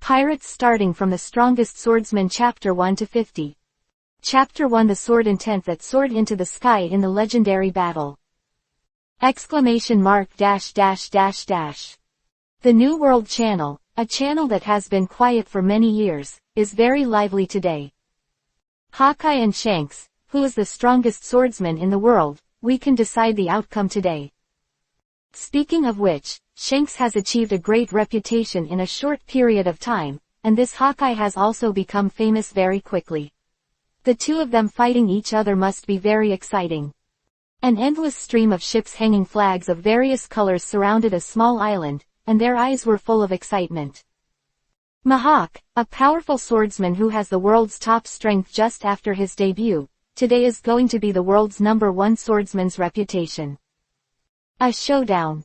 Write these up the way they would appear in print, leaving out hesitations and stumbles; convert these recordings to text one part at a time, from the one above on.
Pirates starting from the strongest swordsman Chapter 1-50. Chapter 1 The sword intent that soared into the sky in the legendary battle. ! The New World Channel, a channel that has been quiet for many years, is very lively today. Hawkeye and Shanks, who is the strongest swordsman in the world, we can decide the outcome today. Speaking of which, Shanks has achieved a great reputation in a short period of time, and this Hawkeye has also become famous very quickly. The two of them fighting each other must be very exciting. An endless stream of ships hanging flags of various colors surrounded a small island, and their eyes were full of excitement. Mihawk, a powerful swordsman who has the world's top strength just after his debut, today is going to be the world's #1 swordsman's reputation. A showdown.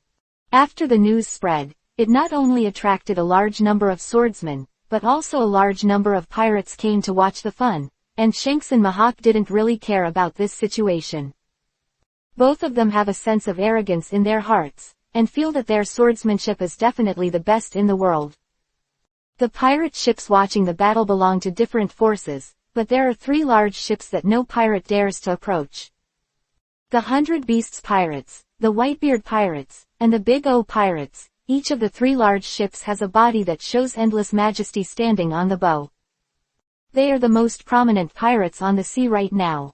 After the news spread, it not only attracted a large number of swordsmen, but also a large number of pirates came to watch the fun, and Shanks and Mihawk didn't really care about this situation. Both of them have a sense of arrogance in their hearts, and feel that their swordsmanship is definitely the best in the world. The pirate ships watching the battle belong to different forces, but there are 3 large ships that no pirate dares to approach. The 100 Beasts Pirates, the Whitebeard Pirates, and the Big O Pirates. Each of the 3 large ships has a body that shows endless majesty standing on the bow. They are the most prominent pirates on the sea right now.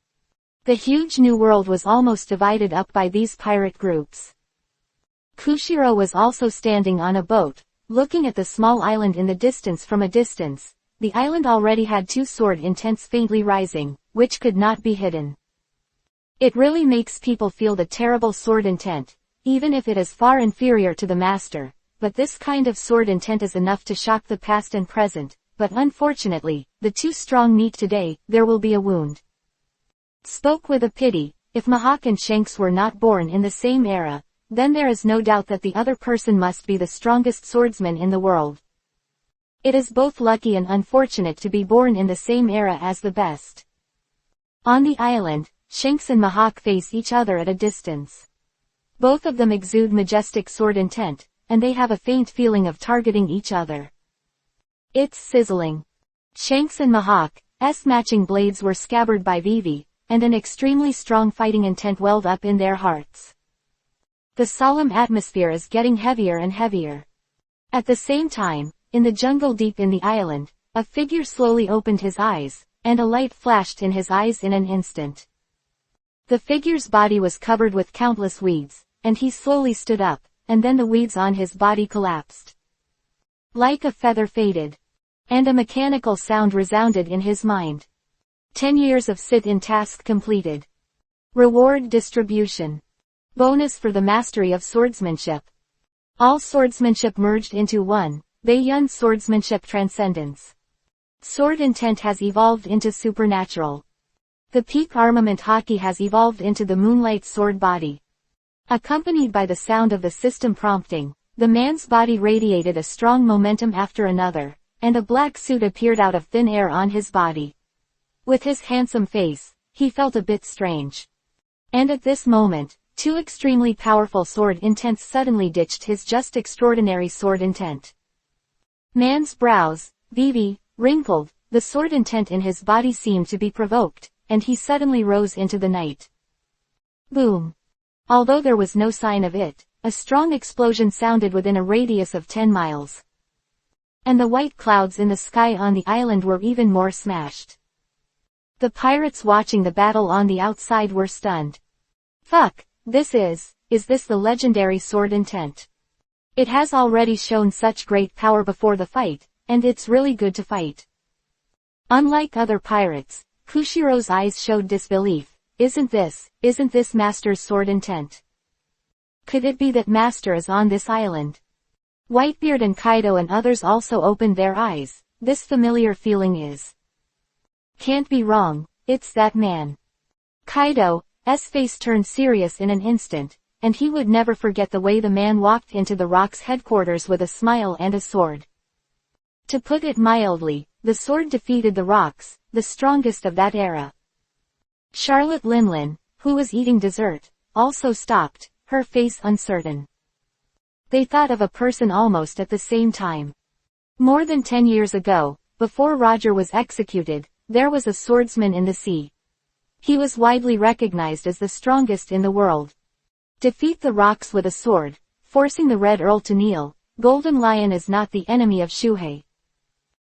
The huge New World was almost divided up by these pirate groups. Koshiro was also standing on a boat, looking at the small island in the distance from a distance. The island already had 2 sword intents faintly rising, which could not be hidden. It really makes people feel the terrible sword intent, even if it is far inferior to the master, but this kind of sword intent is enough to shock the past and present, but unfortunately, the 2 strong meet today, there will be a wound. Spoke with a pity, if Mihawk and Shanks were not born in the same era, then there is no doubt that the other person must be the strongest swordsman in the world. It is both lucky and unfortunate to be born in the same era as the best. On the island, Shanks and Mihawk face each other at a distance. Both of them exude majestic sword intent, and they have a faint feeling of targeting each other. It's sizzling. Shanks and Mihawk's matching blades were scabbarded by Vivi, and an extremely strong fighting intent welled up in their hearts. The solemn atmosphere is getting heavier and heavier. At the same time, in the jungle deep in the island, a figure slowly opened his eyes, and a light flashed in his eyes in an instant. The figure's body was covered with countless weeds, and he slowly stood up, and then the weeds on his body collapsed. Like a feather faded. And a mechanical sound resounded in his mind. 10 years of sit-in task completed. Reward distribution. Bonus for the mastery of swordsmanship. All swordsmanship merged into one, Baiyun swordsmanship transcendence. Sword intent has evolved into supernatural. The peak armament Haki has evolved into the moonlight sword body. Accompanied by the sound of the system prompting, the man's body radiated a strong momentum after another, and a black suit appeared out of thin air on his body. With his handsome face, he felt a bit strange. And at this moment, 2 extremely powerful sword intents suddenly ditched his just extraordinary sword intent. Man's brows, Vivi, wrinkled, the sword intent in his body seemed to be provoked, and he suddenly rose into the night. Boom. Although there was no sign of it, a strong explosion sounded within a radius of 10 miles. And the white clouds in the sky on the island were even more smashed. The pirates watching the battle on the outside were stunned. Fuck, is this the legendary sword intent? It has already shown such great power before the fight, and it's really good to fight. Unlike other pirates, Kushiro's eyes showed disbelief. Isn't this Master's sword intent? Could it be that Master is on this island? Whitebeard and Kaido and others also opened their eyes. This familiar feeling is. Can't be wrong, it's that man. Kaido's face turned serious in an instant, and he would never forget the way the man walked into the Rock's headquarters with a smile and a sword. To put it mildly, the sword defeated the Rocks, the strongest of that era. Charlotte Linlin, who was eating dessert, also stopped, her face uncertain. They thought of a person almost at the same time. More than 10 years ago, before Roger was executed, there was a swordsman in the sea. He was widely recognized as the strongest in the world. Defeat the rocks with a sword, forcing the Red Earl to kneel. Golden Lion is not the enemy of Shuhei.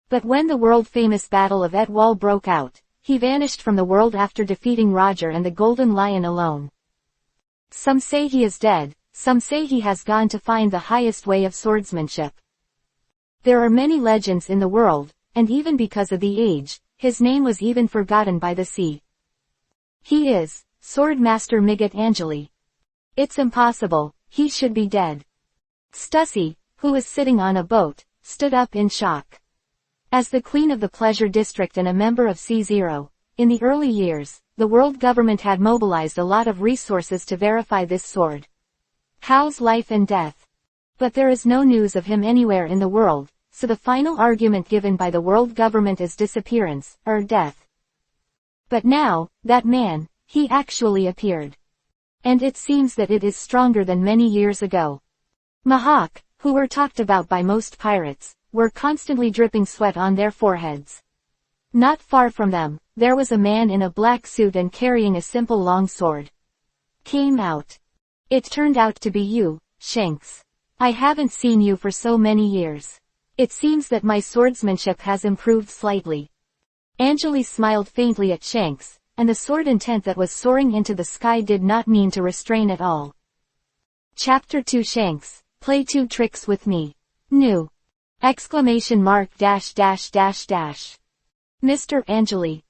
But when the world-famous Battle of Etwall broke out, he vanished from the world after defeating Roger and the Golden Lion alone. Some say he is dead, some say he has gone to find the highest way of swordsmanship. There are many legends in the world, and even because of the age, his name was even forgotten by the sea. He is Swordmaster Migat Angeli. It's impossible, he should be dead. Stussy, who was sitting on a boat, stood up in shock. As the queen of the Pleasure District and a member of C0, in the early years, the world government had mobilized a lot of resources to verify this sword. Hao's life and death. But there is no news of him anywhere in the world, so the final argument given by the world government is disappearance, or death. But now, that man, he actually appeared. And it seems that it is stronger than many years ago. Mahawk, who were talked about by most pirates, were constantly dripping sweat on their foreheads. Not far from them, there was a man in a black suit and carrying a simple long sword. Came out. It turned out to be you, Shanks. I haven't seen you for so many years. It seems that my swordsmanship has improved slightly. Angeli smiled faintly at Shanks, and the sword intent that was soaring into the sky did not mean to restrain at all. Chapter 2 Shanks, play 2 tricks with me. New! Exclamation mark dash dash dash dash. Mr. Angeli.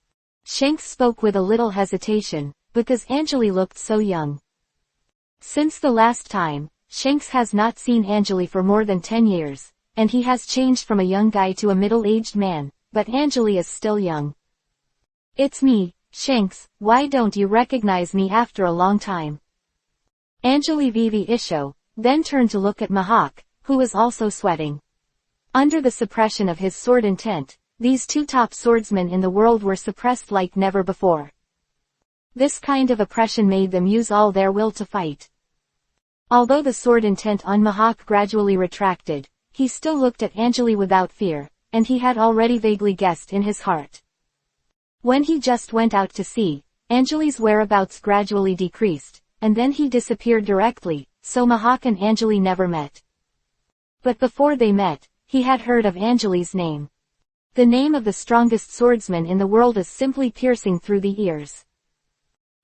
Shanks spoke with a little hesitation, because Angeli looked so young. Since the last time, Shanks has not seen Angeli for more than 10 years, and he has changed from a young guy to a middle-aged man, but Angeli is still young. It's me, Shanks, why don't you recognize me after a long time? Angeli Vivi Isho, then turned to look at Mahawk, who was also sweating. Under the suppression of his sword intent, these 2 top swordsmen in the world were suppressed like never before. This kind of oppression made them use all their will to fight. Although the sword intent on Mahawk gradually retracted, he still looked at Angeli without fear, and he had already vaguely guessed in his heart. When he just went out to sea, Angeli's whereabouts gradually decreased, and then he disappeared directly, so Mahawk and Angeli never met. But before they met, he had heard of Angeli's name. The name of the strongest swordsman in the world is simply piercing through the ears.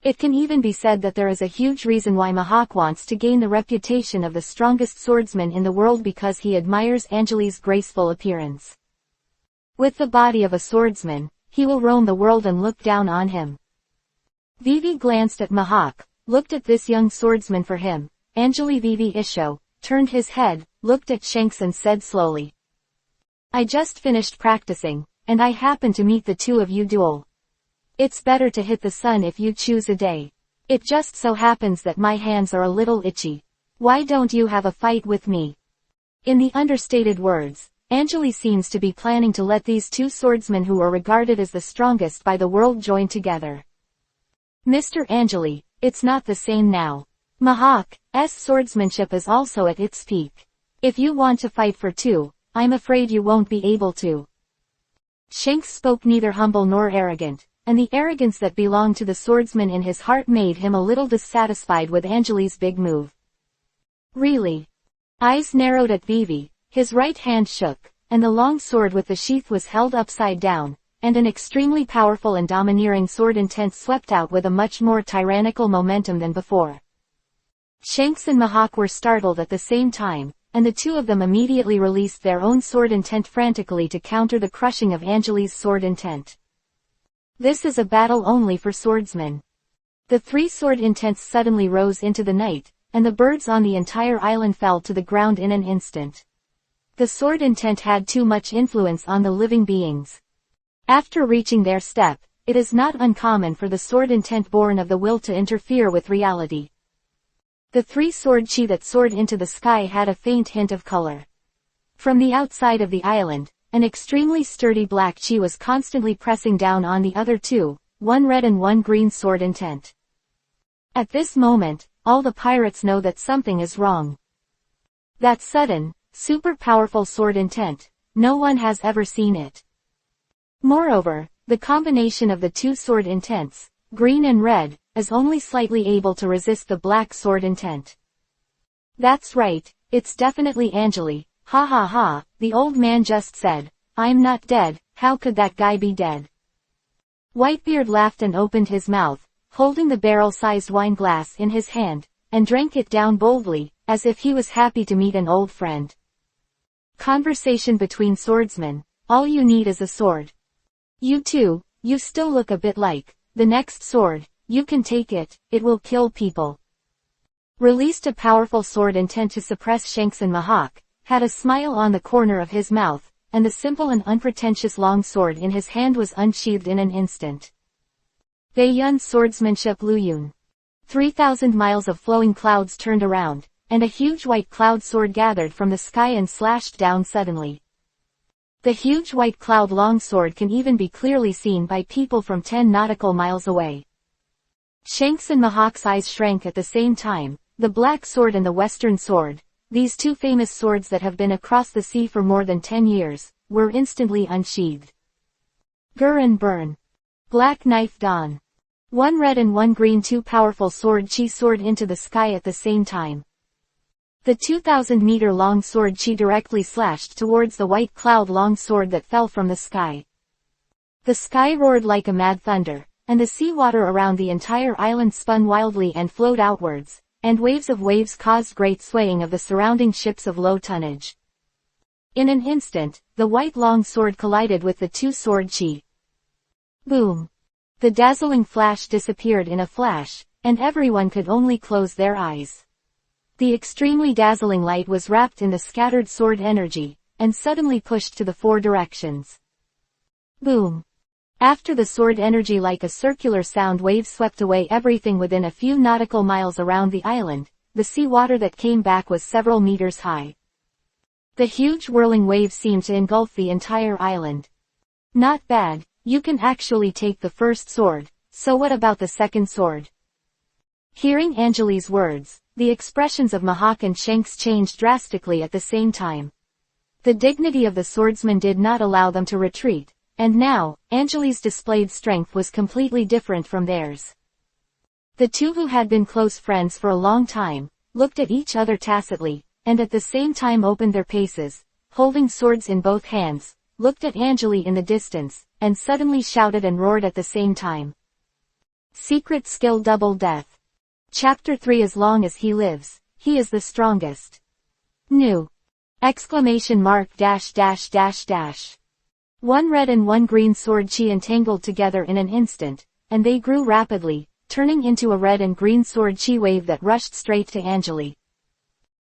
It can even be said that there is a huge reason why Mahawk wants to gain the reputation of the strongest swordsman in the world because he admires Angeli's graceful appearance. With the body of a swordsman, he will roam the world and look down on him. Vivi glanced at Mahawk, looked at this young swordsman for him. Angeli Vivi Isho, turned his head, looked at Shanks and said slowly. I just finished practicing, and I happened to meet the 2 of you duel. It's better to hit the sun if you choose a day. It just so happens that my hands are a little itchy. Why don't you have a fight with me? In the understated words, Angeli seems to be planning to let these 2 swordsmen who are regarded as the strongest by the world join together. Mr. Angeli, it's not the same now. Mahawk's swordsmanship is also at its peak. If you want to fight for 2, I'm afraid you won't be able to. Shanks spoke neither humble nor arrogant, and the arrogance that belonged to the swordsman in his heart made him a little dissatisfied with Angeli's big move. Really? Eyes narrowed at Vivi, his right hand shook, and the long sword with the sheath was held upside down, and an extremely powerful and domineering sword intent swept out with a much more tyrannical momentum than before. Shanks and Mahawk were startled at the same time, and the 2 of them immediately released their own sword intent frantically to counter the crushing of Angeli's sword intent. This is a battle only for swordsmen. The 3 sword intents suddenly rose into the night, and the birds on the entire island fell to the ground in an instant. The sword intent had too much influence on the living beings. After reaching their step, it is not uncommon for the sword intent born of the will to interfere with reality. The 3-sword chi that soared into the sky had a faint hint of color. From the outside of the island, an extremely sturdy black chi was constantly pressing down on the other 2, 1 red and 1 green sword intent. At this moment, all the pirates know that something is wrong. That sudden, super powerful sword intent, no one has ever seen it. Moreover, the combination of the two sword intents, green and red, is only slightly able to resist the black sword intent. That's right, it's definitely Angeli, ha ha ha, the old man just said. I'm not dead, how could that guy be dead? Whitebeard laughed and opened his mouth, holding the barrel-sized wine glass in his hand, and drank it down boldly, as if he was happy to meet an old friend. Conversation between swordsmen, all you need is a sword. You two, you still look a bit like the next sword, you can take it, it will kill people. Released a powerful sword intent to suppress Shanks and Mahawk, had a smile on the corner of his mouth, and the simple and unpretentious long sword in his hand was unsheathed in an instant. Baiyun's swordsmanship Luyun. 3,000 miles of flowing clouds turned around, and a huge white cloud sword gathered from the sky and slashed down suddenly. The huge white cloud longsword can even be clearly seen by people from 10 nautical miles away. Shanks and Mahawk's eyes shrank at the same time, the black sword and the western sword, these two famous swords that have been across the sea for more than 10 years, were instantly unsheathed. Gur and burn. Black knife dawn. One red and one green, two powerful sword chi soared into the sky at the same time. The 2,000-meter long sword chi directly slashed towards the white cloud long sword that fell from the sky. The sky roared like a mad thunder, and the seawater around the entire island spun wildly and flowed outwards, and waves of waves caused great swaying of the surrounding ships of low tonnage. In an instant, the white long sword collided with the two sword chi. Boom! The dazzling flash disappeared in a flash, and everyone could only close their eyes. The extremely dazzling light was wrapped in the scattered sword energy, and suddenly pushed to the four directions. Boom! After the sword energy like a circular sound wave swept away everything within a few nautical miles around the island, the sea water that came back was several meters high. The huge whirling wave seemed to engulf the entire island. Not bad, you can actually take the first sword, so what about the second sword? Hearing Angeli's words, the expressions of Mahawk and Shanks changed drastically at the same time. The dignity of the swordsman did not allow them to retreat, and now, Angeli's displayed strength was completely different from theirs. The two who had been close friends for a long time, looked at each other tacitly, and at the same time opened their paces, holding swords in both hands, looked at Angeli in the distance, and suddenly shouted and roared at the same time. Secret skill double death. Chapter 3 As long as he lives, he is the strongest. New! Exclamation mark dash dash dash dash. One red and one green sword chi entangled together in an instant, and they grew rapidly, turning into a red and green sword chi wave that rushed straight to Angeli.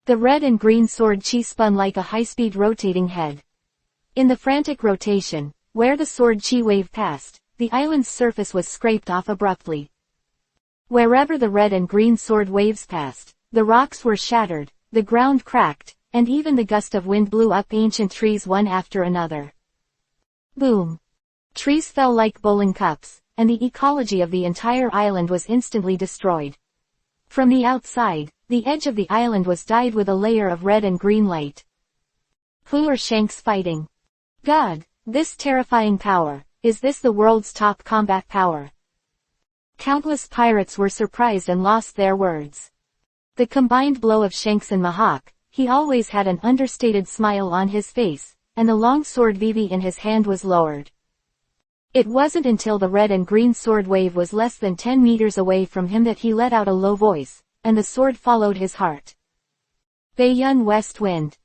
The red and green sword chi spun like a high-speed rotating head. In the frantic rotation, where the sword chi wave passed, the island's surface was scraped off abruptly. Wherever the red and green sword waves passed, the rocks were shattered, the ground cracked, and even the gust of wind blew up ancient trees one after another. Boom! Trees fell like bowling cups, and the ecology of the entire island was instantly destroyed. From the outside, the edge of the island was dyed with a layer of red and green light. Who are Shanks fighting? God, this terrifying power, is this the world's top combat power? Countless pirates were surprised and lost their words. The combined blow of Shanks and Mahawk, he always had an understated smile on his face, and the long sword Vivi in his hand was lowered. It wasn't until the red and green sword wave was less than 10 meters away from him that he let out a low voice, and the sword followed his heart. Baiyun West Wind.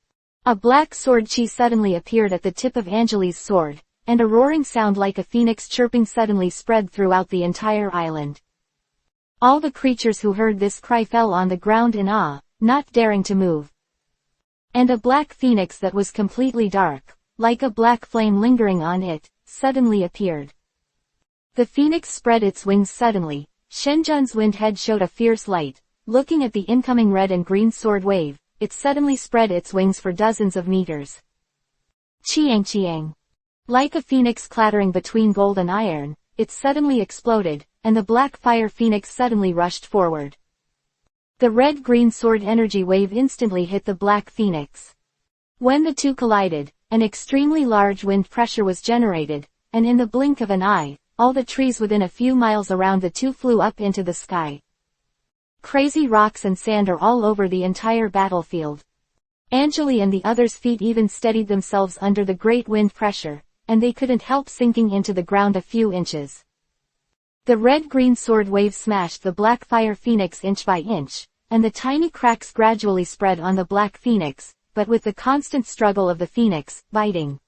A black sword chi suddenly appeared at the tip of Angeli's sword, and a roaring sound like a phoenix chirping suddenly spread throughout the entire island. All the creatures who heard this cry fell on the ground in awe, not daring to move. And a black phoenix that was completely dark, like a black flame lingering on it, suddenly appeared. The phoenix spread its wings suddenly. Shenjun's wind head showed a fierce light. Looking at the incoming red and green sword wave, it suddenly spread its wings for dozens of meters. Chiang chiang. Like a phoenix clattering between gold and iron, it suddenly exploded, and the black fire phoenix suddenly rushed forward. The red-green sword energy wave instantly hit the black phoenix. When the two collided, an extremely large wind pressure was generated, and in the blink of an eye, all the trees within a few miles around the two flew up into the sky. Crazy rocks and sand are all over the entire battlefield. Angeli and the others' feet even steadied themselves under the great wind pressure, and they couldn't help sinking into the ground a few inches. The red-green sword wave smashed the black fire phoenix inch by inch, and the tiny cracks gradually spread on the black phoenix, but with the constant struggle of the phoenix, biting.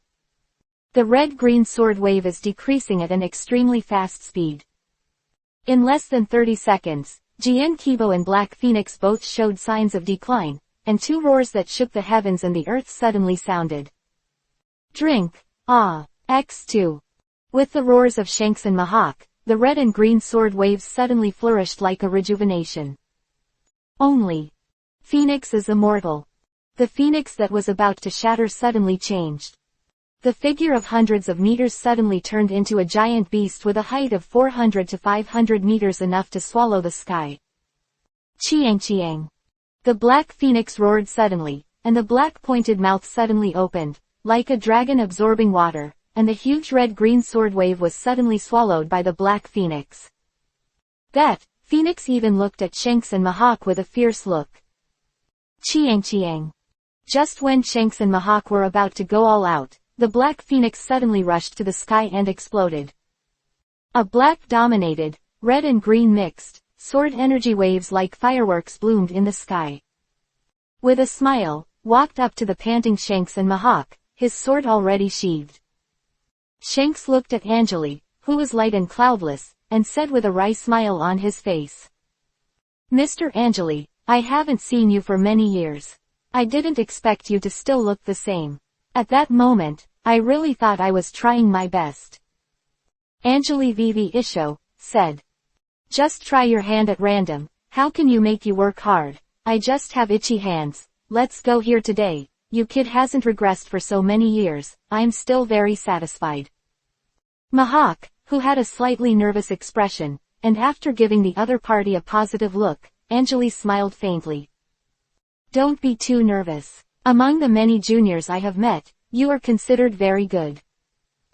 The red-green sword wave is decreasing at an extremely fast speed. In less than 30 seconds, Jian Kibo and Black Phoenix both showed signs of decline, and two roars that shook the heavens and the earth suddenly sounded. Drink! Ah! X2. With the roars of Shanks and Mahawk, the red and green sword waves suddenly flourished like a rejuvenation. Only. Phoenix is immortal. The phoenix that was about to shatter suddenly changed. The figure of hundreds of meters suddenly turned into a giant beast with a height of 400 to 500 meters, enough to swallow the sky. Chiang chiang. The black phoenix roared suddenly, and the black pointed mouth suddenly opened, like a dragon absorbing water, and the huge red-green sword wave was suddenly swallowed by the black phoenix. That phoenix even looked at Shanks and Mahawk with a fierce look. Chiang chiang. Just when Shanks and Mahawk were about to go all out, the black phoenix suddenly rushed to the sky and exploded. A black-dominated, red and green mixed, sword energy waves like fireworks bloomed in the sky. With a smile, walked up to the panting Shanks and Mahawk, his sword already sheathed. Shanks looked at Angeli, who was light and cloudless, and said with a wry smile on his face. Mr. Angeli, I haven't seen you for many years. I didn't expect you to still look the same. At that moment, I really thought I was trying my best. Angeli Vivi Isho said. Just try your hand at random, how can you make you work hard? I just have itchy hands, let's go here today. You kid hasn't regressed for so many years, I'm still very satisfied. Mahawk, who had a slightly nervous expression, and after giving the other party a positive look, Angeli smiled faintly. Don't be too nervous. Among the many juniors I have met, you are considered very good.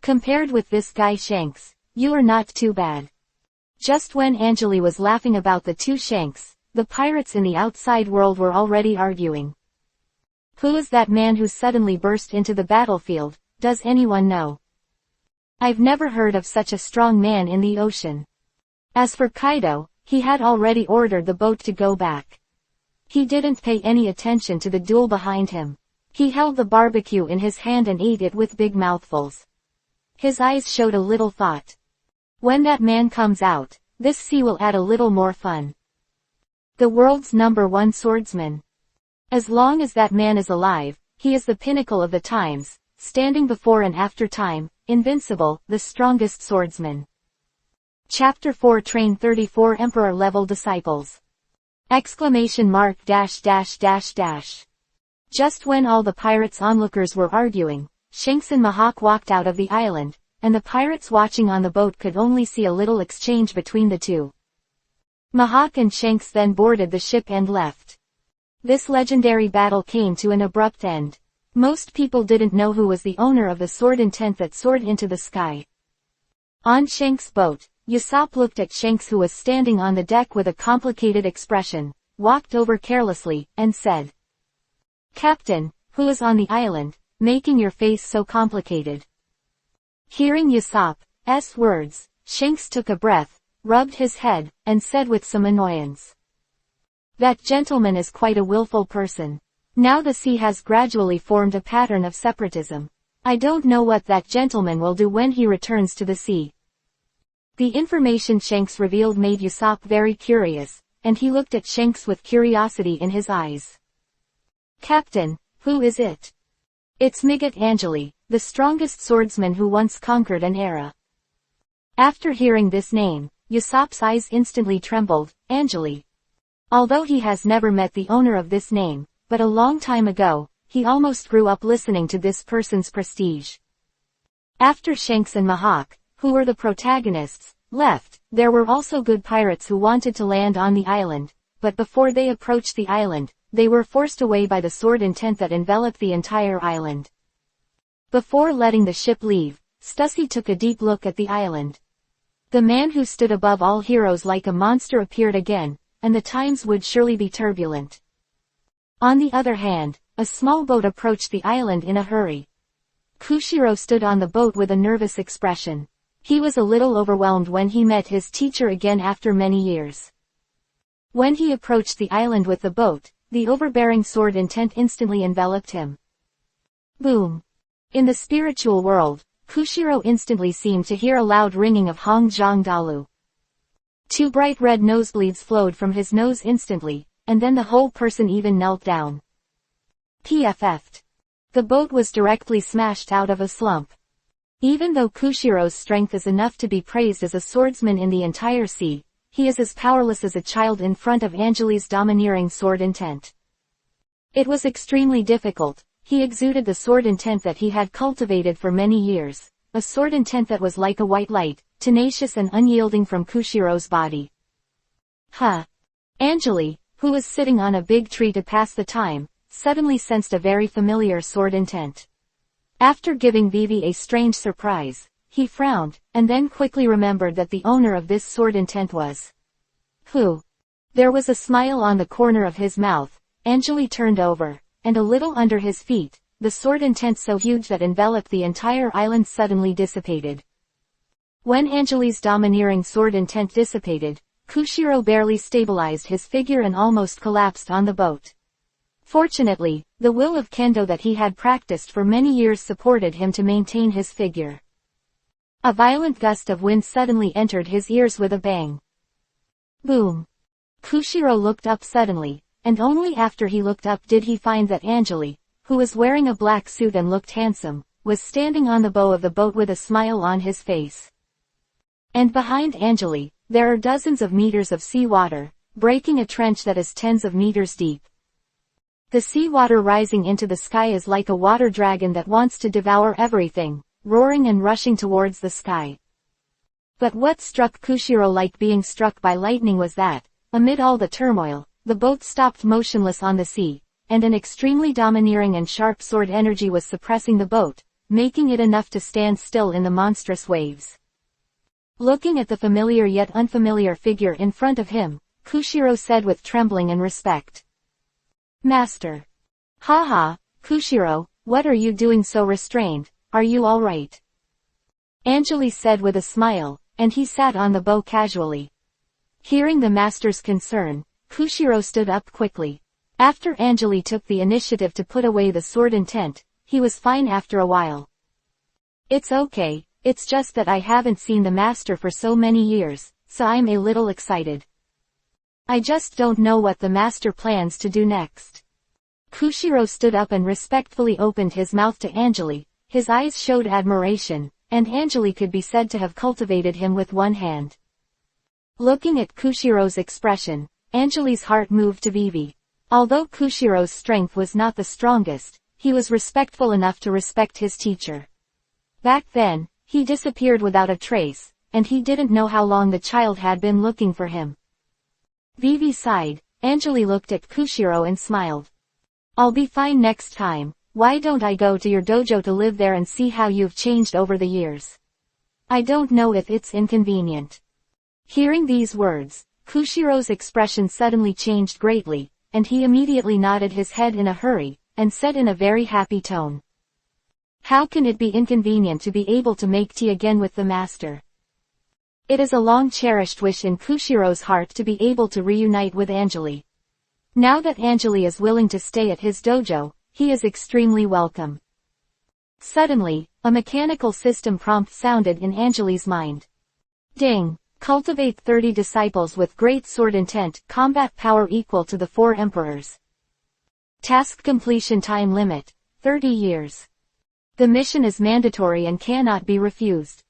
Compared with this guy Shanks, you are not too bad. Just when Angeli was laughing about the two Shanks, the pirates in the outside world were already arguing. Who is that man who suddenly burst into the battlefield, does anyone know? I've never heard of such a strong man in the ocean. As for Kaido, he had already ordered the boat to go back. He didn't pay any attention to the duel behind him. He held the barbecue in his hand and ate it with big mouthfuls. His eyes showed a little thought. When that man comes out, this sea will add a little more fun. The world's #1 swordsman. As long as that man is alive, he is the pinnacle of the times, standing before and after time, invincible, the strongest swordsman. Chapter 4 Train 34 Emperor-level disciples. ! Just when all the pirates' onlookers were arguing, Shanks and Mahawk walked out of the island, and the pirates watching on the boat could only see a little exchange between the two. Mahawk and Shanks then boarded the ship and left. This legendary battle came to an abrupt end. Most people didn't know who was the owner of the sword intent that soared into the sky. On Shanks' boat, Usopp looked at Shanks, who was standing on the deck with a complicated expression, walked over carelessly, and said, Captain, who is on the island, making your face so complicated? Hearing Usopp's words, Shanks took a breath, rubbed his head, and said with some annoyance. That gentleman is quite a willful person. Now the sea has gradually formed a pattern of separatism. I don't know what that gentleman will do when he returns to the sea. The information Shanks revealed made Usopp very curious, and he looked at Shanks with curiosity in his eyes. Captain, who is it? It's Migat Angeli, the strongest swordsman who once conquered an era. After hearing this name, Usopp's eyes instantly trembled. Angeli. Although he has never met the owner of this name, but a long time ago, he almost grew up listening to this person's prestige. After Shanks and Mahawk, who were the protagonists, left, there were also good pirates who wanted to land on the island, but before they approached the island, they were forced away by the sword intent that enveloped the entire island. Before letting the ship leave, Stussy took a deep look at the island. The man who stood above all heroes like a monster appeared again, and the times would surely be turbulent. On the other hand, a small boat approached the island in a hurry. Koshiro stood on the boat with a nervous expression. He was a little overwhelmed when he met his teacher again after many years. When he approached the island with the boat, the overbearing sword intent instantly enveloped him. Boom! In the spiritual world, Koshiro instantly seemed to hear a loud ringing of Hong Zhang Dalu. 2 bright red nosebleeds flowed from his nose instantly, and then the whole person even knelt down. PFF'd. The boat was directly smashed out of a slump. Even though Koshiro's strength is enough to be praised as a swordsman in the entire sea, he is as powerless as a child in front of Angeli's domineering sword intent. It was extremely difficult. He exuded the sword intent that he had cultivated for many years, a sword intent that was like a white light, tenacious and unyielding from Koshiro's body. Angeli, who was sitting on a big tree to pass the time, suddenly sensed a very familiar sword intent. After giving Vivi a strange surprise, he frowned, and then quickly remembered that the owner of this sword intent was. Who? There was a smile on the corner of his mouth. Angeli turned over, and a little under his feet, the sword intent so huge that enveloped the entire island suddenly dissipated. When Angeli's domineering sword intent dissipated, Koshiro barely stabilized his figure and almost collapsed on the boat. Fortunately, the will of Kendo that he had practiced for many years supported him to maintain his figure. A violent gust of wind suddenly entered his ears with a bang. Boom! Koshiro looked up suddenly, and only after he looked up did he find that Angeli, who was wearing a black suit and looked handsome, was standing on the bow of the boat with a smile on his face. And behind Angeli, there are dozens of meters of seawater, breaking a trench that is tens of meters deep. The seawater rising into the sky is like a water dragon that wants to devour everything, roaring and rushing towards the sky. But what struck Koshiro like being struck by lightning was that, amid all the turmoil, the boat stopped motionless on the sea, and an extremely domineering and sharp sword energy was suppressing the boat, making it enough to stand still in the monstrous waves. Looking at the familiar yet unfamiliar figure in front of him, Koshiro said with trembling and respect. Master. Koshiro, what are you doing so restrained, are you all right? Angeli said with a smile, and he sat on the bow casually. Hearing the master's concern, Koshiro stood up quickly. After Angeli took the initiative to put away the sword intent, he was fine after a while. It's okay, it's just that I haven't seen the master for so many years, so I'm a little excited. I just don't know what the master plans to do next. Koshiro stood up and respectfully opened his mouth to Angeli. His eyes showed admiration, and Angeli could be said to have cultivated him with one hand. Looking at Koshiro's expression, Angeli's heart moved to Vivi. Although Koshiro's strength was not the strongest, he was respectful enough to respect his teacher. Back then, he disappeared without a trace, and he didn't know how long the child had been looking for him. Vivi sighed. Angeli looked at Koshiro and smiled. I'll be fine next time. Why don't I go to your dojo to live there and see how you've changed over the years? I don't know if it's inconvenient. Hearing these words, Koshiro's expression suddenly changed greatly, and he immediately nodded his head in a hurry, and said in a very happy tone. How can it be inconvenient to be able to make tea again with the master? It is a long-cherished wish in Koshiro's heart to be able to reunite with Angeli. Now that Angeli is willing to stay at his dojo, he is extremely welcome. Suddenly, a mechanical system prompt sounded in Angeli's mind. Ding! Cultivate 30 disciples with great sword intent, combat power equal to the 4 emperors. Task completion time limit, 30 years. The mission is mandatory and cannot be refused.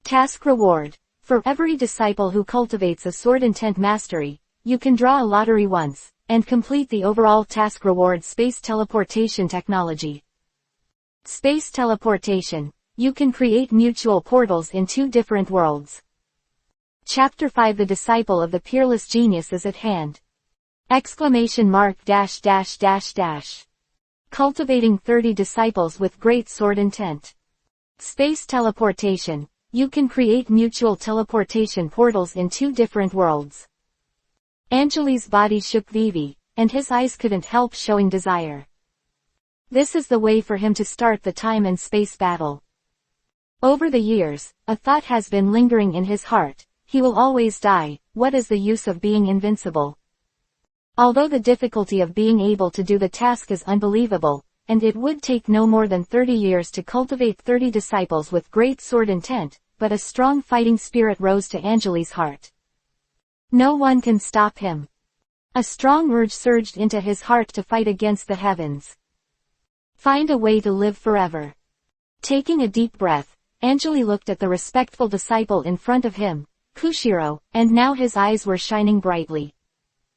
Task reward. For every disciple who cultivates a sword intent mastery, you can draw a lottery once, and complete the overall task reward space teleportation technology. Space teleportation. You can create mutual portals in 2 different worlds. Chapter 5 The Disciple of the Peerless Genius is at hand. Exclamation mark dash dash dash dash. Cultivating 30 disciples with great sword intent. Space teleportation. You can create mutual teleportation portals in 2 different worlds. Anjali's body shook vivi, and his eyes couldn't help showing desire. This is the way for him to start the time and space battle. Over the years, a thought has been lingering in his heart: he will always die, what is the use of being invincible? Although the difficulty of being able to do the task is unbelievable, and it would take no more than 30 years to cultivate 30 disciples with great sword intent, but a strong fighting spirit rose to Anjali's heart. No one can stop him. A strong urge surged into his heart to fight against the heavens. Find a way to live forever. Taking a deep breath, Anjali looked at the respectful disciple in front of him, Koshiro, and now his eyes were shining brightly.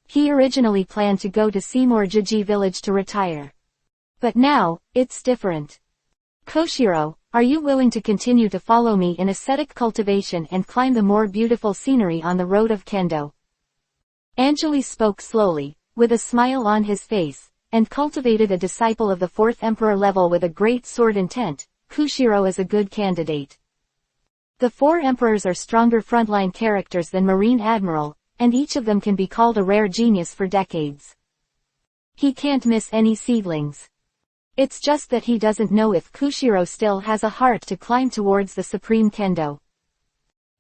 He originally planned to go to Swordsman village to retire. But now, it's different. Koshiro, are you willing to continue to follow me in ascetic cultivation and climb the more beautiful scenery on the road of Kendo? Anjali spoke slowly, with a smile on his face, and cultivated a disciple of the 4th Emperor level with a great sword intent. Koshiro is a good candidate. The 4 emperors are stronger frontline characters than Marine Admiral, and each of them can be called a rare genius for decades. He can't miss any seedlings. It's just that he doesn't know if Koshiro still has a heart to climb towards the supreme Kendo.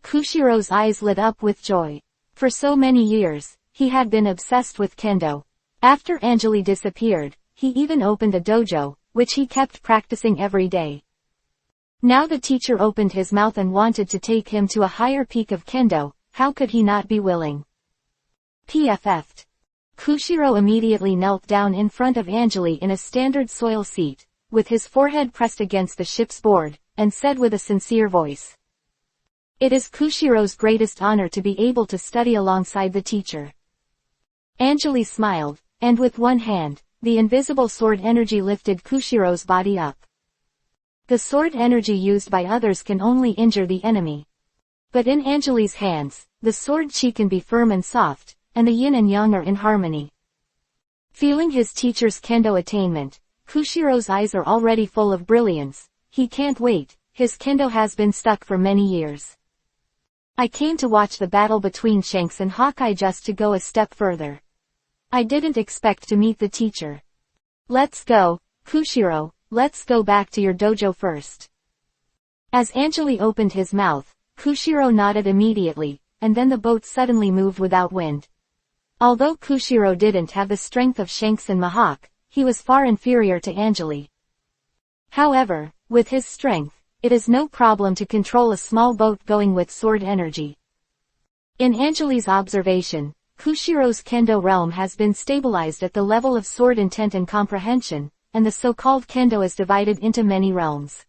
Koshiro's eyes lit up with joy. For so many years, he had been obsessed with Kendo. After Anjali disappeared, he even opened a dojo, which he kept practicing every day. Now the teacher opened his mouth and wanted to take him to a higher peak of Kendo. How could he not be willing? PFF'd. Koshiro immediately knelt down in front of Anjali in a standard soil seat, with his forehead pressed against the ship's board, and said with a sincere voice. It is Koshiro's greatest honor to be able to study alongside the teacher. Anjali smiled, and with one hand, the invisible sword energy lifted Koshiro's body up. The sword energy used by others can only injure the enemy. But in Anjali's hands, the sword chi can be firm and soft, and the yin and yang are in harmony. Feeling his teacher's Kendo attainment, Koshiro's eyes are already full of brilliance. He can't wait, his Kendo has been stuck for many years. I came to watch the battle between Shanks and Hawkeye just to go a step further. I didn't expect to meet the teacher. Let's go, Koshiro, let's go back to your dojo first. As Anjali opened his mouth, Koshiro nodded immediately, and then the boat suddenly moved without wind. Although Koshiro didn't have the strength of Shanks and Mahawk, he was far inferior to Anjali. However, with his strength, it is no problem to control a small boat going with sword energy. In Anjali's observation, Koshiro's Kendo realm has been stabilized at the level of sword intent and comprehension, and the so-called Kendo is divided into many realms.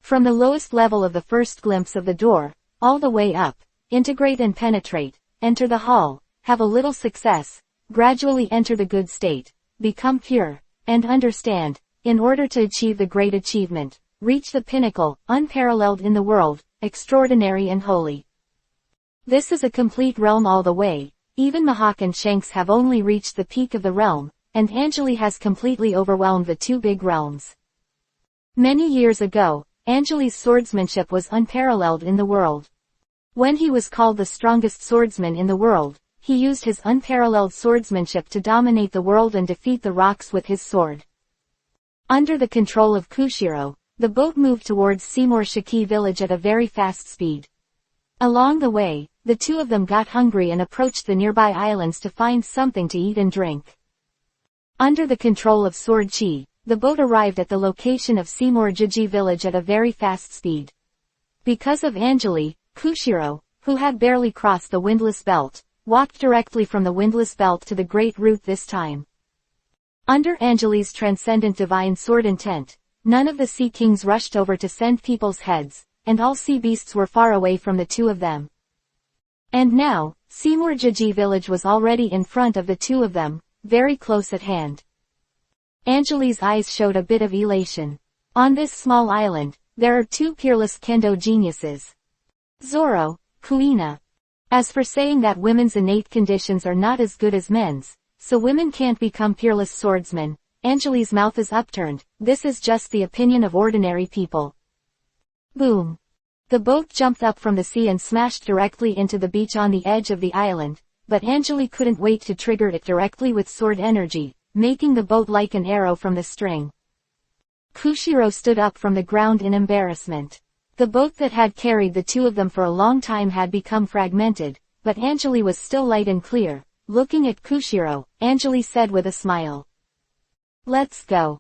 From the lowest level of the first glimpse of the door, all the way up, integrate and penetrate, enter the hall, have a little success, gradually enter the good state, become pure, and understand, in order to achieve the great achievement, reach the pinnacle, unparalleled in the world, extraordinary and holy. This is a complete realm all the way. Even Mahawk and Shanks have only reached the peak of the realm, and Anjali has completely overwhelmed the 2 big realms. Many years ago, Anjali's swordsmanship was unparalleled in the world. When he was called the strongest swordsman in the world, he used his unparalleled swordsmanship to dominate the world and defeat the rocks with his sword. Under the control of Koshiro, the boat moved towards Swordsman village at a very fast speed. Along the way, the 2 of them got hungry and approached the nearby islands to find something to eat and drink. Under the control of Sword Chi, the boat arrived at the location of Swordsman village at a very fast speed. Because of Anjali, Koshiro, who had barely crossed the windless belt, walked directly from the windless belt to the great route this time. Under Anjali's transcendent divine sword intent, none of the sea kings rushed over to send people's heads, and all sea beasts were far away from the 2 of them. And now, Swordsman village was already in front of the 2 of them, very close at hand. Anjali's eyes showed a bit of elation. On this small island, there are 2 peerless Kendo geniuses. Zoro, Kuina. As for saying that women's innate conditions are not as good as men's, so women can't become peerless swordsmen. Anjali's mouth is upturned. This is just the opinion of ordinary people. Boom. The boat jumped up from the sea and smashed directly into the beach on the edge of the island, but Anjali couldn't wait to trigger it directly with sword energy, making the boat like an arrow from the string. Koshiro stood up from the ground in embarrassment. The boat that had carried the two of them for a long time had become fragmented, but Anjali was still light and clear. Looking at Koshiro, Anjali said with a smile. Let's go.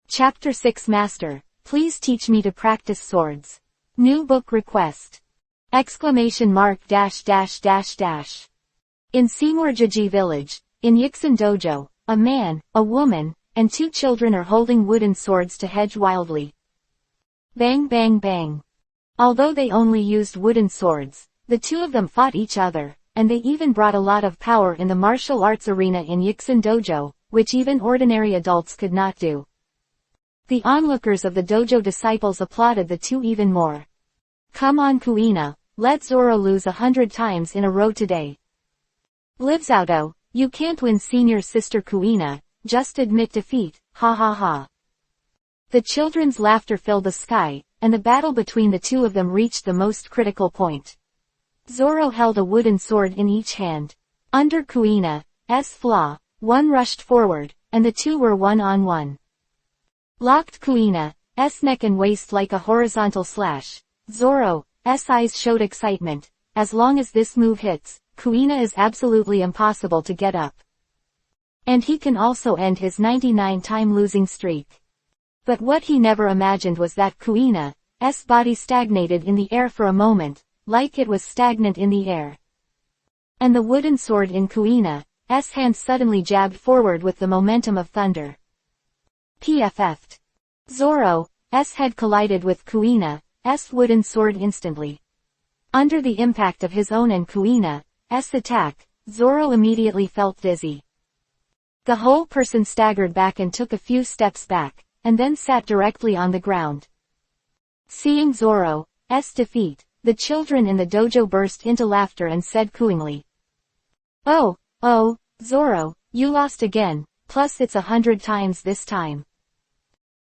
Chapter 6 Master, please teach me to practice swords. New book request. Exclamation mark dash dash dash dash. In Seymourjiji village, in Yixin dojo, a man, a woman, and two children are holding wooden swords to hedge wildly. Bang bang bang. Although they only used wooden swords, the two of them fought each other, and they even brought a lot of power in the martial arts arena in Yixin dojo, which even ordinary adults could not do. The onlookers of the dojo disciples applauded the two even more. Come on Kuina, let Zoro lose 100 times in a row today. Lives Auto, you can't win senior sister Kuina, just admit defeat, ha ha ha. The children's laughter filled the sky, and the battle between the two of them reached the most critical point. Zoro held a wooden sword in each hand. Under Kuina's flaw, one rushed forward, and the two were one-on-one. Locked Kuina's neck and waist like a horizontal slash. Zoro's eyes showed excitement. As long as this move hits, Kuina is absolutely impossible to get up. And he can also end his 99-time losing streak. But what he never imagined was that Kuina's body stagnated in the air for a moment, like it was stagnant in the air. And the wooden sword in Kuina's hand suddenly jabbed forward with the momentum of thunder. PFF'd. Zoro's head collided with Kuina's wooden sword instantly. Under the impact of his own and Kuina's attack, Zoro immediately felt dizzy. The whole person staggered back and took a few steps back, and then sat directly on the ground. Seeing Zoro's defeat, the children in the dojo burst into laughter and said cooingly. Oh, Zoro, you lost again, plus it's 100 times this time.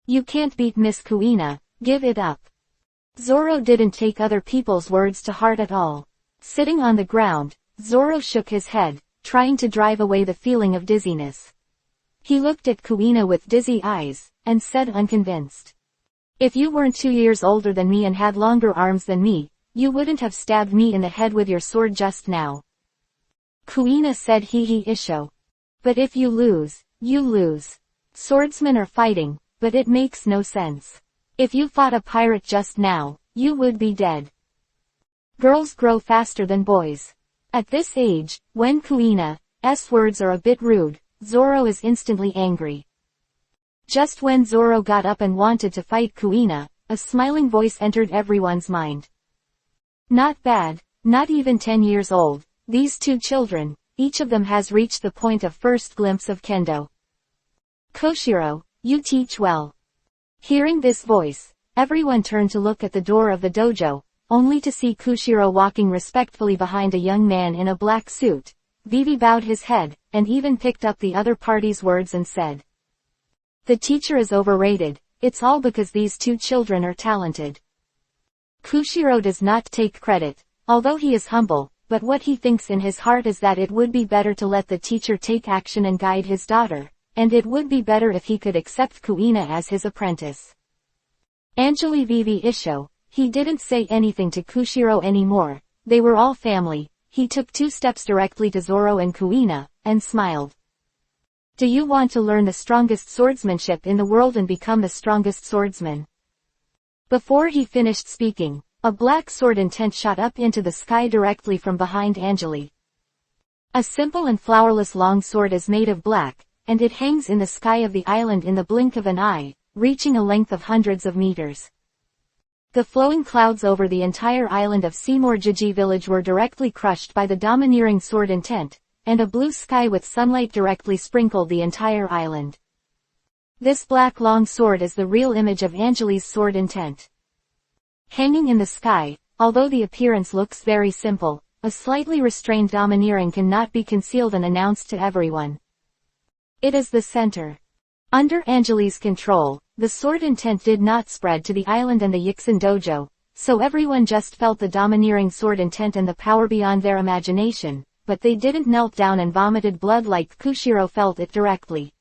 You can't beat Miss Kuina, give it up. Zoro didn't take other people's words to heart at all. Sitting on the ground, Zoro shook his head, trying to drive away the feeling of dizziness. He looked at Kuina with dizzy eyes, and said unconvinced. If you weren't 2 years older than me and had longer arms than me, you wouldn't have stabbed me in the head with your sword just now. Kuina said he isho. But if you lose, you lose. Swordsmen are fighting, but it makes no sense. If you fought a pirate just now, you would be dead. Girls grow faster than boys. At this age, when Kuina's words are a bit rude, Zoro is instantly angry. Just when Zoro got up and wanted to fight Kuina, a smiling voice entered everyone's mind. Not bad, not even 10 years old, these two children, each of them has reached the point of first glimpse of Kendo. Koshiro, you teach well. Hearing this voice, everyone turned to look at the door of the dojo, only to see Koshiro walking respectfully behind a young man in a black suit. Vivi bowed his head, and even picked up the other party's words and said. The teacher is overrated, it's all because these two children are talented. Koshiro does not take credit, although he is humble, but what he thinks in his heart is that it would be better to let the teacher take action and guide his daughter, and it would be better if he could accept Kuina as his apprentice. Anjali Vivi Isho, he didn't say anything to Koshiro anymore, they were all family. He took 2 steps directly to Zoro and Kuina, and smiled. Do you want to learn the strongest swordsmanship in the world and become the strongest swordsman? Before he finished speaking, a black sword intent shot up into the sky directly from behind Anjali. A simple and flowerless long sword is made of black, and it hangs in the sky of the island in the blink of an eye, reaching a length of hundreds of meters. The flowing clouds over the entire island of Seymourjiji village were directly crushed by the domineering sword intent, and a blue sky with sunlight directly sprinkled the entire island. This black long sword is the real image of Anjali's sword intent. Hanging in the sky, although the appearance looks very simple, a slightly restrained domineering cannot be concealed and announced to everyone. It is the center. Under Anjali's control, the sword intent did not spread to the island and the Yixin dojo, so everyone just felt the domineering sword intent and the power beyond their imagination, but they didn't knelt down and vomited blood like Koshiro felt it directly.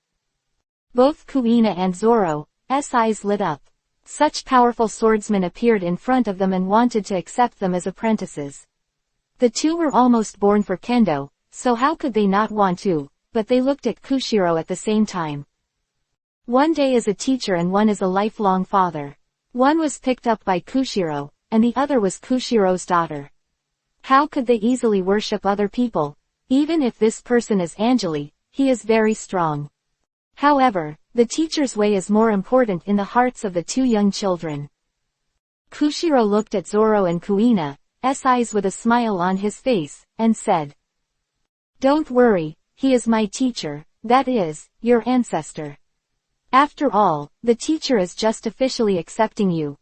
Both Kuina and Zoro's eyes lit up. Such powerful swordsmen appeared in front of them and wanted to accept them as apprentices. The two were almost born for Kendo, so how could they not want to, but they looked at Koshiro at the same time. One day as a teacher and one as a lifelong father. One was picked up by Koshiro, and the other was Koshiro's daughter. How could they easily worship other people? Even if this person is Anjali, he is very strong. However, the teacher's way is more important in the hearts of the two young children. Koshiro looked at Zoro and Kuina's eyes with a smile on his face, and said, "Don't worry, he is my teacher, that is, your ancestor. After all, the teacher is just officially accepting you."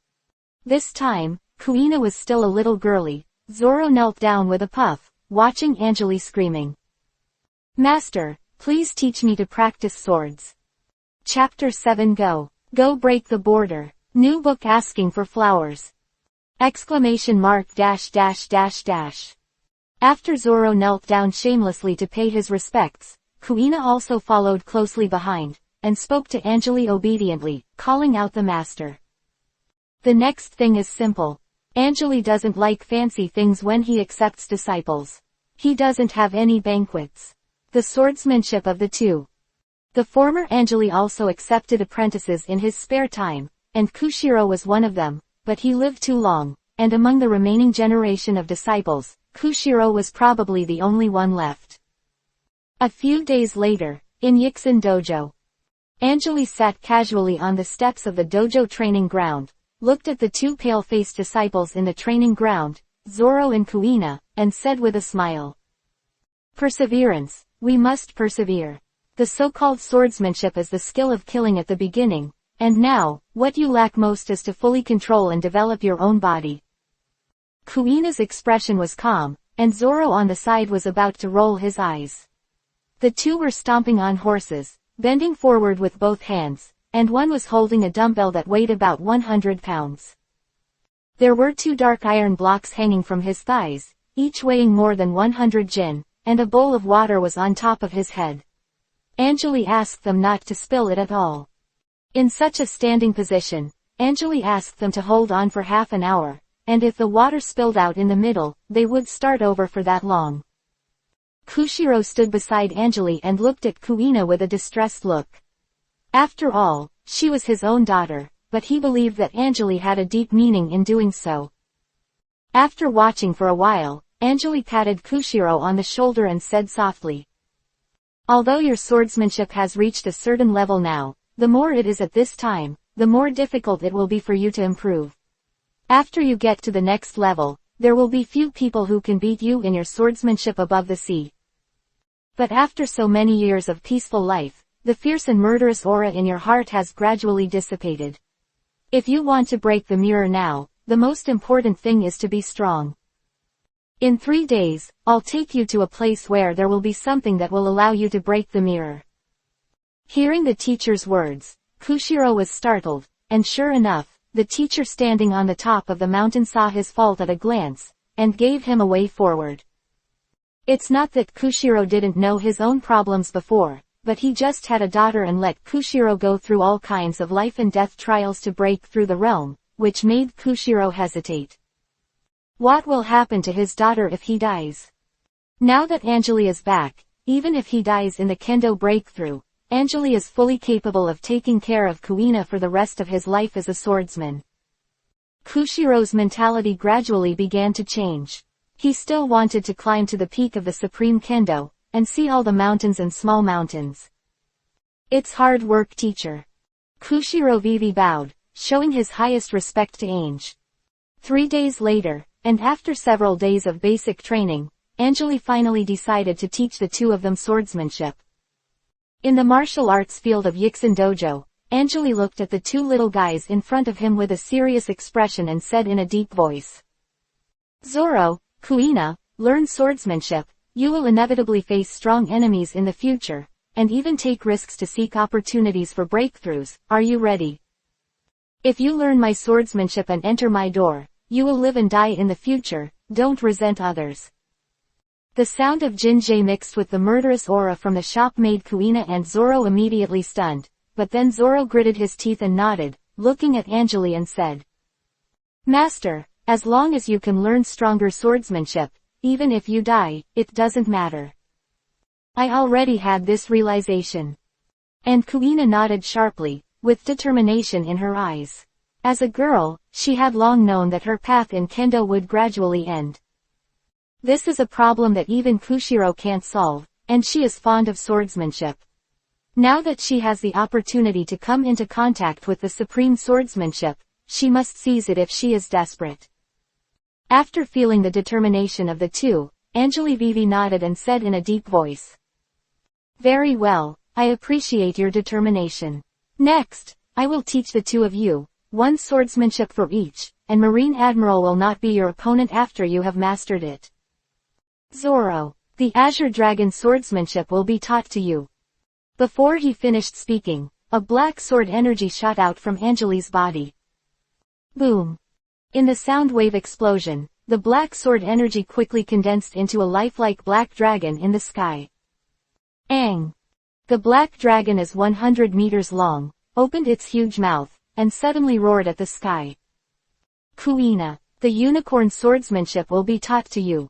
This time, Kuina was still a little girly. Zoro knelt down with a puff, watching Anjali screaming. "Master, please teach me to practice swords." Chapter 7 Go. Go break the border. New book asking for flowers. Exclamation mark dash dash dash dash. After Zoro knelt down shamelessly to pay his respects, Kuina also followed closely behind, and spoke to Anjali obediently, calling out the master. The next thing is simple. Anjali doesn't like fancy things when he accepts disciples. He doesn't have any banquets. The swordsmanship of the two. The former Anjali also accepted apprentices in his spare time, and Koshiro was one of them, but he lived too long, and among the remaining generation of disciples, Koshiro was probably the only one left. A few days later, in Yixin dojo, Anjali sat casually on the steps of the dojo training ground, looked at the two pale-faced disciples in the training ground, Zoro and Kuina, and said with a smile, "Perseverance, we must persevere. The so-called swordsmanship is the skill of killing at the beginning, and now, what you lack most is to fully control and develop your own body." Kuina's expression was calm, and Zoro on the side was about to roll his eyes. The two were stomping on horses, bending forward with both hands, and one was holding a dumbbell that weighed about 100 pounds. There were two dark iron blocks hanging from his thighs, each weighing more than 100 jin, and a bowl of water was on top of his head. Anjali asked them not to spill it at all. In such a standing position, Anjali asked them to hold on for half an hour, and if the water spilled out in the middle, they would start over for that long. Koshiro stood beside Anjali and looked at Kuina with a distressed look. After all, she was his own daughter, but he believed that Anjali had a deep meaning in doing so. After watching for a while, Anjali patted Koshiro on the shoulder and said softly, "Although your swordsmanship has reached a certain level now, the more it is at this time, the more difficult it will be for you to improve. After you get to the next level, there will be few people who can beat you in your swordsmanship above the sea. But after so many years of peaceful life, the fierce and murderous aura in your heart has gradually dissipated. If you want to break the mirror now, the most important thing is to be strong. In 3 days, I'll take you to a place where there will be something that will allow you to break the mirror." Hearing the teacher's words, Koshiro was startled, and sure enough, the teacher standing on the top of the mountain saw his fault at a glance, and gave him a way forward. It's not that Koshiro didn't know his own problems before, but he just had a daughter and let Koshiro go through all kinds of life and death trials to break through the realm, which made Koshiro hesitate. What will happen to his daughter if he dies? Now that Anjali is back, even if he dies in the Kendo breakthrough, Anjali is fully capable of taking care of Kuina for the rest of his life as a swordsman. Koshiro's mentality gradually began to change. He still wanted to climb to the peak of the supreme Kendo, and see all the mountains and small mountains. "It's hard work, teacher." Koshiro Vivi bowed, showing his highest respect to Ange. 3 days later, and after several days of basic training, Anjali finally decided to teach the two of them swordsmanship. In the martial arts field of Yixin Dojo, Anjali looked at the two little guys in front of him with a serious expression and said in a deep voice, "Zoro, Kuina, learn swordsmanship. You will inevitably face strong enemies in the future, and even take risks to seek opportunities for breakthroughs. Are you ready? If you learn my swordsmanship and enter my door, you will live and die in the future. Don't resent others. The sound of Jinjay mixed with the murderous aura from the shop made Kuina and Zoro immediately stunned, but then Zoro gritted his teeth and nodded, looking at Anjali and said, Master, as long as you can learn stronger swordsmanship, even if you die, it doesn't matter. I already had this realization. And Kuina nodded sharply, with determination in her eyes. As a girl, she had long known that her path in Kendo would gradually end. This is a problem that even Koshiro can't solve, and she is fond of swordsmanship. Now that she has the opportunity to come into contact with the supreme swordsmanship, she must seize it if she is desperate. After feeling the determination of the two, Anjali Vivi nodded and said in a deep voice. Very well, I appreciate your determination. Next, I will teach the two of you, one swordsmanship for each, and Marine Admiral will not be your opponent after you have mastered it. Zoro, the Azure Dragon swordsmanship will be taught to you. Before he finished speaking, a black sword energy shot out from Anjali's body. Boom. In the sound wave explosion, the black sword energy quickly condensed into a lifelike black dragon in the sky. Aang. The black dragon is 100 meters long, opened its huge mouth, and suddenly roared at the sky. Kuina, the unicorn swordsmanship will be taught to you.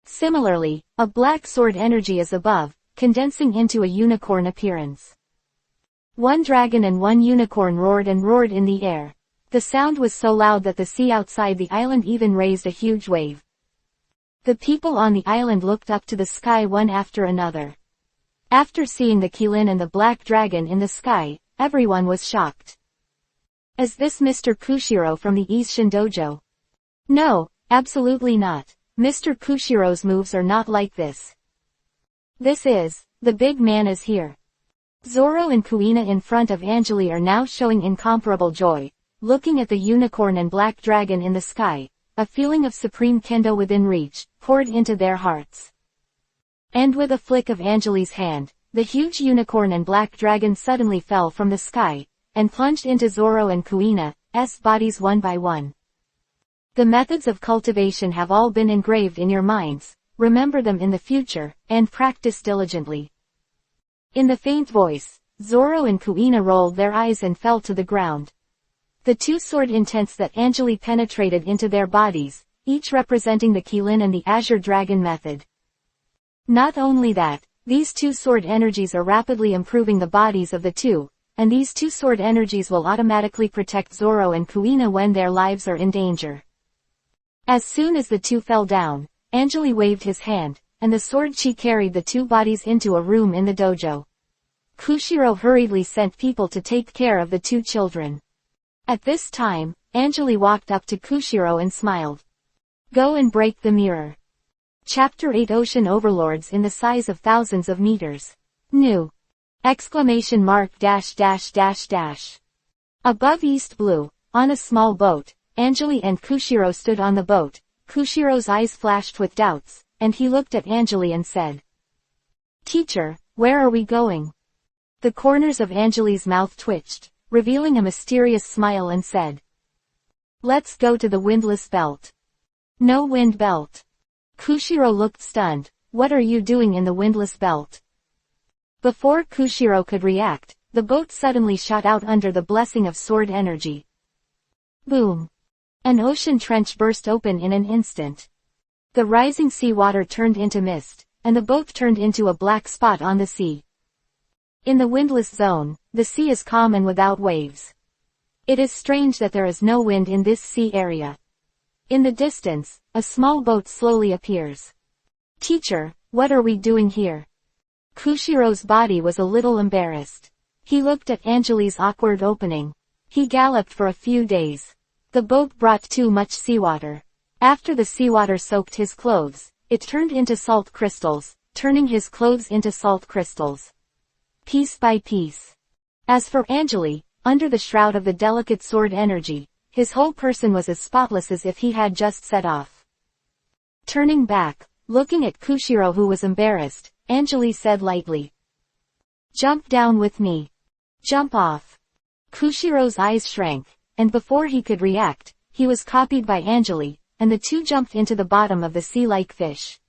Similarly, a black sword energy is above, condensing into a unicorn appearance. One dragon and one unicorn roared and roared in the air. The sound was so loud that the sea outside the island even raised a huge wave. The people on the island looked up to the sky one after another. After seeing the Qilin and the black dragon in the sky, everyone was shocked. Is this Mr. Koshiro from the Isshin Dojo? No, absolutely not. Mr. Koshiro's moves are not like this. The big man is here. Zoro and Kuina in front of Anjali are now showing incomparable joy, looking at the unicorn and black dragon in the sky. A feeling of supreme Kendo within reach, poured into their hearts. And with a flick of Anjali's hand, the huge unicorn and black dragon suddenly fell from the sky, and plunged into Zoro and Kuina's bodies one by one. The methods of cultivation have all been engraved in your minds, remember them in the future, and practice diligently. In the faint voice, Zoro and Kuina rolled their eyes and fell to the ground. The two sword intents that Anjali penetrated into their bodies, each representing the Qilin and the Azure Dragon method. Not only that, these two sword energies are rapidly improving the bodies of the two, and these two sword energies will automatically protect Zoro and Kuina when their lives are in danger. As soon as the two fell down, Anjali waved his hand, and the sword she carried the two bodies into a room in the dojo. Koshiro hurriedly sent people to take care of the two children. At this time, Anjali walked up to Koshiro and smiled. Go and break the mirror. Chapter 8 Ocean Overlords in the size of thousands of meters. New! Exclamation mark dash dash dash dash. Above East Blue, on a small boat, Anjali and Koshiro stood on the boat. Koshiro's eyes flashed with doubts, and he looked at Anjali and said, Teacher, where are we going? The corners of Anjali's mouth twitched, revealing a mysterious smile and said, Let's go to the windless belt. No wind belt. Koshiro looked stunned. What are you doing in the windless belt? Before Koshiro could react, the boat suddenly shot out under the blessing of sword energy. Boom! An ocean trench burst open in an instant. The rising seawater turned into mist, and the boat turned into a black spot on the sea. In the windless zone, the sea is calm and without waves. It is strange that there is no wind in this sea area. In the distance, a small boat slowly appears. Teacher, what are we doing here? Koshiro's body was a little embarrassed. He looked at Anjali's awkward opening. He galloped for a few days. The boat brought too much seawater. After the seawater soaked his clothes, it turned into salt crystals, turning his clothes into salt crystals. Piece by piece. As for Anjali, under the shroud of the delicate sword energy, his whole person was as spotless as if he had just set off. Turning back, looking at Koshiro who was embarrassed, Anjali said lightly. Jump down with me. Jump off. Koshiro's eyes shrank, and before he could react, he was copied by Anjali, and the two jumped into the bottom of the sea like fish.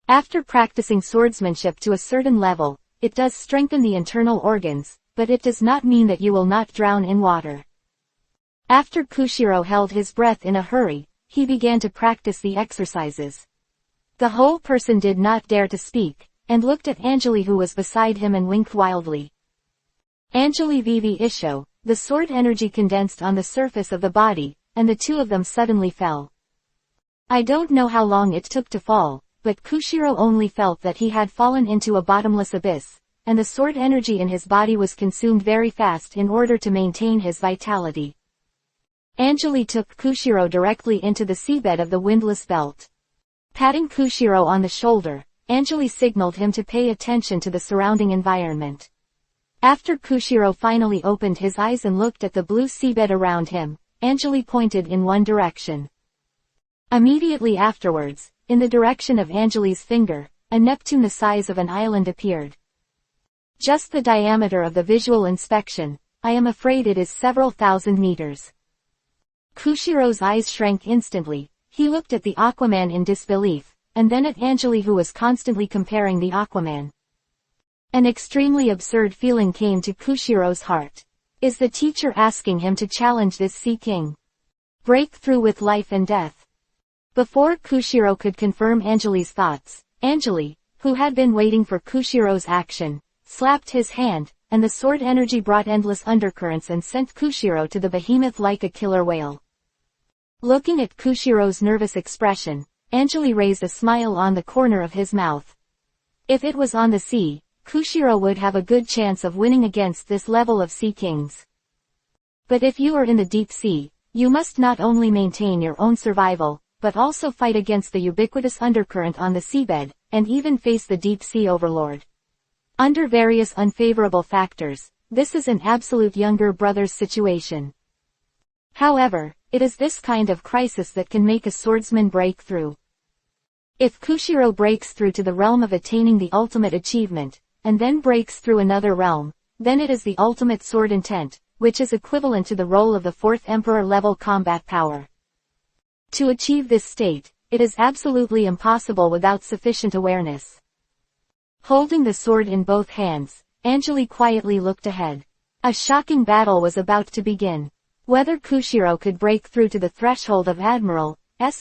After practicing swordsmanship to a certain level, it does strengthen the internal organs, but it does not mean that you will not drown in water. After Koshiro held his breath in a hurry, he began to practice the exercises. The whole person did not dare to speak, and looked at Anjali who was beside him and winked wildly. Anjali Vivi Isho, the sword energy condensed on the surface of the body, and the two of them suddenly fell. I don't know how long it took to fall, but Koshiro only felt that he had fallen into a bottomless abyss, and the sword energy in his body was consumed very fast in order to maintain his vitality. Anjali took Koshiro directly into the seabed of the windless belt. Patting Koshiro on the shoulder, Anjali signaled him to pay attention to the surrounding environment. After Koshiro finally opened his eyes and looked at the blue seabed around him, Anjali pointed in one direction. Immediately afterwards, in the direction of Anjali's finger, a Neptune the size of an island appeared. Just the diameter of the visual inspection, I am afraid it is several thousand meters. Koshiro's eyes shrank instantly. He looked at the Aquaman in disbelief, and then at Anjali who was constantly comparing the Aquaman. An extremely absurd feeling came to Koshiro's heart. Is the teacher asking him to challenge this sea king? Break through with life and death. Before Koshiro could confirm Anjali's thoughts, Anjali, who had been waiting for Koshiro's action, slapped his hand, and the sword energy brought endless undercurrents and sent Koshiro to the behemoth like a killer whale. Looking at Koshiro's nervous expression, Anjali raised a smile on the corner of his mouth. If it was on the sea, Koshiro would have a good chance of winning against this level of sea kings. But if you are in the deep sea, you must not only maintain your own survival, but also fight against the ubiquitous undercurrent on the seabed, and even face the deep sea overlord. Under various unfavorable factors, this is an absolute younger brother's situation. However, it is this kind of crisis that can make a swordsman break through. If Koshiro breaks through to the realm of attaining the ultimate achievement, and then breaks through another realm, then it is the ultimate sword intent, which is equivalent to the role of the fourth emperor level combat power. To achieve this state, it is absolutely impossible without sufficient awareness. Holding the sword in both hands, Anjali quietly looked ahead. A shocking battle was about to begin. Whether Koshiro could break through to the threshold of Admiral's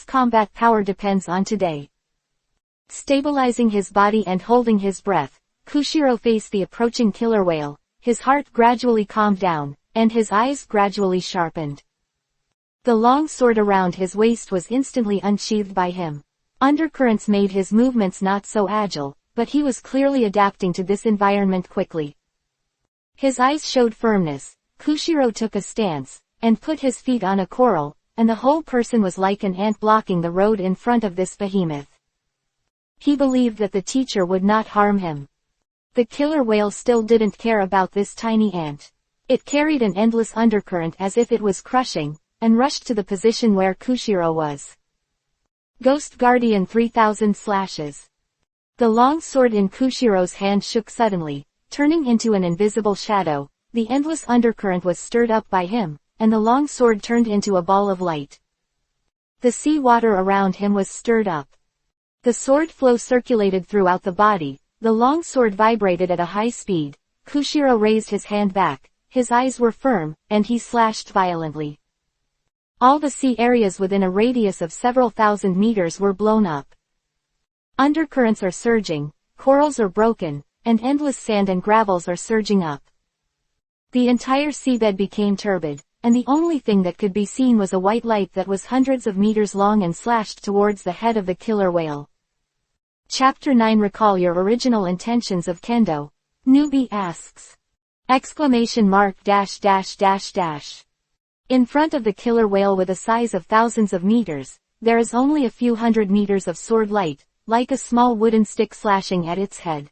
combat power depends on today. Stabilizing his body and holding his breath, Koshiro faced the approaching killer whale. His heart gradually calmed down, and his eyes gradually sharpened. The long sword around his waist was instantly unsheathed by him. Undercurrents made his movements not so agile, but he was clearly adapting to this environment quickly. His eyes showed firmness. Koshiro took a stance, and put his feet on a coral, and the whole person was like an ant blocking the road in front of this behemoth. He believed that the teacher would not harm him. The killer whale still didn't care about this tiny ant. It carried an endless undercurrent as if it was crushing, and rushed to the position where Koshiro was. Ghost Guardian 3000 slashes. The long sword in Koshiro's hand shook suddenly, turning into an invisible shadow. The endless undercurrent was stirred up by him, and the long sword turned into a ball of light. The sea water around him was stirred up. The sword flow circulated throughout the body. The long sword vibrated at a high speed. Koshiro raised his hand back. His eyes were firm, and he slashed violently. All the sea areas within a radius of several thousand meters were blown up. Undercurrents are surging, corals are broken, and endless sand and gravels are surging up. The entire seabed became turbid, and the only thing that could be seen was a white light that was hundreds of meters long and slashed towards the head of the killer whale. Chapter 9 Recall your original intentions of Kendo. Newbie asks. Exclamation mark dash dash dash dash. In front of the killer whale with a size of thousands of meters, there is only a few hundred meters of sword light, like a small wooden stick slashing at its head.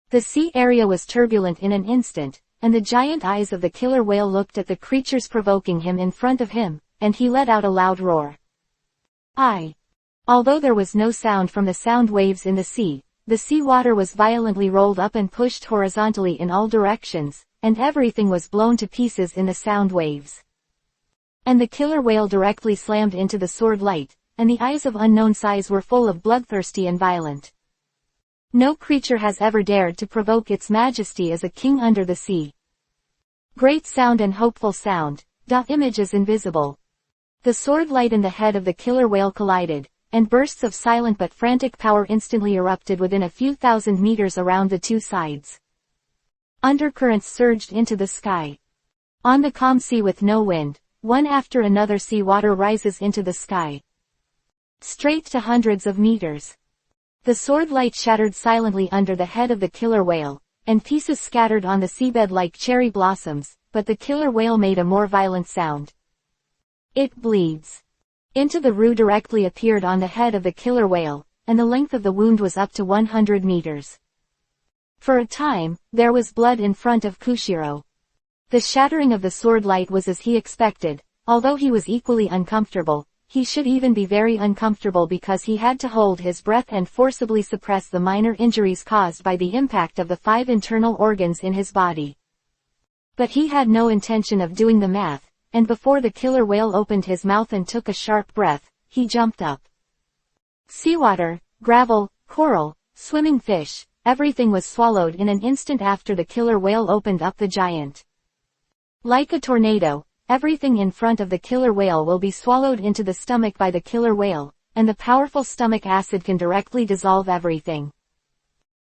The sea area was turbulent in an instant, and the giant eyes of the killer whale looked at the creatures provoking him in front of him, and he let out a loud roar. Although there was no sound from the sound waves in the sea, the sea water was violently rolled up and pushed horizontally in all directions, and everything was blown to pieces in the sound waves. And the killer whale directly slammed into the sword light, and the eyes of unknown size were full of bloodthirsty and violent. No creature has ever dared to provoke its majesty as a king under the sea. Great sound and hopeful sound. Image is invisible. The sword light and the head of the killer whale collided, and bursts of silent but frantic power instantly erupted within a few thousand meters around the two sides. Undercurrents surged into the sky. On the calm sea with no wind, one after another sea water rises into the sky. Straight to hundreds of meters. The sword light shattered silently under the head of the killer whale, and pieces scattered on the seabed like cherry blossoms, but the killer whale made a more violent sound. It bleeds. Into the Ru directly appeared on the head of the killer whale, and the length of the wound was up to 100 meters. For a time, there was blood in front of Koshiro. The shattering of the sword light was as he expected, although he was equally uncomfortable. He should even be very uncomfortable because he had to hold his breath and forcibly suppress the minor injuries caused by the impact of the 5 internal organs in his body. But he had no intention of doing the math, and before the killer whale opened his mouth and took a sharp breath, he jumped up. Seawater, gravel, coral, swimming fish, everything was swallowed in an instant after the killer whale opened up the giant. Like a tornado, everything in front of the killer whale will be swallowed into the stomach by the killer whale, and the powerful stomach acid can directly dissolve everything.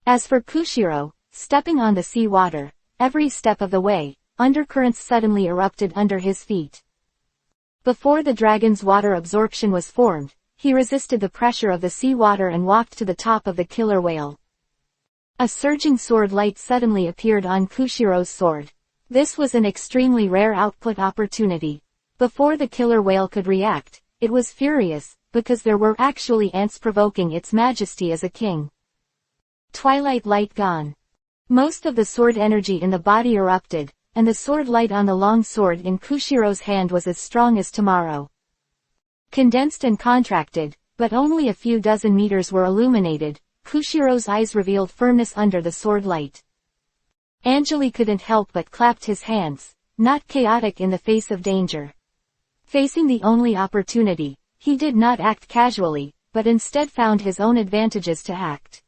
As for Koshiro, stepping on the sea water, every step of the way, undercurrents suddenly erupted under his feet. Before the dragon's water absorption was formed, he resisted the pressure of the sea water and walked to the top of the killer whale. A surging sword light suddenly appeared on Koshiro's sword. This was an extremely rare output opportunity. Before the killer whale could react, it was furious, because there were actually ants provoking its majesty as a king. Twilight light gone. Most of the sword energy in the body erupted, and the sword light on the long sword in Koshiro's hand was as strong as tomorrow. Condensed and contracted, but only a few dozen meters were illuminated. Koshiro's eyes revealed firmness under the sword light. Angeli couldn't help but clapped his hands, not chaotic in the face of danger. Facing the only opportunity, he did not act casually, but instead found his own advantages to act.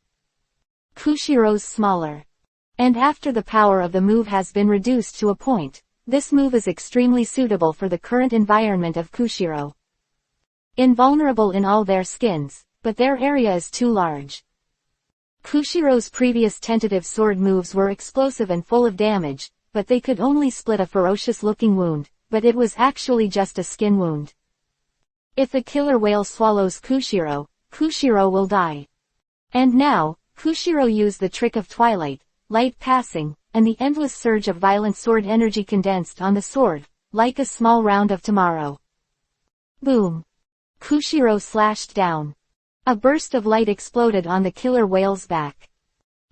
Koshiro's smaller. And after the power of the move has been reduced to a point, this move is extremely suitable for the current environment of Koshiro. Invulnerable in all their skins, but their area is too large. Koshiro's previous tentative sword moves were explosive and full of damage, but they could only split a ferocious-looking wound, but it was actually just a skin wound. If the killer whale swallows Koshiro, Koshiro will die. And now, Koshiro used the trick of twilight, light passing, and the endless surge of violent sword energy condensed on the sword, like a small round of tomorrow. Boom! Koshiro slashed down. A burst of light exploded on the killer whale's back.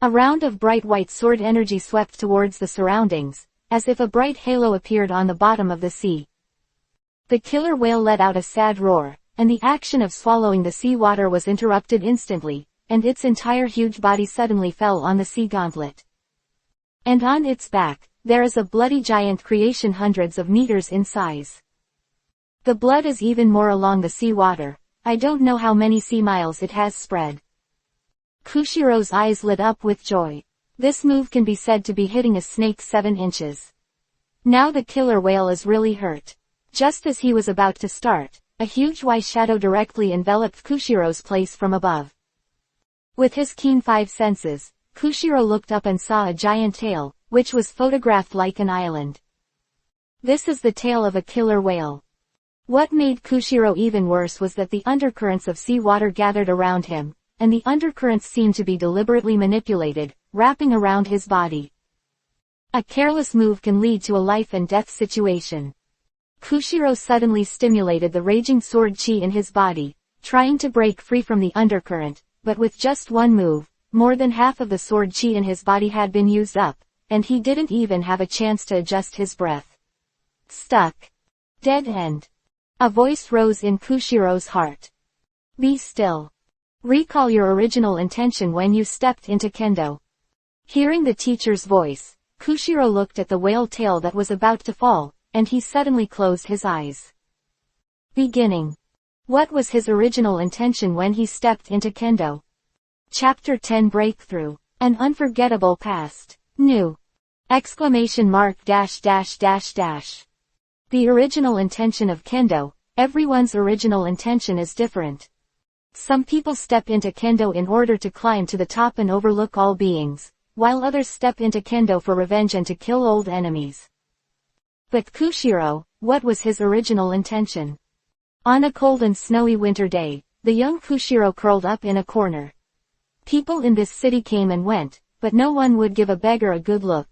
A round of bright white sword energy swept towards the surroundings, as if a bright halo appeared on the bottom of the sea. The killer whale let out a sad roar, and the action of swallowing the sea water was interrupted instantly, and its entire huge body suddenly fell on the sea gauntlet. And on its back, there is a bloody giant creation hundreds of meters in size. The blood is even more along the sea water. I don't know how many sea miles it has spread. Koshiro's eyes lit up with joy. This move can be said to be hitting a snake 7 inches. Now the killer whale is really hurt. Just as he was about to start, a huge white shadow directly enveloped Koshiro's place from above. With his keen 5 senses, Koshiro looked up and saw a giant tail, which was photographed like an island. This is the tail of a killer whale. What made Koshiro even worse was that the undercurrents of sea water gathered around him, and the undercurrents seemed to be deliberately manipulated, wrapping around his body. A careless move can lead to a life and death situation. Koshiro suddenly stimulated the raging sword chi in his body, trying to break free from the undercurrent, but with just one move, more than half of the sword chi in his body had been used up, and he didn't even have a chance to adjust his breath. Stuck. Dead end. A voice rose in Koshiro's heart. Be still. Recall your original intention when you stepped into Kendo. Hearing the teacher's voice, Koshiro looked at the whale tail that was about to fall, and he suddenly closed his eyes. Beginning. What was his original intention when he stepped into Kendo? Chapter 10 Breakthrough. An unforgettable past. New. Exclamation mark dash dash dash dash. The original intention of Kendo. Everyone's original intention is different. Some people step into Kendo in order to climb to the top and overlook all beings, while others step into Kendo for revenge and to kill old enemies. But Koshiro, what was his original intention? On a cold and snowy winter day, the young Koshiro curled up in a corner. People in this city came and went, but no one would give a beggar a good look.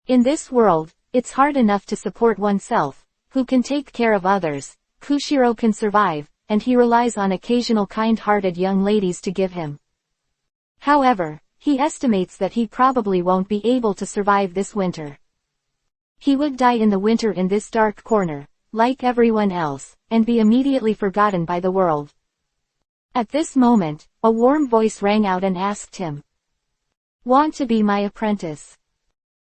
In this world, it's hard enough to support oneself. Who can take care of others? Koshiro can survive, and he relies on occasional kind-hearted young ladies to give him. However, he estimates that he probably won't be able to survive this winter. He would die in the winter in this dark corner, like everyone else, and be immediately forgotten by the world. At this moment, a warm voice rang out and asked him, "Want to be my apprentice?"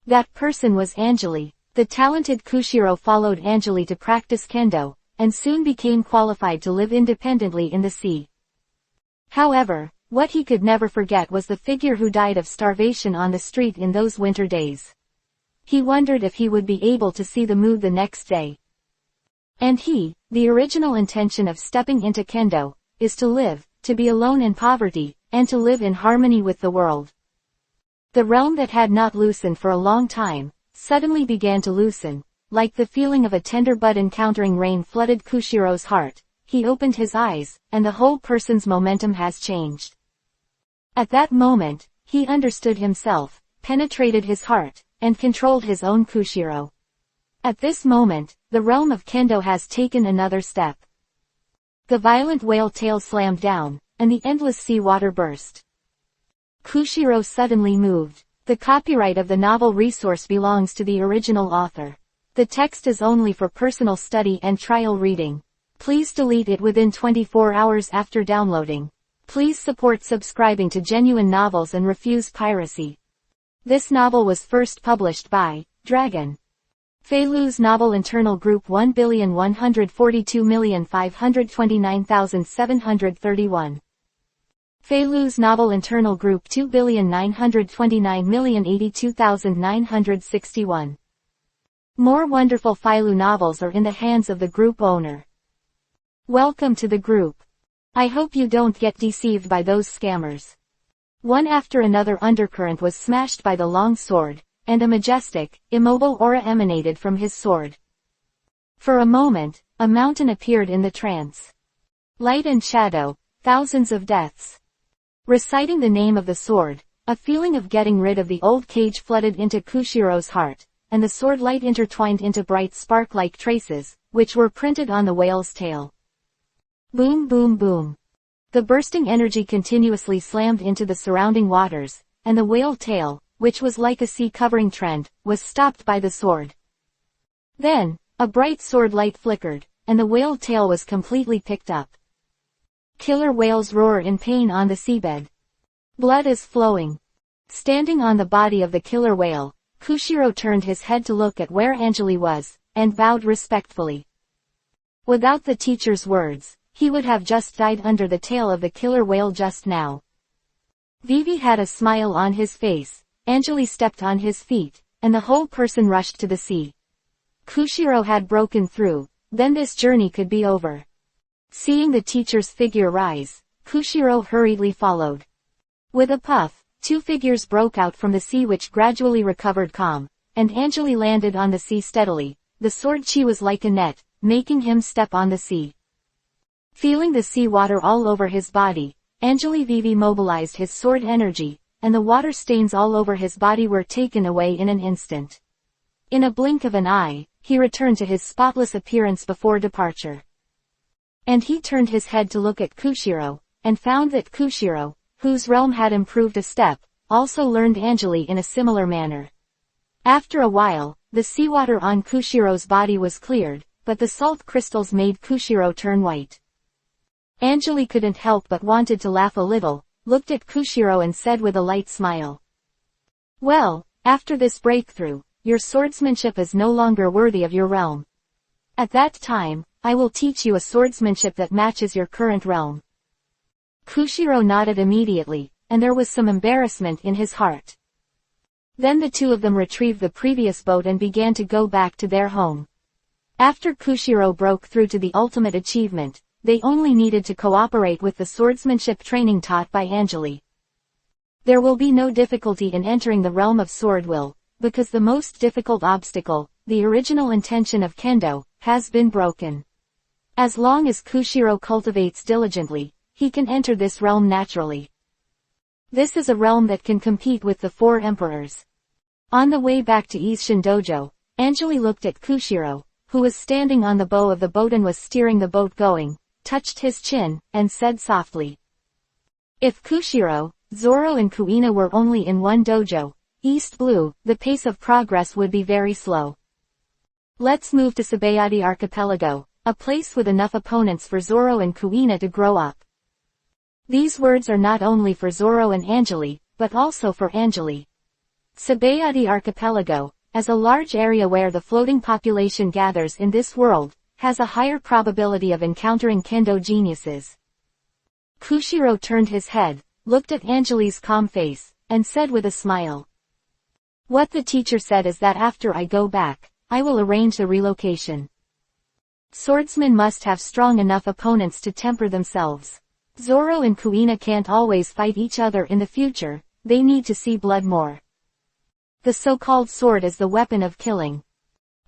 That person was Anjali. The talented Koshiro followed Anjali to practice Kendo, and soon became qualified to live independently in the sea. However, what he could never forget was the figure who died of starvation on the street in those winter days. He wondered if he would be able to see the moon the next day. And the original intention of stepping into Kendo, is to live, to be alone in poverty, and to live in harmony with the world. The realm that had not loosened for a long time, suddenly began to loosen, like the feeling of a tender bud encountering rain flooded Koshiro's heart. He opened his eyes, and the whole person's momentum has changed. At that moment, he understood himself, penetrated his heart, and controlled his own Koshiro. At this moment, the realm of Kendo has taken another step. The violent whale tail slammed down, and the endless sea water burst. Koshiro suddenly moved. The copyright of the novel resource belongs to the original author. The text is only for personal study and trial reading. Please delete it within 24 hours after downloading. Please support subscribing to Genuine Novels and refuse piracy. This novel was first published by Dragon. Feilu's Novel Internal Group 1,142,529,731. Feilu's Novel Internal Group 2,929,082,961. More wonderful Feilu novels are in the hands of the group owner. Welcome to the group. I hope you don't get deceived by those scammers. One after another undercurrent was smashed by the long sword, and a majestic, immobile aura emanated from his sword. For a moment, a mountain appeared in the trance. Light and shadow, thousands of deaths. Reciting the name of the sword, a feeling of getting rid of the old cage flooded into Koshiro's heart, and the sword light intertwined into bright spark-like traces, which were printed on the whale's tail. Boom boom boom. The bursting energy continuously slammed into the surrounding waters, and the whale tail, which was like a sea-covering trend, was stopped by the sword. Then, a bright sword light flickered, and the whale tail was completely picked up. Killer whales roar in pain on the seabed. Blood is flowing. Standing on the body of the killer whale, Koshiro turned his head to look at where Anjali was, and bowed respectfully. Without the teacher's words, he would have just died under the tail of the killer whale just now. Vivi had a smile on his face, Anjali stepped on his feet, and the whole person rushed to the sea. Koshiro had broken through, then this journey could be over. Seeing the teacher's figure rise, Koshiro hurriedly followed. With a puff, two figures broke out from the sea which gradually recovered calm, and Anjali landed on the sea steadily. The sword chi was like a net, making him step on the sea. Feeling the sea water all over his body, Anjali Vivi mobilized his sword energy, and the water stains all over his body were taken away in an instant. In a blink of an eye, he returned to his spotless appearance before departure. And he turned his head to look at Koshiro, and found that Koshiro, whose realm had improved a step, also learned Anjali in a similar manner. After a while, the seawater on Koshiro's body was cleared, but the salt crystals made Koshiro turn white. Anjali couldn't help but wanted to laugh a little, looked at Koshiro and said with a light smile. Well, after this breakthrough, your swordsmanship is no longer worthy of your realm. At that time, I will teach you a swordsmanship that matches your current realm. Koshiro nodded immediately, and there was some embarrassment in his heart. Then the two of them retrieved the previous boat and began to go back to their home. After Koshiro broke through to the ultimate achievement, they only needed to cooperate with the swordsmanship training taught by Anjali. There will be no difficulty in entering the realm of sword will, because the most difficult obstacle, the original intention of Kendo, has been broken. As long as Koshiro cultivates diligently, he can enter this realm naturally. This is a realm that can compete with the four emperors. On the way back to Isshin Dojo, Anjali looked at Koshiro, who was standing on the bow of the boat and was steering the boat going, touched his chin, and said softly. If Koshiro, Zoro and Kuina were only in one dojo, East Blue, the pace of progress would be very slow. Let's move to Sabaody Archipelago, a place with enough opponents for Zoro and Kuina to grow up. These words are not only for Zoro and Anjali, but also for Anjali. Sabaody Archipelago, as a large area where the floating population gathers in this world, has a higher probability of encountering Kendo geniuses. Koshiro turned his head, looked at Anjali's calm face, and said with a smile. What the teacher said is that after I go back, I will arrange the relocation. Swordsmen must have strong enough opponents to temper themselves. Zoro and Kuina can't always fight each other in the future, they need to see blood more. The so-called sword is the weapon of killing.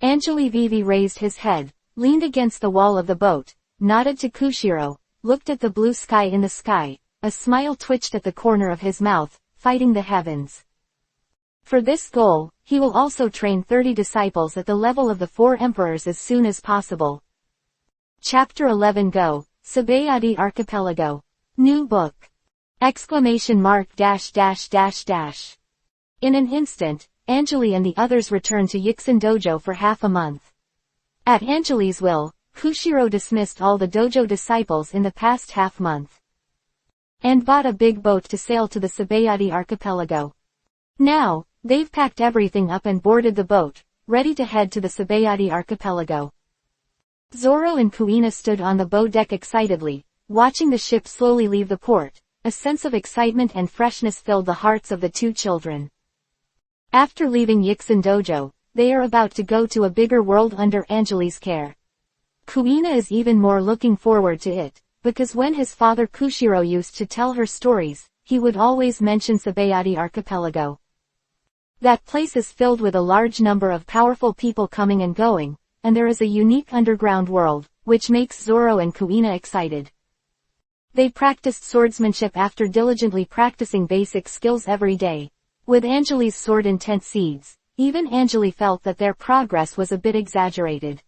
Anjali Vivi raised his head, leaned against the wall of the boat, nodded to Koshiro, looked at the blue sky in the sky, a smile twitched at the corner of his mouth, fighting the heavens. For this goal, he will also train 30 disciples at the level of the four emperors as soon as possible. Chapter 11 Go, Sabaody Archipelago. New book! Exclamation mark dash dash dash dash. In an instant, Anjali and the others returned to Yixin Dojo for half a month. At Anjali's will, Koshiro dismissed all the dojo disciples in the past half-month. And bought a big boat to sail to the Sabaody Archipelago. Now, they've packed everything up and boarded the boat, ready to head to the Sabaody Archipelago. Zoro and Kuina stood on the bow deck excitedly, watching the ship slowly leave the port. A sense of excitement and freshness filled the hearts of the two children. After leaving Yixin Dojo, they are about to go to a bigger world under Anjali's care. Kuina is even more looking forward to it, because when his father Koshiro used to tell her stories, he would always mention Sabaody Archipelago. That place is filled with a large number of powerful people coming and going, and there is a unique underground world, which makes Zoro and Kuina excited. They practiced swordsmanship after diligently practicing basic skills every day. With Anjali's sword intent seeds, even Anjali felt that their progress was a bit exaggerated.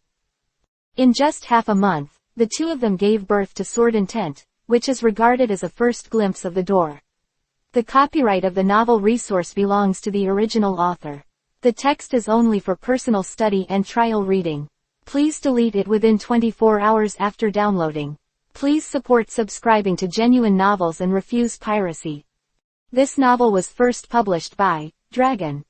In just half a month, the two of them gave birth to Sword Intent, which is regarded as a first glimpse of the door. The copyright of the novel resource belongs to the original author. The text is only for personal study and trial reading. Please delete it within 24 hours after downloading. Please support subscribing to Genuine Novels and refuse piracy. This novel was first published by Dragon.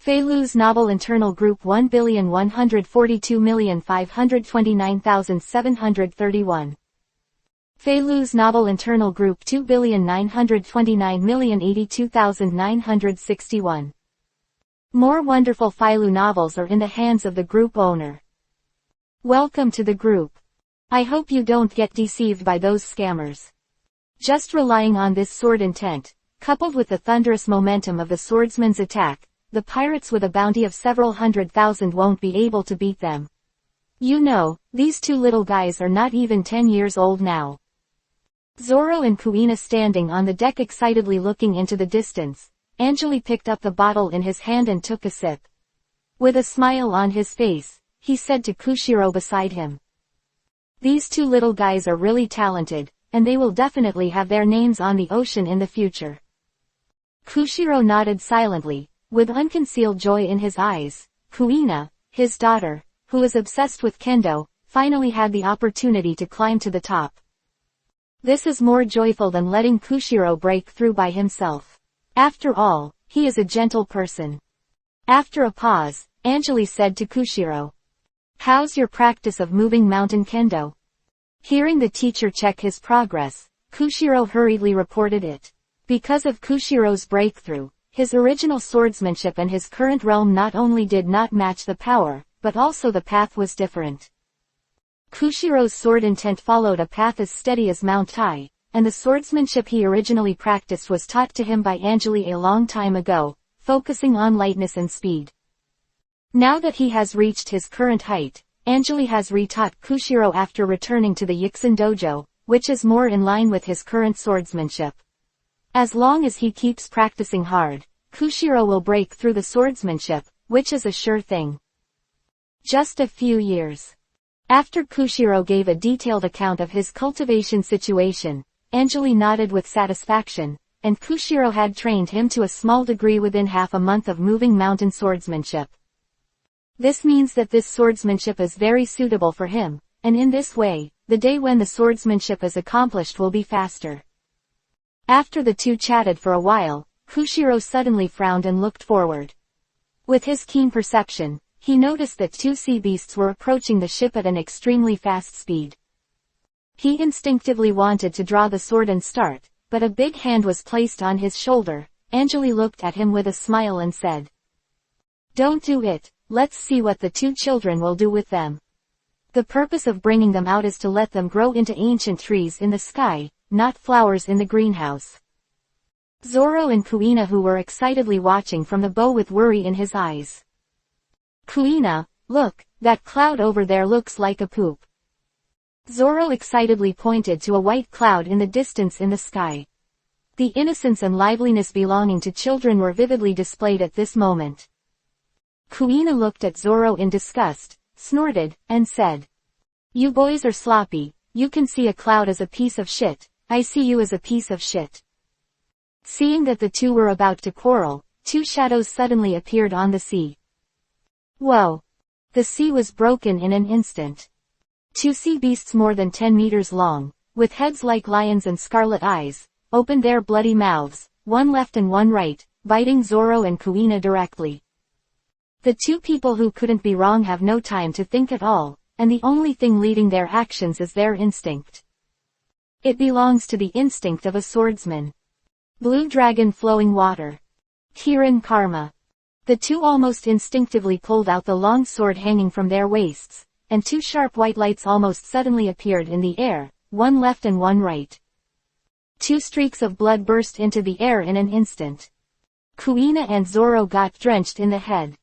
Feilu's novel Internal Group 1,142,529,731. Feilu's novel Internal Group 2,929,082,961. More wonderful Feilu novels are in the hands of the group owner. Welcome to the group. I hope you don't get deceived by those scammers. Just relying on this sword intent, coupled with the thunderous momentum of the swordsman's attack, the pirates with a bounty of several 100,000 won't be able to beat them. You know, these two little guys are not even 10 years old now. Zoro and Kuina standing on the deck excitedly looking into the distance, Anjali picked up the bottle in his hand and took a sip. With a smile on his face, he said to Koshiro beside him. These two little guys are really talented, and they will definitely have their names on the ocean in the future. Koshiro nodded silently, with unconcealed joy in his eyes. Kuina, his daughter, who is obsessed with Kendo, finally had the opportunity to climb to the top. This is more joyful than letting Koshiro break through by himself. After all, he is a gentle person. After a pause, Anjali said to Koshiro, "How's your practice of moving mountain kendo?" Hearing the teacher check his progress, Koshiro hurriedly reported it. Because of Kushiro's breakthrough, his original swordsmanship and his current realm not only did not match the power, but also the path was different. Kushiro's sword intent followed a path as steady as Mount Tai, and the swordsmanship he originally practiced was taught to him by Anjali a long time ago, focusing on lightness and speed. Now that he has reached his current height, Anjali has retaught Koshiro after returning to the Yixin dojo, which is more in line with his current swordsmanship. As long as he keeps practicing hard, Koshiro will break through the swordsmanship, which is a sure thing. Just a few years. After Koshiro gave a detailed account of his cultivation situation, Anjali nodded with satisfaction, and Koshiro had trained him to a small degree within half a month of moving mountain swordsmanship. This means that this swordsmanship is very suitable for him, and in this way, the day when the swordsmanship is accomplished will be faster. After the two chatted for a while, Koshiro suddenly frowned and looked forward. With his keen perception, he noticed that two sea beasts were approaching the ship at an extremely fast speed. He instinctively wanted to draw the sword and start, but a big hand was placed on his shoulder. Anjali looked at him with a smile and said, "Don't do it, let's see what the two children will do with them. The purpose of bringing them out is to let them grow into ancient trees in the sky, not flowers in the greenhouse." Zoro and Kuina, who were excitedly watching from the bow with worry in his eyes. "Kuina, look, that cloud over there looks like a poop." Zoro excitedly pointed to a white cloud in the distance in the sky. The innocence and liveliness belonging to children were vividly displayed at this moment. Kuina looked at Zoro in disgust, snorted, and said, "You boys are sloppy, you can see a cloud as a piece of shit, I see you as a piece of shit." Seeing that the two were about to quarrel, two shadows suddenly appeared on the sea. Whoa! The sea was broken in an instant. Two sea beasts more than 10 meters long, with heads like lions and scarlet eyes, opened their bloody mouths, one left and one right, biting Zoro and Kuina directly. The two people who couldn't be wrong have no time to think at all, and the only thing leading their actions is their instinct. It belongs to the instinct of a swordsman. Blue dragon flowing water. Kirin karma. The two almost instinctively pulled out the long sword hanging from their waists, and two sharp white lights almost suddenly appeared in the air, one left and one right. Two streaks of blood burst into the air in an instant. Kuina and Zoro got drenched in the head.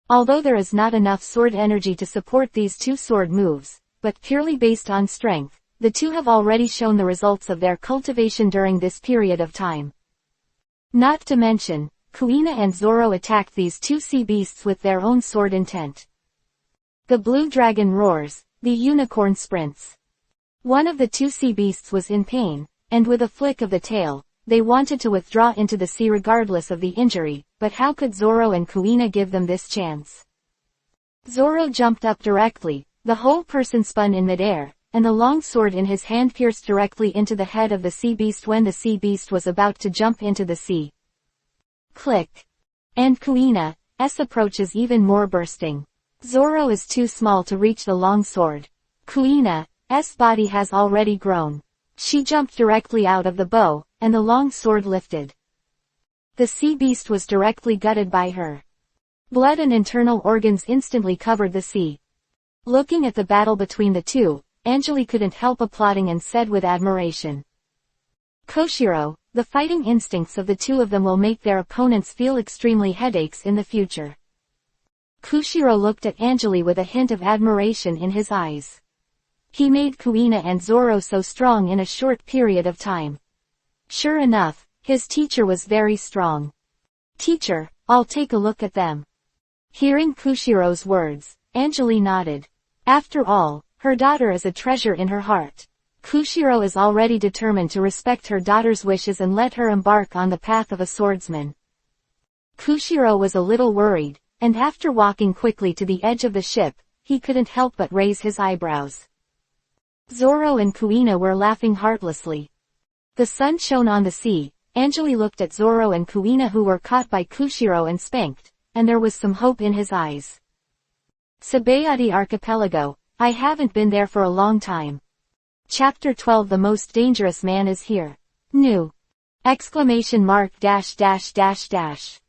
Although there is not enough sword energy to support these two sword moves, but purely based on strength, the two have already shown the results of their cultivation during this period of time. Not to mention, Kuina and Zoro attacked these two sea beasts with their own sword intent. The blue dragon roars, the unicorn sprints. One of the two sea beasts was in pain, and with a flick of the tail, they wanted to withdraw into the sea regardless of the injury, but how could Zoro and Kuina give them this chance? Zoro jumped up directly, the whole person spun in midair, and the long sword in his hand pierced directly into the head of the sea beast when the sea beast was about to jump into the sea. Click. And Kuina's approach is even more bursting. Zoro is too small to reach the long sword. Kuina's body has already grown. She jumped directly out of the bow, and the long sword lifted. The sea beast was directly gutted by her. Blood and internal organs instantly covered the sea. Looking at the battle between the two, Anjali couldn't help applauding and said with admiration, "Koshiro, the fighting instincts of the two of them will make their opponents feel extremely headaches in the future." Koshiro looked at Anjali with a hint of admiration in his eyes. He made Kuina and Zoro so strong in a short period of time. Sure enough, his teacher was very strong. "Teacher, I'll take a look at them." Hearing Koshiro's words, Anjali nodded. After all, her daughter is a treasure in her heart. Koshiro is already determined to respect her daughter's wishes and let her embark on the path of a swordsman. Koshiro was a little worried, and after walking quickly to the edge of the ship, he couldn't help but raise his eyebrows. Zoro and Kuina were laughing heartlessly. The sun shone on the sea. Angeli looked at Zoro and Kuina, who were caught by Koshiro and spanked, and there was some hope in his eyes. Sabaody Archipelago. I haven't been there for a long time. Chapter 12. The most dangerous man is here. New! Exclamation mark dash dash dash dash.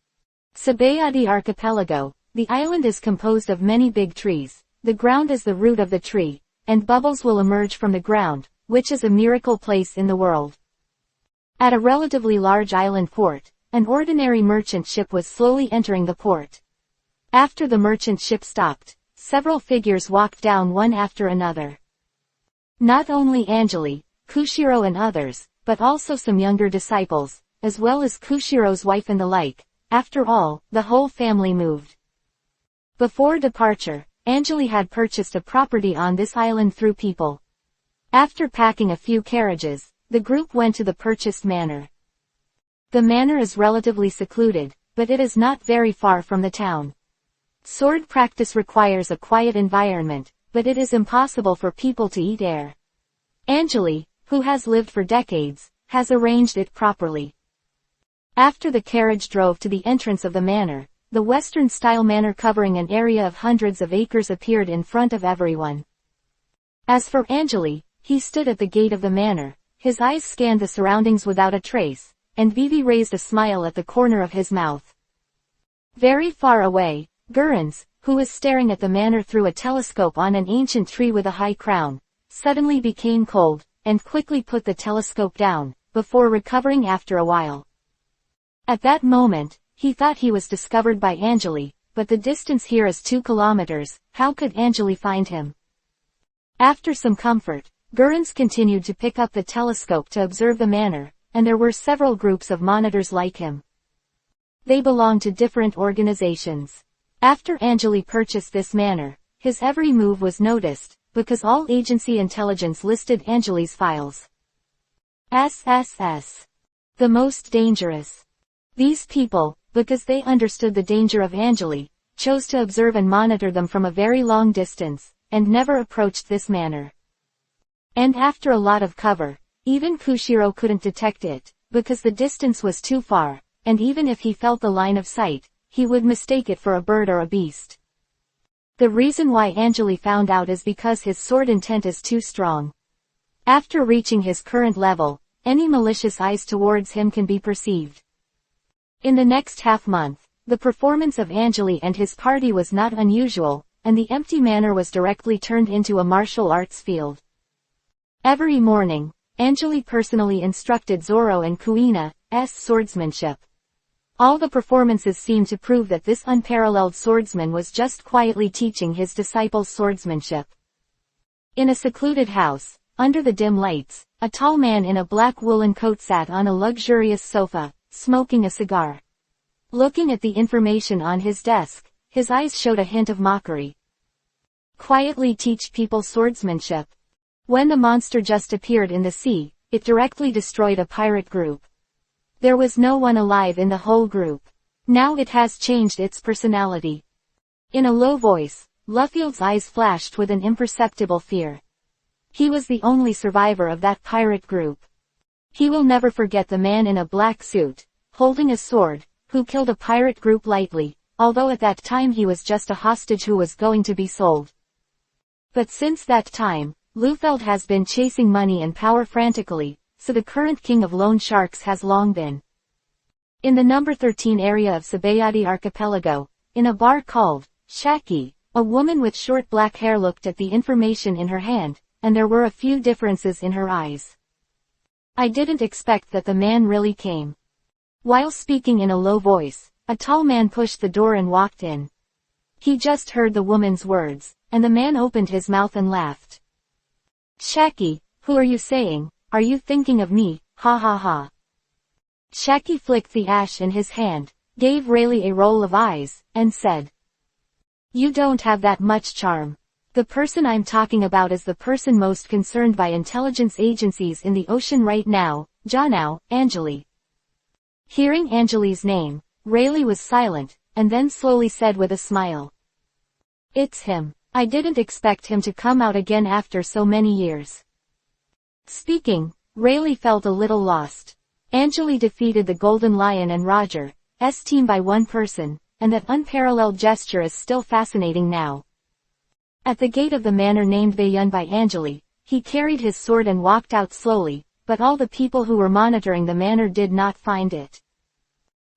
Sabaody Archipelago. The island is composed of many big trees. The ground is the root of the tree, and bubbles will emerge from the ground, which is a miracle place in the world. At a relatively large island port, an ordinary merchant ship was slowly entering the port. After the merchant ship stopped, several figures walked down one after another. Not only Angeli, Koshiro and others, but also some younger disciples, as well as Koshiro's wife and the like. After all, the whole family moved. Before departure, Angeli had purchased a property on this island through people. After packing a few carriages, the group went to the purchased manor. The manor is relatively secluded, but it is not very far from the town. Sword practice requires a quiet environment, but it is impossible for people to eat air. Angeli, who has lived for decades, has arranged it properly. After the carriage drove to the entrance of the manor, the Western-style manor covering an area of hundreds of acres appeared in front of everyone. As for Angeli, he stood at the gate of the manor. His eyes scanned the surroundings without a trace, and Vivi raised a smile at the corner of his mouth. Very far away, Gurrens, who was staring at the manor through a telescope on an ancient tree with a high crown, suddenly became cold, and quickly put the telescope down, before recovering after a while. At that moment, he thought he was discovered by Angeli, but the distance here is 2 kilometers, how could Angeli find him? After some comfort, Gurrens continued to pick up the telescope to observe the manor, and there were several groups of monitors like him. They belonged to different organizations. After Angeli purchased this manor, his every move was noticed, because all agency intelligence listed Angeli's files. SSS. The most dangerous. These people, because they understood the danger of Angeli, chose to observe and monitor them from a very long distance, and never approached this manor. And after a lot of cover, even Koshiro couldn't detect it, because the distance was too far, and even if he felt the line of sight, he would mistake it for a bird or a beast. The reason why Angeli found out is because his sword intent is too strong. After reaching his current level, any malicious eyes towards him can be perceived. In the next half-month, the performance of Angeli and his party was not unusual, and the empty manor was directly turned into a martial arts field. Every morning, Angeli personally instructed Zoro and Kuina's swordsmanship. All the performances seemed to prove that this unparalleled swordsman was just quietly teaching his disciples swordsmanship. In a secluded house, under the dim lights, a tall man in a black woolen coat sat on a luxurious sofa, smoking a cigar. Looking at the information on his desk, his eyes showed a hint of mockery. Quietly teach people swordsmanship. When the monster just appeared in the sea, it directly destroyed a pirate group. There was no one alive in the whole group. Now it has changed its personality. In a low voice, Luffield's eyes flashed with an imperceptible fear. He was the only survivor of that pirate group. He will never forget the man in a black suit, holding a sword, who killed a pirate group lightly, although at that time he was just a hostage who was going to be sold. But since that time, Luffeld has been chasing money and power frantically, so the current king of loan sharks has long been. In the number 13 area of Sabaody Archipelago, in a bar called Shaki, a woman with short black hair looked at the information in her hand, and there were a few differences in her eyes. I didn't expect that the man really came. While speaking in a low voice, a tall man pushed the door and walked in. He just heard the woman's words, and the man opened his mouth and laughed. Shaki, who are you saying? Are you thinking of me? Ha ha ha. Shaki flicked the ash in his hand, gave Rayleigh a roll of eyes, and said, "You don't have that much charm. The person I'm talking about is the person most concerned by intelligence agencies in the ocean right now, Janao, Angeli." Hearing Angeli's name, Rayleigh was silent, and then slowly said with a smile, "It's him. I didn't expect him to come out again after so many years." Speaking, Rayleigh felt a little lost. Angeli defeated the Golden Lion and Roger's team by one person, and that unparalleled gesture is still fascinating now. At the gate of the manor named Bayonne by Angeli, he carried his sword and walked out slowly, but all the people who were monitoring the manor did not find it.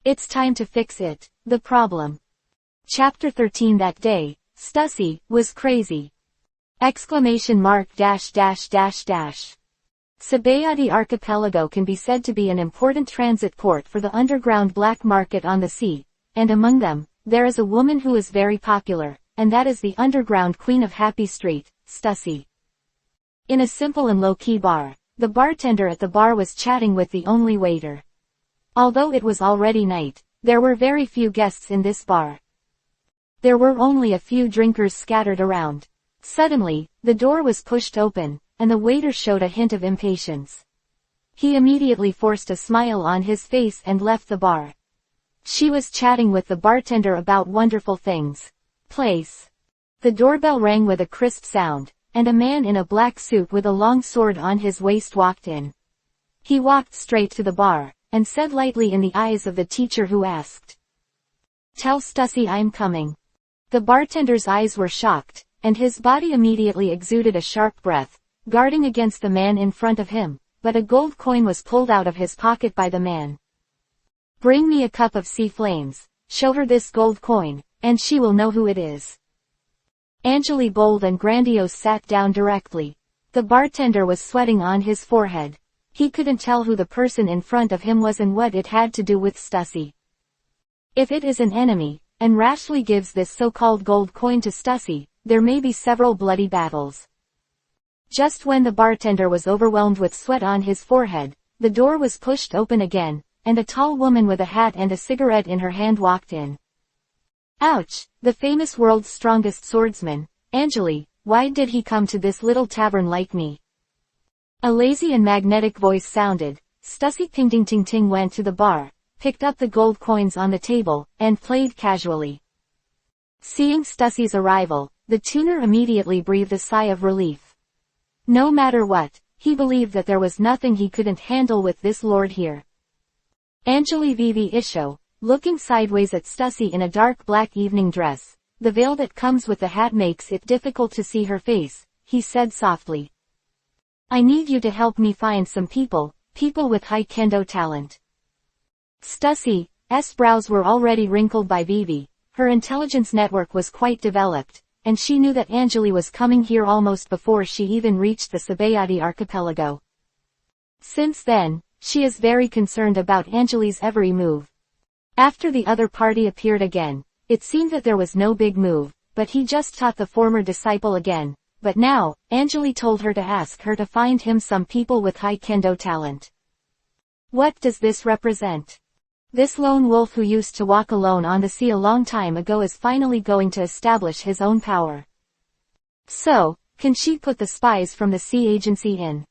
It's time to fix it, the problem. Chapter 13. That day, Stussy was crazy. ! Sabaody Archipelago can be said to be an important transit port for the underground black market on the sea, and among them, there is a woman who is very popular, and that is the underground queen of Happy Street, Stussy. In a simple and low-key bar, the bartender at the bar was chatting with the only waiter. Although it was already night, there were very few guests in this bar. There were only a few drinkers scattered around. Suddenly, the door was pushed open, and the waiter showed a hint of impatience. He immediately forced a smile on his face and left the bar. She was chatting with the bartender about wonderful things. Place. The doorbell rang with a crisp sound, and a man in a black suit with a long sword on his waist walked in. He walked straight to the bar, and said lightly in the eyes of the teacher who asked, "Tell Stussy I'm coming." The bartender's eyes were shocked, and his body immediately exuded a sharp breath, guarding against the man in front of him, but a gold coin was pulled out of his pocket by the man. "Bring me a cup of sea flames, show her this gold coin, and she will know who it is." Angeli, bold and grandiose, sat down directly. The bartender was sweating on his forehead. He couldn't tell who the person in front of him was and what it had to do with Stussy. If it is an enemy, and rashly gives this so-called gold coin to Stussy, there may be several bloody battles. Just when the bartender was overwhelmed with sweat on his forehead, the door was pushed open again, and a tall woman with a hat and a cigarette in her hand walked in. "Ouch, the famous world's strongest swordsman, Angeli, why did he come to this little tavern like me?" A lazy and magnetic voice sounded. Stussy ting ting ting ting went to the bar, picked up the gold coins on the table, and played casually. Seeing Stussy's arrival, the tuner immediately breathed a sigh of relief. No matter what, he believed that there was nothing he couldn't handle with this lord here. Angeli Vivi Isho, looking sideways at Stussy in a dark black evening dress, the veil that comes with the hat makes it difficult to see her face, he said softly. "I need you to help me find some people with high Kendo talent." Stussy's brows were already wrinkled by Vivi. Her intelligence network was quite developed, and she knew that Angeli was coming here almost before she even reached the Sabaody archipelago. Since then, she is very concerned about Angeli's every move. After the other party appeared again, it seemed that there was no big move, but he just taught the former disciple again. But now, Angeli told her to ask her to find him some people with high Kendo talent. What does this represent? This lone wolf who used to walk alone on the sea a long time ago is finally going to establish his own power. So, can she put the spies from the sea agency in?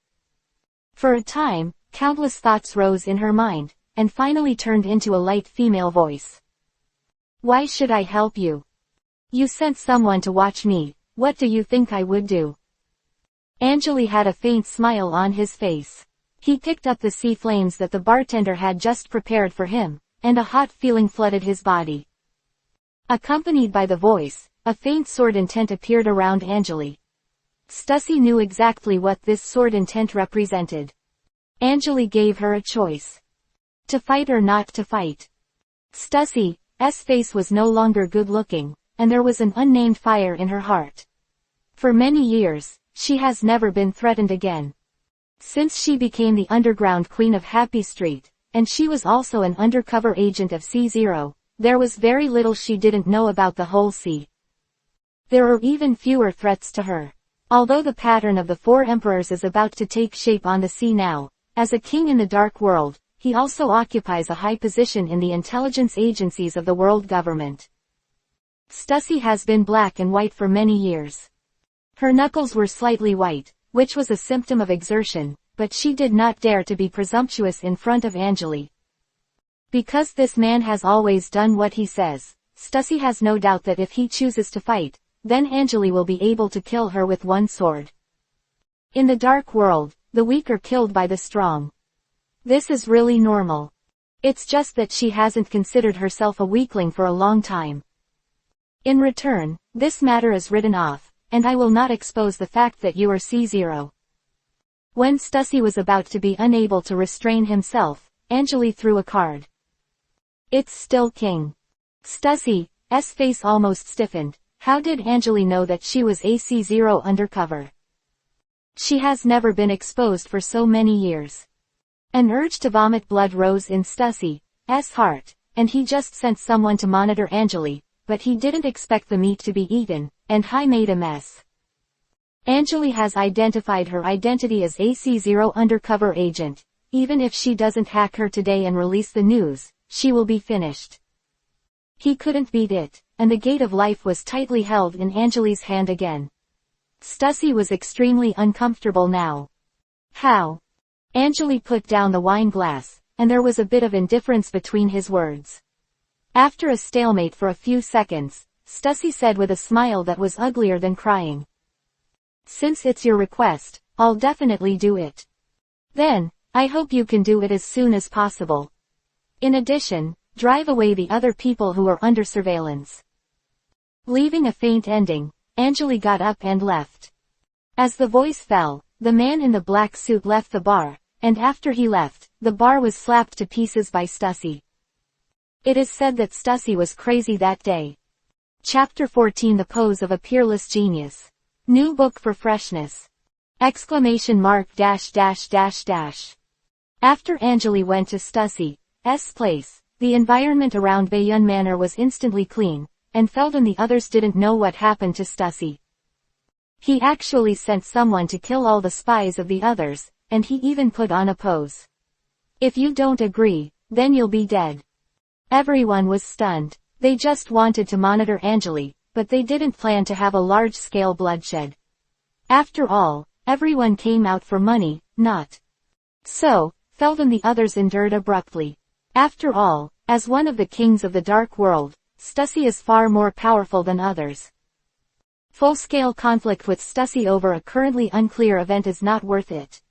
For a time, countless thoughts rose in her mind, and finally turned into a light female voice. "Why should I help you? You sent someone to watch me. What do you think I would do?" Angeli had a faint smile on his face. He picked up the sea flames that the bartender had just prepared for him, and a hot feeling flooded his body. Accompanied by the voice, a faint sword intent appeared around Angeli. Stussy knew exactly what this sword intent represented. Angeli gave her a choice. To fight or not to fight. Stussy's face was no longer good-looking, and there was an unnamed fire in her heart. For many years, she has never been threatened again. Since she became the underground queen of Happy Street, and she was also an undercover agent of C0, there was very little she didn't know about the whole sea. There are even fewer threats to her. Although the pattern of the four emperors is about to take shape on the sea now, as a king in the dark world, he also occupies a high position in the intelligence agencies of the world government. Stussy has been black and white for many years. Her knuckles were slightly white, which was a symptom of exertion, but she did not dare to be presumptuous in front of Angeli. Because this man has always done what he says, Stussy has no doubt that if he chooses to fight, then Angeli will be able to kill her with one sword. In the dark world, the weak are killed by the strong. This is really normal. It's just that she hasn't considered herself a weakling for a long time. In return, this matter is written off, and I will not expose the fact that you are C0. When Stussy was about to be unable to restrain himself, Angeli threw a card. It's still king. Stussy's face almost stiffened. How did Angeli know that she was a C0 undercover? She has never been exposed for so many years. An urge to vomit blood rose in Stussy's heart, and he just sent someone to monitor Angeli, but he didn't expect the meat to be eaten, and he made a mess. Angeli has identified her identity as a C0 undercover agent. Even if she doesn't hack her today and release the news, she will be finished. He couldn't beat it, and the gate of life was tightly held in Angeli's hand again. Stussy was extremely uncomfortable now. How? Angeli put down the wine glass, and there was a bit of indifference between his words. After a stalemate for a few seconds, Stussy said with a smile that was uglier than crying. Since it's your request, I'll definitely do it. Then, I hope you can do it as soon as possible. In addition, drive away the other people who are under surveillance. Leaving a faint ending, Angeli got up and left. As the voice fell, the man in the black suit left the bar, and after he left, the bar was slapped to pieces by Stussy. It is said that Stussy was crazy that day. Chapter 14 The Pose of a Peerless Genius. New book for freshness. ! After Angeli went to Stussy's place, the environment around Bayonne Manor was instantly clean, and Feld and the others didn't know what happened to Stussy. He actually sent someone to kill all the spies of the others, and he even put on a pose. If you don't agree, then you'll be dead. Everyone was stunned. They just wanted to monitor Angeli, but they didn't plan to have a large-scale bloodshed. After all, everyone came out for money, not. So, Feld and the others endured abruptly. After all, as one of the kings of the dark world, Stussy is far more powerful than others. Full-scale conflict with Stussy over a currently unclear event is not worth it.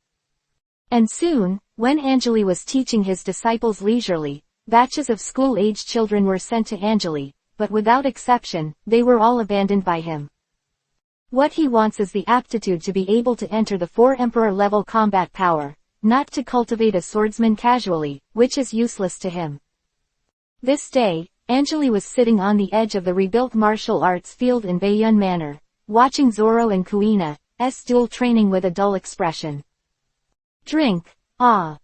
And soon, when Angeli was teaching his disciples leisurely, batches of school-age children were sent to Angeli, but without exception, they were all abandoned by him. What he wants is the aptitude to be able to enter the 4 Emperor-level combat power, not to cultivate a swordsman casually, which is useless to him. This day, Angeli was sitting on the edge of the rebuilt martial arts field in Bayonne Manor, watching Zoro and Kuina's duel training with a dull expression. Drink, ah!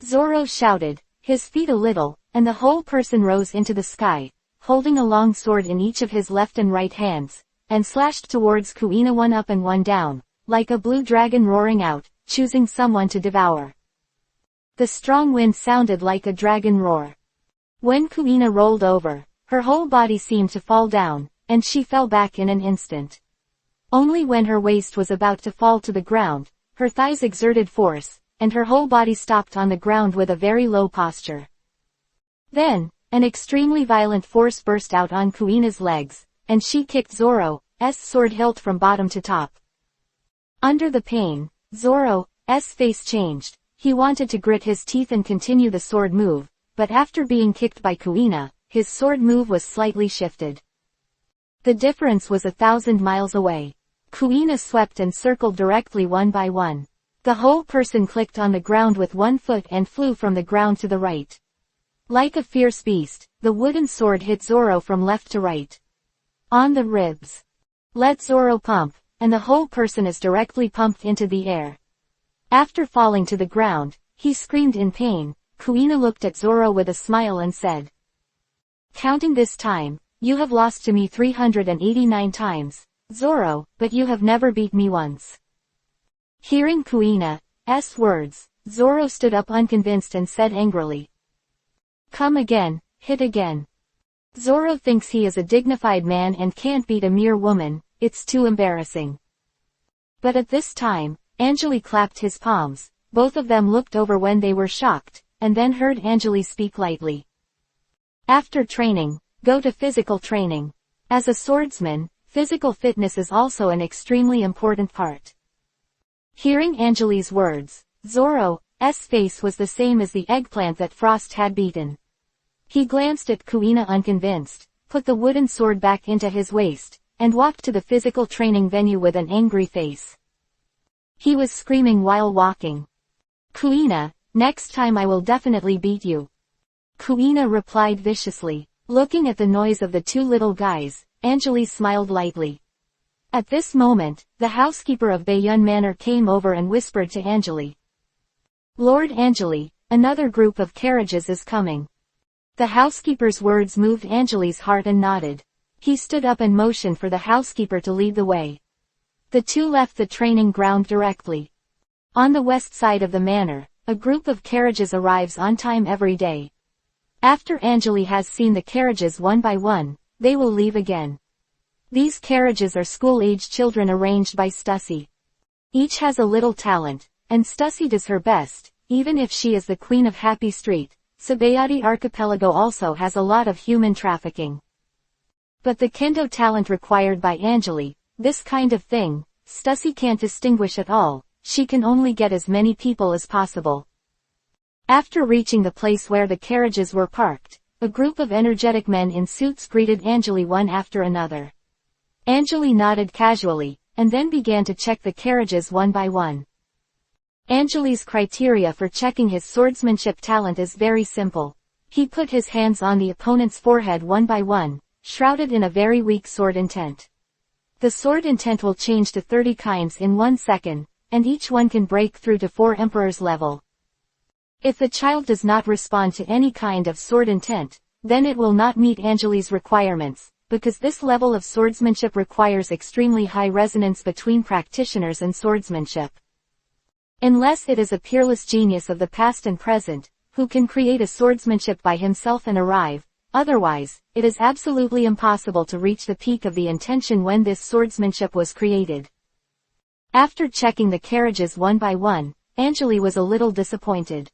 Zoro shouted, his feet a little, and the whole person rose into the sky, holding a long sword in each of his left and right hands, and slashed towards Kuina one up and one down, like a blue dragon roaring out, choosing someone to devour. The strong wind sounded like a dragon roar. When Kuina rolled over, her whole body seemed to fall down, and she fell back in an instant. Only when her waist was about to fall to the ground, her thighs exerted force, and her whole body stopped on the ground with a very low posture. Then, an extremely violent force burst out on Kuina's legs, and she kicked Zoro's sword hilt from bottom to top. Under the pain, Zoro's face changed. He wanted to grit his teeth and continue the sword move, but after being kicked by Kuina, his sword move was slightly shifted. The difference was 1,000 miles away. Kuina swept and circled directly one by one. The whole person clicked on the ground with one foot and flew from the ground to the right. Like a fierce beast, the wooden sword hit Zoro from left to right. On the ribs. Let Zoro pump, and the whole person is directly pumped into the air. After falling to the ground, he screamed in pain. Kuina looked at Zoro with a smile and said, "Counting this time, you have lost to me 389 times, Zoro, but you have never beat me once." Hearing Kuina's words, Zoro stood up unconvinced and said angrily, "Come again, hit again." Zoro thinks he is a dignified man and can't beat a mere woman, it's too embarrassing. But at this time, Angeli clapped his palms, both of them looked over when they were shocked, and then heard Angeli speak lightly. After training, go to physical training. As a swordsman, physical fitness is also an extremely important part. Hearing Angeli's words, Zoro's face was the same as the eggplant that Frost had beaten. He glanced at Kuina unconvinced, put the wooden sword back into his waist, and walked to the physical training venue with an angry face. He was screaming while walking. "Kuina, next time I will definitely beat you." Kuina replied viciously. Looking at the noise of the two little guys, Angeli smiled lightly. At this moment, the housekeeper of Bayun Manor came over and whispered to Angeli. "Lord Angeli, another group of carriages is coming." The housekeeper's words moved Angeli's heart and nodded. He stood up and motioned for the housekeeper to lead the way. The two left the training ground directly. On the west side of the manor, a group of carriages arrives on time every day. After Angeli has seen the carriages one by one, they will leave again. These carriages are school-age children arranged by Stussy. Each has a little talent, and Stussy does her best, even if she is the queen of Happy Street. Sabaody Archipelago also has a lot of human trafficking. But the Kendo talent required by Angeli, this kind of thing, Stussy can't distinguish at all. She can only get as many people as possible. After reaching the place where the carriages were parked, a group of energetic men in suits greeted Angeli one after another. Angeli nodded casually, and then began to check the carriages one by one. Angeli's criteria for checking his swordsmanship talent is very simple. He put his hands on the opponent's forehead one by one, shrouded in a very weak sword intent. The sword intent will change to 30 kinds in 1 second, and each one can break through to 4 emperors level. If the child does not respond to any kind of sword intent, then it will not meet Angeli's requirements, because this level of swordsmanship requires extremely high resonance between practitioners and swordsmanship. Unless it is a peerless genius of the past and present, who can create a swordsmanship by himself and arrive, otherwise, it is absolutely impossible to reach the peak of the intention when this swordsmanship was created. After checking the carriages one by one, Angeli was a little disappointed.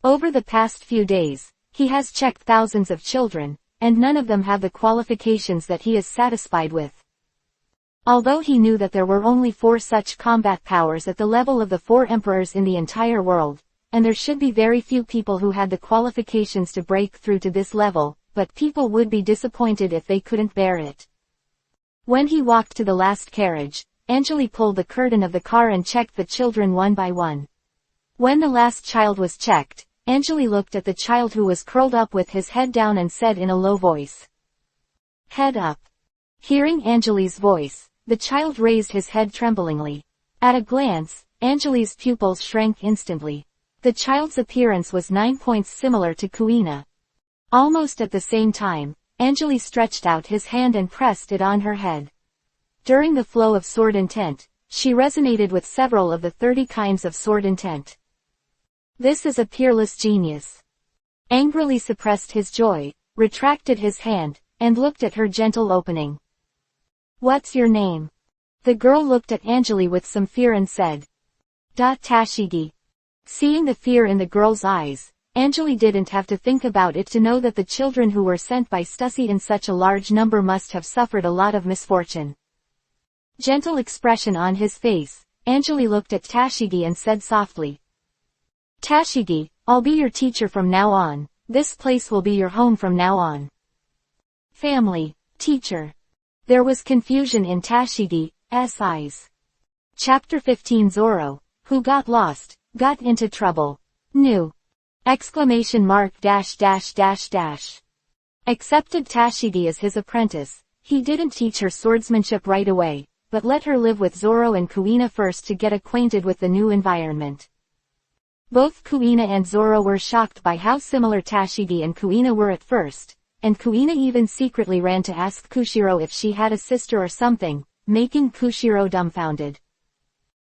Over the past few days, he has checked thousands of children, and none of them have the qualifications that he is satisfied with. Although he knew that there were only 4 such combat powers at the level of the 4 emperors in the entire world, and there should be very few people who had the qualifications to break through to this level, but people would be disappointed if they couldn't bear it. When he walked to the last carriage, Angeli pulled the curtain of the car and checked the children one by one. When the last child was checked, Angeli looked at the child who was curled up with his head down and said in a low voice, "Head up." Hearing Angeli's voice, the child raised his head tremblingly. At a glance, Angeli's pupils shrank instantly. The child's appearance was 9 points similar to Kuina. Almost at the same time, Angeli stretched out his hand and pressed it on her head. During the flow of sword intent, she resonated with several of the 30 kinds of sword intent. This is a peerless genius. Angrily suppressed his joy, retracted his hand, and looked at her gentle opening. "What's your name?" The girl looked at Angeli with some fear and said, "Tashigi." Seeing the fear in the girl's eyes, Angeli didn't have to think about it to know that the children who were sent by Stussy in such a large number must have suffered a lot of misfortune. Gentle expression on his face, Angeli looked at Tashigi and said softly, "Tashigi, I'll be your teacher from now on. This place will be your home from now on." Family, teacher. There was confusion in Tashigi's eyes. Chapter 15 Zoro, who got lost, got into trouble. New! Exclamation mark dash dash dash dash. Accepted Tashigi as his apprentice. He didn't teach her swordsmanship right away, but let her live with Zoro and Kuina first to get acquainted with the new environment. Both Kuina and Zoro were shocked by how similar Tashigi and Kuina were at first, and Kuina even secretly ran to ask Koshiro if she had a sister or something, making Koshiro dumbfounded.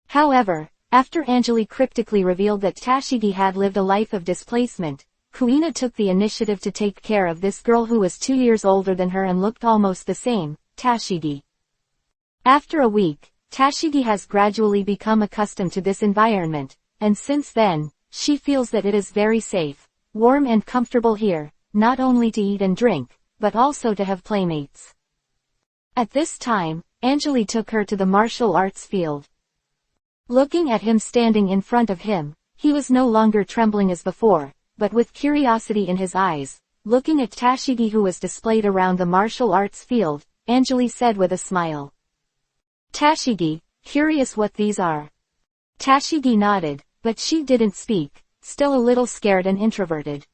However, after Angeli cryptically revealed that Tashigi had lived a life of displacement, Kuina took the initiative to take care of this girl who was 2 years older than her and looked almost the same, Tashigi. After a week, Tashigi has gradually become accustomed to this environment, and since then, she feels that it is very safe, warm and comfortable here, not only to eat and drink, but also to have playmates. At this time, Angeli took her to the martial arts field. Looking at him standing in front of him, he was no longer trembling as before, but with curiosity in his eyes. Looking at Tashigi, who was displayed around the martial arts field, Anjali said with a smile. Tashigi, curious what these are. Tashigi nodded, but she didn't speak, still a little scared and introverted.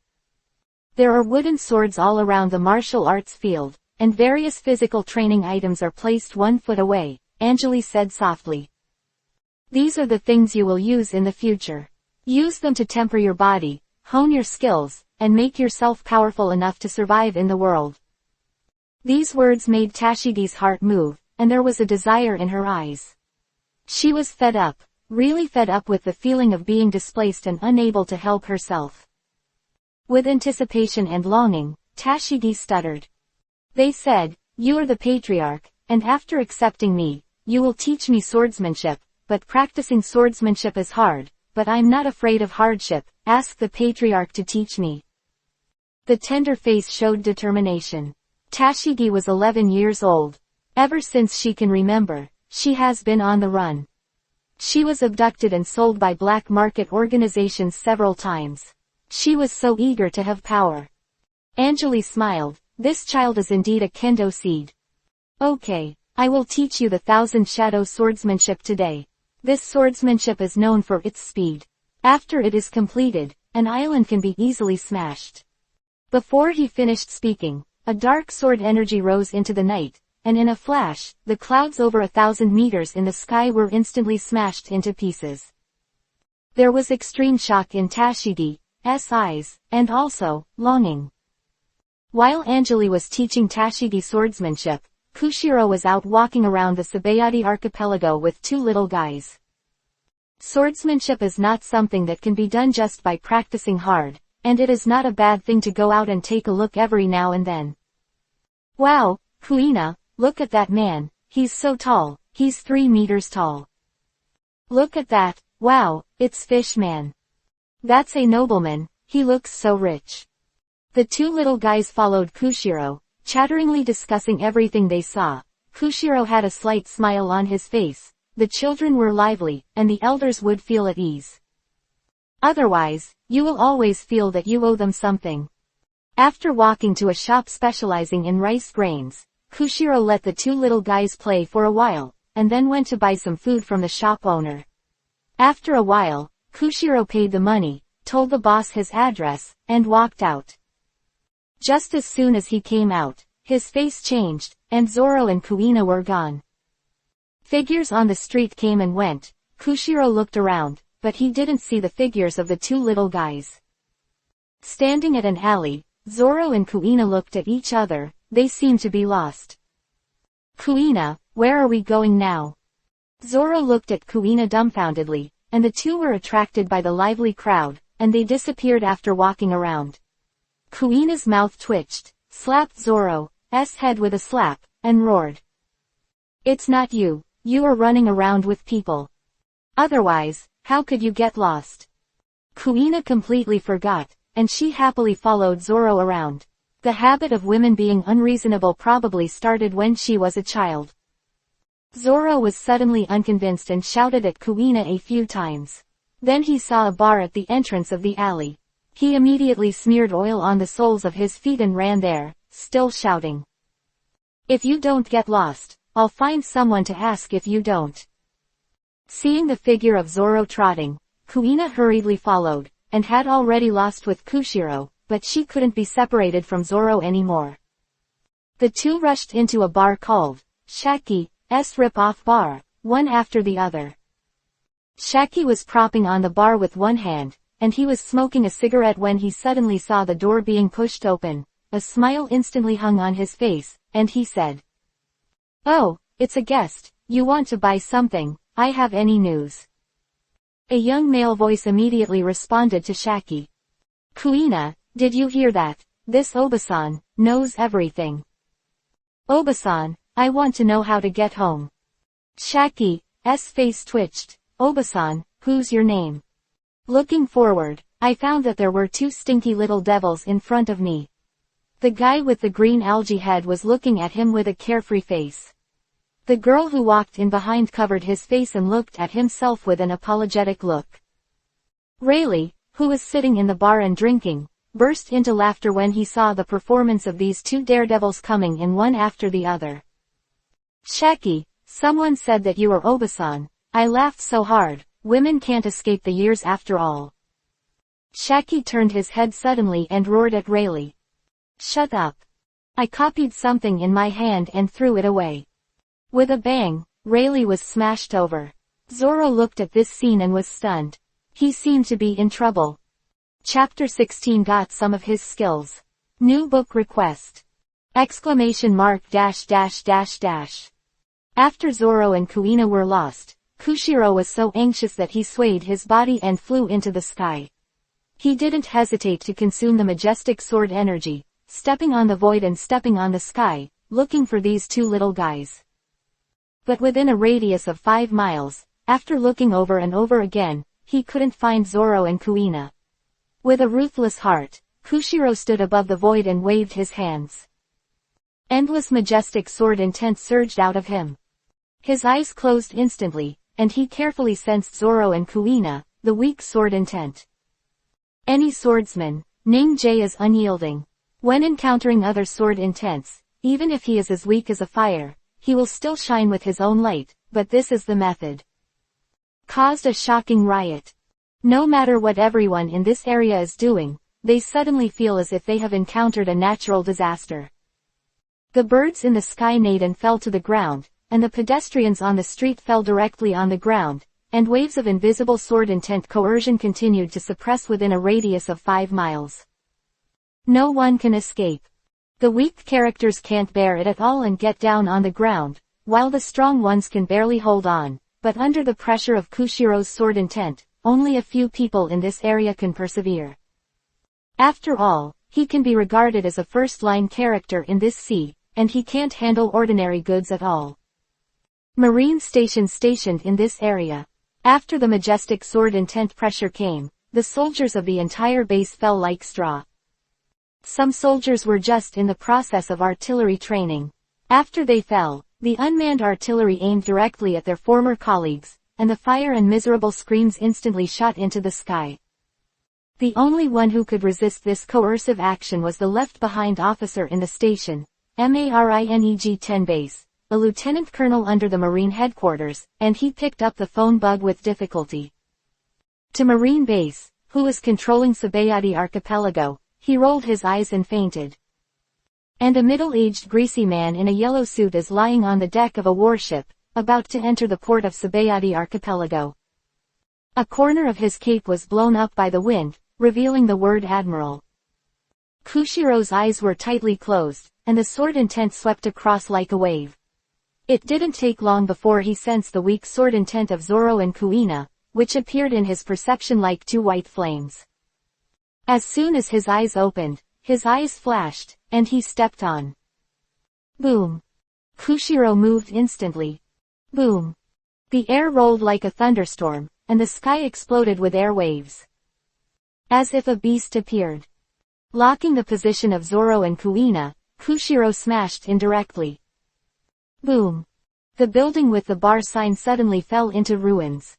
There are wooden swords all around the martial arts field, and various physical training items are placed 1 foot away, Anjali said softly. These are the things you will use in the future. Use them to temper your body, hone your skills, and make yourself powerful enough to survive in the world. These words made Tashigi's heart move, and there was a desire in her eyes. She was fed up, really fed up with the feeling of being displaced and unable to help herself. With anticipation and longing, Tashigi stuttered. They said, you are the patriarch, and after accepting me, you will teach me swordsmanship, but practicing swordsmanship is hard, but I'm not afraid of hardship, ask the patriarch to teach me. The tender face showed determination. Tashigi was 11 years old. Ever since she can remember, she has been on the run. She was abducted and sold by black market organizations several times. She was so eager to have power. Anjali smiled. This child is indeed a Kendo seed. Okay, I will teach you the 1,000 shadow swordsmanship today. This swordsmanship is known for its speed. After it is completed, an island can be easily smashed. Before he finished speaking, a dark sword energy rose into the night, and in a flash, the clouds over 1,000 meters in the sky were instantly smashed into pieces. There was extreme shock in Tashigi's eyes, and also, longing. While Anjali was teaching Tashigi swordsmanship, Koshiro was out walking around the Sabaody archipelago with 2 little guys. Swordsmanship is not something that can be done just by practicing hard, and it is not a bad thing to go out and take a look every now and then. Wow, Kuina, look at that man, he's so tall, he's 3 meters tall. Look at that, wow, it's Fish Man. That's a nobleman, he looks so rich. The 2 little guys followed Koshiro, chatteringly discussing everything they saw. Koshiro had a slight smile on his face. The children were lively, and the elders would feel at ease. Otherwise, you will always feel that you owe them something. After walking to a shop specializing in rice grains, Koshiro let the 2 little guys play for a while, and then went to buy some food from the shop owner. After a while, Koshiro paid the money, told the boss his address, and walked out. Just as soon as he came out, his face changed, and Zoro and Kuina were gone. Figures on the street came and went. Koshiro looked around, but he didn't see the figures of the 2 little guys. Standing at an alley, Zoro and Kuina looked at each other. They seemed to be lost. Kuina, where are we going now? Zoro looked at Kuina dumbfoundedly, and the 2 were attracted by the lively crowd, and they disappeared after walking around. Kuina's mouth twitched, slapped Zoro's head with a slap, and roared. It's not you, you are running around with people. Otherwise, how could you get lost? Kuina completely forgot, and she happily followed Zoro around. The habit of women being unreasonable probably started when she was a child. Zoro was suddenly unconvinced and shouted at Kuina a few times. Then he saw a bar at the entrance of the alley. He immediately smeared oil on the soles of his feet and ran there, still shouting. If you don't get lost, I'll find someone to ask if you don't. Seeing the figure of Zoro trotting, Kuina hurriedly followed, and had already lost with Koshiro, but she couldn't be separated from Zoro anymore. The 2 rushed into a bar called Shaki's Rip-Off Bar, one after the other. Shaki was propping on the bar with one hand, and he was smoking a cigarette when he suddenly saw the door being pushed open. A smile instantly hung on his face, and he said, "Oh, it's a guest, you want to buy something, I have any news." A young male voice immediately responded to Shaki. "Kuina, did you hear that? This Obasan knows everything." "Obasan, I want to know how to get home." Shaki's face twitched. "Obasan, who's your name?" Looking forward, I found that there were 2 stinky little devils in front of me. The guy with the green algae head was looking at him with a carefree face. The girl who walked in behind covered his face and looked at himself with an apologetic look. Rayleigh, who was sitting in the bar and drinking, burst into laughter when he saw the performance of these two daredevils coming in one after the other. "Shaki, someone said that you were Obasan." I laughed so hard. Women can't escape the years after all. Shaki turned his head suddenly and roared at Rayleigh. "Shut up." I copied something in my hand and threw it away. With a bang, Rayleigh was smashed over. Zoro looked at this scene and was stunned. He seemed to be in trouble. Chapter 16 got some of his skills. New book request! Exclamation mark dash dash dash dash. After Zoro and Kuina were lost, Koshiro was so anxious that he swayed his body and flew into the sky. He didn't hesitate to consume the majestic sword energy, stepping on the void and stepping on the sky, looking for these two little guys. But within a radius of 5 miles, after looking over and over again, he couldn't find Zoro and Kuina. With a ruthless heart, Koshiro stood above the void and waved his hands. Endless majestic sword intent surged out of him. His eyes closed instantly, and he carefully sensed Zoro and Kuina, the weak sword intent. Any swordsman, named J, is unyielding. When encountering other sword intents, even if he is as weak as a fire, he will still shine with his own light, but this is the method. Caused a shocking riot. No matter what everyone in this area is doing, they suddenly feel as if they have encountered a natural disaster. The birds in the sky neighed and fell to the ground, and the pedestrians on the street fell directly on the ground, and waves of invisible sword intent coercion continued to suppress within a radius of 5 miles. No one can escape. The weak characters can't bear it at all and get down on the ground, while the strong ones can barely hold on, but under the pressure of Kushiro's sword intent, only a few people in this area can persevere. After all, he can be regarded as a first-line character in this sea, and he can't handle ordinary goods at all. Marine stations stationed in this area. After the majestic sword intent pressure came, the soldiers of the entire base fell like straw. Some soldiers were just in the process of artillery training. After they fell, the unmanned artillery aimed directly at their former colleagues, and the fire and miserable screams instantly shot into the sky. The only one who could resist this coercive action was the left-behind officer in the station, Marineg 10 base, a lieutenant colonel under the Marine headquarters, and he picked up the phone bug with difficulty. To Marine base, who was controlling Sabaody Archipelago, he rolled his eyes and fainted. And a middle-aged greasy man in a yellow suit is lying on the deck of a warship, about to enter the port of Sabaody Archipelago. A corner of his cape was blown up by the wind, revealing the word Admiral. Kushiro's eyes were tightly closed, and the sword intent swept across like a wave. It didn't take long before he sensed the weak sword intent of Zoro and Kuina, which appeared in his perception like two white flames. As soon as his eyes opened, his eyes flashed, and he stepped on. Boom. Koshiro moved instantly. Boom. The air rolled like a thunderstorm, and the sky exploded with air waves. As if a beast appeared. Locking the position of Zoro and Kuina, Koshiro smashed indirectly. Boom. The building with the bar sign suddenly fell into ruins.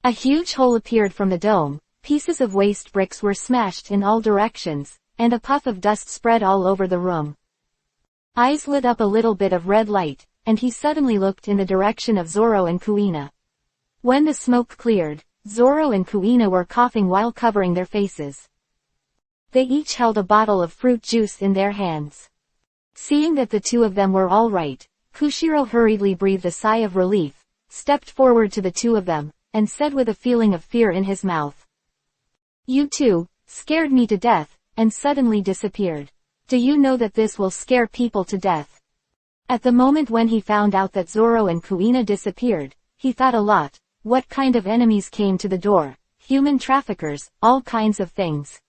A huge hole appeared from the dome, pieces of waste bricks were smashed in all directions, and a puff of dust spread all over the room. Eyes lit up a little bit of red light, and he suddenly looked in the direction of Zoro and Kuina. When the smoke cleared, Zoro and Kuina were coughing while covering their faces. They each held a bottle of fruit juice in their hands. Seeing that the two of them were all right, Koshiro hurriedly breathed a sigh of relief, stepped forward to the two of them, and said with a feeling of fear in his mouth. "You two scared me to death," and suddenly disappeared. "Do you know that this will scare people to death?" At the moment when he found out that Zoro and Kuina disappeared, he thought a lot. What kind of enemies came to the door? Human traffickers, all kinds of things.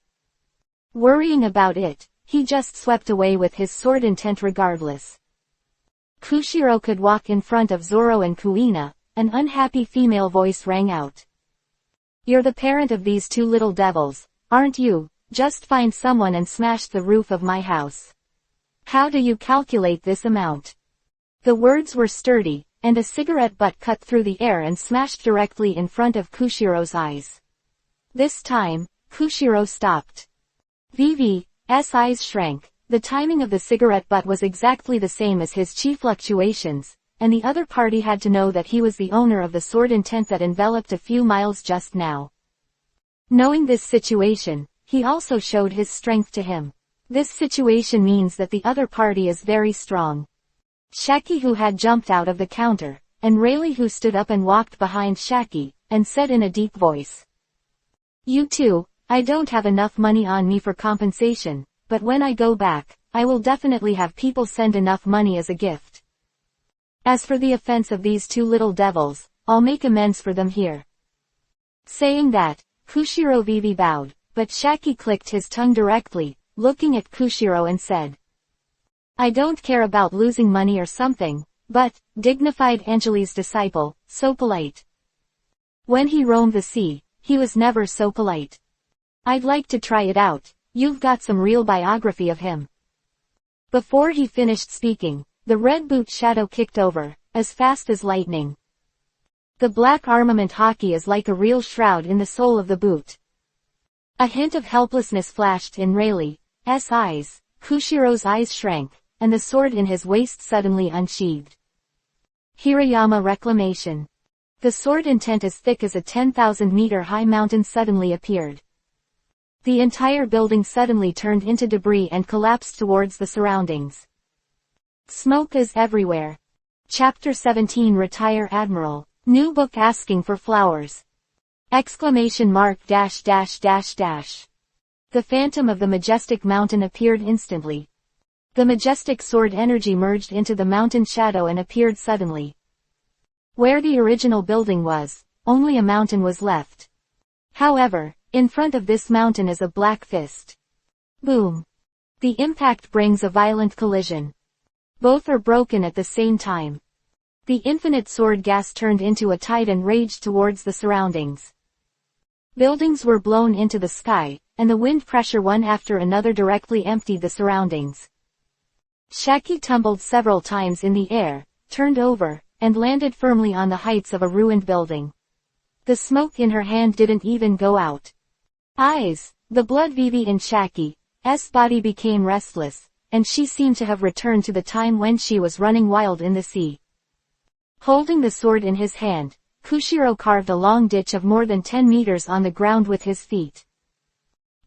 Worrying about it, he just swept away with his sword intent regardless. Koshiro could walk in front of Zoro and Kuina. An unhappy female voice rang out. "You're the parent of these two little devils, aren't you? Just find someone and smash the roof of my house. How do you calculate this amount?" The words were sturdy, and a cigarette butt cut through the air and smashed directly in front of Koshiro's eyes. This time, Koshiro stopped. Vivi's eyes shrank. The timing of the cigarette butt was exactly the same as his chi fluctuations, and the other party had to know that he was the owner of the sword intent that enveloped a few miles just now. Knowing this situation, he also showed his strength to him. This situation means that the other party is very strong. Shaki, who had jumped out of the counter, and Rayleigh, who stood up and walked behind Shaki, and said in a deep voice, "You two, I don't have enough money on me for compensation, but when I go back, I will definitely have people send enough money as a gift. As for the offense of these two little devils, I'll make amends for them here." Saying that, Koshiro Vivi bowed, but Shaki clicked his tongue directly, looking at Koshiro and said, "I don't care about losing money or something, but," dignified Angeli's disciple, "so polite. When he roamed the sea, he was never so polite. I'd like to try it out, you've got some real biography of him." Before he finished speaking, the red boot shadow kicked over, as fast as lightning. The black armament hockey is like a real shroud in the sole of the boot. A hint of helplessness flashed in Rayleigh's eyes, Koshiro's eyes shrank, and the sword in his waist suddenly unsheathed. Hirayama Reclamation. The sword intent as thick as a 10,000-meter high mountain suddenly appeared. The entire building suddenly turned into debris and collapsed towards the surroundings. Smoke is everywhere. Chapter 17 Retire Admiral. New book asking for flowers. ! The phantom of the majestic mountain appeared instantly. The majestic sword energy merged into the mountain shadow and appeared suddenly. Where the original building was, only a mountain was left. However, in front of this mountain is a black fist. Boom! The impact brings a violent collision. Both are broken at the same time. The infinite sword gas turned into a tide and raged towards the surroundings. Buildings were blown into the sky, and the wind pressure one after another directly emptied the surroundings. Shaki tumbled several times in the air, turned over, and landed firmly on the heights of a ruined building. The smoke in her hand didn't even go out. The blood Vivi in Shaki's body became restless, and she seemed to have returned to the time when she was running wild in the sea. Holding the sword in his hand, Koshiro carved a long ditch of more than 10 meters on the ground with his feet.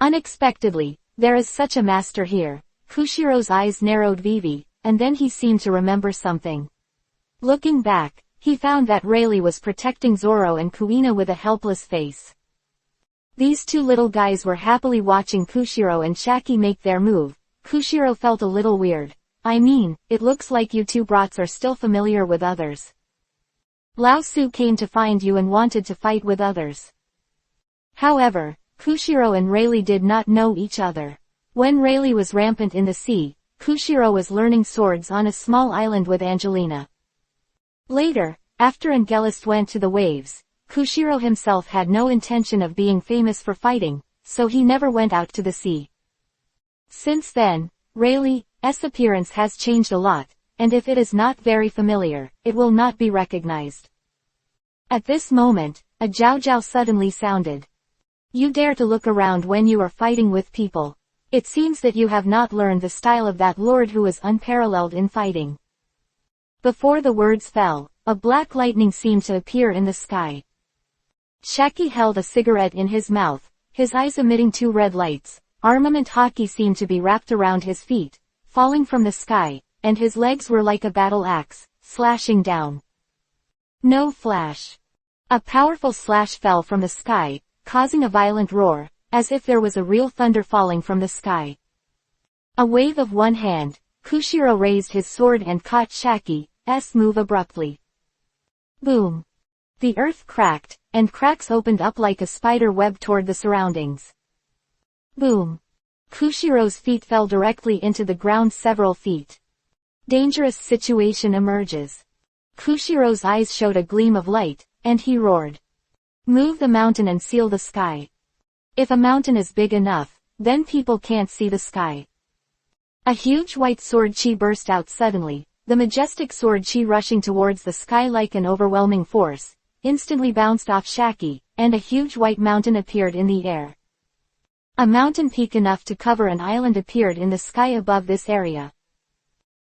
Unexpectedly, there is such a master here. Koshiro's eyes narrowed Vivi, and then he seemed to remember something. Looking back, he found that Rayleigh was protecting Zoro and Kuina with a helpless face. These two little guys were happily watching Koshiro and Shaki make their move. Koshiro felt a little weird. I mean, it looks like you two brats are still familiar with others. Lao Su came to find you and wanted to fight with others. However, Koshiro and Rayleigh did not know each other. When Rayleigh was rampant in the sea, Koshiro was learning swords on a small island with Angelina. Later, after Angelist went to the waves, Koshiro himself had no intention of being famous for fighting, so he never went out to the sea. Since then, Rayleigh's appearance has changed a lot, and if it is not very familiar, it will not be recognized. At this moment, a Jiao suddenly sounded. You dare to look around when you are fighting with people. It seems that you have not learned the style of that lord who is unparalleled in fighting. Before the words fell, a black lightning seemed to appear in the sky. Shaki held a cigarette in his mouth, his eyes emitting two red lights. Armament hockey seemed to be wrapped around his feet, falling from the sky, and his legs were like a battle axe, slashing down. No flash. A powerful slash fell from the sky, causing a violent roar, as if there was a real thunder falling from the sky. A wave of one hand, Koshiro raised his sword and caught Shaki's move abruptly. Boom! The earth cracked, and cracks opened up like a spider web toward the surroundings. Boom! Koshiro's feet fell directly into the ground several feet. Dangerous situation emerges. Koshiro's eyes showed a gleam of light, and he roared. Move the mountain and seal the sky. If a mountain is big enough, then people can't see the sky. A huge white sword chi burst out suddenly. the majestic sword chi rushing towards the sky like an overwhelming force, instantly bounced off Shaki, and a huge white mountain appeared in the air. A mountain peak enough to cover an island appeared in the sky above this area.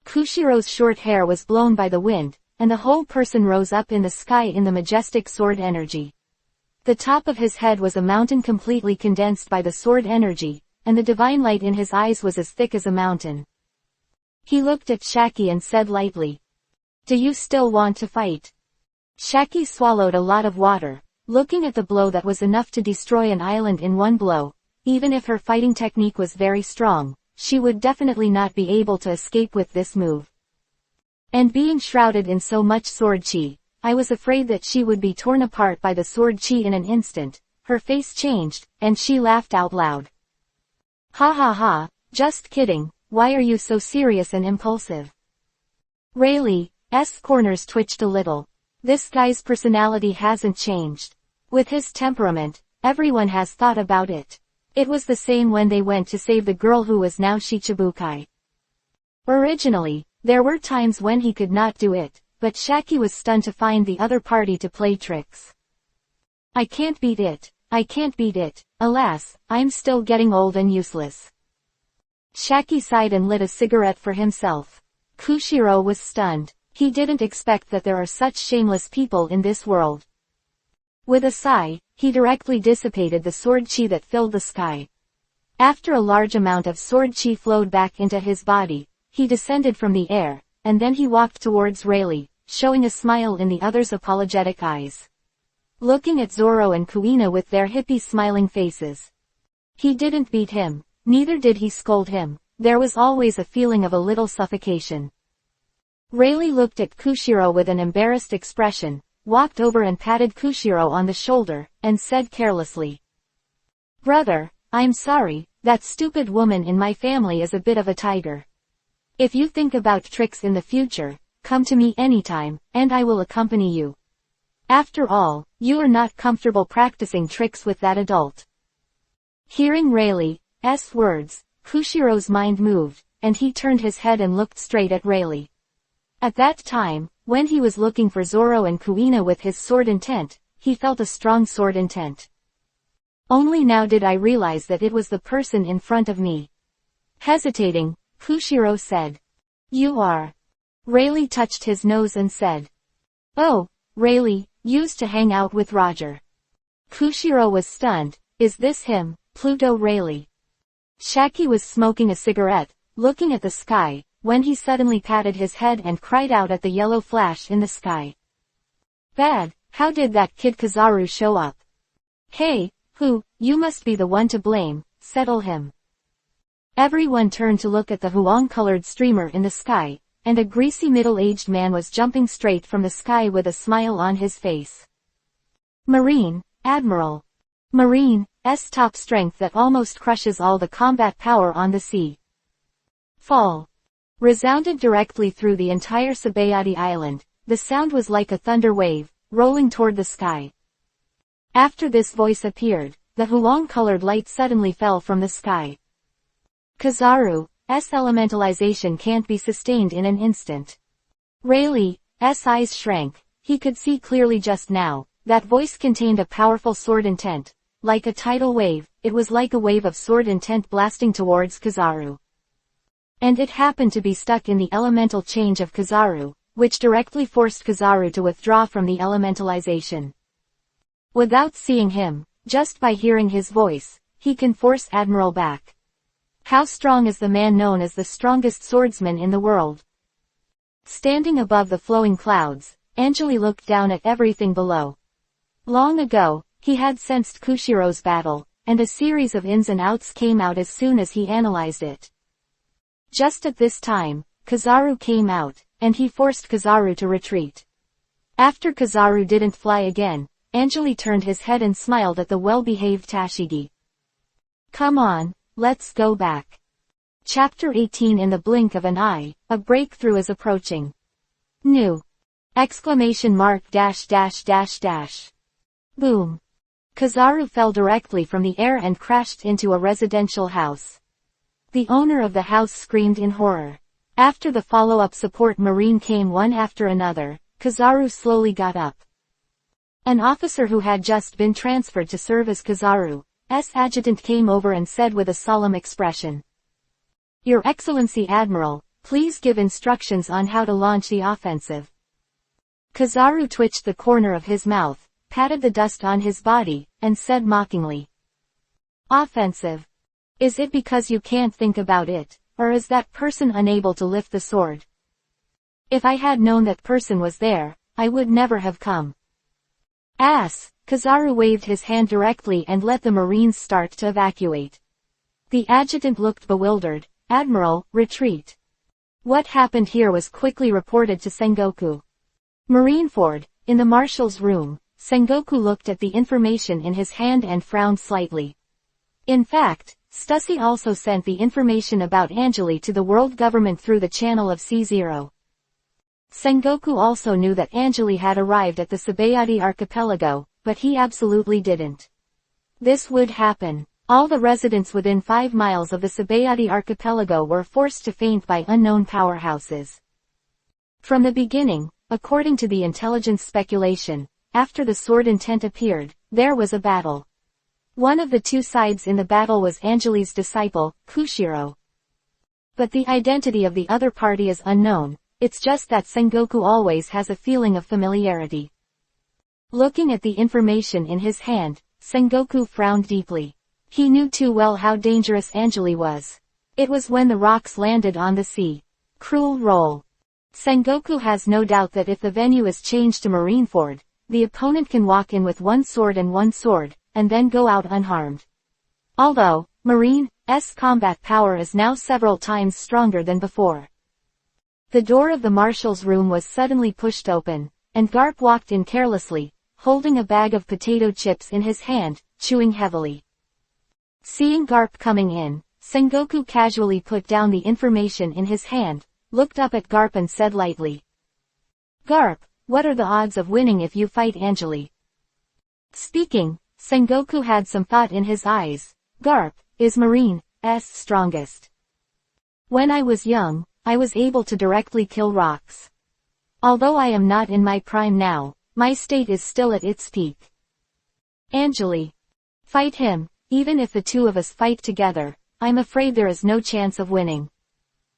Koshiro's short hair was blown by the wind, and the whole person rose up in the sky in the majestic sword energy. The top of his head was a mountain completely condensed by the sword energy, and the divine light in his eyes was as thick as a mountain. He looked at Shaki and said lightly, "Do you still want to fight?" Shaki swallowed a lot of water, looking at the blow that was enough to destroy an island in one blow. Even if her fighting technique was very strong, she would definitely not be able to escape with this move. And being shrouded in so much sword chi, I was afraid that she would be torn apart by the sword chi in an instant. Her face changed, and she laughed out loud. "Ha ha ha, just kidding, why are you so serious and impulsive?" Rayleigh's corners twitched a little. This guy's personality hasn't changed. With his temperament, everyone has thought about it. It was the same when they went to save the girl who was now Shichibukai. Originally, there were times when he could not do it, but Shaki was stunned to find the other party to play tricks. I can't beat it, alas, I'm still getting old and useless." Shaki sighed and lit a cigarette for himself. Koshiro was stunned. He didn't expect that there are such shameless people in this world. With a sigh, he directly dissipated the sword chi that filled the sky. After a large amount of sword chi flowed back into his body, he descended from the air, and then he walked towards Rayleigh, showing a smile in the other's apologetic eyes. Looking at Zoro and Kuina with their hippie smiling faces. He didn't beat him, neither did he scold him. There was always a feeling of a little suffocation. Rayleigh looked at Koshiro with an embarrassed expression, walked over and patted Koshiro on the shoulder, and said carelessly, "Brother, I'm sorry, that stupid woman in my family is a bit of a tiger. If you think about tricks in the future, come to me anytime, and I will accompany you. After all, you are not comfortable practicing tricks with that adult." Hearing Rayleigh's words, Koshiro's mind moved, and he turned his head and looked straight at Rayleigh. At that time, when he was looking for Zoro and Kuina with his sword intent, he felt a strong sword intent. Only now did I realize that it was the person in front of me. Hesitating, Koshiro said, "You are." Rayleigh touched his nose and said, "Oh, Rayleigh, used to hang out with Roger." Koshiro was stunned. Is this him, Pluto Rayleigh? Shaki was smoking a cigarette, looking at the sky, when he suddenly patted his head and cried out at the yellow flash in the sky. "Bad, how did that kid Kizaru show up?" "Hey, you must be the one to blame, settle him." Everyone turned to look at the huang-colored streamer in the sky, and a greasy middle-aged man was jumping straight from the sky with a smile on his face. Marine, Admiral. Marine's top strength that almost crushes all the combat power on the sea. Fall. Resounded directly through the entire Sabaody island. The sound was like a thunder wave, rolling toward the sky. After this voice appeared, the huang-colored light suddenly fell from the sky. Kizaru's elementalization can't be sustained in an instant. Rayleigh's eyes shrank. He could see clearly just now. That voice contained a powerful sword intent. Like a tidal wave, it was like a wave of sword intent blasting towards Kizaru. And it happened to be stuck in the elemental change of Kizaru, which directly forced Kizaru to withdraw from the elementalization. Without seeing him, just by hearing his voice, he can force Admiral back. How strong is the man known as the strongest swordsman in the world? Standing above the flowing clouds, Anjali looked down at everything below. Long ago, he had sensed Koshiro's battle, and a series of ins and outs came out as soon as he analyzed it. Just at this time, Kizaru came out, and he forced Kizaru to retreat. After Kizaru didn't fly again, Anjali turned his head and smiled at the well-behaved Tashigi. "Come on, let's go back." Chapter 18. In the blink of an eye, a breakthrough is approaching. New! Exclamation mark dash dash dash dash. Boom! Kizaru fell directly from the air and crashed into a residential house. The owner of the house screamed in horror. After the follow-up support marine came one after another, Kizaru slowly got up. An officer who had just been transferred to serve as Kizaru's adjutant came over and said with a solemn expression, "Your Excellency Admiral, please give instructions on how to launch the offensive." Kizaru twitched the corner of his mouth, patted the dust on his body, and said mockingly, "Offensive? Is it because you can't think about it, or is that person unable to lift the sword? If I had known that person was there, I would never have come." Kizaru waved his hand directly and let the Marines start to evacuate. The adjutant looked bewildered. "Admiral, retreat." What happened here was quickly reported to Sengoku. Marineford, in the marshal's room, Sengoku looked at the information in his hand and frowned slightly. In fact, Stussy also sent the information about Angeli to the world government through the channel of C0. Sengoku also knew that Angeli had arrived at the Sabaody archipelago, but he absolutely didn't. This would happen. All the residents within 5 miles of the Sabaody archipelago were forced to faint by unknown powerhouses. From the beginning, according to the intelligence speculation, after the sword intent appeared, there was a battle. One of the two sides in the battle was Angeli's disciple, Koshiro. But the identity of the other party is unknown, it's just that Sengoku always has a feeling of familiarity. Looking at the information in his hand, Sengoku frowned deeply. He knew too well how dangerous Angeli was. It was when the rocks landed on the sea. Cruel roll. Sengoku has no doubt that if the venue is changed to Marineford, the opponent can walk in with one sword, and then go out unharmed. Although, Marine's combat power is now several times stronger than before. The door of the marshal's room was suddenly pushed open, and Garp walked in carelessly, holding a bag of potato chips in his hand, chewing heavily. Seeing Garp coming in, Sengoku casually put down the information in his hand, looked up at Garp and said lightly, "Garp, what are the odds of winning if you fight Angeli?" Speaking, Sengoku had some thought in his eyes. Garp is Marine's strongest. When I was young, I was able to directly kill rocks. Although I am not in my prime now, my state is still at its peak. Angeli. Fight him, even if the two of us fight together, I'm afraid there is no chance of winning.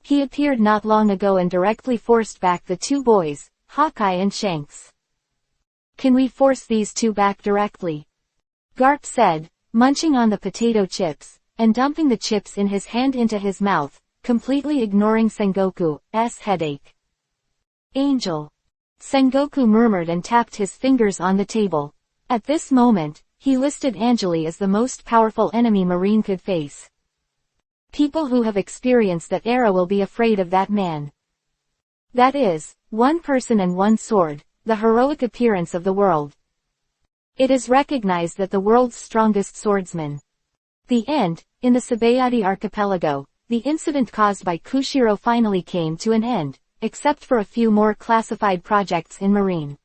He appeared not long ago and directly forced back the two boys, Hawkeye and Shanks. Can we force these two back directly? Garp said, munching on the potato chips, and dumping the chips in his hand into his mouth, completely ignoring Sengoku's headache. Angel. Sengoku murmured and tapped his fingers on the table. At this moment, he listed Angeli as the most powerful enemy Marine could face. People who have experienced that era will be afraid of that man. That is, one person and one sword, the heroic appearance of the world. It is recognized that the world's strongest swordsman. The end. In the Sabaody archipelago, the incident caused by Koshiro finally came to an end, except for a few more classified projects in Marine.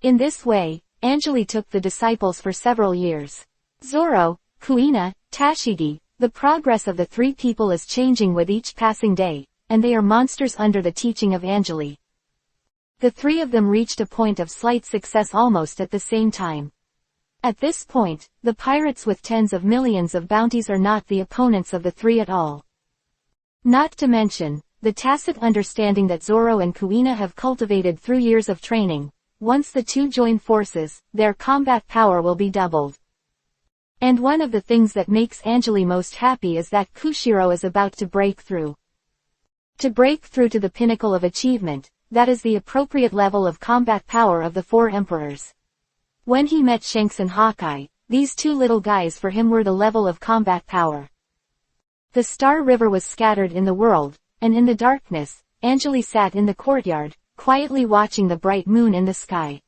In this way, Angeli took the disciples for several years. Zoro, Kuina, Tashigi, the progress of the three people is changing with each passing day, and they are monsters under the teaching of Angeli. The three of them reached a point of slight success almost at the same time. At this point, the pirates with tens of millions of bounties are not the opponents of the three at all. Not to mention, the tacit understanding that Zoro and Kuina have cultivated through years of training. Once the two join forces, their combat power will be doubled. And one of the things that makes Angeli most happy is that Koshiro is about to break through. To break through to the pinnacle of achievement, that is the appropriate level of combat power of the four emperors. When he met Shanks and Hawkeye, these two little guys for him were the level of combat power. The Star River was scattered in the world, and in the darkness, Angeli sat in the courtyard, quietly watching the bright moon in the sky.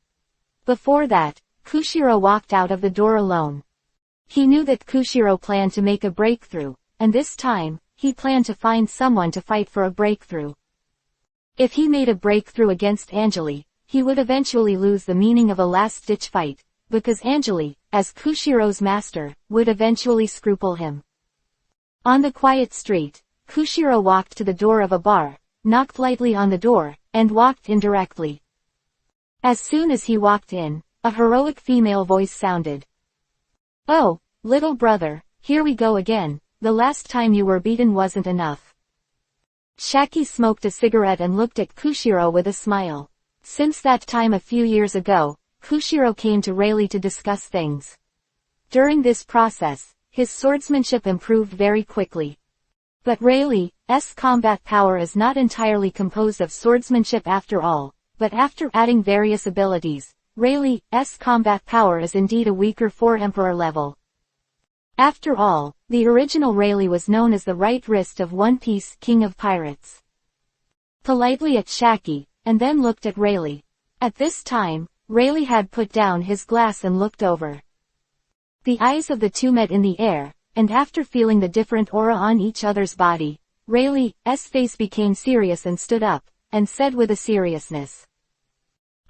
Before that, Koshiro walked out of the door alone. He knew that Koshiro planned to make a breakthrough, and this time, he planned to find someone to fight for a breakthrough. If he made a breakthrough against Angeli, he would eventually lose the meaning of a last-ditch fight, because Angeli, as Koshiro's master, would eventually scruple him. On the quiet street, Koshiro walked to the door of a bar, knocked lightly on the door, and walked in directly. As soon as he walked in, a heroic female voice sounded. "Oh, little brother, here we go again, the last time you were beaten wasn't enough." Shaki smoked a cigarette and looked at Koshiro with a smile. Since that time a few years ago, Koshiro came to Rayleigh to discuss things. During this process, his swordsmanship improved very quickly. But Rayleigh's combat power is not entirely composed of swordsmanship after all, but after adding various abilities, Rayleigh's combat power is indeed a weaker 4 Emperor level. After all, the original Rayleigh was known as the right wrist of One Piece King of Pirates. Politely at Shaki, and then looked at Rayleigh. At this time, Rayleigh had put down his glass and looked over. The eyes of the two met in the air, and after feeling the different aura on each other's body, Rayleigh's face became serious and stood up, and said with a seriousness.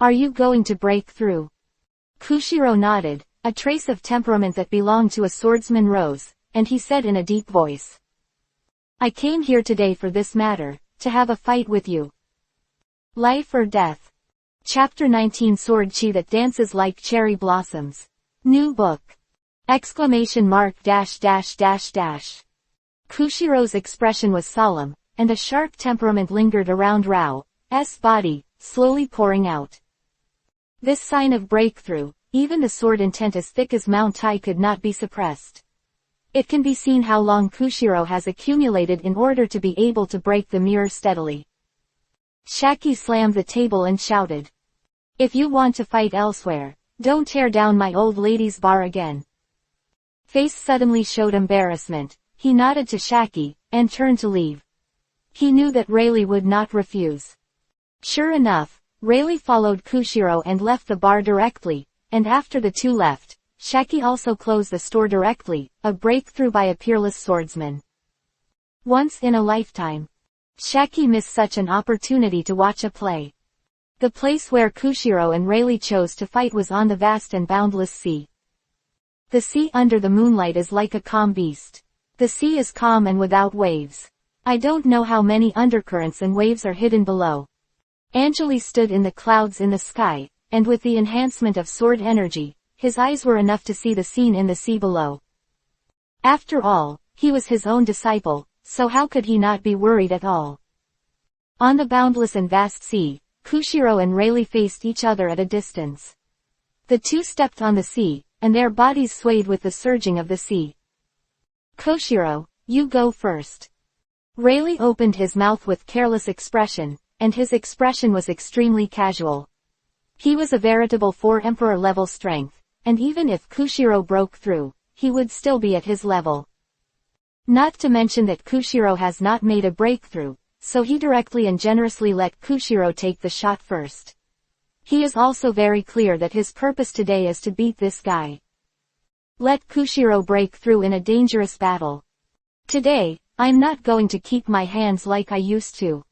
"Are you going to break through?" Koshiro nodded, a trace of temperament that belonged to a swordsman rose, and he said in a deep voice. "I came here today for this matter, to have a fight with you. Life or death." Chapter 19 Sword Chi that dances like cherry blossoms. New book. ! Kushiro's expression was solemn, and a sharp temperament lingered around Rao's body, slowly pouring out. This sign of breakthrough, even the sword intent as thick as Mount Tai could not be suppressed. It can be seen how long Koshiro has accumulated in order to be able to break the mirror steadily. Shaki slammed the table and shouted. "If you want to fight elsewhere, don't tear down my old lady's bar again." Face suddenly showed embarrassment. He nodded to Shaki, and turned to leave. He knew that Rayleigh would not refuse. Sure enough, Rayleigh followed Koshiro and left the bar directly, and after the two left, Shaki also closed the store directly, a breakthrough by a peerless swordsman. Once in a lifetime. Shaki missed such an opportunity to watch a play. The place where Koshiro and Rayleigh chose to fight was on the vast and boundless sea. The sea under the moonlight is like a calm beast. The sea is calm and without waves. I don't know how many undercurrents and waves are hidden below. Angeli stood in the clouds in the sky, and with the enhancement of sword energy, his eyes were enough to see the scene in the sea below. After all, he was his own disciple, so how could he not be worried at all? On the boundless and vast sea, Koshiro and Rayleigh faced each other at a distance. The two stepped on the sea, and their bodies swayed with the surging of the sea. "Koshiro, you go first." Rayleigh opened his mouth with careless expression, and his expression was extremely casual. He was a veritable 4 Emperor level strength, and even if Koshiro broke through, he would still be at his level. Not to mention that Koshiro has not made a breakthrough, so he directly and generously let Koshiro take the shot first. He is also very clear that his purpose today is to beat this guy. Let Koshiro break through in a dangerous battle. Today, I'm not going to keep my hands like I used to.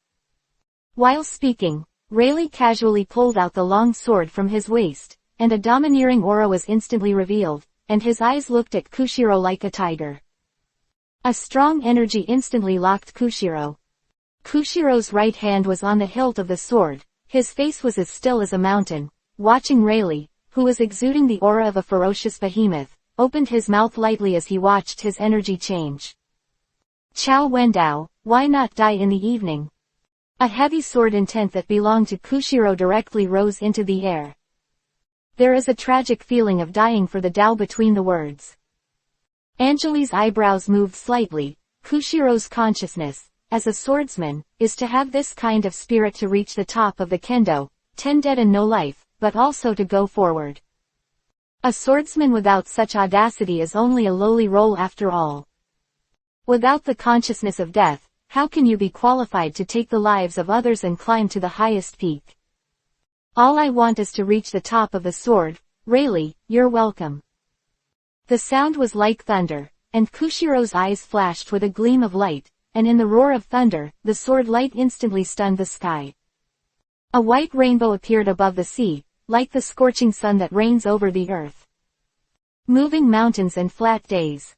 While speaking, Rayleigh casually pulled out the long sword from his waist, and a domineering aura was instantly revealed, and his eyes looked at Koshiro like a tiger. A strong energy instantly locked Koshiro. Kushiro's right hand was on the hilt of the sword, his face was as still as a mountain, watching Rayleigh, who was exuding the aura of a ferocious behemoth, opened his mouth lightly as he watched his energy change. Chow Wendao, why not die in the evening? A heavy sword intent that belonged to Koshiro directly rose into the air. There is a tragic feeling of dying for the Tao between the words. Angeli's eyebrows moved slightly. Kushiro's consciousness, as a swordsman, is to have this kind of spirit to reach the top of the Kendo, 10 dead and no life, but also to go forward. A swordsman without such audacity is only a lowly role after all. Without the consciousness of death, how can you be qualified to take the lives of others and climb to the highest peak? All I want is to reach the top of the sword. Rayleigh, you're welcome. The sound was like thunder, and Kushiro's eyes flashed with a gleam of light, and in the roar of thunder, the sword light instantly stunned the sky. A white rainbow appeared above the sea, like the scorching sun that reigns over the earth. Moving mountains and flat days.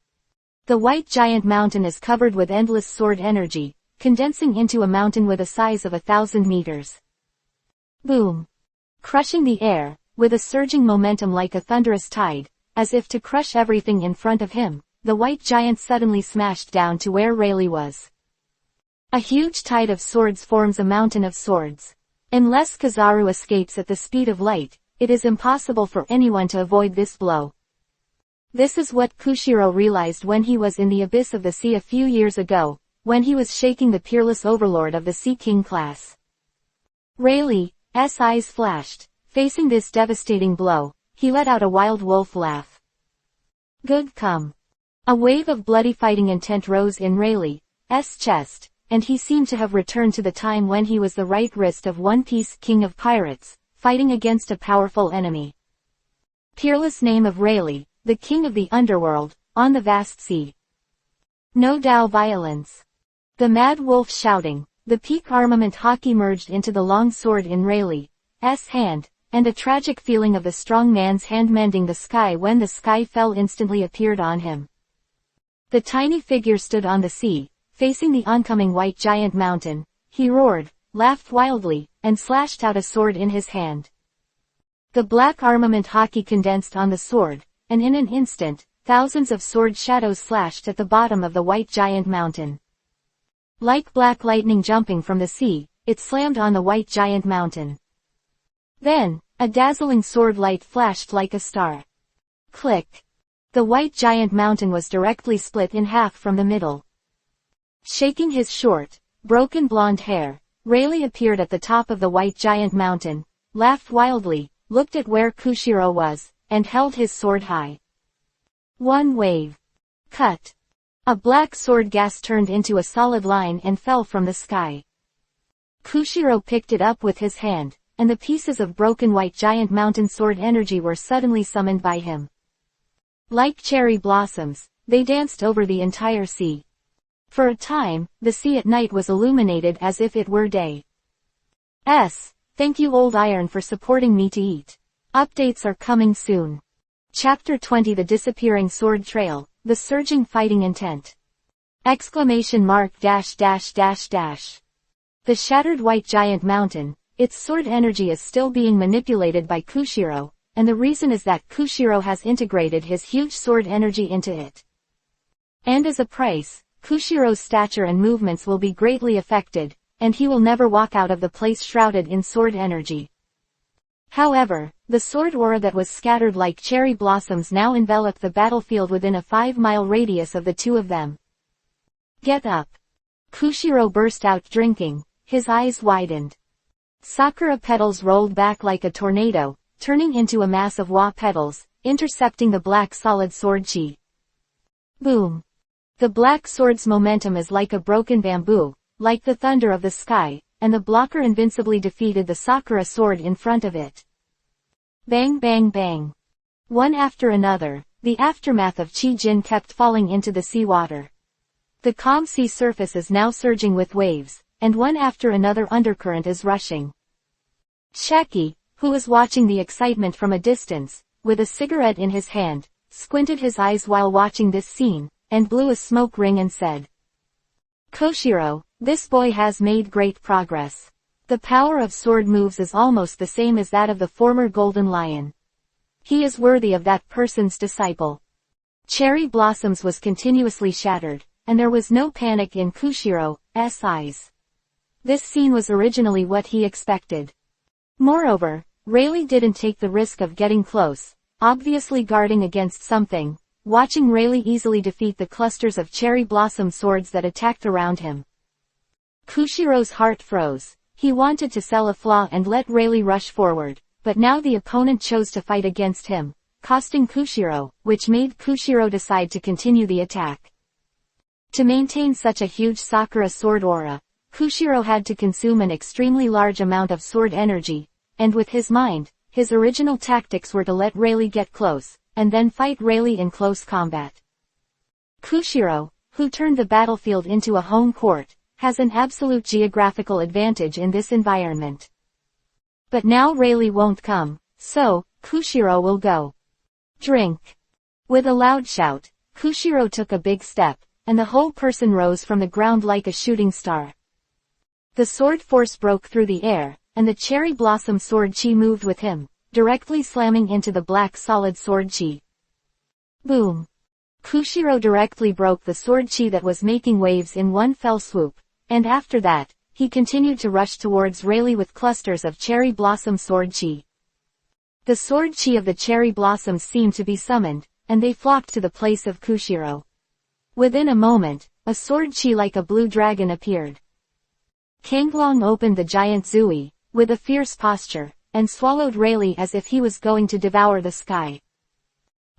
The white giant mountain is covered with endless sword energy, condensing into a mountain with a size of 1,000 meters. Boom! Crushing the air, with a surging momentum like a thunderous tide, as if to crush everything in front of him, the white giant suddenly smashed down to where Rayleigh was. A huge tide of swords forms a mountain of swords. Unless Kizaru escapes at the speed of light, it is impossible for anyone to avoid this blow. This is what Koshiro realized when he was in the abyss of the sea a few years ago, when he was shaking the peerless overlord of the Sea King class. Rayleigh's eyes flashed. Facing this devastating blow, he let out a wild wolf laugh. Good come. A wave of bloody fighting intent rose in Rayleigh's chest, and he seemed to have returned to the time when he was the right wrist of One Piece King of Pirates, fighting against a powerful enemy. Peerless name of Rayleigh, the king of the underworld, on the vast sea. No Dao violence. The mad wolf shouting, the peak armament haki merged into the long sword in Rayleigh's hand, and a tragic feeling of the strong man's hand mending the sky when the sky fell instantly appeared on him. The tiny figure stood on the sea, facing the oncoming white giant mountain. He roared, laughed wildly, and slashed out a sword in his hand. The black armament haki condensed on the sword, and in an instant, thousands of sword shadows slashed at the bottom of the white giant mountain. Like black lightning jumping from the sea, it slammed on the white giant mountain. Then, a dazzling sword light flashed like a star. Click! The white giant mountain was directly split in half from the middle. Shaking his short, broken blonde hair, Rayleigh appeared at the top of the white giant mountain, laughed wildly, looked at where Koshiro was, and held his sword high. One wave. Cut. A black sword gas turned into a solid line and fell from the sky. Koshiro picked it up with his hand, and the pieces of broken white giant mountain sword energy were suddenly summoned by him. Like cherry blossoms, they danced over the entire sea. For a time, the sea at night was illuminated as if it were day. Thank you Old Iron for supporting me to eat. Updates are coming soon. Chapter 20 The Disappearing Sword Trail, The Surging Fighting Intent. Exclamation mark dash dash dash dash. The shattered white giant mountain, its sword energy is still being manipulated by Koshiro, and the reason is that Koshiro has integrated his huge sword energy into it. And as a price, Kushiro's stature and movements will be greatly affected, and he will never walk out of the place shrouded in sword energy. However, the sword aura that was scattered like cherry blossoms now enveloped the battlefield within a 5-mile radius of the two of them. Get up! Koshiro burst out drinking, his eyes widened. Sakura petals rolled back like a tornado, turning into a mass of wa petals, intercepting the black solid sword chi. Boom! The black sword's momentum is like a broken bamboo, like the thunder of the sky, and the blocker invincibly defeated the Sakura sword in front of it. Bang bang bang. One after another, the aftermath of Chi-Jin kept falling into the seawater. The calm sea surface is now surging with waves, and one after another undercurrent is rushing. Shaki, who was watching the excitement from a distance, with a cigarette in his hand, squinted his eyes while watching this scene, and blew a smoke ring and said, Koshiro, this boy has made great progress. The power of sword moves is almost the same as that of the former Golden Lion. He is worthy of that person's disciple. Cherry Blossoms was continuously shattered, and there was no panic in Koshiro's eyes. This scene was originally what he expected. Moreover, Rayleigh didn't take the risk of getting close, obviously guarding against something, watching Rayleigh easily defeat the clusters of cherry blossom swords that attacked around him. Kushiro's heart froze. He wanted to sell a flaw and let Rayleigh rush forward, but now the opponent chose to fight against him, costing Koshiro, which made Koshiro decide to continue the attack. To maintain such a huge Sakura sword aura, Koshiro had to consume an extremely large amount of sword energy, and with his mind, his original tactics were to let Rayleigh get close, and then fight Rayleigh in close combat. Koshiro, who turned the battlefield into a home court, has an absolute geographical advantage in this environment. But now Rayleigh won't come, so, Koshiro will go. Drink. With a loud shout, Koshiro took a big step, and the whole person rose from the ground like a shooting star. The sword force broke through the air, and the cherry blossom sword chi moved with him, directly slamming into the black solid sword chi. Boom! Koshiro directly broke the sword chi that was making waves in one fell swoop, and after that, he continued to rush towards Rayleigh with clusters of cherry blossom sword chi. The sword chi of the cherry blossoms seemed to be summoned, and they flocked to the place of Koshiro. Within a moment, a sword chi like a blue dragon appeared. Kanglong opened the giant zui, with a fierce posture, and swallowed Rayleigh as if he was going to devour the sky.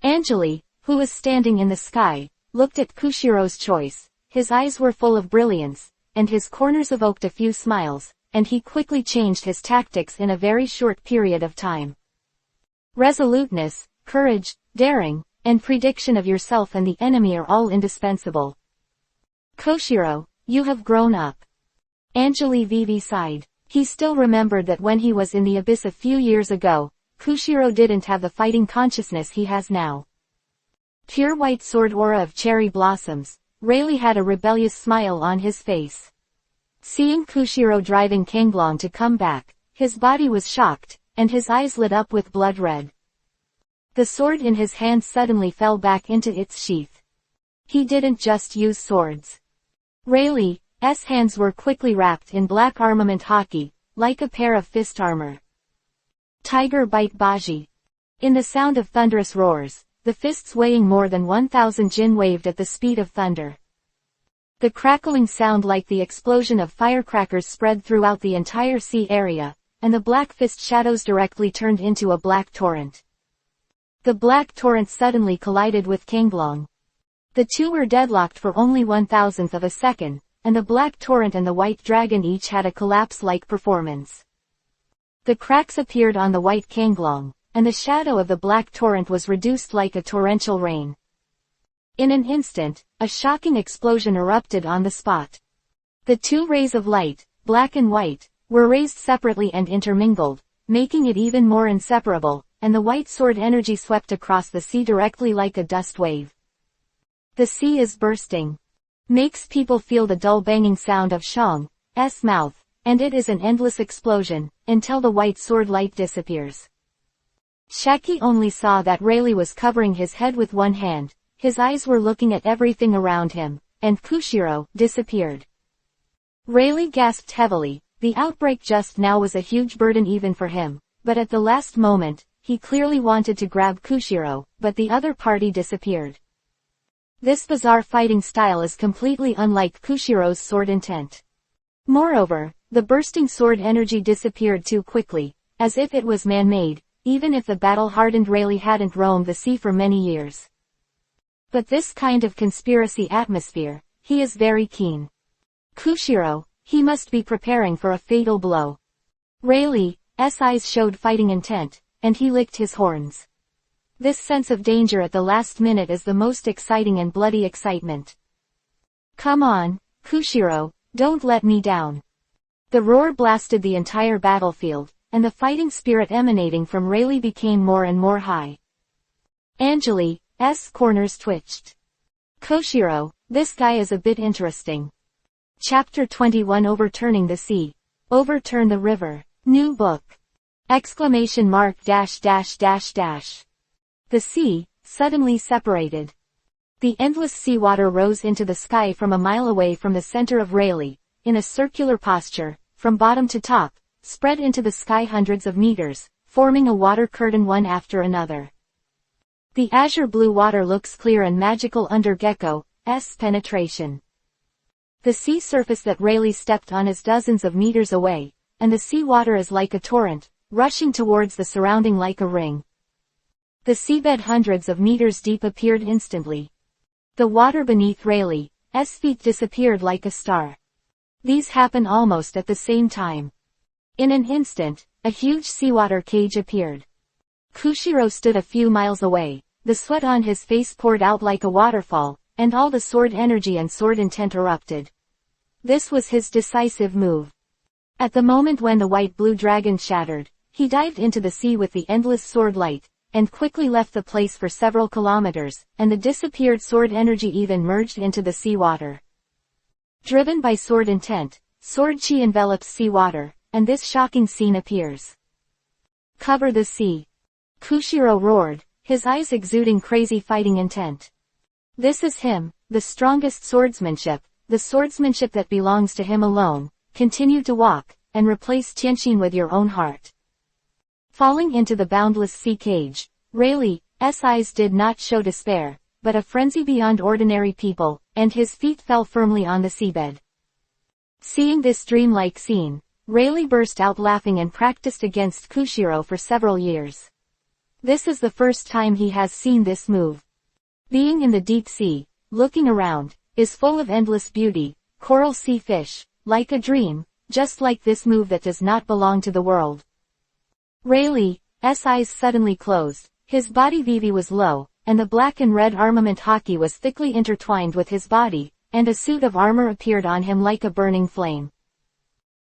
Anjali, who was standing in the sky, looked at Koshiro's choice. His eyes were full of brilliance, and his corners evoked a few smiles, and he quickly changed his tactics in a very short period of time. Resoluteness, courage, daring, and prediction of yourself and the enemy are all indispensable. Koshiro, you have grown up. Anjali Vivi sighed. He still remembered that when he was in the abyss a few years ago, Koshiro didn't have the fighting consciousness he has now. Pure white sword aura of cherry blossoms, Rayleigh had a rebellious smile on his face. Seeing Koshiro driving Kanglong to come back, his body was shocked, and his eyes lit up with blood red. The sword in his hand suddenly fell back into its sheath. He didn't just use swords. Rayleigh's hands were quickly wrapped in black armament hockey, like a pair of fist armor. Tiger bite baji. In the sound of thunderous roars, the fists weighing more than 1,000 jin waved at the speed of thunder. The crackling sound like the explosion of firecrackers spread throughout the entire sea area, and the black fist shadows directly turned into a black torrent. The black torrent suddenly collided with Kanglong. The two were deadlocked for only 1,000th of a second, and the black torrent and the white dragon each had a collapse-like performance. The cracks appeared on the white Kanglong, and the shadow of the black torrent was reduced like a torrential rain. In an instant, a shocking explosion erupted on the spot. The two rays of light, black and white, were raised separately and intermingled, making it even more inseparable, and the white sword energy swept across the sea directly like a dust wave. The sea is bursting. Makes people feel the dull banging sound of Shang's mouth, and it is an endless explosion, until the white sword light disappears. Shaki only saw that Rayleigh was covering his head with one hand, his eyes were looking at everything around him, and Koshiro disappeared. Rayleigh gasped heavily. The outbreak just now was a huge burden even for him, but at the last moment, he clearly wanted to grab Koshiro, but the other party disappeared. This bizarre fighting style is completely unlike Koshiro's sword intent. Moreover, the bursting sword energy disappeared too quickly, as if it was man-made, even if the battle-hardened Rayleigh hadn't roamed the sea for many years. But this kind of conspiracy atmosphere, he is very keen. Koshiro, he must be preparing for a fatal blow. Rayleigh's eyes showed fighting intent, and he licked his horns. This sense of danger at the last minute is the most exciting and bloody excitement. Come on, Koshiro, don't let me down. The roar blasted the entire battlefield, and the fighting spirit emanating from Rayleigh became more and more high. Anjali's corners twitched. Koshiro, this guy is a bit interesting. Chapter 21 Overturning the Sea. Overturn the River. New book. ! The sea, suddenly separated. The endless seawater rose into the sky from a mile away from the center of Rayleigh, in a circular posture, from bottom to top, spread into the sky hundreds of meters, forming a water curtain one after another. The azure blue water looks clear and magical under Gecko's penetration. The sea surface that Rayleigh stepped on is dozens of meters away, and the sea water is like a torrent, rushing towards the surrounding like a ring. The seabed hundreds of meters deep appeared instantly. The water beneath Rayleigh's feet disappeared like a star. These happen almost at the same time. In an instant, a huge seawater cage appeared. Koshiro stood a few miles away, the sweat on his face poured out like a waterfall, and all the sword energy and sword intent erupted. This was his decisive move. At the moment when the white-blue dragon shattered, he dived into the sea with the endless sword light, and quickly left the place for several kilometers, and the disappeared sword energy even merged into the seawater. Driven by sword intent, sword chi envelops seawater, and this shocking scene appears. Cover the sea. Koshiro roared, his eyes exuding crazy fighting intent. This is him, the strongest swordsmanship, the swordsmanship that belongs to him alone. Continue to walk, and replace Tianxin with your own heart. Falling into the boundless sea cage, Rayleigh's eyes did not show despair, but a frenzy beyond ordinary people, and his feet fell firmly on the seabed. Seeing this dreamlike scene, Rayleigh burst out laughing and practiced against Koshiro for several years. This is the first time he has seen this move. Being in the deep sea, looking around, is full of endless beauty, coral sea fish, like a dream, just like this move that does not belong to the world. Rayleigh's eyes suddenly closed, his body Vivi was low, and the black and red armament hockey was thickly intertwined with his body, and a suit of armor appeared on him like a burning flame.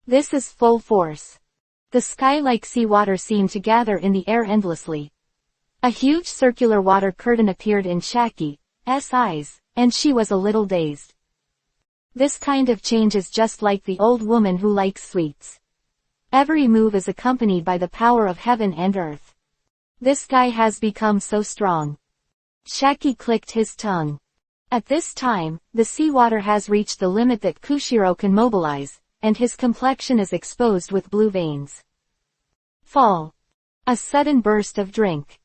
This is full force. The sky-like seawater seemed to gather in the air endlessly. A huge circular water curtain appeared in Shaki's eyes, and she was a little dazed. This kind of change is just like the old woman who likes sweets. Every move is accompanied by the power of heaven and earth. This guy has become so strong. Shaki clicked his tongue. At this time, the seawater has reached the limit that Koshiro can mobilize, and his complexion is exposed with blue veins. Fall. A sudden burst of drink.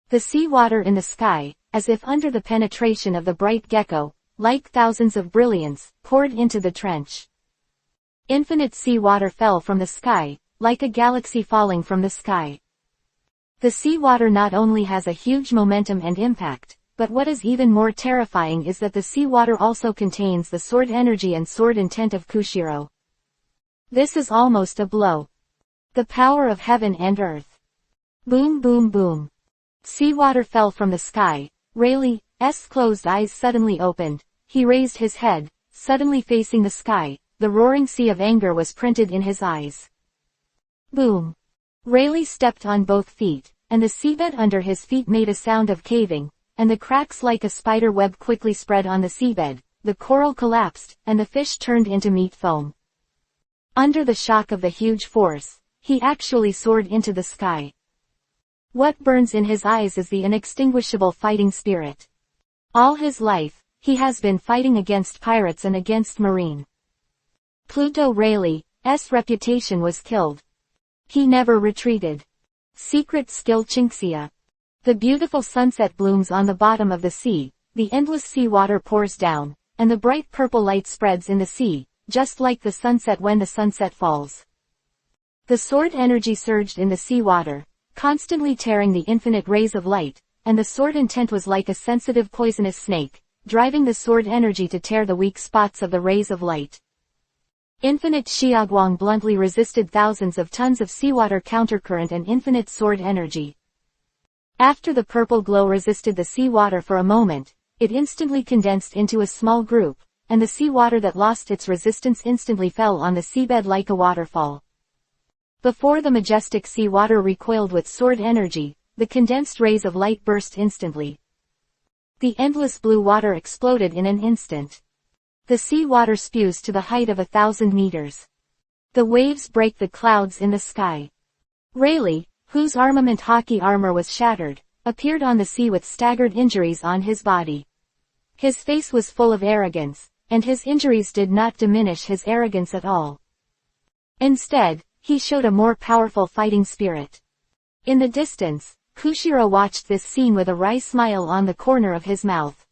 The seawater in the sky, as if under the penetration of the bright gecko, like thousands of brilliance, poured into the trench. Infinite seawater fell from the sky, like a galaxy falling from the sky. The seawater not only has a huge momentum and impact, but what is even more terrifying is that the seawater also contains the sword energy and sword intent of Koshiro. This is almost a blow. The power of heaven and earth. Boom boom boom. Seawater fell from the sky. Rayleigh's closed eyes suddenly opened. He raised his head, suddenly facing the sky. The roaring sea of anger was printed in his eyes. Boom. Rayleigh stepped on both feet, and the seabed under his feet made a sound of caving, and the cracks like a spider web quickly spread on the seabed. The coral collapsed, and the fish turned into meat foam. Under the shock of the huge force, he actually soared into the sky. What burns in his eyes is the inextinguishable fighting spirit. All his life, he has been fighting against pirates and against marine. Pluto Rayleigh's reputation was killed. He never retreated. Secret skill Chinxia. The beautiful sunset blooms on the bottom of the sea, the endless seawater pours down, and the bright purple light spreads in the sea, just like the sunset when the sunset falls. The sword energy surged in the seawater, constantly tearing the infinite rays of light, and the sword intent was like a sensitive poisonous snake, driving the sword energy to tear the weak spots of the rays of light. Infinite Xiaoguang bluntly resisted thousands of tons of seawater countercurrent and infinite sword energy. After the purple glow resisted the seawater for a moment, it instantly condensed into a small group, and the seawater that lost its resistance instantly fell on the seabed like a waterfall. Before the majestic seawater recoiled with sword energy, the condensed rays of light burst instantly. The endless blue water exploded in an instant. The seawater spews to the height of 1,000 meters. The waves break the clouds in the sky. Rayleigh, whose armament hockey armor was shattered, appeared on the sea with staggered injuries on his body. His face was full of arrogance, and his injuries did not diminish his arrogance at all. Instead, he showed a more powerful fighting spirit. In the distance, Koshiro watched this scene with a wry smile on the corner of his mouth.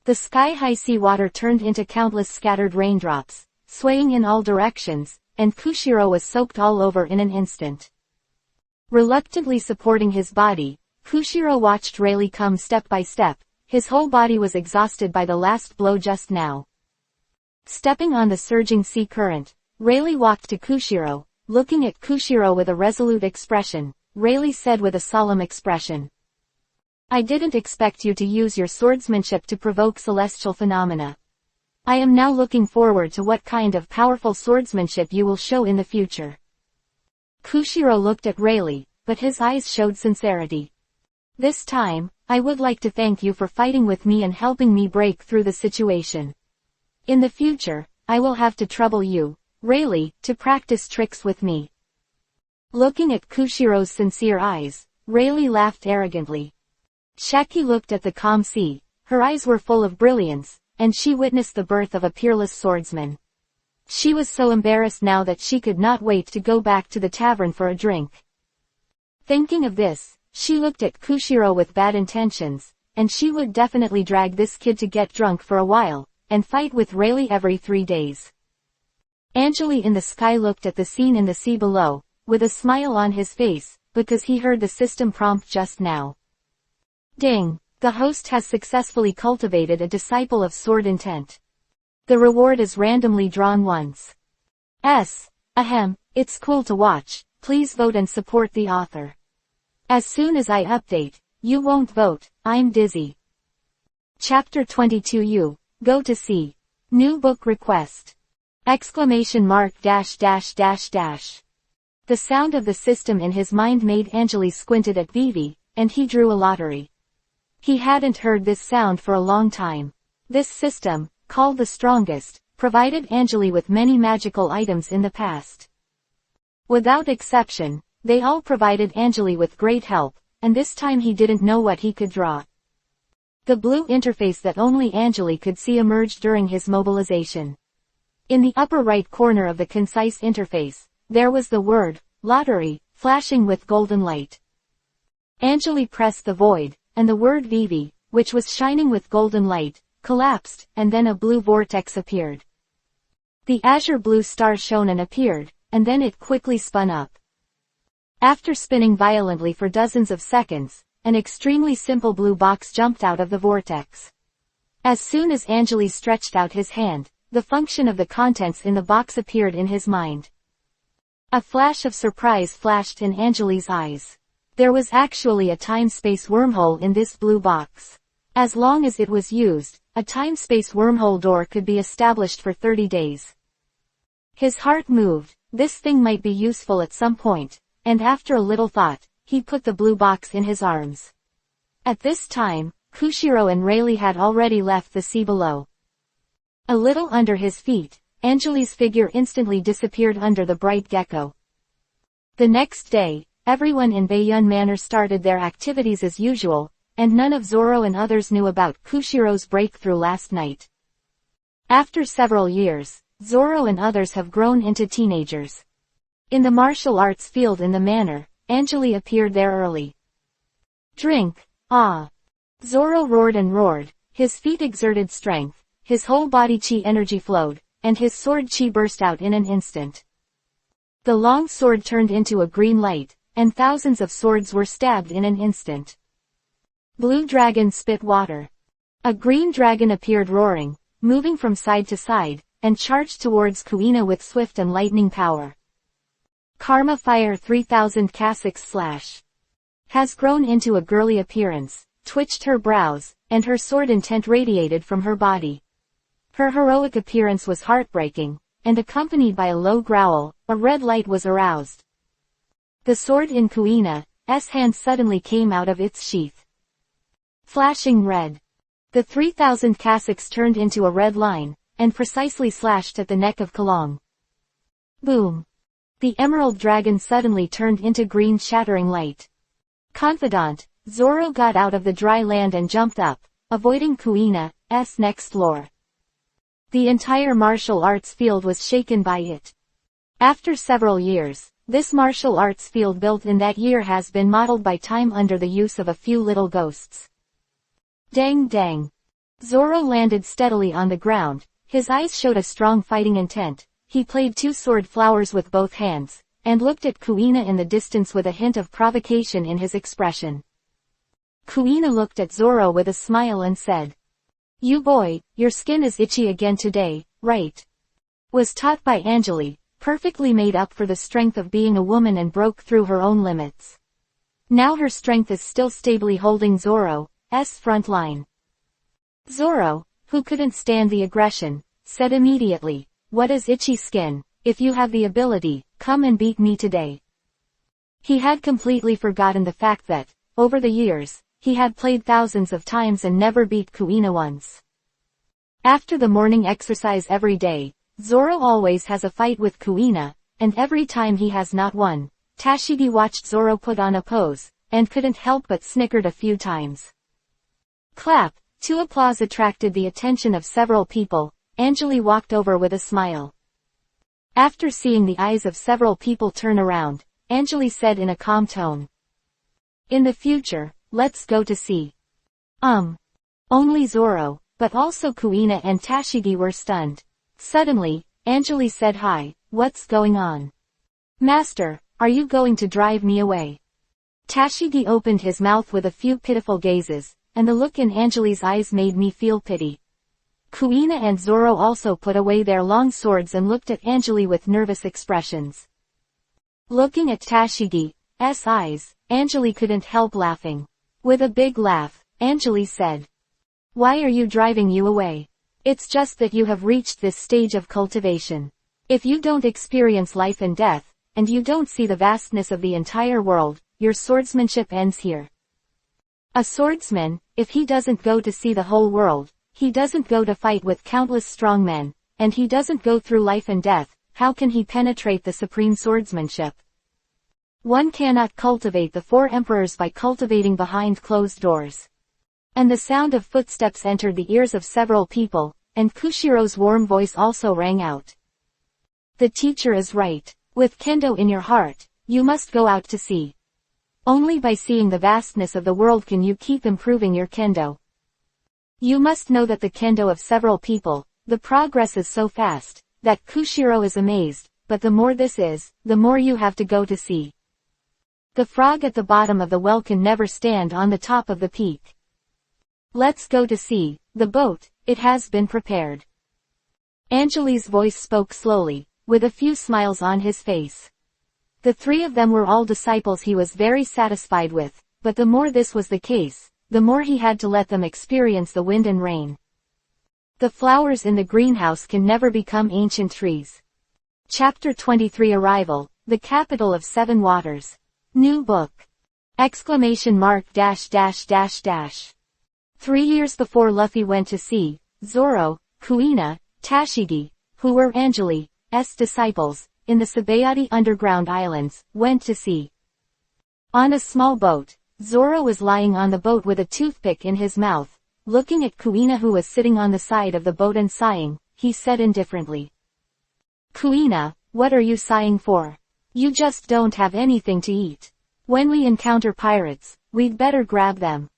The sky-high seawater turned into countless scattered raindrops, swaying in all directions, and Koshiro was soaked all over in an instant. Reluctantly supporting his body, Koshiro watched Rayleigh come step by step. His whole body was exhausted by the last blow just now. Stepping on the surging sea current, Rayleigh walked to Koshiro. Looking at Koshiro with a resolute expression, Rayleigh said with a solemn expression. I didn't expect you to use your swordsmanship to provoke celestial phenomena. I am now looking forward to what kind of powerful swordsmanship you will show in the future. Koshiro looked at Rayleigh, but his eyes showed sincerity. This time, I would like to thank you for fighting with me and helping me break through the situation. In the future, I will have to trouble you, really, to practice tricks with me." Looking at Koshiro's sincere eyes, Rayleigh laughed arrogantly. Shaki looked at the calm sea, her eyes were full of brilliance, and she witnessed the birth of a peerless swordsman. She was so embarrassed now that she could not wait to go back to the tavern for a drink. Thinking of this, she looked at Koshiro with bad intentions, and she would definitely drag this kid to get drunk for a while, and fight with Rayleigh every 3 days. Angeli in the sky looked at the scene in the sea below, with a smile on his face, because he heard the system prompt just now. Ding! The host has successfully cultivated a disciple of sword intent. The reward is randomly drawn once. Ahem, it's cool to watch, please vote and support the author. As soon as I update, you won't vote, I'm dizzy. Chapter 22 You, go to see. New book request. ! The sound of the system in his mind made Angeli squinted at Vivi, and he drew a lottery. He hadn't heard this sound for a long time. This system, called the strongest, provided Angeli with many magical items in the past. Without exception, they all provided Angeli with great help, and this time he didn't know what he could draw. The blue interface that only Angeli could see emerged during his mobilization. In the upper right corner of the concise interface, there was the word, lottery, flashing with golden light. Angeli pressed the void, and the word Vivi, which was shining with golden light, collapsed, and then a blue vortex appeared. The azure blue star shone and appeared, and then it quickly spun up. After spinning violently for dozens of seconds, an extremely simple blue box jumped out of the vortex. As soon as Angeli stretched out his hand, the function of the contents in the box appeared in his mind. A flash of surprise flashed in Angeli's eyes. There was actually a time-space wormhole in this blue box. As long as it was used, a time-space wormhole door could be established for 30 days. His heart moved, this thing might be useful at some point, and after a little thought, he put the blue box in his arms. At this time, Koshiro and Rayleigh had already left the sea below. A little under his feet, Angeli's figure instantly disappeared under the bright gecko. The next day, everyone in Bayun Manor started their activities as usual, and none of Zoro and others knew about Koshiro's breakthrough last night. After several years, Zoro and others have grown into teenagers. In the martial arts field in the manor, Angeli appeared there early. Drink, ah! Zoro roared and roared, his feet exerted strength, his whole body chi energy flowed, and his sword chi burst out in an instant. The long sword turned into a green light, and thousands of swords were stabbed in an instant. Blue dragon spit water. A green dragon appeared roaring, moving from side to side, and charged towards Kuina with swift and lightning power. Karma fire 3000 Cassix slash. Has grown into a girly appearance, twitched her brows, and her sword intent radiated from her body. Her heroic appearance was heartbreaking, and accompanied by a low growl, a red light was aroused. The sword in Kuina's hand suddenly came out of its sheath. Flashing red. The 3000 Cassix turned into a red line, and precisely slashed at the neck of Kalong. Boom. The emerald dragon suddenly turned into green shattering light. Confidant, Zoro got out of the dry land and jumped up, avoiding Kuina's next floor. The entire martial arts field was shaken by it. After several years, this martial arts field built in that year has been modeled by time under the use of a few little ghosts. Dang dang. Zoro landed steadily on the ground, his eyes showed a strong fighting intent. He played two sword flowers with both hands, and looked at Kuina in the distance with a hint of provocation in his expression. Kuina looked at Zoro with a smile and said, "You boy, your skin is itchy again today, right?" Was taught by Angeli, perfectly made up for the strength of being a woman and broke through her own limits. Now her strength is still stably holding Zoro's front line. Zoro, who couldn't stand the aggression, said immediately, "What is itchy skin? If you have the ability, come and beat me today." He had completely forgotten the fact that, over the years, he had played thousands of times and never beat Kuina once. After the morning exercise every day, Zoro always has a fight with Kuina, and every time he has not won, Tashigi watched Zoro put on a pose, and couldn't help but snickered a few times. Clap, to applause attracted the attention of several people. Anjali walked over with a smile. After seeing the eyes of several people turn around, Anjali said in a calm tone. In the future, let's go to see. Only Zoro, but also Kuina and Tashigi were stunned. Suddenly, Anjali said, "Hi, what's going on? Master, are you going to drive me away?" Tashigi opened his mouth with a few pitiful gazes, and the look in Anjali's eyes made me feel pity. Kuina and Zoro also put away their long swords and looked at Anjali with nervous expressions. Looking at Tashigi's eyes, Anjali couldn't help laughing. With a big laugh, Anjali said, "Why are you driving you away? It's just that you have reached this stage of cultivation. If you don't experience life and death, and you don't see the vastness of the entire world, your swordsmanship ends here. A swordsman, if he doesn't go to see the whole world, he doesn't go to fight with countless strong men, and he doesn't go through life and death, how can he penetrate the supreme swordsmanship? One cannot cultivate the four emperors by cultivating behind closed doors." And the sound of footsteps entered the ears of several people, and Koshiro's warm voice also rang out. "The teacher is right. With Kendo in your heart, you must go out to sea. Only by seeing the vastness of the world can you keep improving your Kendo. You must know that the Kendo of several people, the progress is so fast, that Koshiro is amazed, but the more this is, the more you have to go to see. The frog at the bottom of the well can never stand on the top of the peak. Let's go to see, the boat, it has been prepared." Anjali's voice spoke slowly, with a few smiles on his face. The three of them were all disciples he was very satisfied with, but the more this was the case, the more he had to let them experience the wind and rain. The flowers in the greenhouse can never become ancient trees. Chapter 23 Arrival, the capital of seven waters. New book! ! 3 years before Luffy went to sea, Zoro, Kuina, Tashigi, who were Anjali's disciples, in the Sabaody underground islands, went to sea. On a small boat, Zoro was lying on the boat with a toothpick in his mouth, looking at Kuina who was sitting on the side of the boat and sighing. He said indifferently. "Kuina, what are you sighing for? You just don't have anything to eat. When we encounter pirates, we'd better grab them."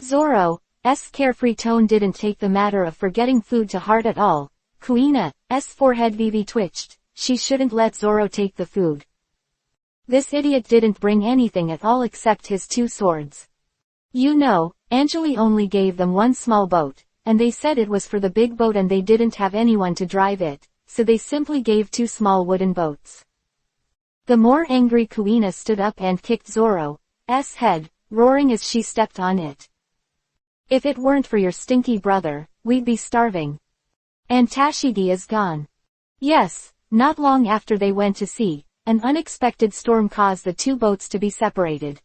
Zoro's carefree tone didn't take the matter of forgetting food to heart at all. Kuina's forehead twitched. She shouldn't let Zoro take the food. This idiot didn't bring anything at all except his 2 swords. You know, Anjali only gave them one small boat, and they said it was for the big boat and they didn't have anyone to drive it, so they simply gave 2 small wooden boats. The more angry Kuina stood up and kicked Zoro's head, roaring as she stepped on it. "If it weren't for your stinky brother, we'd be starving. And Tashigi is gone." Yes, not long after they went to sea, an unexpected storm caused the 2 boats to be separated.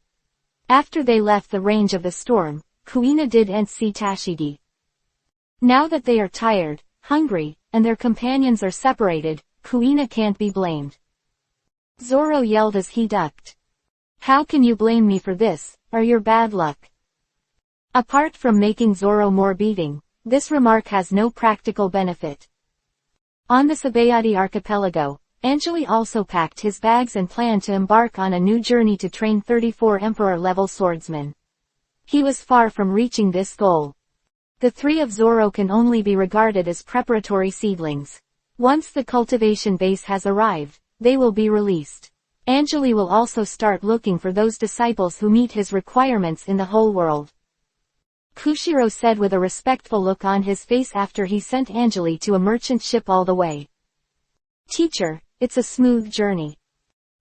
After they left the range of the storm, Kuina didn't see Tashigi. Now that they are tired, hungry, and their companions are separated, Kuina can't be blamed. Zoro yelled as he ducked. "How can you blame me for this, or your bad luck?" Apart from making Zoro more beating, this remark has no practical benefit. On the Sabaody archipelago, Anjali also packed his bags and planned to embark on a new journey to train 34 Emperor-level swordsmen. He was far from reaching this goal. The 3 of Zoro can only be regarded as preparatory seedlings. Once the cultivation base has arrived, they will be released. Anjali will also start looking for those disciples who meet his requirements in the whole world. Koshiro said with a respectful look on his face after he sent Anjali to a merchant ship all the way. "Teacher, it's a smooth journey."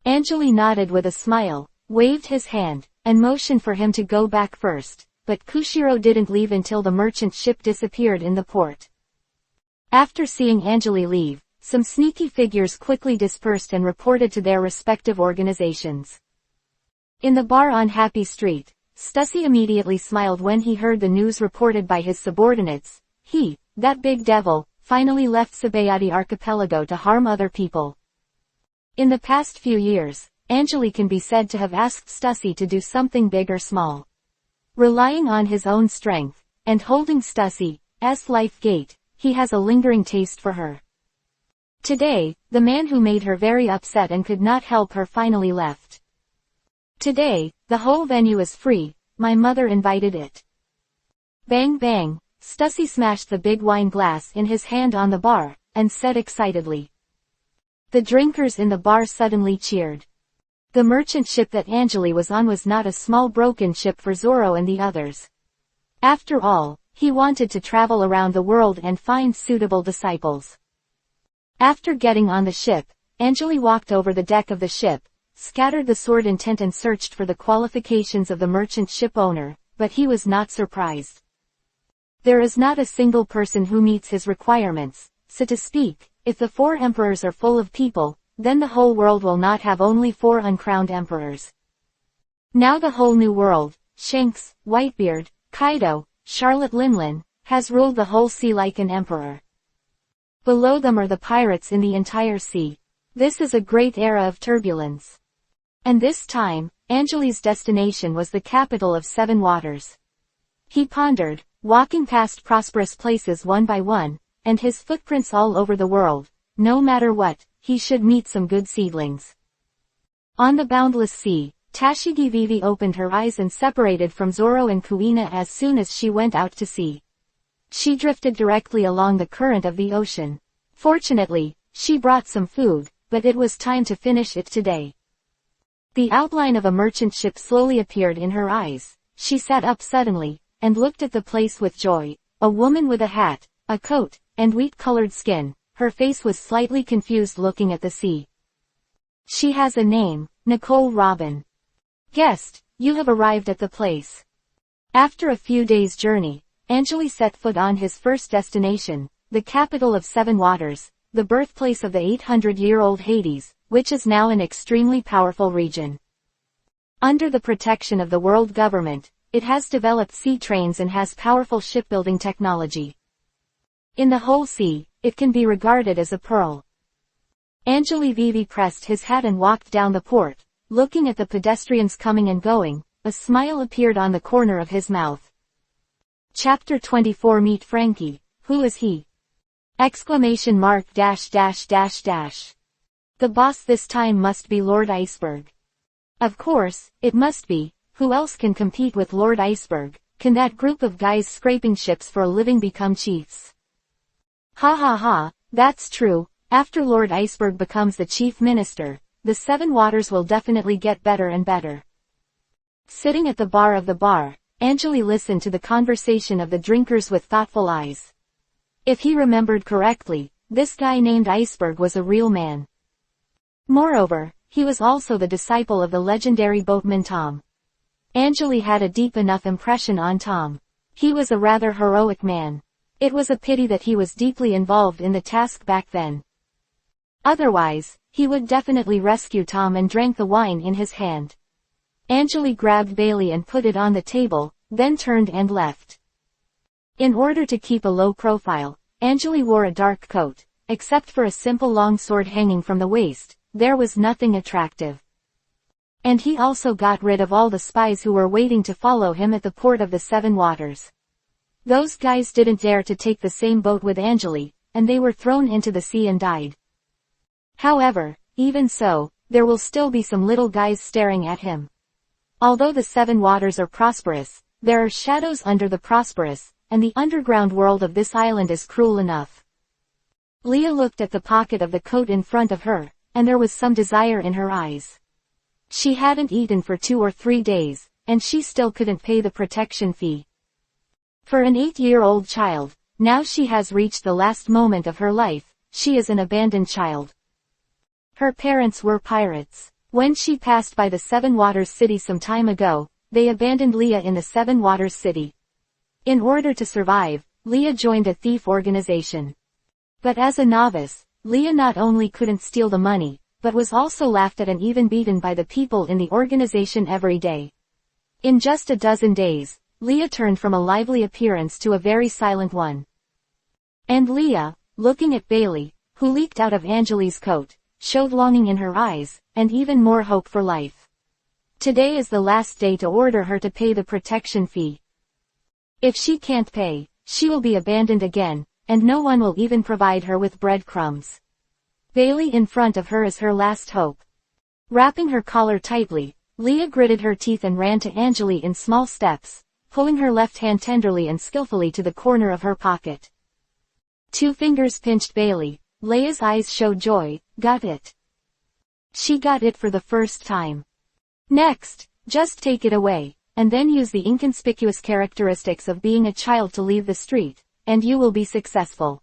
Anjali nodded with a smile, waved his hand, and motioned for him to go back first, but Koshiro didn't leave until the merchant ship disappeared in the port. After seeing Anjali leave, some sneaky figures quickly dispersed and reported to their respective organizations. In the bar on Happy Street, Stussy immediately smiled when he heard the news reported by his subordinates. He, that big devil, finally left Sabaody archipelago to harm other people. In the past few years, Angeli can be said to have asked Stussy to do something big or small. Relying on his own strength, and holding Stussy's life gate, he has a lingering taste for her. Today, the man who made her very upset and could not help her finally left. Today, the whole venue is free, my mother invited it. Bang bang, Stussy smashed the big wine glass in his hand on the bar, and said excitedly. The drinkers in the bar suddenly cheered. The merchant ship that Angeli was on was not a small broken ship for Zoro and the others. After all, he wanted to travel around the world and find suitable disciples. After getting on the ship, Angeli walked over the deck of the ship, scattered the sword intent and searched for the qualifications of the merchant ship owner, but he was not surprised. There is not a single person who meets his requirements, so to speak. If the 4 emperors are full of people, then the whole world will not have only 4 uncrowned emperors. Now the whole new world, Shanks, Whitebeard, Kaido, Charlotte Linlin, has ruled the whole sea like an emperor. Below them are the pirates in the entire sea. This is a great era of turbulence. And this time, Angeli's destination was the capital of 7 waters. He pondered, walking past prosperous places one by one, and his footprints all over the world. No matter what, he should meet some good seedlings. On the boundless sea, Tashigi Vivi opened her eyes and separated from Zoro and Kuina as soon as she went out to sea. She drifted directly along the current of the ocean. Fortunately, she brought some food, but it was time to finish it today. The outline of a merchant ship slowly appeared in her eyes. She sat up suddenly, and looked at the place with joy. A woman with a hat, a coat, and wheat-colored skin, her face was slightly confused looking at the sea. She has a name, Nicole Robin. Guest, you have arrived at the place. After a few days' journey, Angeli set foot on his first destination, the capital of 7 waters, the birthplace of the 800-year-old Hades, which is now an extremely powerful region. Under the protection of the world government, it has developed sea trains and has powerful shipbuilding technology. In the whole sea, it can be regarded as a pearl. Angeli Vivi pressed his hat and walked down the port, looking at the pedestrians coming and going. A smile appeared on the corner of his mouth. Chapter 24 Meet Franky. Who is he? Exclamation mark dash dash dash dash. The boss this time must be Lord Iceberg. Of course, it must be. Who else can compete with Lord Iceberg? Can that group of guys scraping ships for a living become chiefs? Ha ha ha, that's true. After Lord Iceberg becomes the chief minister, the 7 waters will definitely get better and better. Sitting at the bar of the bar, Angeli listened to the conversation of the drinkers with thoughtful eyes. If he remembered correctly, this guy named Iceberg was a real man. Moreover, he was also the disciple of the legendary boatman Tom. Angeli had a deep enough impression on Tom. He was a rather heroic man. It was a pity that he was deeply involved in the task back then. Otherwise, he would definitely rescue Tom and drank the wine in his hand. Angeli grabbed Bailey and put it on the table, then turned and left. In order to keep a low profile, Angeli wore a dark coat. Except for a simple long sword hanging from the waist, there was nothing attractive. And he also got rid of all the spies who were waiting to follow him at the port of the 7 waters. Those guys didn't dare to take the same boat with Angeli, and they were thrown into the sea and died. However, even so, there will still be some little guys staring at him. Although the 7 waters are prosperous, there are shadows under the prosperous, and the underground world of this island is cruel enough. Leah looked at the pocket of the coat in front of her, and there was some desire in her eyes. She hadn't eaten for 2 or 3 days, and she still couldn't pay the protection fee. For an 8-year-old child, now she has reached the last moment of her life. She is an abandoned child. Her parents were pirates. When she passed by the 7 Waters City some time ago, they abandoned Leah in the 7 Waters City. In order to survive, Leah joined a thief organization. But as a novice, Leah not only couldn't steal the money, but was also laughed at and even beaten by the people in the organization every day. In just a dozen days, Leah turned from a lively appearance to a very silent one. And Leah, looking at Bailey, who leaked out of Anjali's coat, showed longing in her eyes, and even more hope for life. Today is the last day to order her to pay the protection fee. If she can't pay, she will be abandoned again, and no one will even provide her with breadcrumbs. Bailey in front of her is her last hope. Wrapping her collar tightly, Leah gritted her teeth and ran to Anjali in small steps, pulling her left hand tenderly and skillfully to the corner of her pocket. 2 fingers pinched Bailey. Leah's eyes showed joy. Got it. She got it for the first time. Next, just take it away, and then use the inconspicuous characteristics of being a child to leave the street, and you will be successful.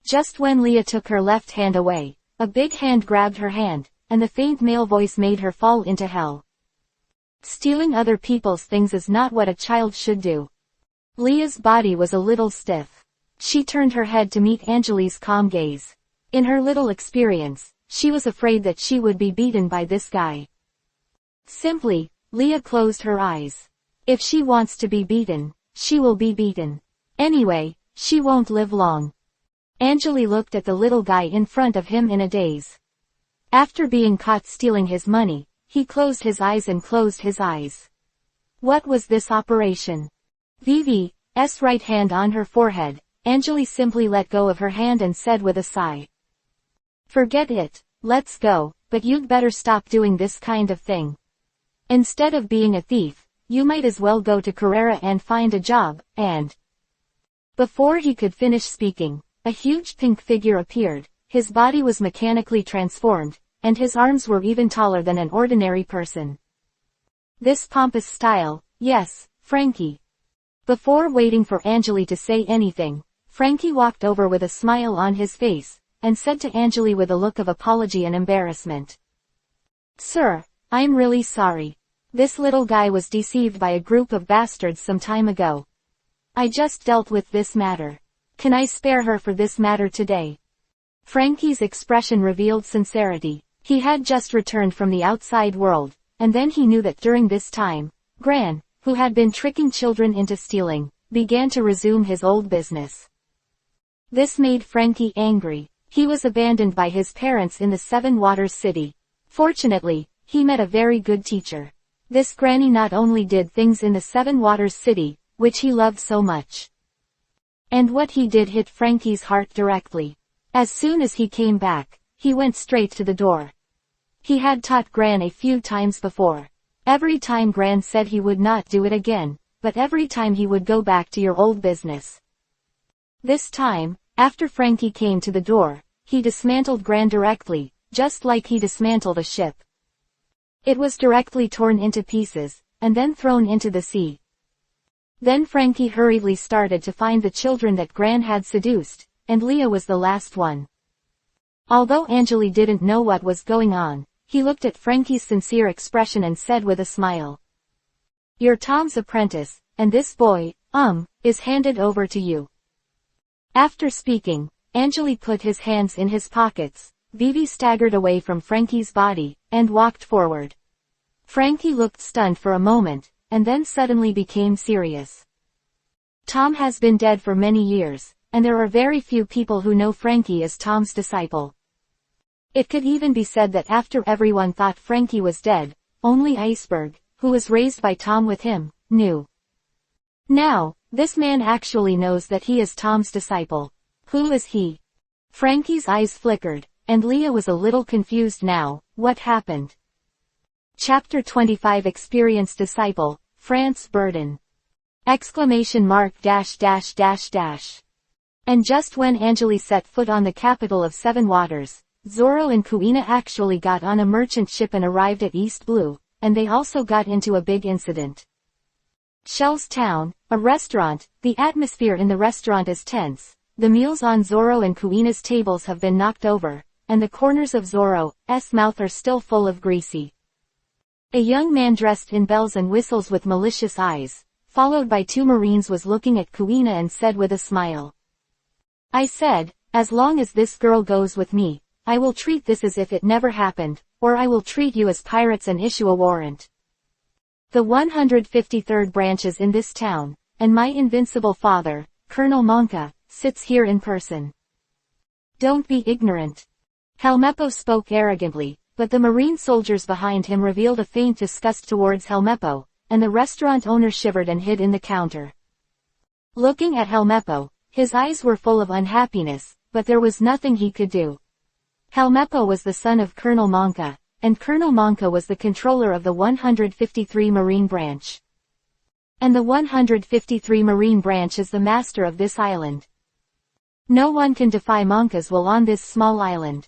Just when Leah took her left hand away, a big hand grabbed her hand, and the faint male voice made her fall into hell. Stealing other people's things is not what a child should do. Leah's body was a little stiff. She turned her head to meet Anjali's calm gaze. In her little experience, she was afraid that she would be beaten by this guy. Simply, Leah closed her eyes. If she wants to be beaten, she will be beaten. Anyway, she won't live long. Anjali looked at the little guy in front of him in a daze. After being caught stealing his money, he closed his eyes and closed his eyes. What was this operation? Vivi's right hand on her forehead, Anjali simply let go of her hand and said with a sigh. Forget it, let's go, but you'd better stop doing this kind of thing. Instead of being a thief, you might as well go to Carrera and find a job, and... Before he could finish speaking, a huge pink figure appeared. His body was mechanically transformed, and his arms were even taller than an ordinary person. This pompous style, yes, Franky. Before waiting for Anjali to say anything, Franky walked over with a smile on his face, and said to Anjali with a look of apology and embarrassment. Sir, I'm really sorry. This little guy was deceived by a group of bastards some time ago. I just dealt with this matter. Can I spare her for this matter today? Franky's expression revealed sincerity. He had just returned from the outside world, and then he knew that during this time, Gran, who had been tricking children into stealing, began to resume his old business. This made Franky angry. He was abandoned by his parents in the Seven Waters City. Fortunately, he met a very good teacher. This granny not only did things in the Seven Waters City, which he loved so much. And what he did hit Franky's heart directly. As soon as he came back, he went straight to the door. He had taught Gran a few times before. Every time Gran said he would not do it again, but every time he would go back to your old business. This time, after Franky came to the door, he dismantled Gran directly, just like he dismantled a ship. It was directly torn into pieces, and then thrown into the sea. Then Franky hurriedly started to find the children that Gran had seduced, and Leah was the last one. Although Anjali didn't know what was going on, he looked at Franky's sincere expression and said with a smile. You're Tom's apprentice, and this boy, is handed over to you. After speaking, Anjali put his hands in his pockets. Vivi staggered away from Franky's body, and walked forward. Franky looked stunned for a moment, and then suddenly became serious. Tom has been dead for many years, and there are very few people who know Franky as Tom's disciple. It could even be said that after everyone thought Franky was dead, only Iceberg, who was raised by Tom with him, knew. Now, this man actually knows that he is Tom's disciple. Who is he? Franky's eyes flickered, and Leah was a little confused now. What happened? Chapter 25 Experienced Disciple, France Burden. ! And just when Anjali set foot on the capital of Seven Waters, Zoro and Kuina actually got on a merchant ship and arrived at East Blue, and they also got into a big incident. Shell's Town, a restaurant. The atmosphere in the restaurant is tense. The meals on Zoro and Kuina's tables have been knocked over, and the corners of Zoro's mouth are still full of greasy. A young man dressed in bells and whistles with malicious eyes, followed by two Marines, was looking at Kuina and said with a smile. I said, as long as this girl goes with me, I will treat this as if it never happened, or I will treat you as pirates and issue a warrant. The 153rd branch is in this town, and my invincible father, Colonel Monka, sits here in person. Don't be ignorant. Helmeppo spoke arrogantly, but the marine soldiers behind him revealed a faint disgust towards Helmeppo, and the restaurant owner shivered and hid in the counter. Looking at Helmeppo, his eyes were full of unhappiness, but there was nothing he could do. Helmeppo was the son of Colonel Monka, and Colonel Monka was the controller of the 153 Marine Branch. And the 153 Marine Branch is the master of this island. No one can defy Monka's will on this small island.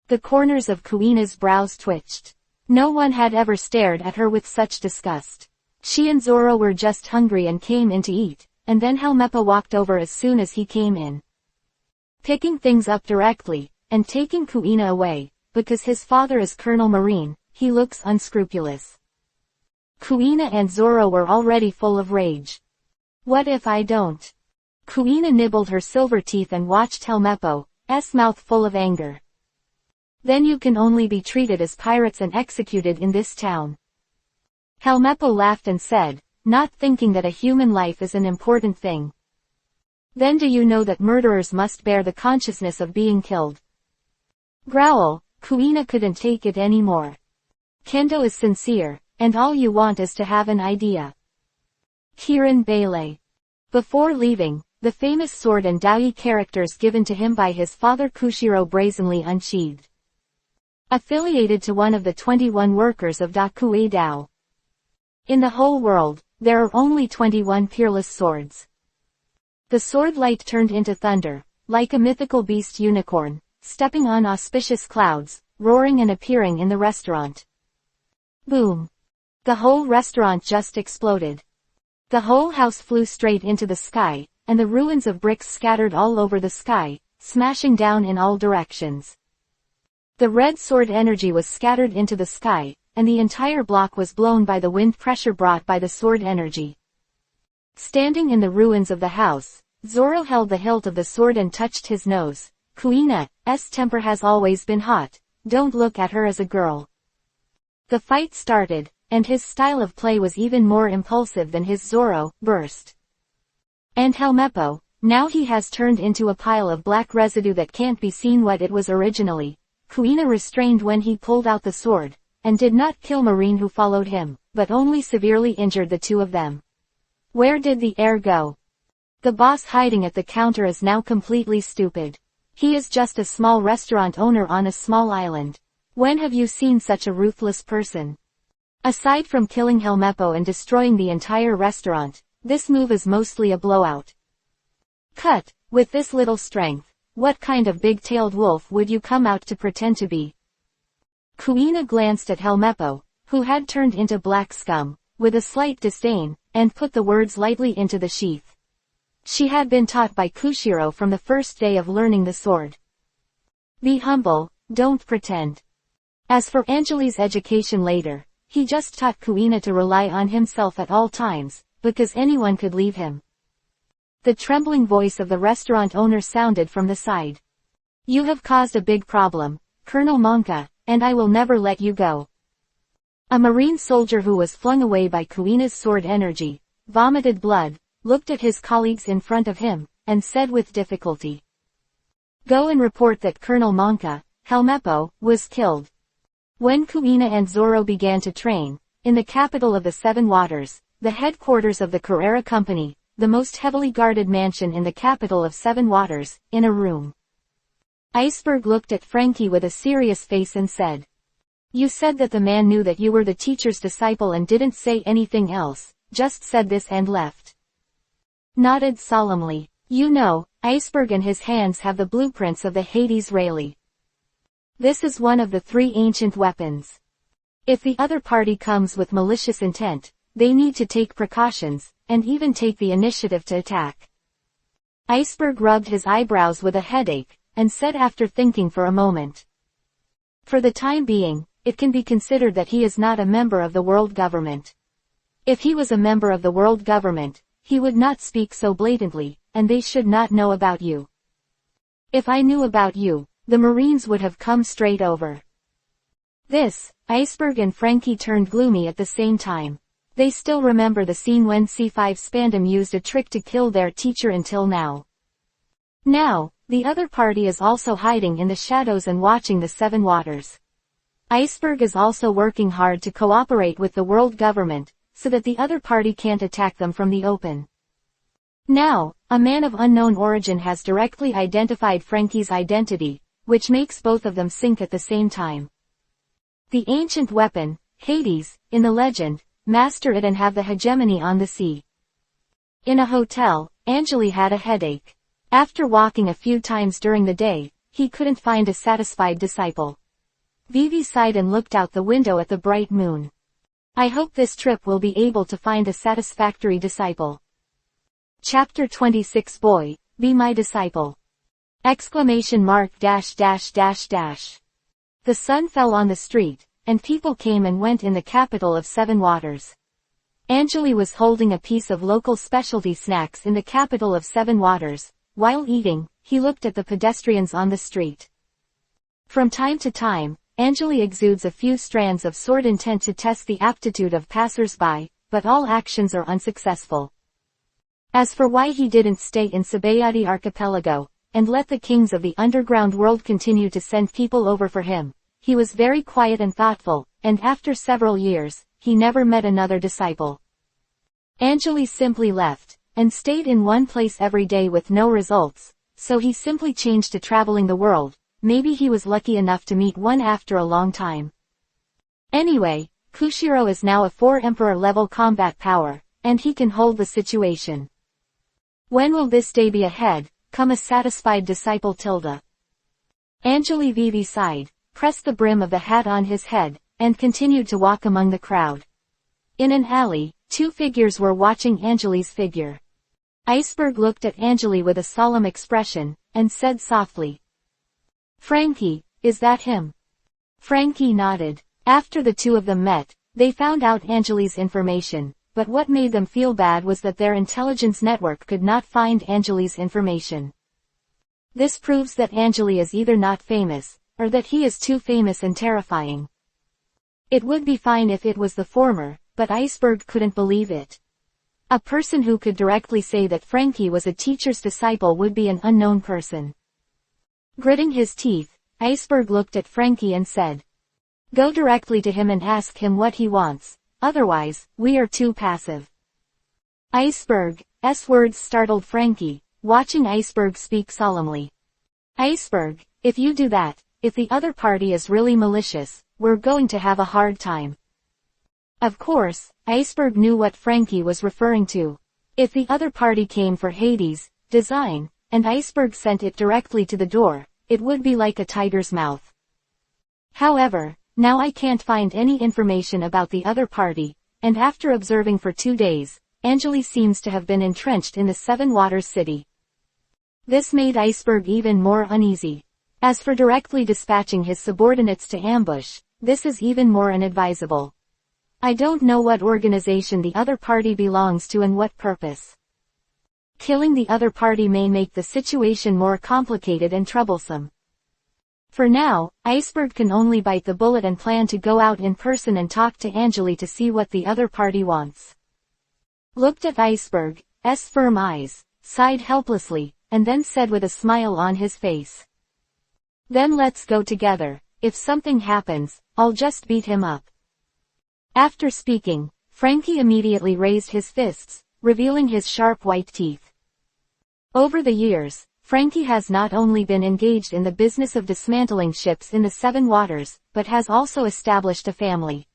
The corners of Kuina's brows twitched. No one had ever stared at her with such disgust. She and Zoro were just hungry and came in to eat, and then Helmeppo walked over as soon as he came in. Picking things up directly, and taking Kuina away, because his father is Colonel Marine, he looks unscrupulous. Kuina and Zoro were already full of rage. What if I don't? Kuina nibbled her silver teeth and watched Helmeppo's mouth full of anger. Then you can only be treated as pirates and executed in this town. Helmeppo laughed and said, not thinking that a human life is an important thing. Then do you know that murderers must bear the consciousness of being killed? Growl, Kuina couldn't take it anymore. Kendo is sincere, and all you want is to have an idea. Kirin Bele. Before leaving, the famous sword and dai characters given to him by his father Koshiro brazenly unsheathed. Affiliated to one of the 21 workers of Dakue Dao. In the whole world, there are only 21 peerless swords. The sword light turned into thunder, like a mythical beast unicorn, stepping on auspicious clouds, roaring and appearing in the restaurant. Boom! The whole restaurant just exploded. The whole house flew straight into the sky, and the ruins of bricks scattered all over the sky, smashing down in all directions. The red sword energy was scattered into the sky, and the entire block was blown by the wind pressure brought by the sword energy. Standing in the ruins of the house, Zoro held the hilt of the sword and touched his nose. Kuina's temper has always been hot, don't look at her as a girl. The fight started, and his style of play was even more impulsive than his Zoro burst. And Helmeppo, now he has turned into a pile of black residue that can't be seen what it was originally. Kuina restrained when he pulled out the sword, and did not kill Marine who followed him, but only severely injured the two of them. Where did the heir go? The boss hiding at the counter is now completely stupid. He is just a small restaurant owner on a small island. When have you seen such a ruthless person? Aside from killing Helmeppo and destroying the entire restaurant, this move is mostly a blowout. Cut, with this little strength, what kind of big-tailed wolf would you come out to pretend to be? Kuina glanced at Helmeppo, who had turned into black scum, with a slight disdain, and put the words lightly into the sheath. She had been taught by Koshiro from the first day of learning the sword. Be humble, don't pretend. As for Angeli's education later, he just taught Kuina to rely on himself at all times, because anyone could leave him. The trembling voice of the restaurant owner sounded from the side. You have caused a big problem, Colonel Monka, and I will never let you go. A marine soldier who was flung away by Kuina's sword energy, vomited blood, looked at his colleagues in front of him, and said with difficulty. Go and report that Colonel Monka, Helmeppo, was killed. When Kuina and Zoro began to train, in the capital of the Seven Waters, the headquarters of the Carrera Company, the most heavily guarded mansion in the capital of Seven Waters, in a room. Iceberg looked at Franky with a serious face and said. You said that the man knew that you were the teacher's disciple and didn't say anything else, just said this and left. Nodded solemnly. You know, Iceberg and his hands have the blueprints of the Hades Rayleigh. This is one of the 3 ancient weapons. If the other party comes with malicious intent, they need to take precautions, and even take the initiative to attack. Iceberg rubbed his eyebrows with a headache, and said after thinking for a moment. For the time being, it can be considered that he is not a member of the world government. If he was a member of the world government, he would not speak so blatantly, and they should not know about you. If I knew about you, the Marines would have come straight over. This, Iceberg and Franky turned gloomy at the same time. They still remember the scene when C5 Spandam used a trick to kill their teacher until now. Now, the other party is also hiding in the shadows and watching the Seven Waters. Iceberg is also working hard to cooperate with the world government, so that the other party can't attack them from the open. Now, a man of unknown origin has directly identified Franky's identity, which makes both of them sink at the same time. The ancient weapon, Hades, in the legend, master it and have the hegemony on the sea. In a hotel, Anjali had a headache. After walking a few times during the day, he couldn't find a satisfied disciple. Vivi sighed and looked out the window at the bright moon. I hope this trip will be able to find a satisfactory disciple. Chapter 26 Boy, be my disciple! ! The sun fell on the street, and people came and went in the capital of Seven Waters. Anjali was holding a piece of local specialty snacks in the capital of Seven Waters. While eating, he looked at the pedestrians on the street. From time to time, Anjali exudes a few strands of sword intent to test the aptitude of passers-by, but all actions are unsuccessful. As for why he didn't stay in Sabaody Archipelago, and let the kings of the underground world continue to send people over for him, he was very quiet and thoughtful, and after several years, he never met another disciple. Anjali simply left, and stayed in one place every day with no results, so he simply changed to traveling the world. Maybe he was lucky enough to meet one after a long time. Anyway, Koshiro is now a 4 Emperor level combat power, and he can hold the situation. When will this day be ahead? Come a satisfied disciple Tilda. Anjali Vivi sighed, pressed the brim of the hat on his head, and continued to walk among the crowd. In an alley, 2 figures were watching Anjali's figure. Iceberg looked at Anjali with a solemn expression, and said softly, Franky, is that him? Franky nodded. After the two of them met, they found out Anjali's information, but what made them feel bad was that their intelligence network could not find Anjali's information. This proves that Anjali is either not famous, or that he is too famous and terrifying. It would be fine if it was the former, but Iceberg couldn't believe it. A person who could directly say that Franky was a teacher's disciple would be an unknown person. Gritting his teeth, Iceberg looked at Franky and said, Go directly to him and ask him what he wants, otherwise, we are too passive. Iceberg's words startled Franky, watching Iceberg speak solemnly. Iceberg, if you do that, if the other party is really malicious, we're going to have a hard time. Of course, Iceberg knew what Franky was referring to. If the other party came for Hades' design, and Iceberg sent it directly to the door, it would be like a tiger's mouth. However, now I can't find any information about the other party, and after observing for 2 days, Anjali seems to have been entrenched in the Seven Waters city. This made Iceberg even more uneasy. As for directly dispatching his subordinates to ambush, this is even more inadvisable. I don't know what organization the other party belongs to and what purpose. Killing the other party may make the situation more complicated and troublesome. For now, Iceberg can only bite the bullet and plan to go out in person and talk to Anjali to see what the other party wants. Looked at Iceberg's firm eyes, sighed helplessly, and then said with a smile on his face. Then let's go together. If something happens, I'll just beat him up. After speaking, Franky immediately raised his fists, revealing his sharp white teeth. Over the years, Franky has not only been engaged in the business of dismantling ships in the Seven Waters, but has also established a family.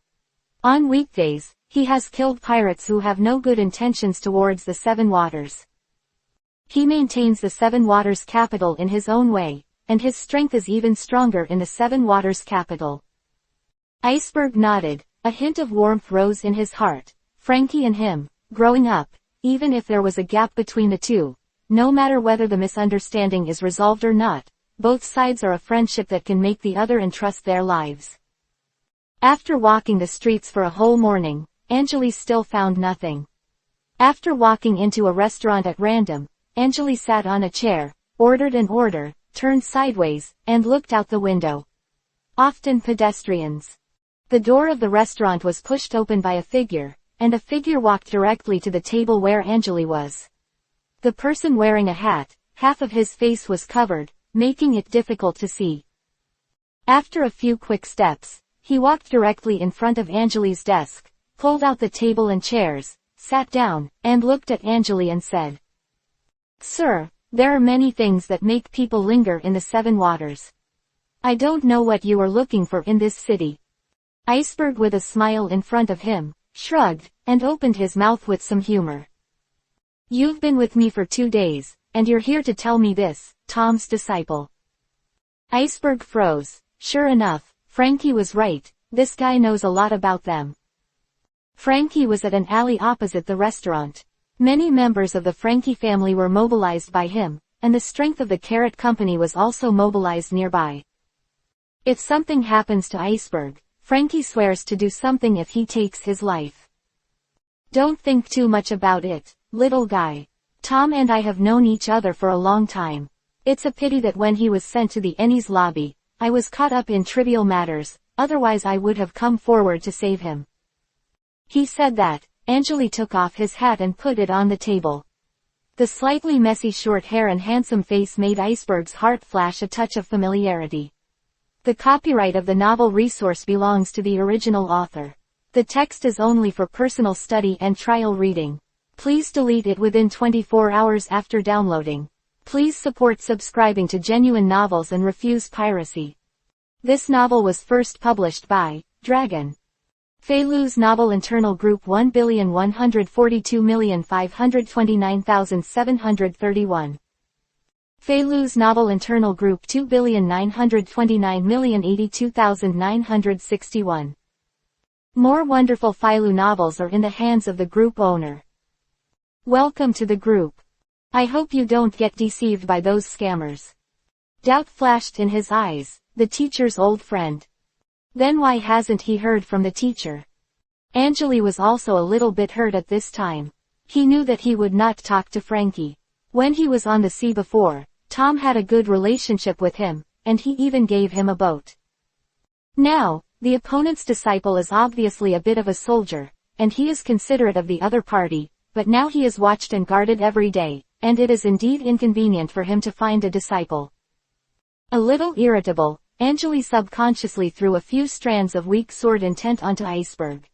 On weekdays, he has killed pirates who have no good intentions towards the Seven Waters. He maintains the Seven Waters capital in his own way, and his strength is even stronger in the Seven Waters capital. Iceberg nodded, a hint of warmth rose in his heart. Franky and him, growing up, even if there was a gap between the two, no matter whether the misunderstanding is resolved or not, both sides are a friendship that can make the other entrust their lives. After walking the streets for a whole morning, Anjali still found nothing. After walking into a restaurant at random, Anjali sat on a chair, ordered an order, turned sideways, and looked out the window. Often pedestrians. The door of the restaurant was pushed open by a figure, and a figure walked directly to the table where Anjali was. The person wearing a hat, half of his face was covered, making it difficult to see. After a few quick steps, he walked directly in front of Anjali's desk, pulled out the table and chairs, sat down, and looked at Anjali and said, "Sir, there are many things that make people linger in the Seven Waters. I don't know what you are looking for in this city." Iceberg, with a smile in front of him, shrugged, and opened his mouth with some humor. "You've been with me for 2 days, and you're here to tell me this, Tom's disciple." Iceberg froze. Sure enough, Franky was right, this guy knows a lot about them. Franky was at an alley opposite the restaurant. Many members of the Franky family were mobilized by him, and the strength of the Carrot Company was also mobilized nearby. If something happens to Iceberg, Franky swears to do something if he takes his life. "Don't think too much about it, little guy. Tom and I have known each other for a long time. It's a pity that when he was sent to the Ennie's lobby, I was caught up in trivial matters, otherwise I would have come forward to save him." He said that. Anjali took off his hat and put it on the table. The slightly messy short hair and handsome face made Iceberg's heart flash a touch of familiarity. The copyright of the novel resource belongs to the original author. The text is only for personal study and trial reading. Please delete it within 24 hours after downloading. Please support subscribing to Genuine Novels and refuse piracy. This novel was first published by Dragon. Feilu's novel internal group 1,142,529,731. Feilu's novel internal group 2,929,082,961. More wonderful Feilu novels are in the hands of the group owner. Welcome to the group. I hope you don't get deceived by those scammers. Doubt flashed in his eyes, the teacher's old friend. Then why hasn't he heard from the teacher? Anjali was also a little bit hurt at this time. He knew that he would not talk to Franky. When he was on the sea before, Tom had a good relationship with him, and he even gave him a boat. Now, the opponent's disciple is obviously a bit of a soldier, and he is considerate of the other party, but now he is watched and guarded every day, and it is indeed inconvenient for him to find a disciple. A little irritable, Anjali subconsciously threw a few strands of weak sword intent onto Iceberg.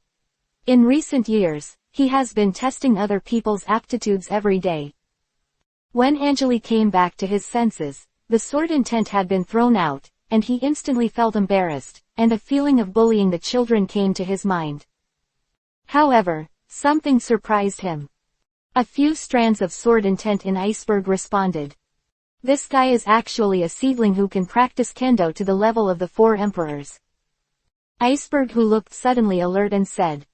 In recent years, he has been testing other people's aptitudes every day. When Anjali came back to his senses, the sword intent had been thrown out, and he instantly felt embarrassed, and a feeling of bullying the children came to his mind. However, something surprised him. A few strands of sword intent in Iceberg responded. This guy is actually a seedling who can practice Kendo to the level of the 4 emperors. Iceberg, who looked suddenly alert, and said,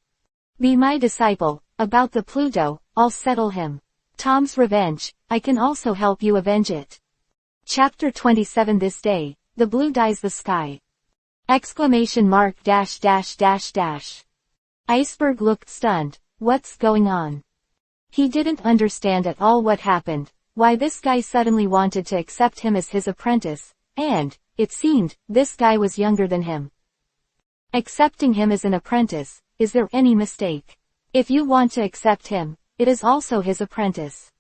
"Be my disciple. About the Pluto, I'll settle him. Tom's revenge, I can also help you avenge it." Chapter 27. This day, the blue dyes the sky. ! Iceberg looked stunned. What's going on? He didn't understand at all what happened, why this guy suddenly wanted to accept him as his apprentice, and, it seemed, this guy was younger than him. Accepting him as an apprentice, is there any mistake? If you want to accept him, it is also his apprentice.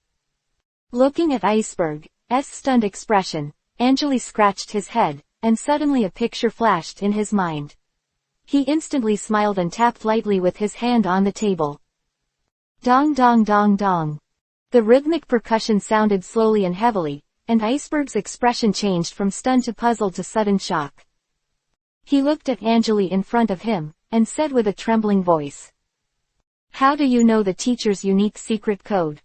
Looking at Iceberg's stunned expression, Anjali scratched his head, and suddenly a picture flashed in his mind. He instantly smiled and tapped lightly with his hand on the table. Dong dong dong dong. The rhythmic percussion sounded slowly and heavily, and Iceberg's expression changed from stunned to puzzled to sudden shock. He looked at Anjali in front of him, and said with a trembling voice, "How do you know the teacher's unique secret code?"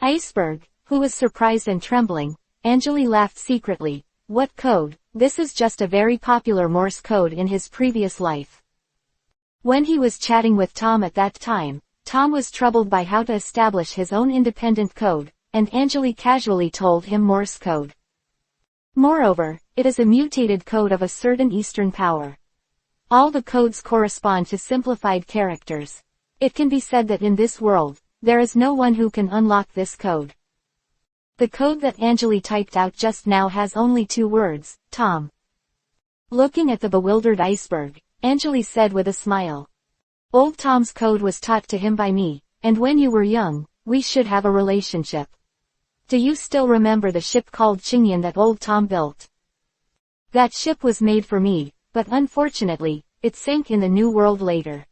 Iceberg, who was surprised and trembling, Anjali laughed secretly. "What code? This is just a very popular Morse code in his previous life." When he was chatting with Tom at that time, Tom was troubled by how to establish his own independent code, and Anjali casually told him Morse code. Moreover, it is a mutated code of a certain Eastern power. All the codes correspond to simplified characters. It can be said that in this world, there is no one who can unlock this code. The code that Anjali typed out just now has only 2 words, Tom. Looking at the bewildered Iceberg, Anjali said with a smile, Old Tom's code was taught to him by me, and when you were young, we should have a relationship. Do you still remember the ship called Chingyan that old Tom built? That ship was made for me, but unfortunately, it sank in the New World later.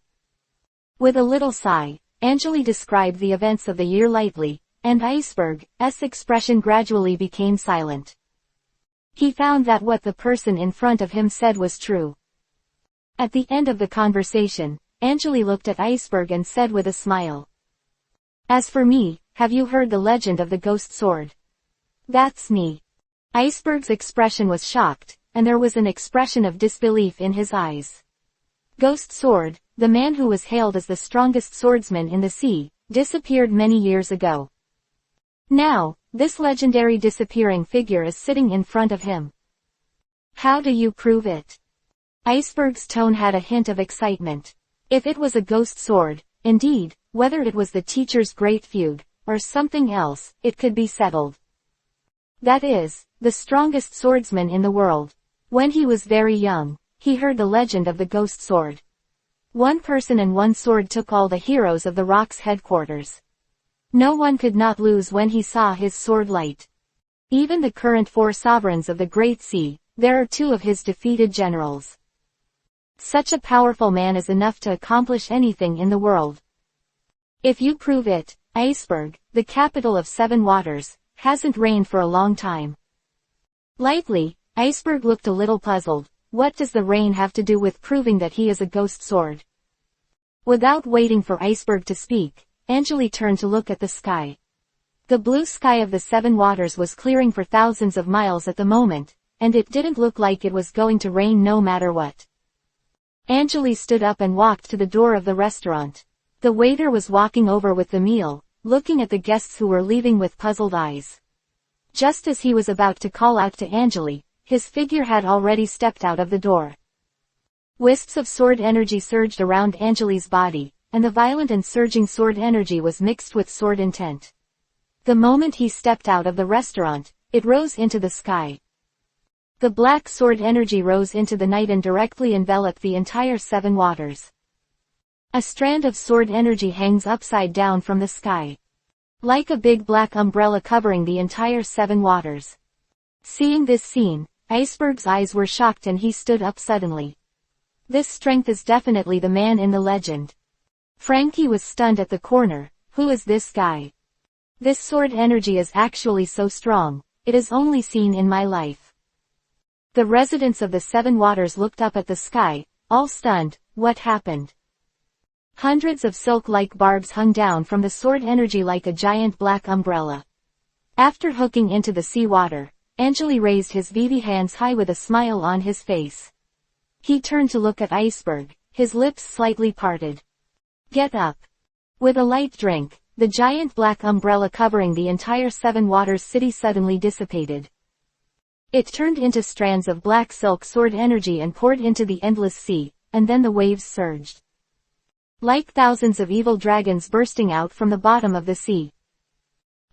With a little sigh, Anjali described the events of the year lightly, and Iceberg's expression gradually became silent. He found that what the person in front of him said was true. At the end of the conversation, Anjali looked at Iceberg and said with a smile. As for me, have you heard the legend of the ghost sword? That's me. Iceberg's expression was shocked, and there was an expression of disbelief in his eyes. Ghost sword, the man who was hailed as the strongest swordsman in the sea, disappeared many years ago. Now, this legendary disappearing figure is sitting in front of him. How do you prove it? Iceberg's tone had a hint of excitement. If it was a ghost sword, indeed, whether it was the teacher's great feud, or something else, it could be settled. That is, the strongest swordsman in the world. When he was very young, he heard the legend of the ghost sword. One person and one sword took all the heroes of the Rock's headquarters. No one could not lose when he saw his sword light. Even the current 4 sovereigns of the Great Sea, there are 2 of his defeated generals. Such a powerful man is enough to accomplish anything in the world. If you prove it, Iceberg, the capital of 7 waters, hasn't rained for a long time. Lightly, Iceberg looked a little puzzled. What does the rain have to do with proving that he is a ghost sword? Without waiting for Iceberg to speak, Anjali turned to look at the sky. The blue sky of the 7 waters was clearing for thousands of miles at the moment, and it didn't look like it was going to rain no matter what. Anjali stood up and walked to the door of the restaurant. The waiter was walking over with the meal, looking at the guests who were leaving with puzzled eyes. Just as he was about to call out to Anjali, his figure had already stepped out of the door. Wisps of sword energy surged around Anjali's body, and the violent and surging sword energy was mixed with sword intent. The moment he stepped out of the restaurant, it rose into the sky. The black sword energy rose into the night and directly enveloped the entire 7 waters. A strand of sword energy hangs upside down from the sky. Like a big black umbrella covering the entire 7 waters. Seeing this scene, Iceberg's eyes were shocked and he stood up suddenly. This strength is definitely the man in the legend. Franky was stunned at the corner. Who is this guy? This sword energy is actually so strong, it is only seen in my life. The residents of the 7 waters looked up at the sky, all stunned. What happened? Hundreds of silk-like barbs hung down from the sword energy like a giant black umbrella. After hooking into the sea water, Anjali raised his VV hands high with a smile on his face. He turned to look at Iceberg, his lips slightly parted. Get up. With a light drink, the giant black umbrella covering the entire 7 waters city suddenly dissipated. It turned into strands of black silk sword energy and poured into the endless sea, and then the waves surged. Like thousands of evil dragons bursting out from the bottom of the sea.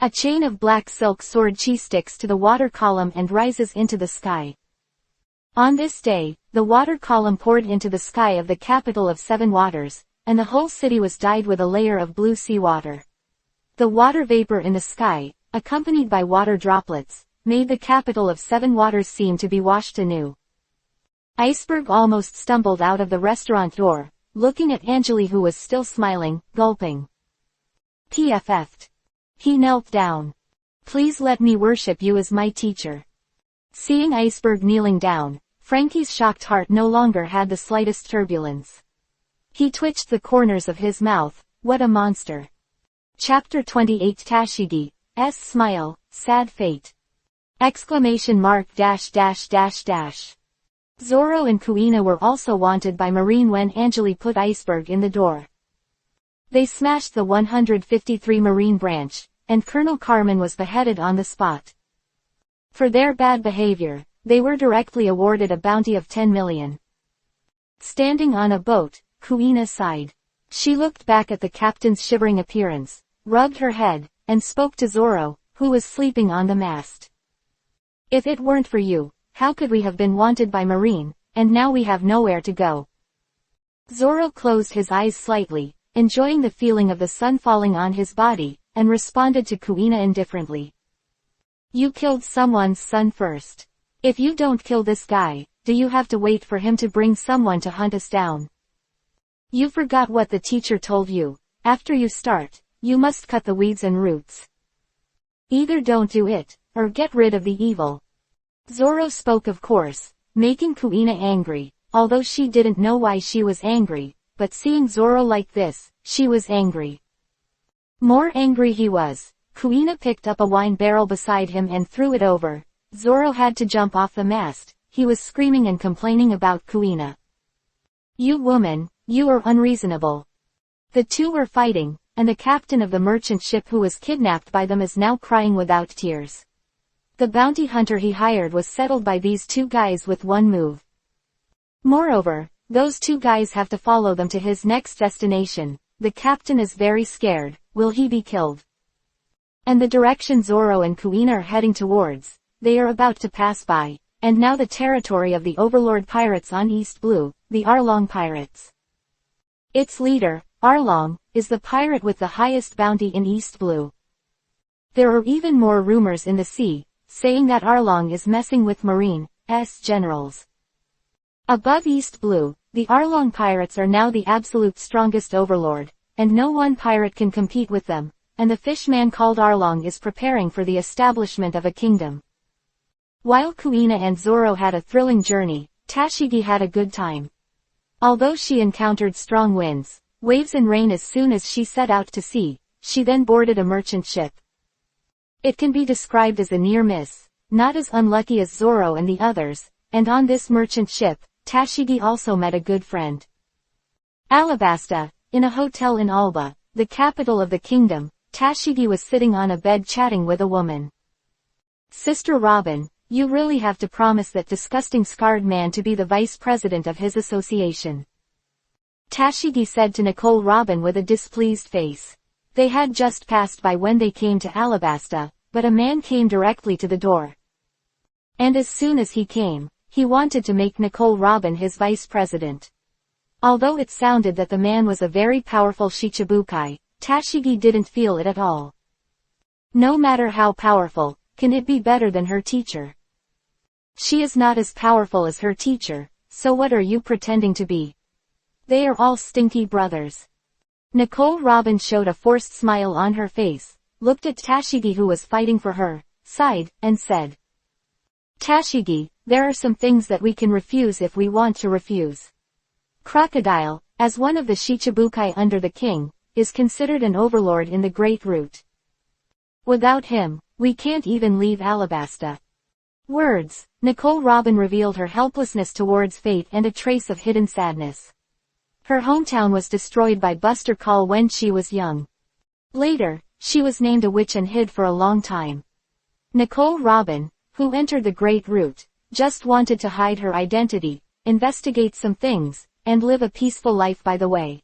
A chain of black silk sword chi sticks to the water column and rises into the sky. On this day, the water column poured into the sky of the capital of 7 waters, and the whole city was dyed with a layer of blue sea water. The water vapor in the sky, accompanied by water droplets, made the capital of 7 waters seem to be washed anew. Iceberg almost stumbled out of the restaurant door, looking at Anjali who was still smiling, gulping. PFF'd. He knelt down. Please let me worship you as my teacher. Seeing Iceberg kneeling down, Franky's shocked heart no longer had the slightest turbulence. He twitched the corners of his mouth. What a monster. Chapter 28 Tashigi's smile, sad fate. Exclamation mark dash dash dash dash. Zoro and Kuina were also wanted by Marine when Anjali put Iceberg in the door. They smashed the 153 Marine branch, and Colonel Carmen was beheaded on the spot. For their bad behavior, they were directly awarded a bounty of 10 million. Standing on a boat, Kuina sighed. She looked back at the captain's shivering appearance, rubbed her head, and spoke to Zoro, who was sleeping on the mast. If it weren't for you, how could we have been wanted by Marine, and now we have nowhere to go? Zoro closed his eyes slightly, enjoying the feeling of the sun falling on his body, and responded to Kuina indifferently. You killed someone's son first. If you don't kill this guy, do you have to wait for him to bring someone to hunt us down? You forgot what the teacher told you. After you start, you must cut the weeds and roots. Either don't do it, or get rid of the evil. Zoro spoke of course, making Kuina angry, although she didn't know why she was angry, but seeing Zoro like this, she was angry. More angry he was. Kuina picked up a wine barrel beside him and threw it over. Zoro had to jump off the mast. He was screaming and complaining about Kuina. You woman, you are unreasonable. The two were fighting, and the captain of the merchant ship who was kidnapped by them is now crying without tears. The bounty hunter he hired was settled by these two guys with one move. Moreover, those two guys have to follow them to his next destination. The captain is very scared. Will he be killed? And the direction Zoro and Kuina are heading towards, they are about to pass by, and now the territory of the overlord pirates on East Blue, the Arlong pirates. Its leader, Arlong, is the pirate with the highest bounty in East Blue. There are even more rumors in the sea, saying that Arlong is messing with Marine's generals. Above East Blue, the Arlong pirates are now the absolute strongest overlord, and no one pirate can compete with them, and the fishman called Arlong is preparing for the establishment of a kingdom. While Kuina and Zoro had a thrilling journey, Tashigi had a good time. Although she encountered strong winds, waves and rain as soon as she set out to sea, she then boarded a merchant ship. It can be described as a near miss, not as unlucky as Zoro and the others, and on this merchant ship, Tashigi also met a good friend. Alabasta, in a hotel in Alba, the capital of the kingdom, Tashigi was sitting on a bed chatting with a woman. Sister Robin, you really have to promise that disgusting scarred man to be the vice president of his association. Tashigi said to Nicole Robin with a displeased face. They had just passed by when they came to Alabasta, but a man came directly to the door. And as soon as he came, he wanted to make Nicole Robin his vice president. Although it sounded that the man was a very powerful Shichibukai, Tashigi didn't feel it at all. No matter how powerful, can it be better than her teacher? She is not as powerful as her teacher, so what are you pretending to be? They are all stinky brothers. Nicole Robin showed a forced smile on her face, looked at Tashigi who was fighting for her, sighed, and said, Tashigi, there are some things that we can refuse if we want to refuse. Crocodile, as one of the Shichibukai under the king, is considered an overlord in the Great Route. Without him, we can't even leave Alabasta. Words. Nicole Robin revealed her helplessness towards fate and a trace of hidden sadness. Her hometown was destroyed by Buster Call when she was young. Later, she was named a witch and hid for a long time. Nicole Robin, who entered the Great Route, just wanted to hide her identity, investigate some things, and live a peaceful life by the way.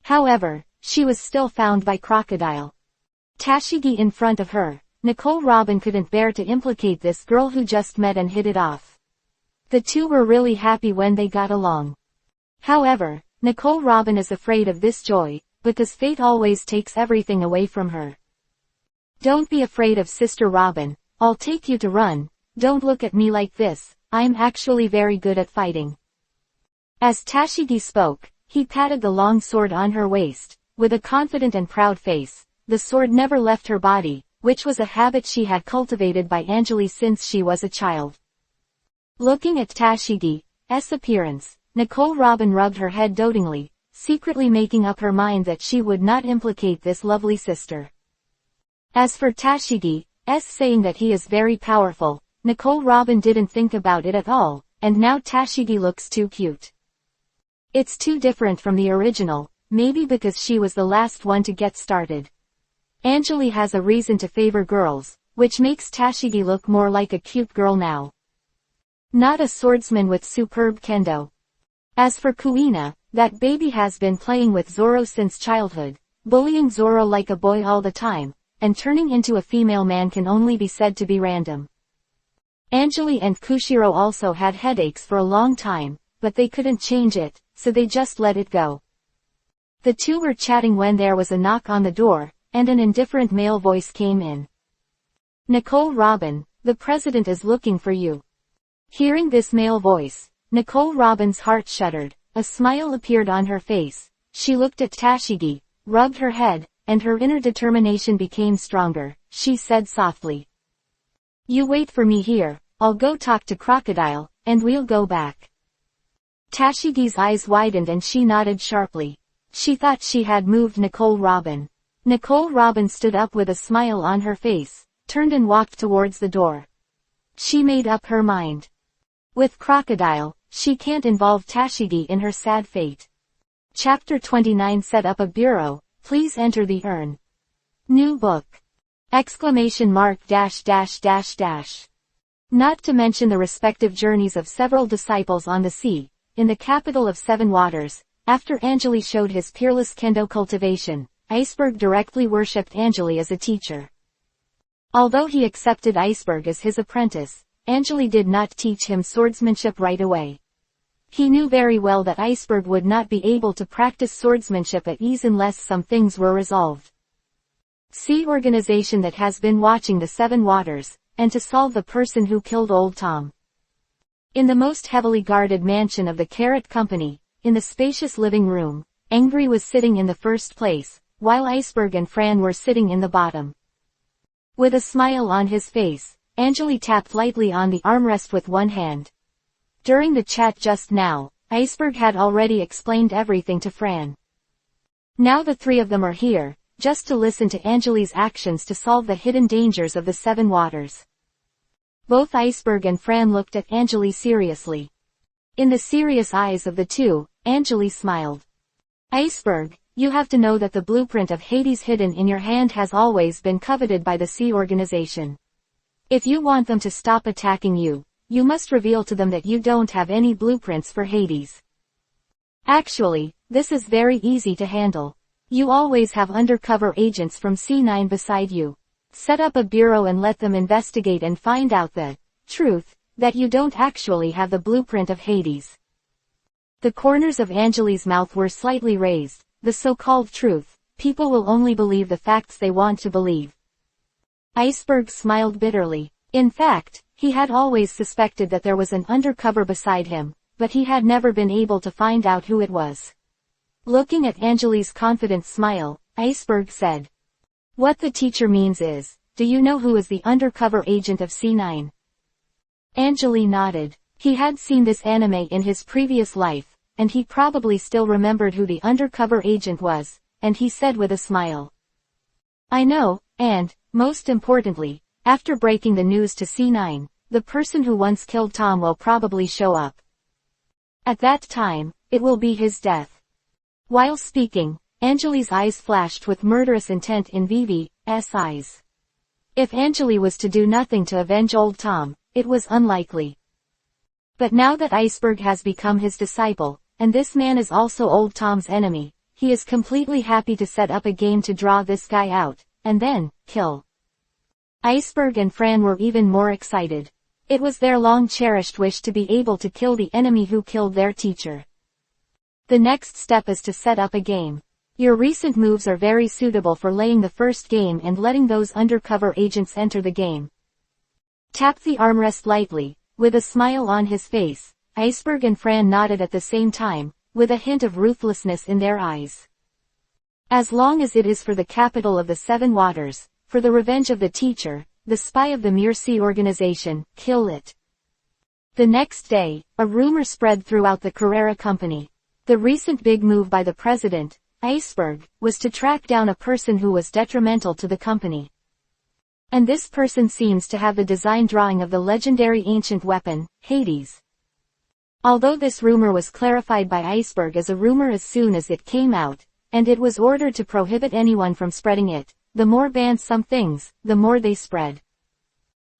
However, she was still found by Crocodile. Tashigi in front of her, Nicole Robin couldn't bear to implicate this girl who just met and hit it off. The two were really happy when they got along. However, Nicole Robin is afraid of this joy, because fate always takes everything away from her. Don't be afraid of Sister Robin, I'll take you to run. Don't look at me like this, I'm actually very good at fighting. As Tashigi spoke, he patted the long sword on her waist. With a confident and proud face, the sword never left her body, which was a habit she had cultivated by Angeli since she was a child. Looking at Tashigi's appearance, Nicole Robin rubbed her head dotingly, secretly making up her mind that she would not implicate this lovely sister. As for Tashigi's saying that he is very powerful, Nicole Robin didn't think about it at all, and now Tashigi looks too cute. It's too different from the original, maybe because she was the last one to get started. Angeli has a reason to favor girls, which makes Tashigi look more like a cute girl now. Not a swordsman with superb kendo. As for Kuina, that baby has been playing with Zoro since childhood, bullying Zoro like a boy all the time, and turning into a female man can only be said to be random. Angeli and Koshiro also had headaches for a long time, but they couldn't change it, so they just let it go. The two were chatting when there was a knock on the door, and an indifferent male voice came in. "Nicole Robin, the president is looking for you." Hearing this male voice, Nicole Robin's heart shuddered, a smile appeared on her face. She looked at Tashigi, rubbed her head, and her inner determination became stronger. She said softly, "You wait for me here, I'll go talk to Crocodile, and we'll go back." Tashigi's eyes widened and she nodded sharply. She thought she had moved Nicole Robin. Nicole Robin stood up with a smile on her face, turned and walked towards the door. She made up her mind. With Crocodile, she can't involve Tashigi in her sad fate. Chapter 29 Set up a bureau, please enter the urn. New book! Exclamation mark dash dash dash dash. Not to mention the respective journeys of several disciples on the sea, in the capital of Seven Waters, after Anjali showed his peerless Kendo cultivation, Iceberg directly worshipped Anjali as a teacher. Although he accepted Iceberg as his apprentice, Anjali did not teach him swordsmanship right away. He knew very well that Iceberg would not be able to practice swordsmanship at ease unless some things were resolved. Sea organization that has been watching the Seven Waters, and to solve the person who killed Old Tom. In the most heavily guarded mansion of the Carrot Company, in the spacious living room, Angry was sitting in the first place, while Iceberg and Fran were sitting in the bottom. With a smile on his face, Anjali tapped lightly on the armrest with one hand. During the chat just now, Iceberg had already explained everything to Fran. Now the three of them are here, just to listen to Anjali's actions to solve the hidden dangers of the Seven Waters. Both Iceberg and Fran looked at Anjali seriously. In the serious eyes of the two, Anjali smiled. "Iceberg, you have to know that the blueprint of Hades hidden in your hand has always been coveted by the Sea Organization. If you want them to stop attacking you, you must reveal to them that you don't have any blueprints for Hades. Actually, this is very easy to handle. You always have undercover agents from C9 beside you. Set up a bureau and let them investigate and find out the truth, that you don't actually have the blueprint of Hades." The corners of Anjali's mouth were slightly raised. The so-called truth, people will only believe the facts they want to believe. Iceberg smiled bitterly. In fact, he had always suspected that there was an undercover beside him, but he had never been able to find out who it was. Looking at Anjali's confident smile, Iceberg said, "What the teacher means is, do you know who is the undercover agent of C9? Anjali nodded. He had seen this anime in his previous life, and he probably still remembered who the undercover agent was, and he said with a smile, "I know, and, most importantly, after breaking the news to C9, the person who once killed Tom will probably show up. At that time, it will be his death." While speaking, Anjali's eyes flashed with murderous intent in Vivi's eyes. If Anjali was to do nothing to avenge Old Tom, it was unlikely. But now that Iceberg has become his disciple, and this man is also Old Tom's enemy, he is completely happy to set up a game to draw this guy out, and then, kill. Iceberg and Fran were even more excited. It was their long-cherished wish to be able to kill the enemy who killed their teacher. The next step is to set up a game. Your recent moves are very suitable for laying the first game and letting those undercover agents enter the game. Tap the armrest lightly. With a smile on his face, Iceberg and Fran nodded at the same time, with a hint of ruthlessness in their eyes. As long as it is for the capital of the Seven Waters, for the revenge of the teacher, the spy of the Mere Sea Organization, kill it. The next day, a rumor spread throughout the Carrera Company. The recent big move by the president, Iceberg, was to track down a person who was detrimental to the company. And this person seems to have the design drawing of the legendary ancient weapon, Hades. Although this rumor was clarified by Iceberg as a rumor as soon as it came out, and it was ordered to prohibit anyone from spreading it, the more banned some things, the more they spread.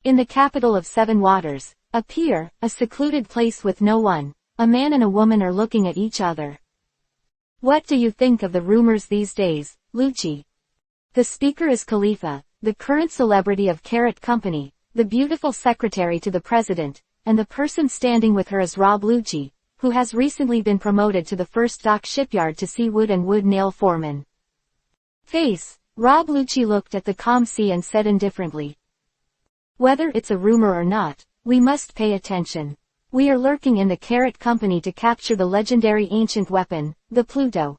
In the capital of Seven Waters, a pier, a secluded place with no one, a man and a woman are looking at each other. "What do you think of the rumors these days, Lucci?" The speaker is Khalifa, the current celebrity of Carrot Company, the beautiful secretary to the president, and the person standing with her is Rob Lucci, who has recently been promoted to the first dock shipyard to see wood and wood nail foreman. Face. Rob Lucci looked at the calm sea and said indifferently. Whether it's a rumor or not, we must pay attention. We are lurking in the Carrot Company to capture the legendary ancient weapon, the Pluto.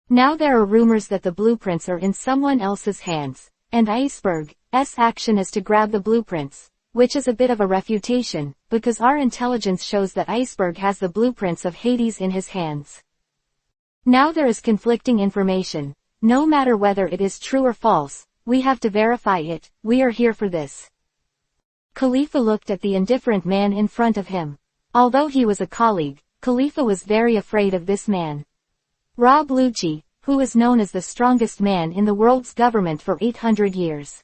Now there are rumors that the blueprints are in someone else's hands, and Iceberg's action is to grab the blueprints, which is a bit of a refutation, because our intelligence shows that Iceberg has the blueprints of Hades in his hands. Now there is conflicting information. No matter whether it is true or false, we have to verify it. We are here for this. Khalifa looked at the indifferent man in front of him. Although he was a colleague, Khalifa was very afraid of this man. Rob Lucci, who is known as the strongest man in the world's government for 800 years.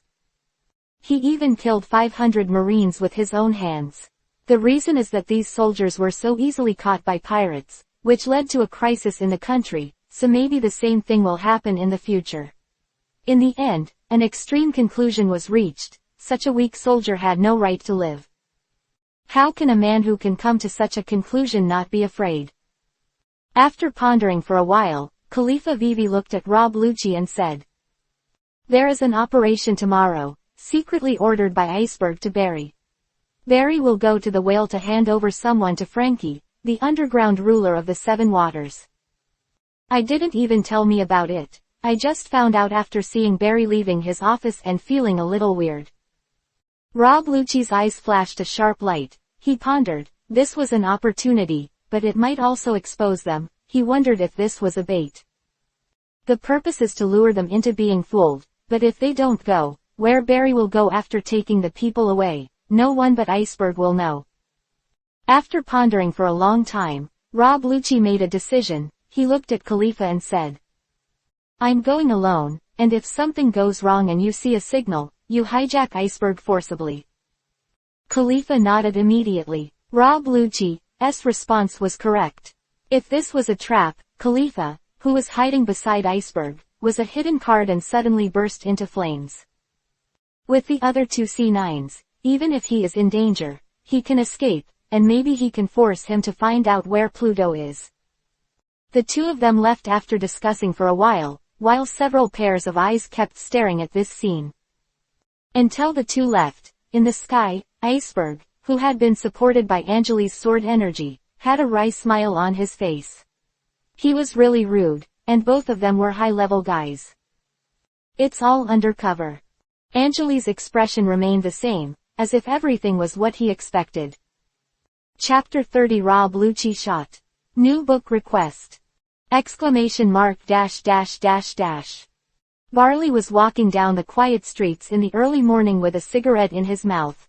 He even killed 500 Marines with his own hands. The reason is that these soldiers were so easily caught by pirates, which led to a crisis in the country, so maybe the same thing will happen in the future. In the end, an extreme conclusion was reached. Such a weak soldier had no right to live. How can a man who can come to such a conclusion not be afraid? After pondering for a while, Khalifa Vivi looked at Rob Lucci and said, "There is an operation tomorrow, secretly ordered by Iceberg to Barry. Barry will go to the whale to hand over someone to Franky, the underground ruler of the Seven Waters. I didn't even tell me about it. I just found out after seeing Barry leaving his office and feeling a little weird." Rob Lucci's eyes flashed a sharp light. He pondered. This was an opportunity, but it might also expose them. He wondered if this was a bait. The purpose is to lure them into being fooled, but if they don't go, where Barry will go after taking the people away, no one but Iceberg will know. After pondering for a long time, Rob Lucci made a decision. He looked at Khalifa and said, "I'm going alone, and if something goes wrong and you see a signal, you hijack Iceberg forcibly." Khalifa nodded immediately. Rob Lucci's response was correct. If this was a trap, Khalifa, who was hiding beside Iceberg, was a hidden card and suddenly burst into flames. With the other two C9s, even if he is in danger, he can escape, and maybe he can force him to find out where Pluto is. The two of them left after discussing for a while several pairs of eyes kept staring at this scene. Until the two left, in the sky, Iceberg, who had been supported by Angeli's sword energy, had a wry smile on his face. He was really rude, and both of them were high-level guys. "It's all undercover." Angeli's expression remained the same, as if everything was what he expected. Chapter 30 Rob Lucci shot. New book request! ! Barley was walking down the quiet streets in the early morning with a cigarette in his mouth.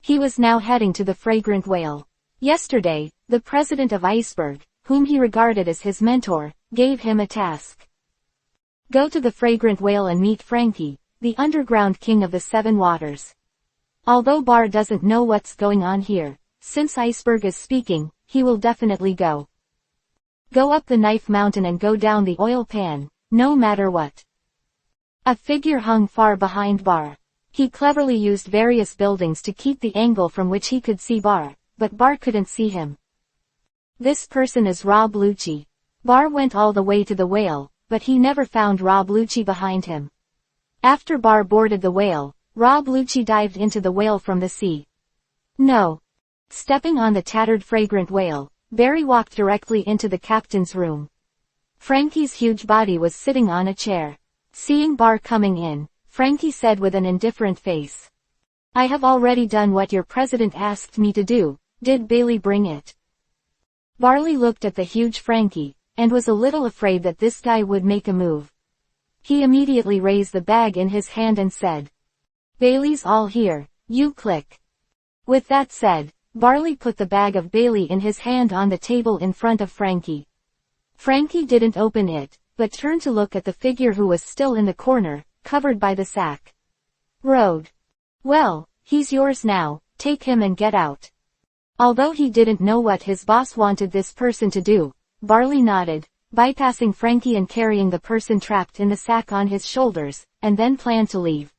He was now heading to the Fragrant Whale. Yesterday, the president of Iceberg, whom he regarded as his mentor, gave him a task. Go to the Fragrant Whale and meet Franky, the underground king of the Seven Waters. Although Bar doesn't know what's going on here, since Iceberg is speaking, he will definitely go. Go up the knife mountain and go down the oil pan, no matter what. A figure hung far behind Bar. He cleverly used various buildings to keep the angle from which he could see Bar, but Bar couldn't see him. This person is Rob Lucci. Bar went all the way to the whale, but he never found Rob Lucci behind him. After Bar boarded the whale, Rob Lucci dived into the whale from the sea. No. Stepping on the tattered Fragrant Whale, Barry walked directly into the captain's room. Franky's huge body was sitting on a chair. Seeing Bar coming in, Franky said with an indifferent face. "I have already done what your president asked me to do. Did Bailey bring it?" Barley looked at the huge Franky, and was a little afraid that this guy would make a move. He immediately raised the bag in his hand and said, "Bailey's all here, you click." With that said, Barley put the bag of Bailey in his hand on the table in front of Franky. Franky didn't open it, but turned to look at the figure who was still in the corner, covered by the sack. "Road. Well, he's yours now, take him and get out." Although he didn't know what his boss wanted this person to do, Barley nodded, bypassing Franky and carrying the person trapped in the sack on his shoulders, and then planned to leave.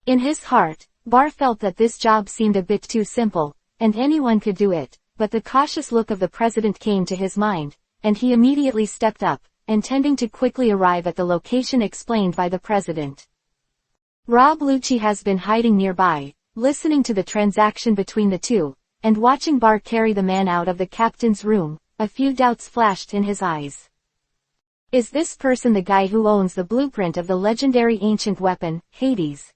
In his heart, Bar felt that this job seemed a bit too simple, and anyone could do it, but the cautious look of the president came to his mind, and he immediately stepped up, intending to quickly arrive at the location explained by the president. Rob Lucci has been hiding nearby, listening to the transaction between the two, and watching Bar carry the man out of the captain's room. A few doubts flashed in his eyes. Is this person the guy who owns the blueprint of the legendary ancient weapon, Hades?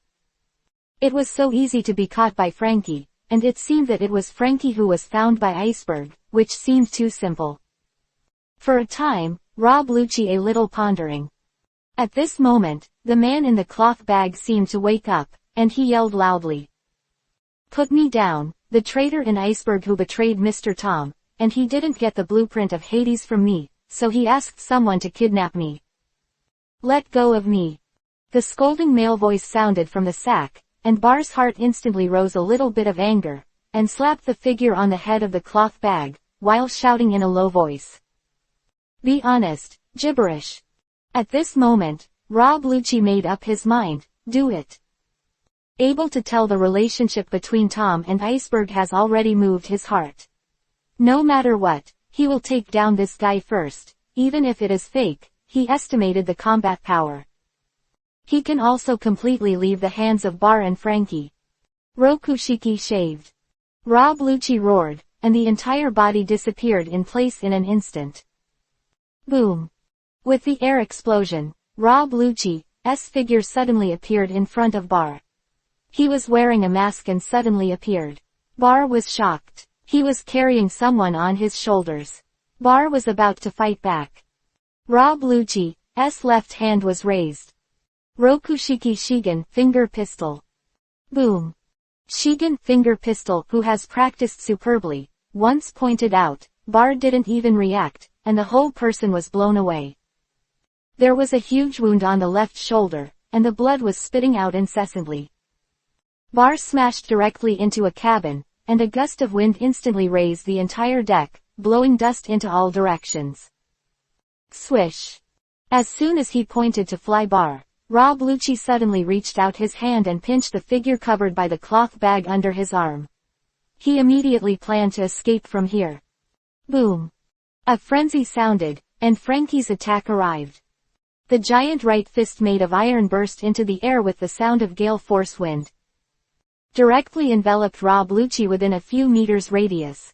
It was so easy to be caught by Franky, and it seemed that it was Franky who was found by Iceberg, which seemed too simple. For a time, Rob Lucci a little pondering. At this moment, the man in the cloth bag seemed to wake up, and he yelled loudly. Put me down, the traitor in Iceberg who betrayed Mr. Tom, and he didn't get the blueprint of Hades from me, so he asked someone to kidnap me. Let go of me. The scolding male voice sounded from the sack, and Bar's heart instantly rose a little bit of anger, and slapped the figure on the head of the cloth bag, while shouting in a low voice. Be honest, gibberish. At this moment, Rob Lucci made up his mind, do it. Able to tell the relationship between Tom and Iceberg has already moved his heart. No matter what, he will take down this guy first, even if it is fake. He estimated the combat power. He can also completely leave the hands of Bar and Franky. Rokushiki shaved. Rob Lucci roared, and the entire body disappeared in place in an instant. Boom. With the air explosion, Rob Lucci's figure suddenly appeared in front of Bar. He was wearing a mask and suddenly appeared. Bar was shocked. He was carrying someone on his shoulders. Bar was about to fight back. Rob Lucci's left hand was raised. Rokushiki Shigen finger pistol. Boom. Shigen finger pistol, who has practiced superbly, once pointed out, Bar didn't even react, and the whole person was blown away. There was a huge wound on the left shoulder, and the blood was spitting out incessantly. Bar smashed directly into a cabin, and a gust of wind instantly raised the entire deck, blowing dust into all directions. Swish. As soon as he pointed to fly Bar, Rob Lucci suddenly reached out his hand and pinched the figure covered by the cloth bag under his arm. He immediately planned to escape from here. Boom. A frenzy sounded, and Franky's attack arrived. The giant right fist made of iron burst into the air with the sound of gale force wind. Directly enveloped Rob Lucci within a few meters radius.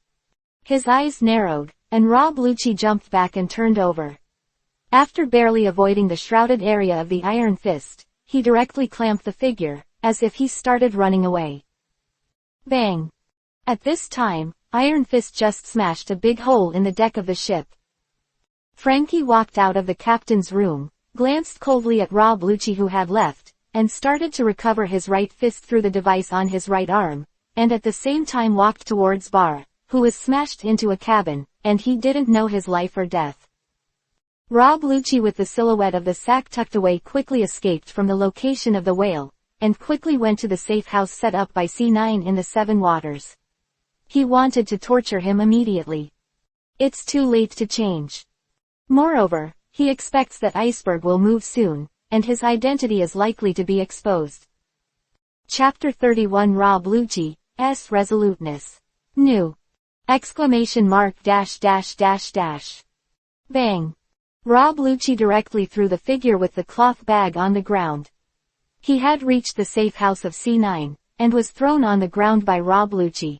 His eyes narrowed, and Rob Lucci jumped back and turned over. After barely avoiding the shrouded area of the iron fist, he directly clamped the figure, as if he started running away. Bang! At this time, Iron Fist just smashed a big hole in the deck of the ship. Franky walked out of the captain's room, glanced coldly at Rob Lucci who had left, and started to recover his right fist through the device on his right arm, and at the same time walked towards Bar, who was smashed into a cabin, and he didn't know his life or death. Rob Lucci, with the silhouette of the sack tucked away, quickly escaped from the location of the whale, and quickly went to the safe house set up by C9 in the Seven Waters. He wanted to torture him immediately. It's too late to change. Moreover, he expects that Iceberg will move soon, and his identity is likely to be exposed. Chapter 31 Rob Lucci's resoluteness. New! Exclamation mark dash dash dash dash. Bang! Rob Lucci directly threw the figure with the cloth bag on the ground. He had reached the safe house of C9, and was thrown on the ground by Rob Lucci.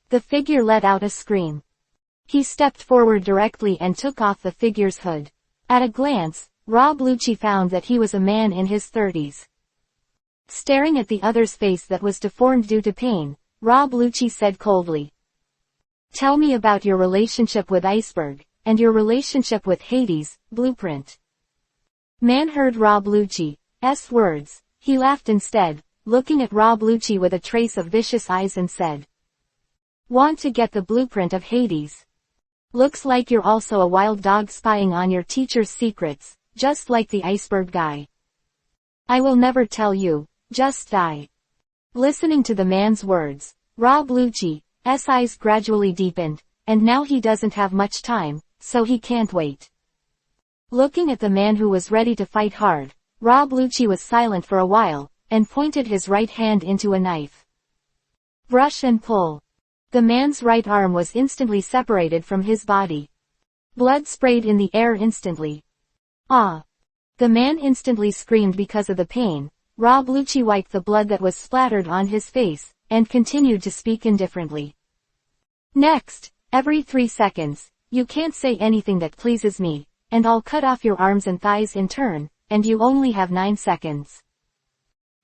The figure let out a scream. He stepped forward directly and took off the figure's hood. At a glance, Rob Lucci found that he was a man in his 30s. Staring at the other's face that was deformed due to pain, Rob Lucci said coldly, "Tell me about your relationship with Iceberg, and your relationship with Hades, blueprint." Man heard Rob Lucci's words. He laughed instead, looking at Rob Lucci with a trace of vicious eyes and said, "Want to get the blueprint of Hades? Looks like you're also a wild dog spying on your teacher's secrets, just like the Iceberg guy. I will never tell you, just die." Listening to the man's words, Rob Lucci's eyes gradually deepened, and now he doesn't have much time, so he can't wait. Looking at the man who was ready to fight hard, Rob Lucci was silent for a while, and pointed his right hand into a knife. Brush and pull. The man's right arm was instantly separated from his body. Blood sprayed in the air instantly. Ah! The man instantly screamed because of the pain. Rob Lucci wiped the blood that was splattered on his face, and continued to speak indifferently. Next, every 3 seconds, you can't say anything that pleases me, and I'll cut off your arms and thighs in turn, and you only have 9 seconds.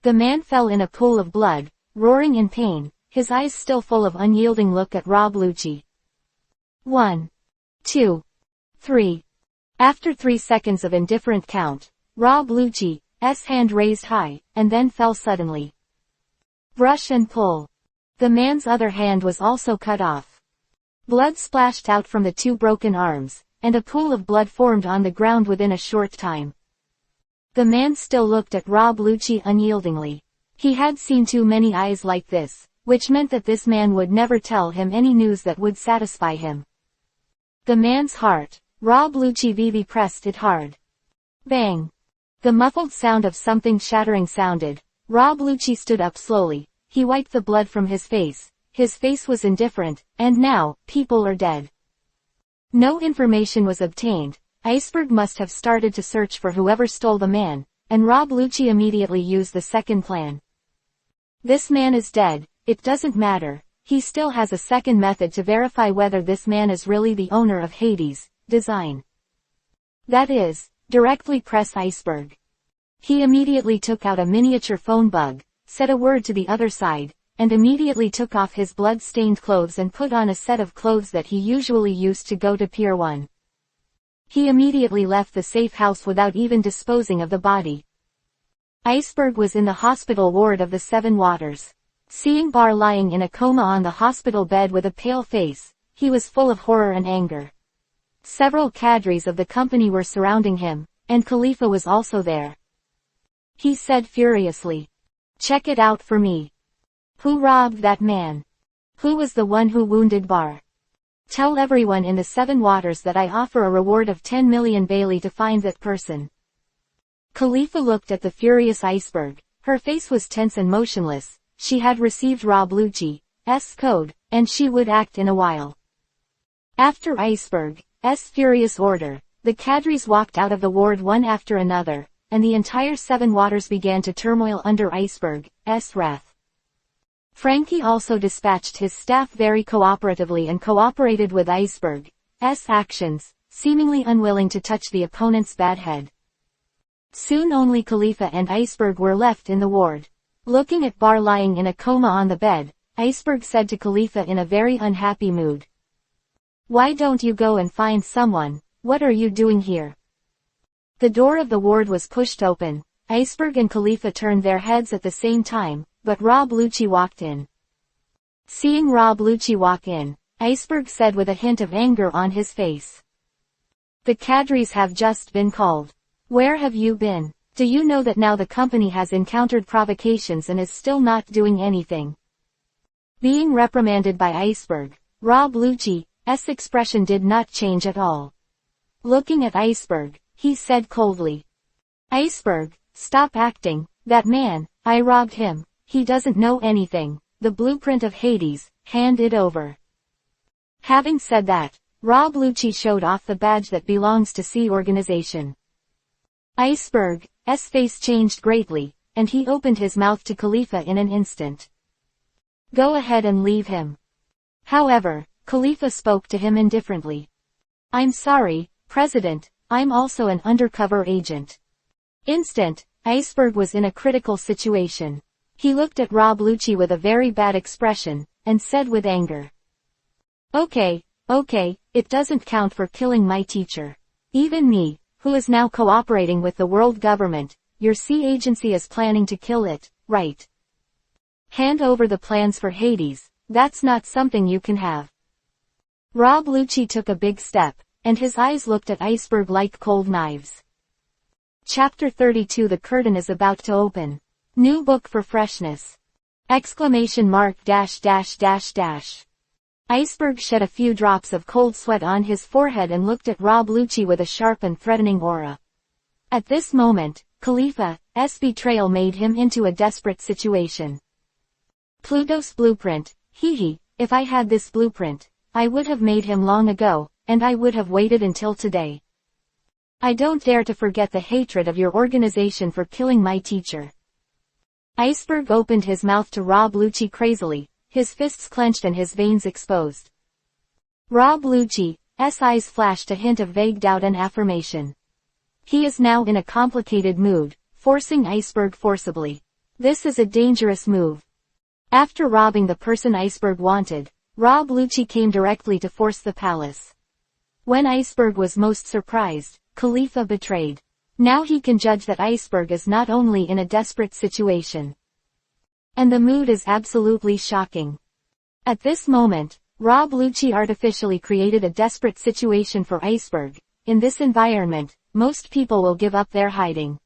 The man fell in a pool of blood, roaring in pain, his eyes still full of unyielding look at Rob Lucci. 1, 2, 3. After 3 seconds of indifferent count, Rob Lucci's hand raised high, and then fell suddenly. Brush and pull. The man's other hand was also cut off. Blood splashed out from the 2 broken arms, and a pool of blood formed on the ground within a short time. The man still looked at Rob Lucci unyieldingly. He had seen too many eyes like this, which meant that this man would never tell him any news that would satisfy him. The man's heart, Rob Lucci pressed it hard. Bang! The muffled sound of something shattering sounded. Rob Lucci stood up slowly. He wiped the blood from his face. His face was indifferent, and now, people are dead. No information was obtained. Iceberg must have started to search for whoever stole the man, and Rob Lucci immediately used the second plan. This man is dead, it doesn't matter. He still has a second method to verify whether this man is really the owner of Hades' design. That is, directly press Iceberg. He immediately took out a miniature phone bug, said a word to the other side, and immediately took off his blood-stained clothes and put on a set of clothes that he usually used to go to Pier 1. He immediately left the safe house without even disposing of the body. Iceberg was in the hospital ward of the Seven Waters. Seeing Bar lying in a coma on the hospital bed with a pale face, he was full of horror and anger. Several cadres of the company were surrounding him, and Khalifa was also there. He said furiously, "Check it out for me. Who robbed that man? Who was the one who wounded Bar? Tell everyone in the Seven Waters that I offer a reward of 10 million Bailey to find that person." Khalifa looked at the furious Iceberg. Her face was tense and motionless. She had received Rob Lucci's code, and she would act in a while. After Iceberg's furious order, the cadres walked out of the ward one after another, and the entire Seven Waters began to turmoil under Iceberg's wrath. Franky also dispatched his staff very cooperatively and cooperated with Iceberg's actions, seemingly unwilling to touch the opponent's bad head. Soon only Khalifa and Iceberg were left in the ward. Looking at Bar lying in a coma on the bed, Iceberg said to Khalifa in a very unhappy mood, "Why don't you go and find someone? What are you doing here?" The door of the ward was pushed open. Iceberg and Khalifa turned their heads at the same time, but Rob Lucci walked in. Seeing Rob Lucci walk in, Iceberg said with a hint of anger on his face, "The cadres have just been called. Where have you been? Do you know that now the company has encountered provocations and is still not doing anything?" Being reprimanded by Iceberg, Rob Lucci's expression did not change at all. Looking at Iceberg, he said coldly, "Iceberg, stop acting. That man, I robbed him. He doesn't know anything. The blueprint of Hades, hand it over." Having said that, Rob Lucci showed off the badge that belongs to C organization. Iceberg's face changed greatly, and he opened his mouth to Khalifa in an instant. "Go ahead and leave him." However, Khalifa spoke to him indifferently. "I'm sorry, President, I'm also an undercover agent." Iceberg was in a critical situation. He looked at Rob Lucci with a very bad expression, and said with anger, Okay, it doesn't count for killing my teacher. Even me, who is now cooperating with the world government, your C agency is planning to kill it, right? Hand over the plans for Hades, that's not something you can have." Rob Lucci took a big step, and his eyes looked at Iceberg like cold knives. Chapter 32. The curtain is about to open. New book for freshness! ! Iceberg shed a few drops of cold sweat on his forehead and looked at Rob Lucci with a sharp and threatening aura. At this moment, Khalifa's betrayal made him into a desperate situation. Pluto's blueprint, if I had this blueprint, I would have made him long ago, and I would have waited until today. I don't dare to forget the hatred of your organization for killing my teacher. Iceberg opened his mouth to rob Lucci crazily, his fists clenched and his veins exposed. Rob Lucci's eyes flashed a hint of vague doubt and affirmation. He is now in a complicated mood, forcing Iceberg forcibly. This is a dangerous move. After robbing the person Iceberg wanted, Rob Lucci came directly to force the palace. When Iceberg was most surprised, Khalifa betrayed. Now he can judge that Iceberg is not only in a desperate situation. And the mood is absolutely shocking. At this moment, Rob Lucci artificially created a desperate situation for Iceberg. In this environment, most people will give up their hiding.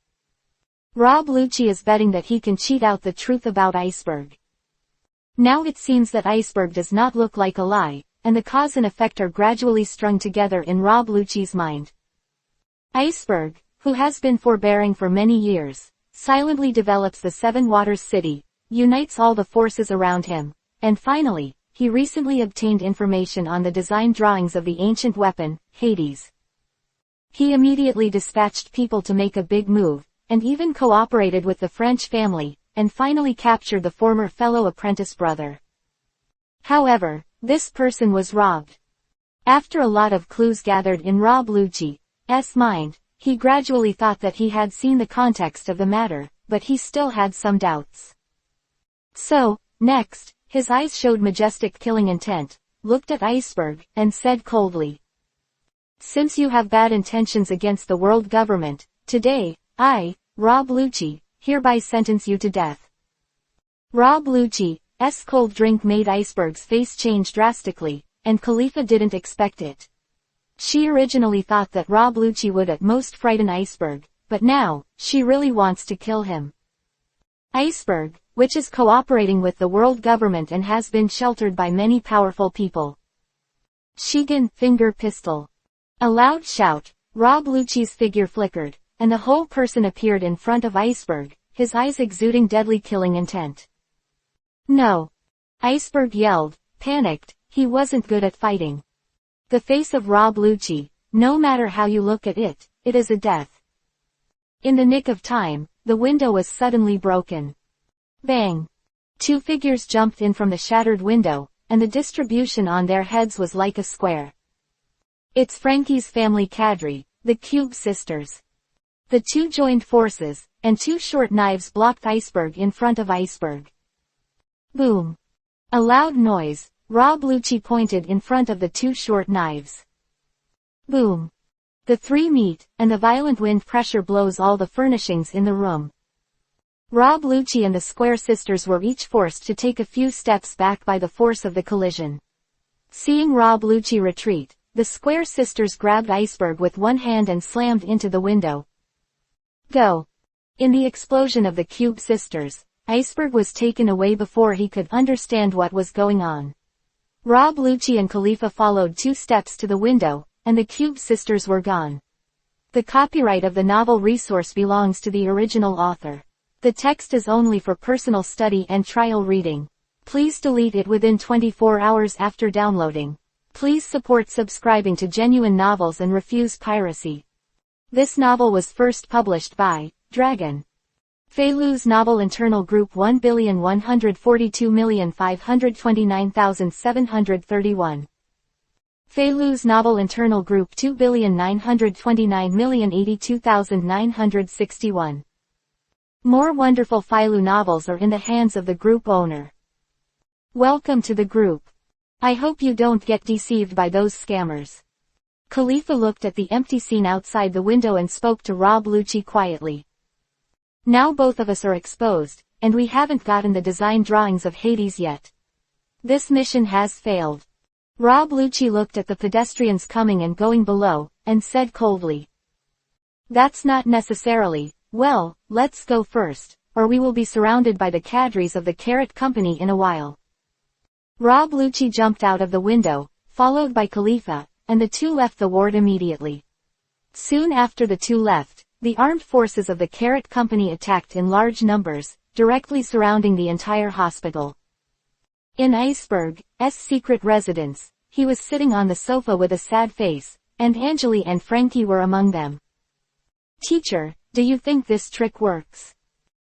Rob Lucci is betting that he can cheat out the truth about Iceberg. Now it seems that Iceberg does not look like a lie, and the cause and effect are gradually strung together in Rob Lucci's mind. Iceberg, who has been forbearing for many years, silently develops the Seven Waters City, unites all the forces around him, and finally, he recently obtained information on the design drawings of the ancient weapon, Hades. He immediately dispatched people to make a big move, and even cooperated with the French family, and finally captured the former fellow apprentice brother. However, this person was robbed. After a lot of clues gathered in Rob Lucci's mind, he gradually thought that he had seen the context of the matter, but he still had some doubts. So, next, his eyes showed majestic killing intent, looked at Iceberg, and said coldly, "Since you have bad intentions against the world government, today, I, Rob Lucci, hereby sentence you to death." Rob Lucci's cold drink made Iceberg's face change drastically, and Khalifa didn't expect it. She originally thought that Rob Lucci would at most frighten Iceberg, but now, she really wants to kill him. Iceberg, which is cooperating with the world government and has been sheltered by many powerful people. Shigen, finger pistol. A loud shout, Rob Lucci's figure flickered, and the whole person appeared in front of Iceberg, his eyes exuding deadly killing intent. No! Iceberg yelled, panicked, he wasn't good at fighting. The face of Rob Lucci, no matter how you look at it, it is a death. In the nick of time, the window was suddenly broken. Bang! Two figures jumped in from the shattered window, and the distribution on their heads was like a square. It's Franky's family cadre, the Cube sisters. The two joined forces, and two short knives blocked Iceberg in front of Iceberg. Boom! A loud noise, Rob Lucci pointed in front of the two short knives. Boom! The three meet, and the violent wind pressure blows all the furnishings in the room. Rob Lucci and the Square sisters were each forced to take a few steps back by the force of the collision. Seeing Rob Lucci retreat, the Square sisters grabbed Iceberg with one hand and slammed into the window. Go! In the explosion of the Cube sisters, Iceberg was taken away before he could understand what was going on. Rob Lucci and Khalifa followed 2 steps to the window, and the Cube sisters were gone. The copyright of the novel resource belongs to the original author. The text is only for personal study and trial reading. Please delete it within 24 hours after downloading. Please support subscribing to Genuine Novels and refuse piracy. This novel was first published by Dragon. Feilu's novel Internal Group 1,142,529,731. Feilu's novel Internal Group 2,929,082,961. More wonderful Feilu novels are in the hands of the group owner. Welcome to the group. I hope you don't get deceived by those scammers. Khalifa looked at the empty scene outside the window and spoke to Rob Lucci quietly. Now both of us are exposed, and we haven't gotten the design drawings of Hades yet. This mission has failed. Rob Lucci looked at the pedestrians coming and going below, and said coldly. That's not necessarily. Well, let's go first, or we will be surrounded by the cadres of the Carrot Company in a while. Rob Lucci jumped out of the window, followed by Khalifa, and the two left the ward immediately. Soon after the two left, the armed forces of the Carrot Company attacked in large numbers, directly surrounding the entire hospital. In Iceberg's secret residence, he was sitting on the sofa with a sad face, and Angeli and Franky were among them. "Teacher, do you think this trick works?"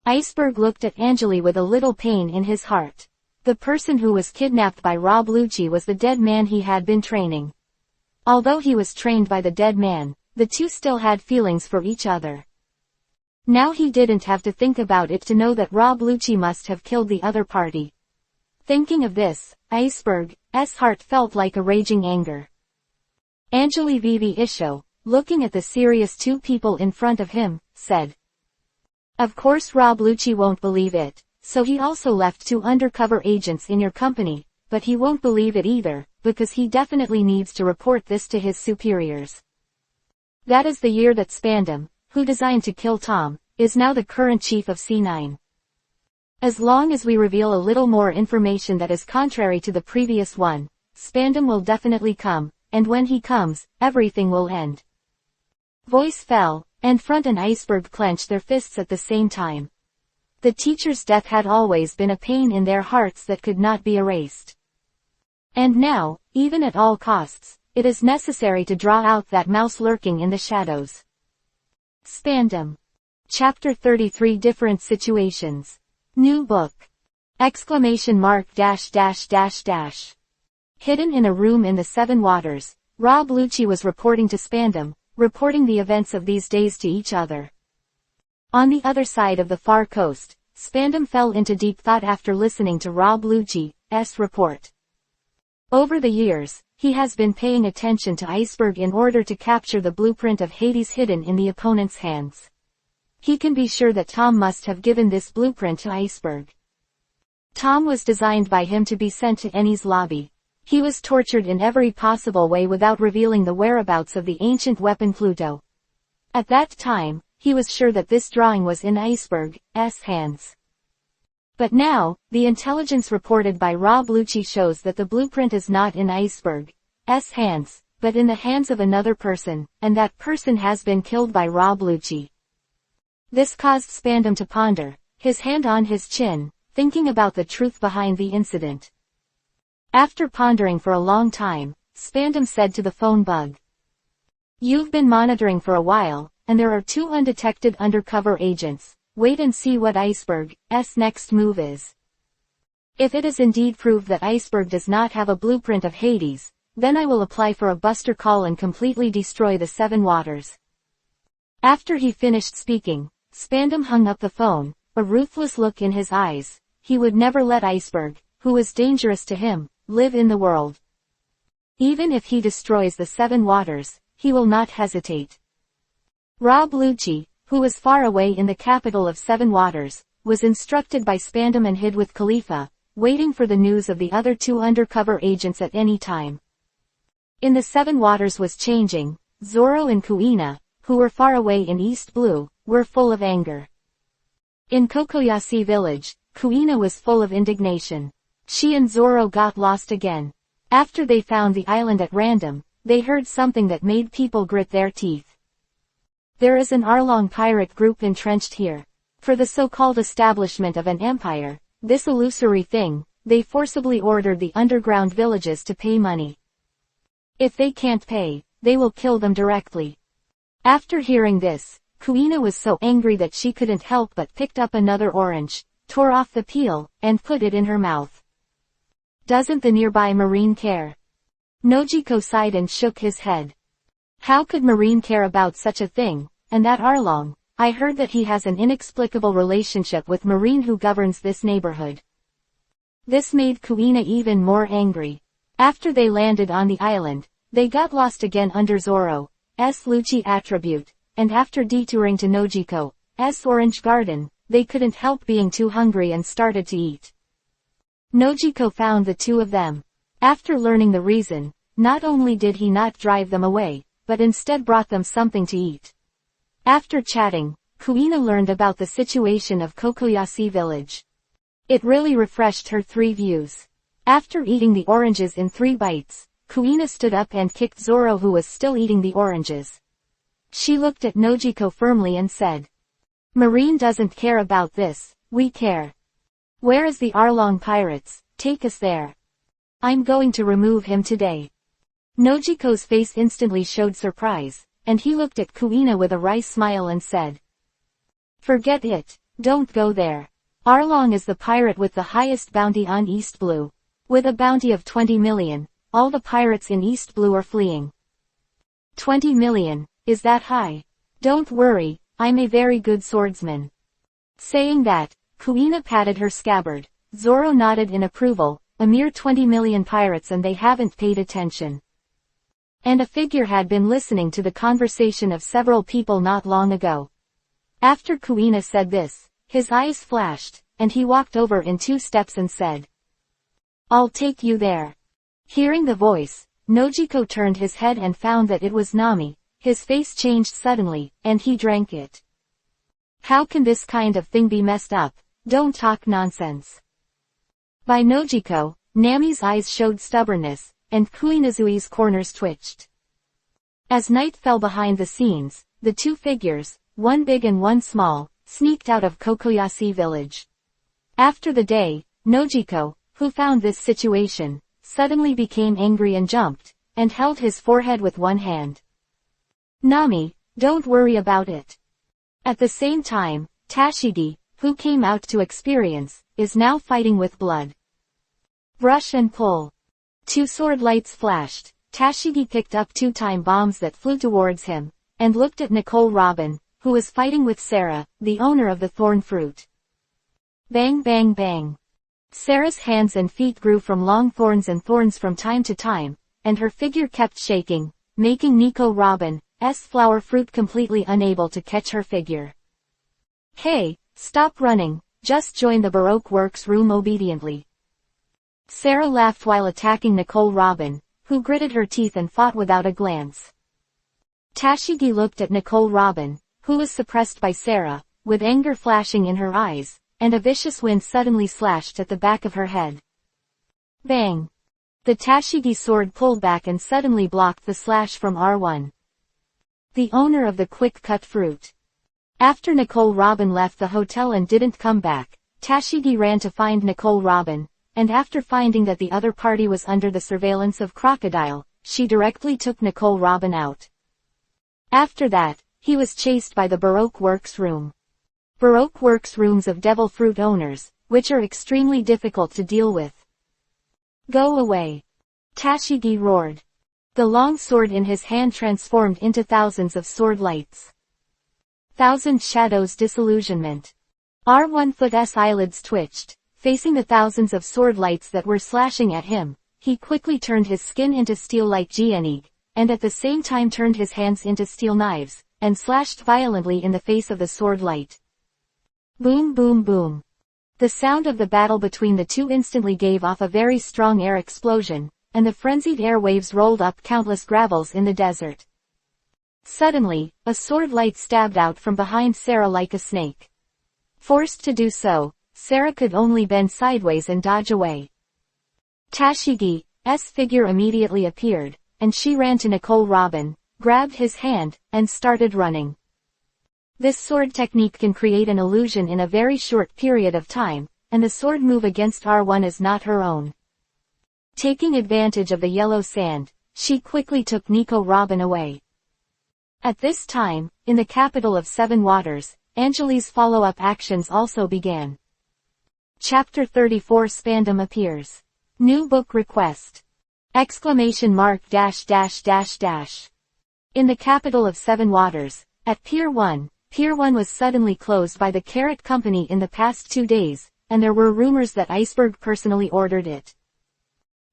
Iceberg looked at Angeli with a little pain in his heart. The person who was kidnapped by Rob Lucci was the dead man he had been training. Although he was trained by the dead man, the two still had feelings for each other. Now he didn't have to think about it to know that Rob Lucci must have killed the other party. Thinking of this, Iceberg's heart felt like a raging anger. Angeli Vivi Isho, looking at the serious two people in front of him, said, "Of course Rob Lucci won't believe it, so he also left 2 undercover agents in your company, but he won't believe it either, because he definitely needs to report this to his superiors." That is the year that Spandam, who designed to kill Tom, is now the current chief of C9. As long as we reveal a little more information that is contrary to the previous one, Spandam will definitely come, and when he comes, everything will end. Voice fell, and Front and Iceberg clenched their fists at the same time. The teacher's death had always been a pain in their hearts that could not be erased. And now, even at all costs, it is necessary to draw out that mouse lurking in the shadows. Spandam. Chapter 33 Different Situations. New book. Exclamation mark dash dash dash dash. Hidden in a room in the Seven Waters, Rob Lucci was reporting to Spandam, reporting the events of these days to each other. On the other side of the far coast, Spandam fell into deep thought after listening to Rob Lucci's report. Over the years, he has been paying attention to Iceberg in order to capture the blueprint of Hades hidden in the opponent's hands. He can be sure that Tom must have given this blueprint to Iceberg. Tom was designed by him to be sent to Eni's lobby. He was tortured in every possible way without revealing the whereabouts of the ancient weapon Pluto. At that time, he was sure that this drawing was in Iceberg's hands. But now, the intelligence reported by Rob Lucci shows that the blueprint is not in Iceberg's hands, but in the hands of another person, and that person has been killed by Rob Lucci. This caused Spandam to ponder, his hand on his chin, thinking about the truth behind the incident. After pondering for a long time, Spandam said to the phone bug, "You've been monitoring for a while, and there are 2 undetected undercover agents. Wait and see what Iceberg's next move is. If it is indeed proved that Iceberg does not have a blueprint of Hades, then I will apply for a buster call and completely destroy the Seven Waters." After he finished speaking, Spandam hung up the phone, a ruthless look in his eyes. He would never let Iceberg, who is dangerous to him, live in the world. Even if he destroys the Seven Waters, he will not hesitate. Rob Lucci, who was far away in the capital of Seven Waters, was instructed by Spandam and hid with Khalifa, waiting for the news of the other 2 undercover agents at any time. In the Seven Waters was changing. Zoro and Kuina, who were far away in East Blue, were full of anger. In Kokoyashi village, Kuina was full of indignation. She and Zoro got lost again. After they found the island at random, they heard something that made people grit their teeth. There is an Arlong pirate group entrenched here. For the so-called establishment of an empire, this illusory thing, they forcibly ordered the underground villages to pay money. If they can't pay, they will kill them directly. After hearing this, Kuina was so angry that she couldn't help but picked up another orange, tore off the peel, and put it in her mouth. Doesn't the nearby Marine care? Nojiko sighed and shook his head. How could Marine care about such a thing? And that Arlong, I heard that he has an inexplicable relationship with Marine who governs this neighborhood. This made Kuina even more angry. After they landed on the island, they got lost again under Zoro's Lucci attribute, and after detouring to Nojiko's orange garden, they couldn't help being too hungry and started to eat. Nojiko found the 2 of them. After learning the reason, not only did he not drive them away, but instead brought them something to eat. After chatting, Kuina learned about the situation of Kokoyashi village. It really refreshed her 3 views. After eating the oranges in 3 bites, Kuina stood up and kicked Zoro who was still eating the oranges. She looked at Nojiko firmly and said, "Marine doesn't care about this, we care. Where is the Arlong pirates? take us there. I'm going to remove him today. Nojiko's face instantly showed surprise, and he looked at Kuina with a wry smile and said, "Forget it, don't go there. Arlong is the pirate with the highest bounty on East Blue. With a bounty of 20 million, all the pirates in East Blue are fleeing." 20 million, is that high? Don't worry, I'm a very good swordsman. Saying that, Kuina patted her scabbard. Zoro nodded in approval, a mere 20 million pirates and they haven't paid attention. And a figure had been listening to the conversation of several people not long ago. After Kuina said this, his eyes flashed, and he walked over in 2 steps and said, "I'll take you there." Hearing the voice, Nojiko turned his head and found that it was Nami. His face changed suddenly, and he drank it. "How can this kind of thing be messed up? Don't talk nonsense." By Nojiko, Nami's eyes showed stubbornness, and Kuinazui's corners twitched. As night fell behind the scenes, the 2 figures, one big and one small, sneaked out of Kokoyashi village. After the day, Nojiko, who found this situation, suddenly became angry and jumped, and held his forehead with one hand. "Nami, don't worry about it." At the same time, Tashigi, who came out to experience, is now fighting with blood. Brush and pull. 2 sword lights flashed. Tashigi picked up 2 time bombs that flew towards him, and looked at Nicole Robin, who was fighting with Sarah, the owner of the thorn fruit. Bang bang bang. Sarah's hands and feet grew from long thorns and thorns from time to time, and her figure kept shaking, making Nico Robin's flower fruit completely unable to catch her figure. "Hey, stop running, just join the Baroque Works room obediently." Sarah laughed while attacking Nicole Robin, who gritted her teeth and fought without a glance. Tashigi looked at Nicole Robin, who was suppressed by Sarah, with anger flashing in her eyes, and a vicious wind suddenly slashed at the back of her head. Bang! The Tashigi sword pulled back and suddenly blocked the slash from R1. The owner of the quick-cut fruit. After Nicole Robin left the hotel and didn't come back, Tashigi ran to find Nicole Robin, and after finding that the other party was under the surveillance of Crocodile, she directly took Nicole Robin out. After that, he was chased by the Baroque Works room. Baroque Works rooms of devil fruit owners, which are extremely difficult to deal with. "Go away!" Tashigi roared. The long sword in his hand transformed into thousands of sword lights. Thousand Shadows Disillusionment. R1's eyelids twitched. Facing the thousands of sword lights that were slashing at him, he quickly turned his skin into steel like Genig, and at the same time turned his hands into steel knives, and slashed violently in the face of the sword light. Boom boom boom. The sound of the battle between the 2 instantly gave off a very strong air explosion, and the frenzied air waves rolled up countless gravels in the desert. Suddenly, a sword light stabbed out from behind Sarah like a snake. Forced to do so, Sarah could only bend sideways and dodge away. Tashigi's figure immediately appeared, and she ran to Nicole Robin, grabbed his hand, and started running. This sword technique can create an illusion in a very short period of time, and the sword move against R1 is not her own. Taking advantage of the yellow sand, she quickly took Nico Robin away. At this time, in the capital of 7 Waters, Angeli's follow-up actions also began. Chapter 34 Spandam appears. New book request! Exclamation mark dash dash dash dash. In the capital of 7 Waters, at Pier 1 was suddenly closed by the Carrot Company in the past 2 days, and there were rumors that Iceberg personally ordered it.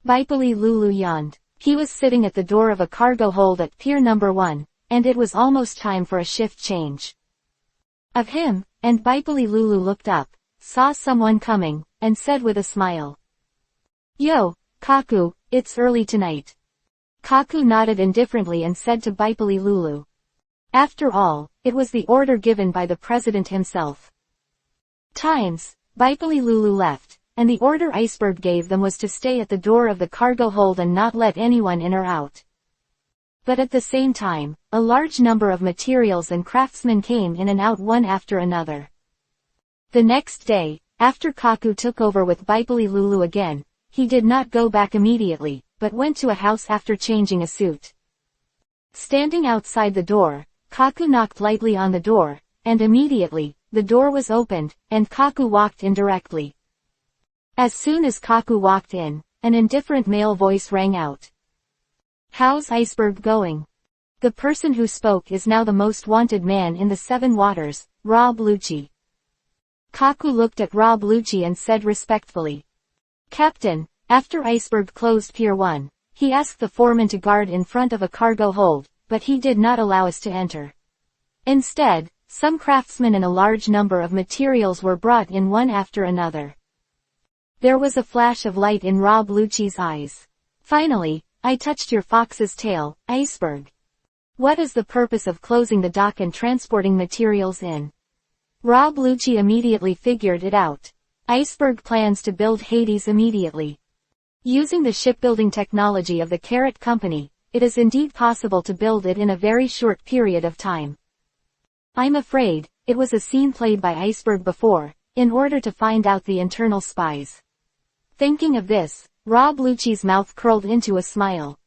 Baipali Lulu yawned. He was sitting at the door of a cargo hold at Pier number 1, and it was almost time for a shift change. Of him, and Baipali Lulu looked up, saw someone coming, and said with a smile. "Yo, Kaku, it's early tonight." Kaku nodded indifferently and said to Baipali Lulu. After all, it was the order given by the president himself. Baipali Lulu left, and the order Iceberg gave them was to stay at the door of the cargo hold and not let anyone in or out. But at the same time, a large number of materials and craftsmen came in and out one after another. The next day, after Kaku took over with Baipali Lulu again, he did not go back immediately, but went to a house after changing a suit. Standing outside the door, Kaku knocked lightly on the door, and immediately, the door was opened, and Kaku walked in directly. As soon as Kaku walked in, an indifferent male voice rang out. "How's Iceberg going?" The person who spoke is now the most wanted man in the Seven Waters, Rob Lucci. Kaku looked at Rob Lucci and said respectfully, "Captain, after Iceberg closed Pier 1, he asked the foreman to guard in front of a cargo hold, but he did not allow us to enter. Instead, some craftsmen and a large number of materials were brought in one after another." There was a flash of light in Rob Lucci's eyes. "Finally, I touched your fox's tail, Iceberg. What is the purpose of closing the dock and transporting materials in?" Rob Lucci immediately figured it out. Iceberg plans to build Hades immediately. Using the shipbuilding technology of the Carrot Company, it is indeed possible to build it in a very short period of time. I'm afraid, it was a scene played by Iceberg before, in order to find out the internal spies. Thinking of this, Rob Lucci's mouth curled into a smile.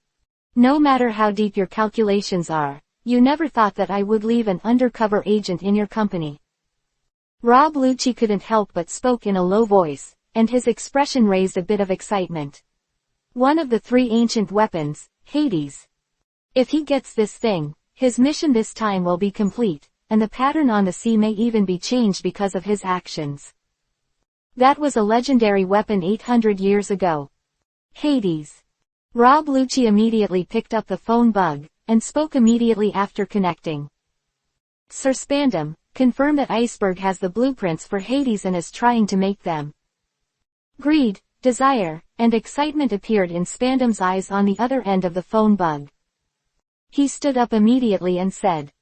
No matter how deep your calculations are, you never thought that I would leave an undercover agent in your company. Rob Lucci couldn't help but spoke in a low voice, and his expression raised a bit of excitement. One of the three ancient weapons, Hades. If he gets this thing, his mission this time will be complete, and the pattern on the sea may even be changed because of his actions. That was a legendary weapon 800 years ago. Hades. Rob Lucci immediately picked up the phone bug, and spoke immediately after connecting. "Sir Spandam, confirm that Iceberg has the blueprints for Hades and is trying to make them." Greed, desire, and excitement appeared in Spandam's eyes on the other end of the phone bug. He stood up immediately and said,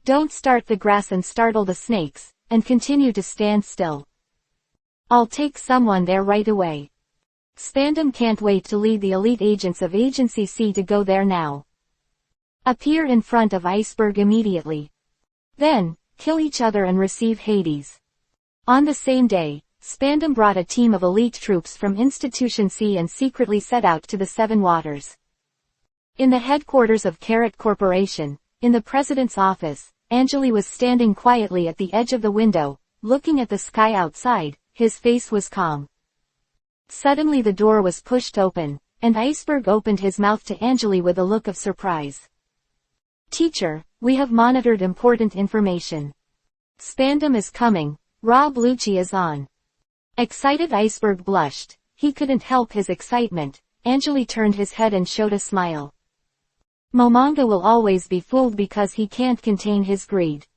"Don't start the grass and startle the snakes, and continue to stand still. I'll take someone there right away. Spandam can't wait to lead the elite agents of Agency C to go there now. Appear in front of Iceberg immediately. Then, kill each other and receive Hades." On the same day, Spandam brought a team of elite troops from Institution C and secretly set out to the Seven Waters. In the headquarters of Carrot Corporation, in the president's office, Angeli was standing quietly at the edge of the window, looking at the sky outside. His face was calm. Suddenly the door was pushed open, and Iceberg opened his mouth to Angeli with a look of surprise. "Teacher, we have monitored important information. Spandam is coming, Rob Lucci is on." Excited Iceberg blushed. He couldn't help his excitement. Angeli turned his head and showed a smile. Momonga will always be fooled because he can't contain his greed.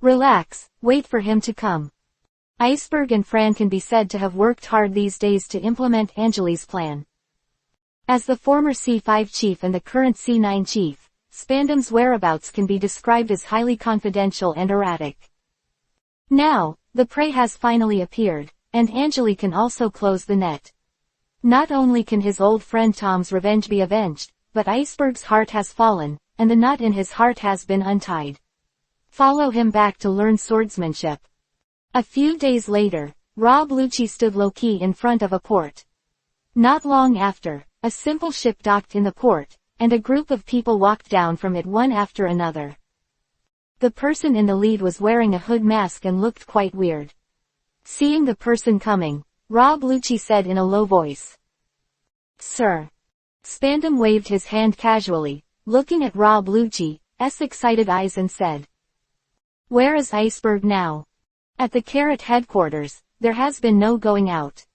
Relax, wait for him to come. Iceberg and Fran can be said to have worked hard these days to implement Angeli's plan. As the former C5 chief and the current C9 chief, Spandam's whereabouts can be described as highly confidential and erratic. Now, the prey has finally appeared, and Angeli can also close the net. Not only can his old friend Tom's revenge be avenged, but Iceberg's heart has fallen, and the knot in his heart has been untied. Follow him back to learn swordsmanship. A few days later, Rob Lucci stood low-key in front of a port. Not long after, a simple ship docked in the port, and a group of people walked down from it one after another. The person in the lead was wearing a hood mask and looked quite weird. Seeing the person coming, Rob Lucci said in a low voice, "Sir." Spandam waved his hand casually, looking at Rob Lucci's excited eyes and said, "Where is Iceberg now?" At the Carrot headquarters, there has been no going out.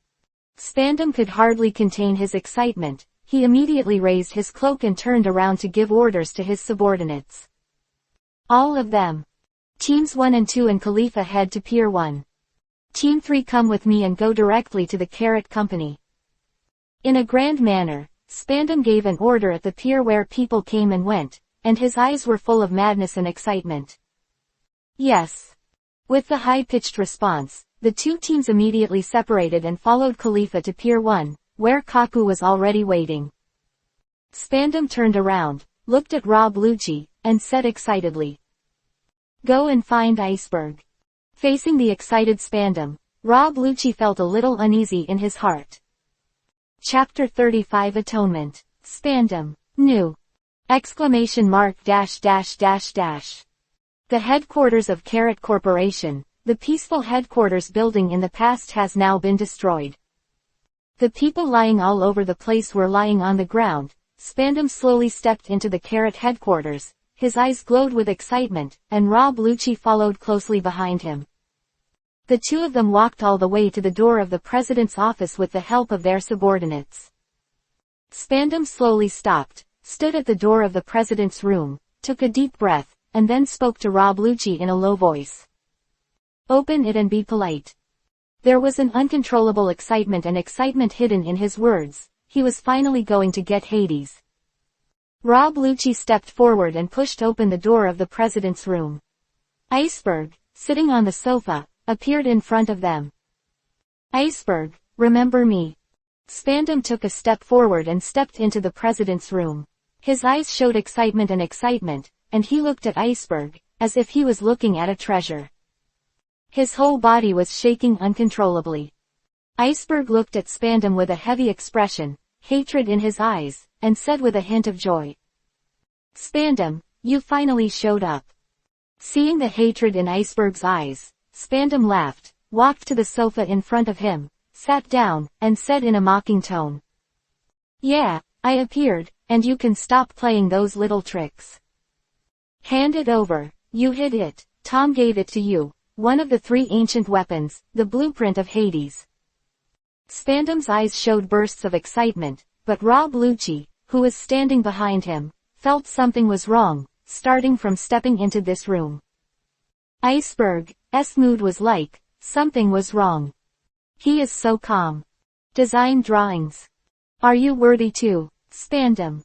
Spandam could hardly contain his excitement. He immediately raised his cloak and turned around to give orders to his subordinates. "All of them. Teams 1 and 2 and Khalifa head to Pier 1. Team 3 come with me and go directly to the Carrot Company." In a grand manner, Spandam gave an order at the pier where people came and went, and his eyes were full of madness and excitement. "Yes." With the high-pitched response, the two teams immediately separated and followed Khalifa to Pier 1, where Kaku was already waiting. Spandam turned around, looked at Rob Lucci, and said excitedly, "Go and find Iceberg." Facing the excited Spandam, Rob Lucci felt a little uneasy in his heart. Chapter 35 Atonement. Spandam. New. Exclamation mark dash dash dash dash. The headquarters of Carrot Corporation, the peaceful headquarters building in the past has now been destroyed. The people lying all over the place were lying on the ground. Spandam slowly stepped into the Carrot headquarters. His eyes glowed with excitement, and Rob Lucci followed closely behind him. The two of them walked all the way to the door of the president's office with the help of their subordinates. Spandam slowly stopped, stood at the door of the president's room, took a deep breath, and then spoke to Rob Lucci in a low voice. "Open it and be polite." There was an uncontrollable excitement hidden in his words. He was finally going to get Hades. Rob Lucci stepped forward and pushed open the door of the president's room. Iceberg, sitting on the sofa, appeared in front of them. "Iceberg, remember me?" Spandam took a step forward and stepped into the president's room. His eyes showed excitement, and he looked at Iceberg, as if he was looking at a treasure. His whole body was shaking uncontrollably. Iceberg looked at Spandam with a heavy expression, hatred in his eyes, and said with a hint of joy, "Spandam, you finally showed up." Seeing the hatred in Iceberg's eyes, Spandam laughed, walked to the sofa in front of him, sat down, and said in a mocking tone, "Yeah, I appeared, and you can stop playing those little tricks. Hand it over." "You hid it. Tom gave it to you. One of the 3 ancient weapons, the blueprint of Hades." Spandam's eyes showed bursts of excitement, but Rob Lucci, who was standing behind him, felt something was wrong, starting from stepping into this room. Iceberg's mood was like, something was wrong. He is so calm. Design drawings. Are you worthy too, Spandam?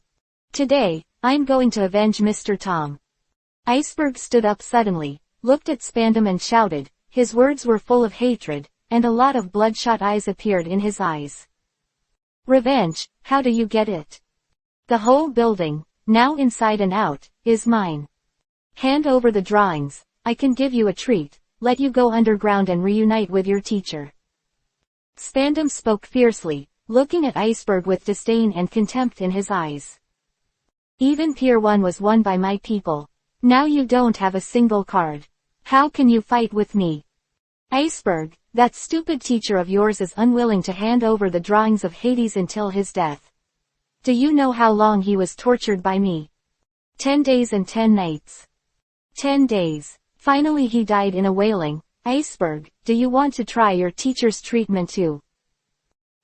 Today, I'm going to avenge Mr. Tom. Iceberg stood up suddenly, looked at Spandam and shouted. His words were full of hatred, and a lot of bloodshot eyes appeared in his eyes. "Revenge, how do you get it? The whole building, now inside and out, is mine. Hand over the drawings. I can give you a treat, let you go underground and reunite with your teacher." Spandam spoke fiercely, looking at Iceberg with disdain and contempt in his eyes. "Even Pier 1 was won by my people. Now you don't have a single card. How can you fight with me? Iceberg, that stupid teacher of yours is unwilling to hand over the drawings of Hades until his death. Do you know how long he was tortured by me? 10 days and 10 nights. 10 days. Finally he died in a wailing. Iceberg, do you want to try your teacher's treatment too?"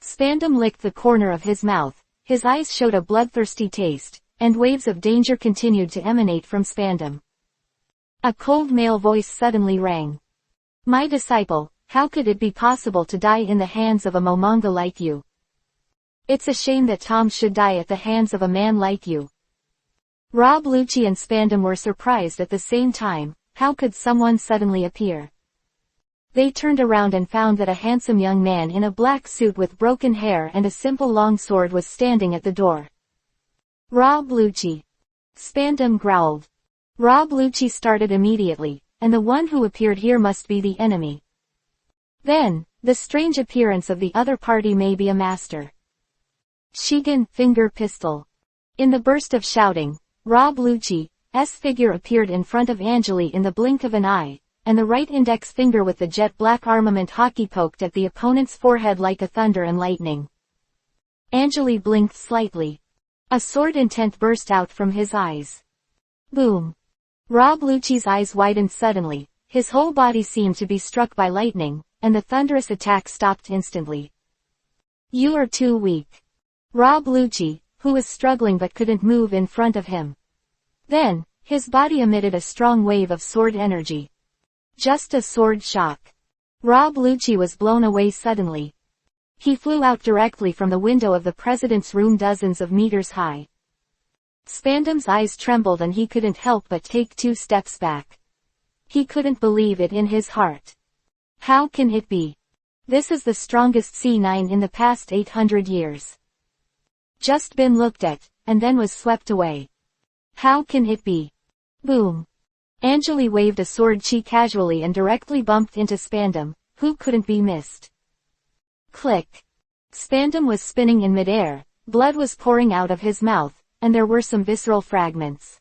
Spandam licked the corner of his mouth. His eyes showed a bloodthirsty taste, and waves of danger continued to emanate from Spandam. A cold male voice suddenly rang. "My disciple, how could it be possible to die in the hands of a momonga like you? It's a shame that Tom should die at the hands of a man like you." Rob Lucci and Spandam were surprised at the same time. How could someone suddenly appear? They turned around and found that a handsome young man in a black suit with broken hair and a simple long sword was standing at the door. "Rob Lucci." Spandam growled. Rob Lucci started immediately, and the one who appeared here must be the enemy. Then, the strange appearance of the other party may be a master. Shigen, finger pistol. In the burst of shouting, Rob Lucci's figure appeared in front of Angeli in the blink of an eye, and the right index finger with the jet black armament hockey poked at the opponent's forehead like a thunder and lightning. Angeli blinked slightly. A sword intent burst out from his eyes. Boom. Rob Lucci's eyes widened suddenly, his whole body seemed to be struck by lightning, and the thunderous attack stopped instantly. "You are too weak." Rob Lucci, who was struggling but couldn't move in front of him. Then, his body emitted a strong wave of sword energy. Just a sword shock. Rob Lucci was blown away suddenly. He flew out directly from the window of the president's room dozens of meters high. Spandam's eyes trembled and he couldn't help but take 2 steps back. He couldn't believe it in his heart. How can it be? This is the strongest C9 in the past 800 years. Just been looked at, and then was swept away. How can it be? Boom. Angeli waved a sword chi casually and directly bumped into Spandam, who couldn't be missed. Click. Spandam was spinning in midair, blood was pouring out of his mouth, and there were some visceral fragments.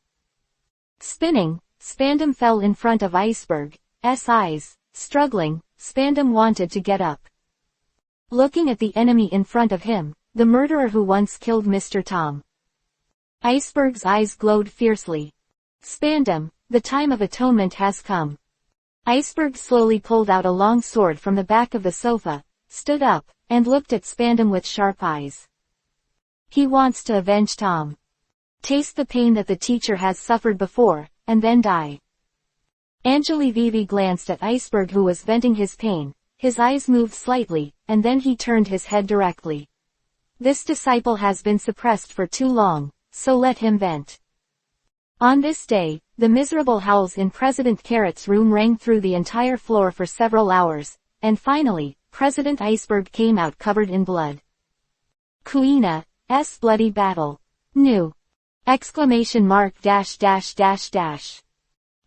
Spinning, Spandam fell in front of Iceberg's eyes. Struggling, Spandam wanted to get up. Looking at the enemy in front of him, the murderer who once killed Mr. Tom. Iceberg's eyes glowed fiercely. Spandam, the time of atonement has come. Iceberg slowly pulled out a long sword from the back of the sofa, stood up, and looked at Spandam with sharp eyes. He wants to avenge Tom. Taste the pain that the teacher has suffered before, and then die. Angeli Vivi glanced at Iceberg who was venting his pain. His eyes moved slightly, and then he turned his head directly. This disciple has been suppressed for too long, so let him vent. On this day, the miserable howls in President Carrot's room rang through the entire floor for several hours, and finally, President Iceberg came out covered in blood. Kuina's bloody battle. New! Exclamation mark dash dash dash dash.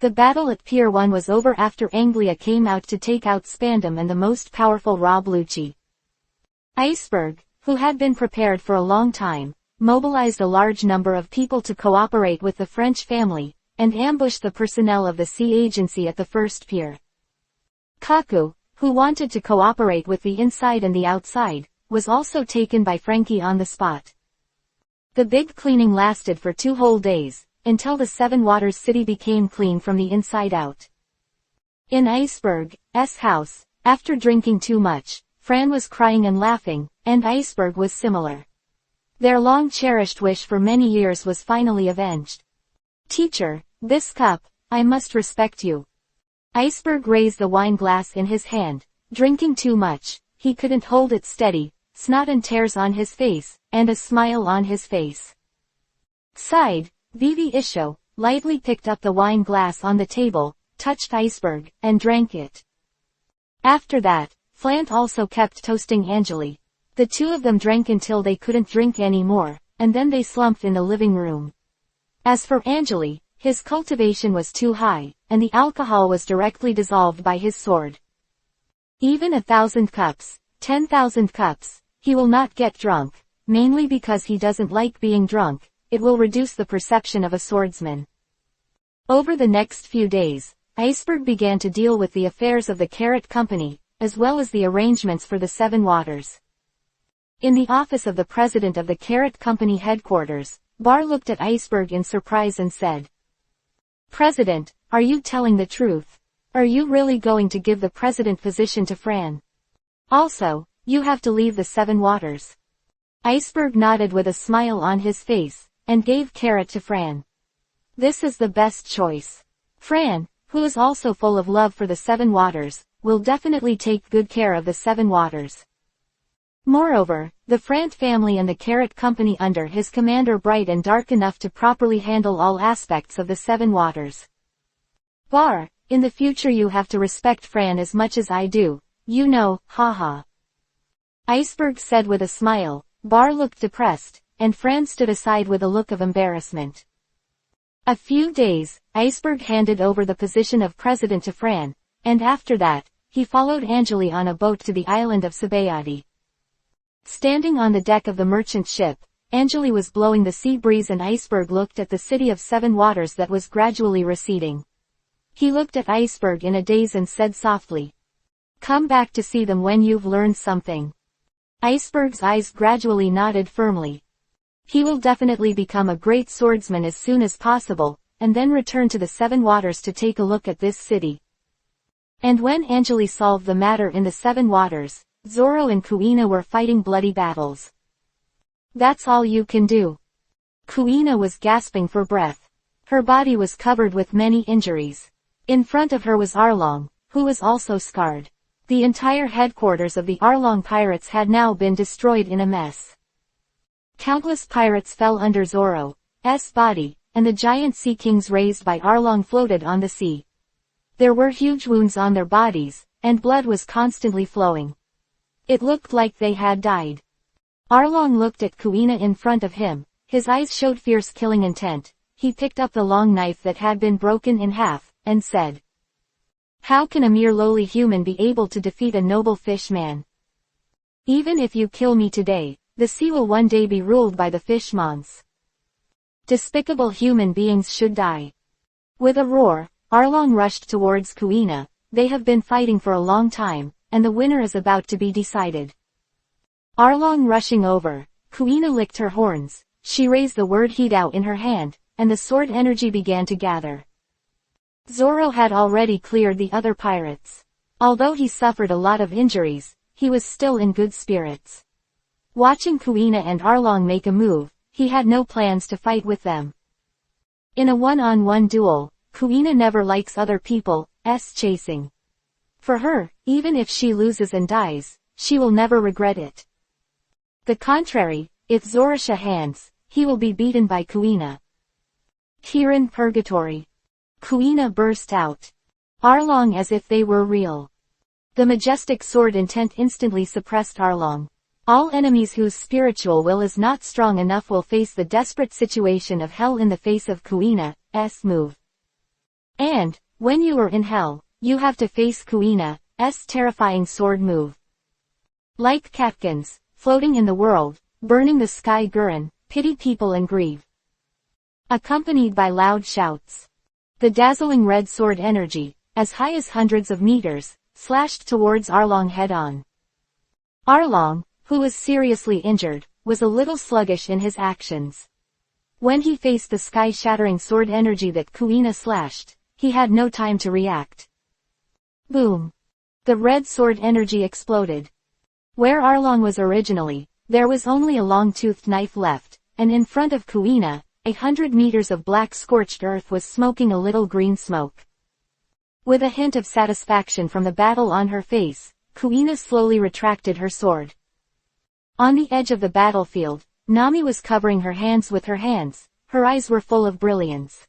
The battle at Pier 1 was over after Anglia came out to take out Spandam and the most powerful Rob Lucci. Iceberg, who had been prepared for a long time, mobilized a large number of people to cooperate with the French family, and ambushed the personnel of the sea agency at the first pier. Kaku, who wanted to cooperate with the inside and the outside, was also taken by Franky on the spot. The big cleaning lasted for 2 whole days, until the Seven Waters city became clean from the inside out. In Iceberg's house, after drinking too much, Fran was crying and laughing, and Iceberg was similar. Their long-cherished wish for many years was finally avenged. Teacher, this cup, I must respect you. Iceberg raised the wine glass in his hand, drinking too much, he couldn't hold it steady, snot and tears on his face, and a smile on his face. Sighed, Vivi Isho, lightly picked up the wine glass on the table, touched Iceberg, and drank it. After that, Flant also kept toasting Angeli. The two of them drank until they couldn't drink anymore, and then they slumped in the living room. As for Angeli, his cultivation was too high, and the alcohol was directly dissolved by his sword. Even 1,000 cups, 10,000 cups, he will not get drunk, mainly because he doesn't like being drunk. It will reduce the perception of a swordsman. Over the next few days, Iceberg began to deal with the affairs of the Carrot Company, as well as the arrangements for the Seven Waters. In the office of the president of the Carrot Company headquarters, Bar looked at Iceberg in surprise and said, "President, are you telling the truth? Are you really going to give the president position to Fran? Also, you have to leave the Seven Waters." Iceberg nodded with a smile on his face, and gave Carrot to Fran. This is the best choice. Fran, who is also full of love for the Seven Waters, will definitely take good care of the Seven Waters. Moreover, the Frant family and the Carrot Company under his command are bright and dark enough to properly handle all aspects of the Seven Waters. Bar, in the future you have to respect Fran as much as I do, you know, haha. Iceberg said with a smile. Bar looked depressed, and Fran stood aside with a look of embarrassment. A few days, Iceberg handed over the position of president to Fran, and after that, he followed Angeli on a boat to the island of Sabaody. Standing on the deck of the merchant ship, Angeli was blowing the sea breeze and Iceberg looked at the city of Seven Waters that was gradually receding. He looked at Iceberg in a daze and said softly, "Come back to see them when you've learned something." Iceberg's eyes gradually nodded firmly. He will definitely become a great swordsman as soon as possible, and then return to the Seven Waters to take a look at this city. And when Angeli solved the matter in the Seven Waters, Zoro and Kuina were fighting bloody battles. "That's all you can do." Kuina was gasping for breath. Her body was covered with many injuries. In front of her was Arlong, who was also scarred. The entire headquarters of the Arlong pirates had now been destroyed in a mess. Countless pirates fell under Zoro's body, and the giant sea kings raised by Arlong floated on the sea. There were huge wounds on their bodies, and blood was constantly flowing. It looked like they had died. Arlong looked at Kuina in front of him, his eyes showed fierce killing intent. He picked up the long knife that had been broken in half, and said, "How can a mere lowly human be able to defeat a noble fish man?" Even if you kill me today, the sea will one day be ruled by the fishmons. Despicable human beings should die. With a roar, Arlong rushed towards Kuina. They have been fighting for a long time, and the winner is about to be decided. Arlong rushing over, Kuina licked her horns. She raised the word Hidao in her hand, and the sword energy began to gather. Zoro had already cleared the other pirates. Although he suffered a lot of injuries, he was still in good spirits. Watching Kuina and Arlong make a move, he had no plans to fight with them. In a one-on-one duel, Kuina never likes other people's chasing. For her, even if she loses and dies, she will never regret it. The contrary, if Zoro hands, he will be beaten by Kuina. Kirin Purgatory. Kuina burst out. Arlong as if they were real. The majestic sword intent instantly suppressed Arlong. All enemies whose spiritual will is not strong enough will face the desperate situation of hell in the face of Kuina's move. And, when you are in hell, you have to face Kuina's terrifying sword move. Like catkins, floating in the world, burning the sky Gurren, pity people and grieve. Accompanied by loud shouts. The dazzling red sword energy, as high as hundreds of meters, slashed towards Arlong head-on. Arlong, who was seriously injured, was a little sluggish in his actions. When he faced the sky-shattering sword energy that Kuina slashed, he had no time to react. Boom! The red sword energy exploded. Where Arlong was originally, there was only a long-toothed knife left, and in front of Kuina, 100 meters of black scorched earth was smoking a little green smoke. With a hint of satisfaction from the battle on her face, Kuina slowly retracted her sword. On the edge of the battlefield, Nami was covering her hands with her hands. Her eyes were full of brilliance.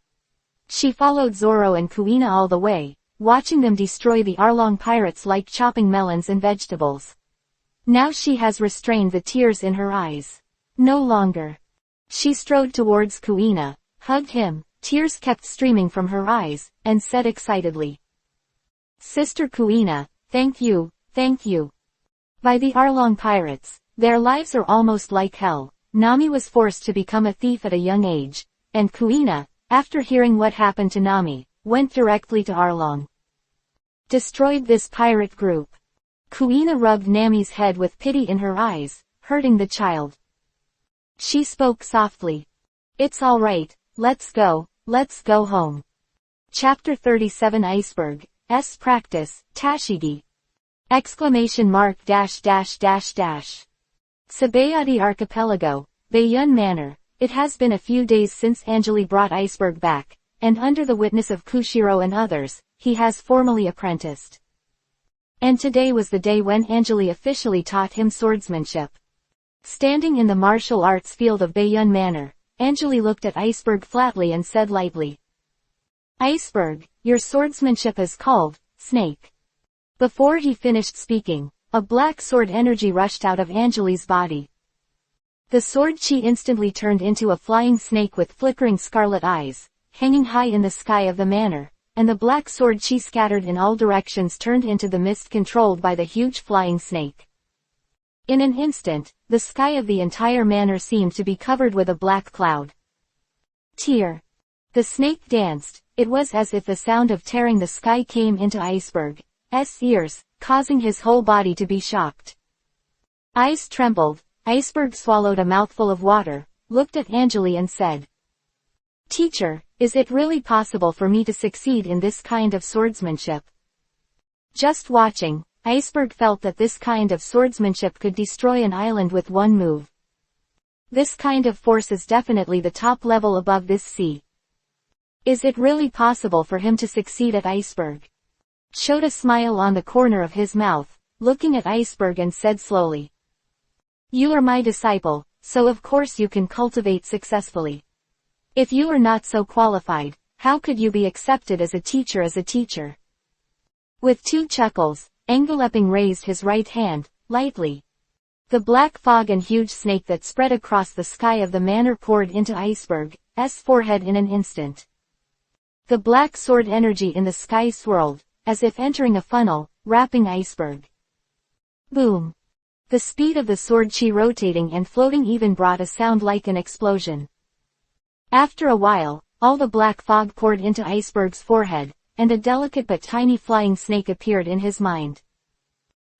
She followed Zoro and Kuina all the way, watching them destroy the Arlong pirates like chopping melons and vegetables. Now she has restrained the tears in her eyes. No longer. She strode towards Kuina, hugged him, tears kept streaming from her eyes, and said excitedly. Sister Kuina, thank you, thank you. By the Arlong pirates, their lives are almost like hell. Nami was forced to become a thief at a young age, and Kuina, after hearing what happened to Nami, went directly to Arlong. Destroyed this pirate group. Kuina rubbed Nami's head with pity in her eyes, hurting the child. She spoke softly. It's all right, let's go home. Chapter 37 Iceberg, Practice, Tashigi. ! Sabaody Archipelago, Bayun Manor. It has been a few days since Anjali brought Iceberg back, and under the witness of Koshiro and others, he has formally apprenticed. And today was the day when Anjali officially taught him swordsmanship. Standing in the martial arts field of Bayun Manor, Anjali looked at Iceberg flatly and said lightly. Iceberg, your swordsmanship is called, Snake. Before he finished speaking, a black sword energy rushed out of Anjali's body. The sword chi instantly turned into a flying snake with flickering scarlet eyes, hanging high in the sky of the manor, and the black sword chi scattered in all directions turned into the mist controlled by the huge flying snake. In an instant, the sky of the entire manor seemed to be covered with a black cloud. Tear. The snake danced. It was as if the sound of tearing the sky came into Iceberg's ears, causing his whole body to be shocked. Eyes trembled. Iceberg swallowed a mouthful of water, looked at Anjali and said. Teacher, is it really possible for me to succeed in this kind of swordsmanship? Just watching, Iceberg felt that this kind of swordsmanship could destroy an island with one move. This kind of force is definitely the top level above this sea. Is it really possible for him to succeed at Iceberg? Showed a smile on the corner of his mouth, looking at Iceberg and said slowly. You are my disciple, so of course you can cultivate successfully. If you are not so qualified, how could you be accepted as a teacher? With two chuckles, Engeleping raised his right hand, lightly. The black fog and huge snake that spread across the sky of the manor poured into Iceberg's forehead in an instant. The black sword energy in the sky swirled, as if entering a funnel, wrapping Iceberg. Boom! The speed of the sword chi rotating and floating even brought a sound like an explosion. After a while, all the black fog poured into Iceberg's forehead, and a delicate but tiny flying snake appeared in his mind.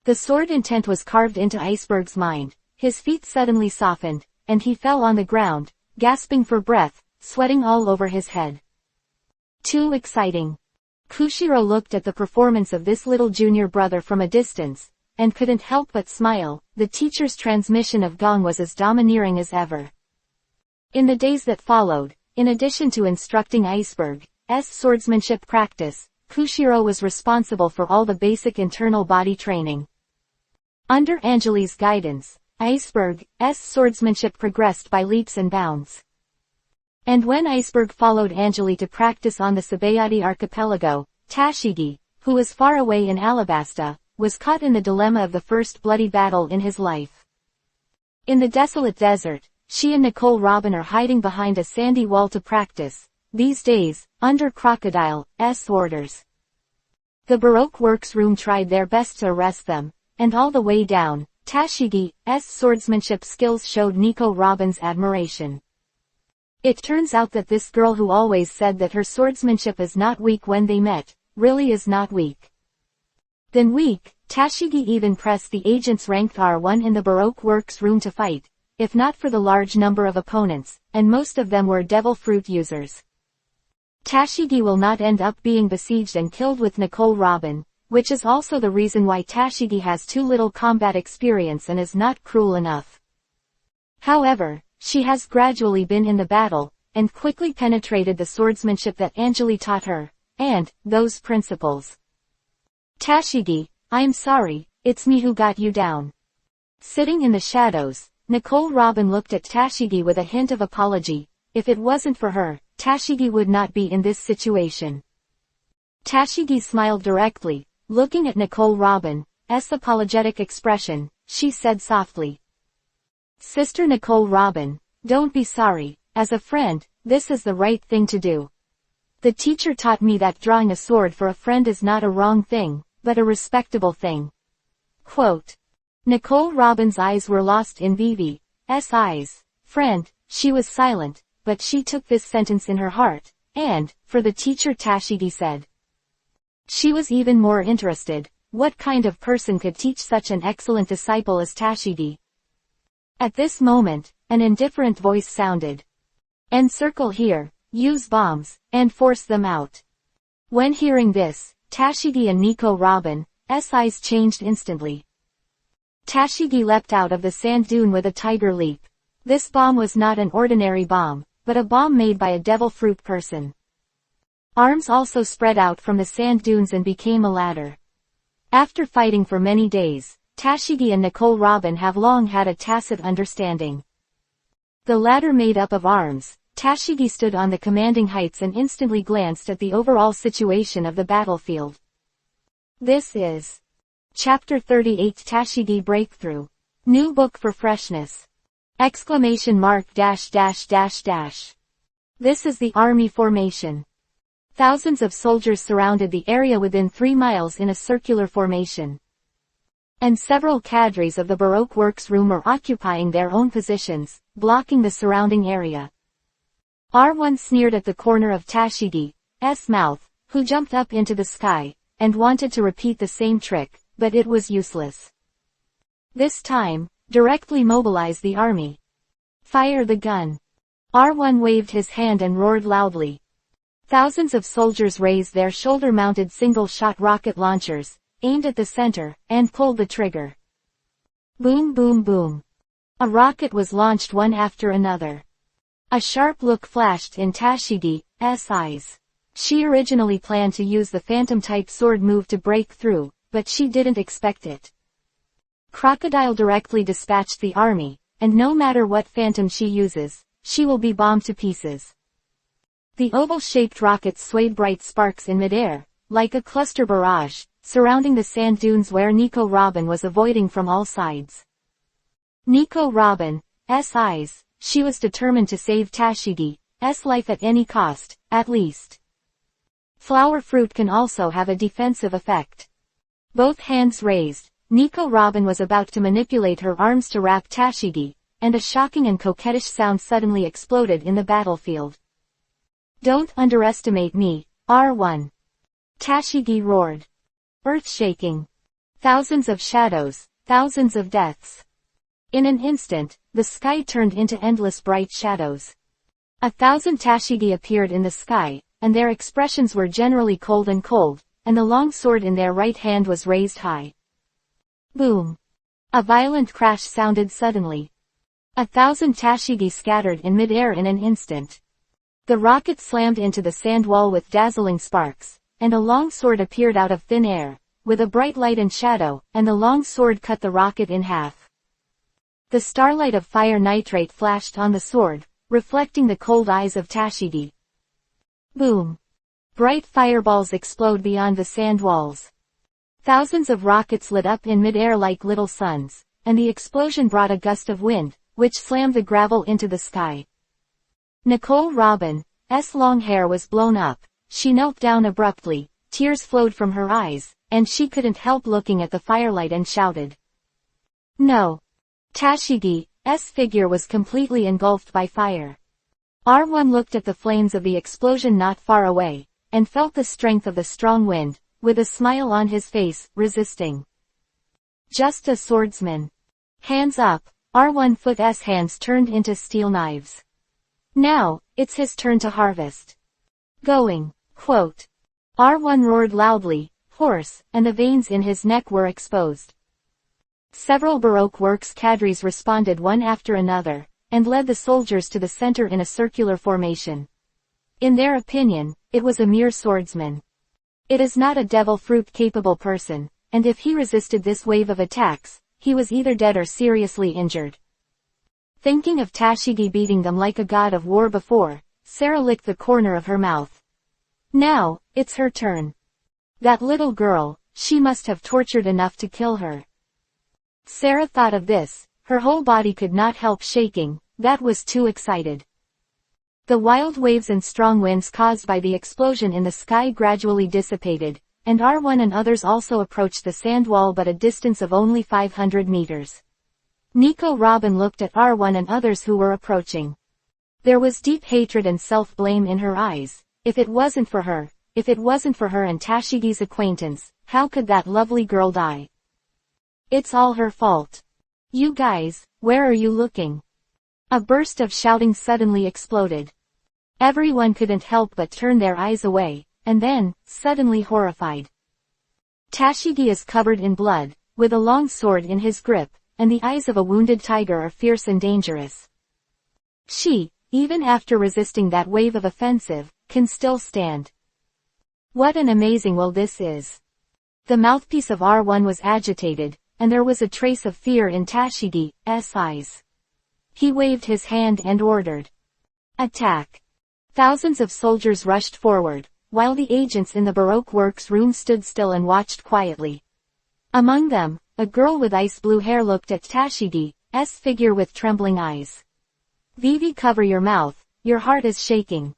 The sword intent was carved into Iceberg's mind, his feet suddenly softened, and he fell on the ground, gasping for breath, sweating all over his head. Too exciting. Koshiro looked at the performance of this little junior brother from a distance, and couldn't help but smile. The teacher's transmission of gong was as domineering as ever. In the days that followed, in addition to instructing Iceberg's swordsmanship practice, Koshiro was responsible for all the basic internal body training. Under Anjali's guidance, Iceberg's swordsmanship progressed by leaps and bounds. And when Iceberg followed Anjali to practice on the Sabaody archipelago, Tashigi, who was far away in Alabasta, was caught in the dilemma of the first bloody battle in his life. In the desolate desert, she and Nicole Robin are hiding behind a sandy wall to practice, these days, under Crocodile's orders. The Baroque Works room tried their best to arrest them, and all the way down, Tashigi's swordsmanship skills showed Nico Robin's admiration. It turns out that this girl who always said that her swordsmanship is not weak when they met, really is not weak. Then weak, Tashigi even pressed the agents ranked R1 in the Baroque Works room to fight, if not for the large number of opponents, and most of them were devil fruit users. Tashigi will not end up being besieged and killed with Nicole Robin, which is also the reason why Tashigi has too little combat experience and is not cruel enough. However, she has gradually been in the battle, and quickly penetrated the swordsmanship that Anjali taught her, and those principles. Tashigi, I'm sorry, it's me who got you down. Sitting in the shadows, Nicole Robin looked at Tashigi with a hint of apology. If it wasn't for her, Tashigi would not be in this situation. Tashigi smiled directly, looking at Nicole Robin's apologetic expression. She said softly, "Sister Nicole Robin, don't be sorry. As a friend, this is the right thing to do. The teacher taught me that drawing a sword for a friend is not a wrong thing, but a respectable thing." Quote. Nicole Robin's eyes were lost in Vivi's eyes. Friend, she was silent, but she took this sentence in her heart, and, for the teacher Tashigi said. She was even more interested. What kind of person could teach such an excellent disciple as Tashigi? At this moment, an indifferent voice sounded. Encircle here, use bombs, and force them out. When hearing this, Tashigi and Nico Robin's eyes changed instantly. Tashigi leapt out of the sand dune with a tiger leap. This bomb was not an ordinary bomb, but a bomb made by a devil fruit person. Arms also spread out from the sand dunes and became a ladder. After fighting for many days, Tashigi and Nicole Robin have long had a tacit understanding. The ladder made up of arms, Tashigi stood on the commanding heights and instantly glanced at the overall situation of the battlefield. This is Chapter 38 Tashigi Breakthrough. New book for freshness. Exclamation mark dash dash dash dash. This is the army formation. Thousands of soldiers surrounded the area within 3 miles in a circular formation. And several cadres of the Baroque Works room are occupying their own positions, blocking the surrounding area. R1 sneered at the corner of Tashigi's mouth, who jumped up into the sky, and wanted to repeat the same trick, but it was useless. This time, directly mobilize the army. Fire the gun. R1 waved his hand and roared loudly. Thousands of soldiers raised their shoulder-mounted single-shot rocket launchers, aimed at the center, and pulled the trigger. Boom boom boom. A rocket was launched one after another. A sharp look flashed in Tashigi's eyes. She originally planned to use the phantom-type sword move to break through, but she didn't expect it. Crocodile directly dispatched the army, and no matter what phantom she uses, she will be bombed to pieces. The oval-shaped rockets swayed bright sparks in midair, like a cluster barrage, surrounding the sand dunes where Nico Robin was avoiding from all sides. Nico Robin's eyes, she was determined to save Tashigi's life at any cost, at least. Flower fruit can also have a defensive effect. Both hands raised, Nico Robin was about to manipulate her arms to wrap Tashigi, and a shocking and coquettish sound suddenly exploded in the battlefield. "Don't underestimate me, R1. Tashigi roared. Earth-shaking. Thousands of shadows, thousands of deaths. In an instant, the sky turned into endless bright shadows. 1,000 Tashigi appeared in the sky, and their expressions were generally cold, and the long sword in their right hand was raised high. Boom! A violent crash sounded suddenly. 1,000 Tashigi scattered in mid-air in an instant. The rocket slammed into the sand wall with dazzling sparks, and a long sword appeared out of thin air, with a bright light and shadow, and the long sword cut the rocket in half. The starlight of fire nitrate flashed on the sword, reflecting the cold eyes of Tashigi. Boom! Bright fireballs explode beyond the sand walls. Thousands of rockets lit up in mid-air like little suns, and the explosion brought a gust of wind, which slammed the gravel into the sky. Nicole Robin's long hair was blown up. She knelt down abruptly, tears flowed from her eyes, and she couldn't help looking at the firelight and shouted. No! Tashigi's figure was completely engulfed by fire. R1 looked at the flames of the explosion not far away, and felt the strength of the strong wind, with a smile on his face, resisting. Just a swordsman. Hands up, R1's hands turned into steel knives. Now, it's his turn to harvest. Going, quote. R1 roared loudly, hoarse, and the veins in his neck were exposed. Several Baroque works cadres responded one after another, and led the soldiers to the center in a circular formation. In their opinion, it was a mere swordsman. It is not a devil fruit-capable person, and if he resisted this wave of attacks, he was either dead or seriously injured. Thinking of Tashigi beating them like a god of war before, Sarah licked the corner of her mouth. Now, it's her turn. That little girl, she must have tortured enough to kill her. Sarah thought of this, her whole body could not help shaking, that was too excited. The wild waves and strong winds caused by the explosion in the sky gradually dissipated, and R1 and others also approached the sand wall but a distance of only 500 meters. Nico Robin looked at R1 and others who were approaching. There was deep hatred and self-blame in her eyes. If it wasn't for her and Tashigi's acquaintance, how could that lovely girl die? It's all her fault. You guys, where are you looking? A burst of shouting suddenly exploded. Everyone couldn't help but turn their eyes away, and then, suddenly horrified. Tashigi is covered in blood, with a long sword in his grip, and the eyes of a wounded tiger are fierce and dangerous. She, even after resisting that wave of offensive, can still stand. What an amazing will this is. The mouthpiece of R1 was agitated, and there was a trace of fear in Tashigi's eyes. He waved his hand and ordered. Attack! Thousands of soldiers rushed forward, while the agents in the Baroque works room stood still and watched quietly. Among them, a girl with ice-blue hair looked at Tashigi's figure with trembling eyes. Vivi, cover your mouth, your heart is shaking.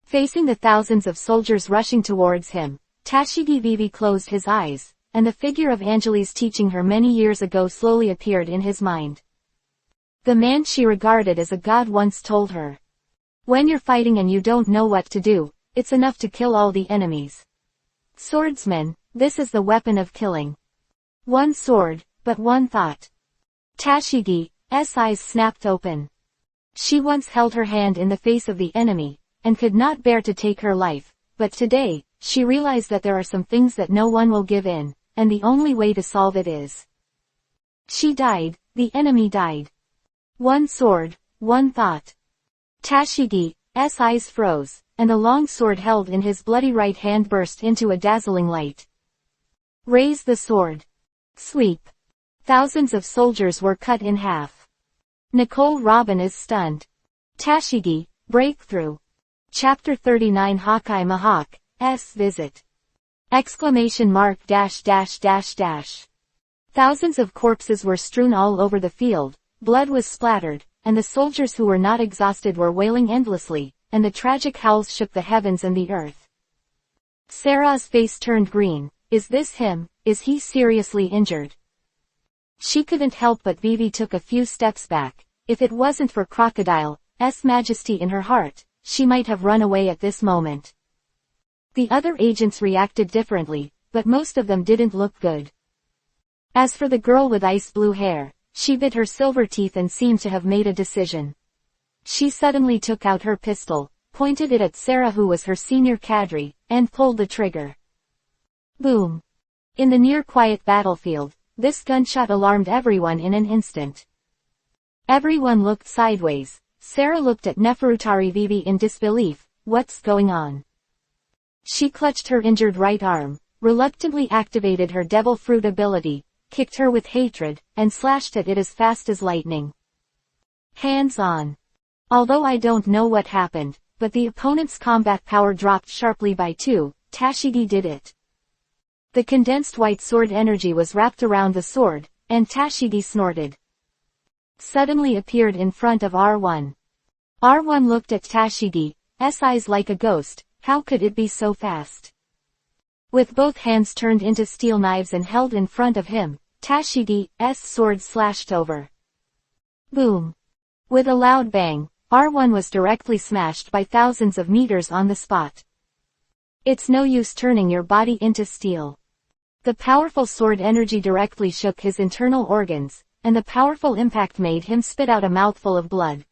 Facing the thousands of soldiers rushing towards him, Tashigi Vivi closed his eyes, and the figure of Angeli's teaching her many years ago slowly appeared in his mind. The man she regarded as a god once told her. When you're fighting and you don't know what to do, it's enough to kill all the enemies. Swordsman, this is the weapon of killing. One sword, but one thought. Tashigi's eyes snapped open. She once held her hand in the face of the enemy, and could not bear to take her life, but today, she realized that there are some things that no one will give in, and the only way to solve it is. She died, the enemy died. One sword, one thought. Tashigi's eyes froze, and the long sword held in his bloody right hand burst into a dazzling light. Raise the sword. Sweep. Thousands of soldiers were cut in half. Nicole Robin is stunned. Tashigi, breakthrough. Chapter 39 Hawkeye Mahawk's visit. ! Thousands of corpses were strewn all over the field, blood was splattered, and the soldiers who were not exhausted were wailing endlessly, and the tragic howls shook the heavens and the earth. Sarah's face turned green. Is this him? Is he seriously injured? She couldn't help but Vivi took a few steps back. If it wasn't for Crocodile's majesty in her heart, she might have run away at this moment. The other agents reacted differently, but most of them didn't look good. As for the girl with ice blue hair, she bit her silver teeth and seemed to have made a decision. She suddenly took out her pistol, pointed it at Sarah, who was her senior cadre, and pulled the trigger. Boom! In the near-quiet battlefield, this gunshot alarmed everyone in an instant. Everyone looked sideways. Sarah looked at Neferutari Vivi in disbelief. What's going on? She clutched her injured right arm, reluctantly activated her devil fruit ability, kicked her with hatred, and slashed at it as fast as lightning. Hands on. Although I don't know what happened, but the opponent's combat power dropped sharply by 2, Tashigi did it. The condensed white sword energy was wrapped around the sword, and Tashigi snorted. Suddenly appeared in front of R1. R1 looked at Tashigi's eyes like a ghost. How could it be so fast? With both hands turned into steel knives and held in front of him, Tashigi's sword slashed over. Boom! With a loud bang, R1 was directly smashed by thousands of meters on the spot. It's no use turning your body into steel. The powerful sword energy directly shook his internal organs, and the powerful impact made him spit out a mouthful of blood.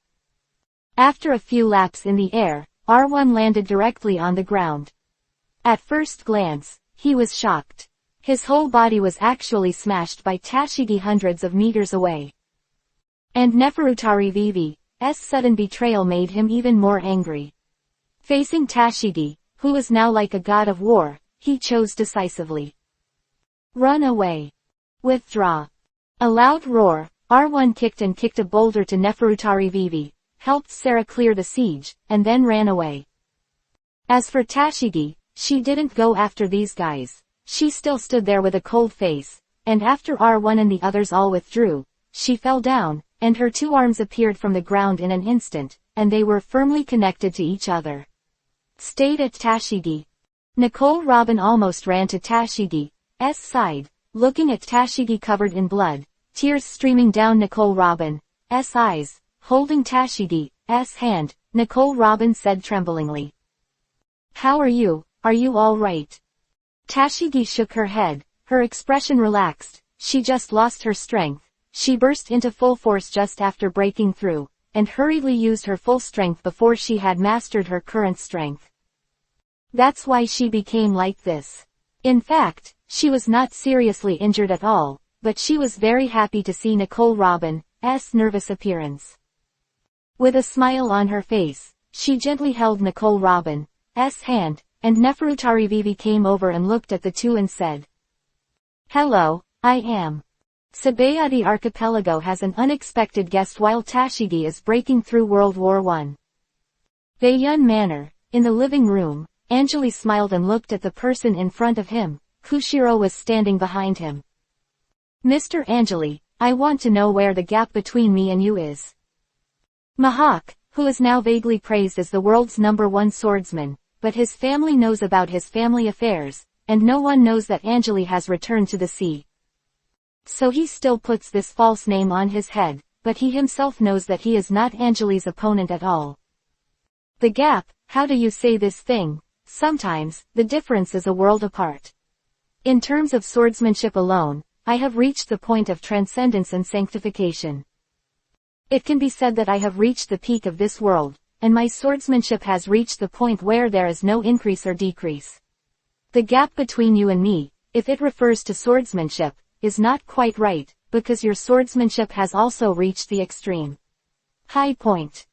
After a few laps in the air, R1 landed directly on the ground. At first glance, he was shocked. His whole body was actually smashed by Tashigi hundreds of meters away. And Neferutari Vivi's sudden betrayal made him even more angry. Facing Tashigi, who was now like a god of war, he chose decisively. Run away. Withdraw. A loud roar, R1 kicked a boulder to Neferutari Vivi, helped Sarah clear the siege, and then ran away. As for Tashigi, she didn't go after these guys. She still stood there with a cold face, and after R1 and the others all withdrew, she fell down, and her 2 arms appeared from the ground in an instant, and they were firmly connected to each other. Stayed at Tashigi. Nicole Robin almost ran to Tashigi's side, looking at Tashigi covered in blood, tears streaming down Nicole Robin's eyes. Holding Tashigi's hand, Nicole Robin said tremblingly. How are you all right? Tashigi shook her head, her expression relaxed. She just lost her strength. She burst into full force just after breaking through, and hurriedly used her full strength before she had mastered her current strength. That's why she became like this. In fact, she was not seriously injured at all, but she was very happy to see Nicole Robin's nervous appearance. With a smile on her face, she gently held Nicole Robin's hand, and Neferutari Vivi came over and looked at the two and said, Hello, I am. Sabaody Archipelago has an unexpected guest while Tashigi is breaking through World War I. Bayun Manor, in the living room, Anjali smiled and looked at the person in front of him. Koshiro was standing behind him. Mr. Anjali, I want to know where the gap between me and you is. Mahak, who is now vaguely praised as the world's #1 swordsman, but his family knows about his family affairs, and no one knows that Anjali has returned to the sea. So he still puts this false name on his head, but he himself knows that he is not Anjali's opponent at all. The gap, how do you say this thing? Sometimes, the difference is a world apart. In terms of swordsmanship alone, I have reached the point of transcendence and sanctification. It can be said that I have reached the peak of this world, and my swordsmanship has reached the point where there is no increase or decrease. The gap between you and me, if it refers to swordsmanship, is not quite right, because your swordsmanship has also reached the extreme high point.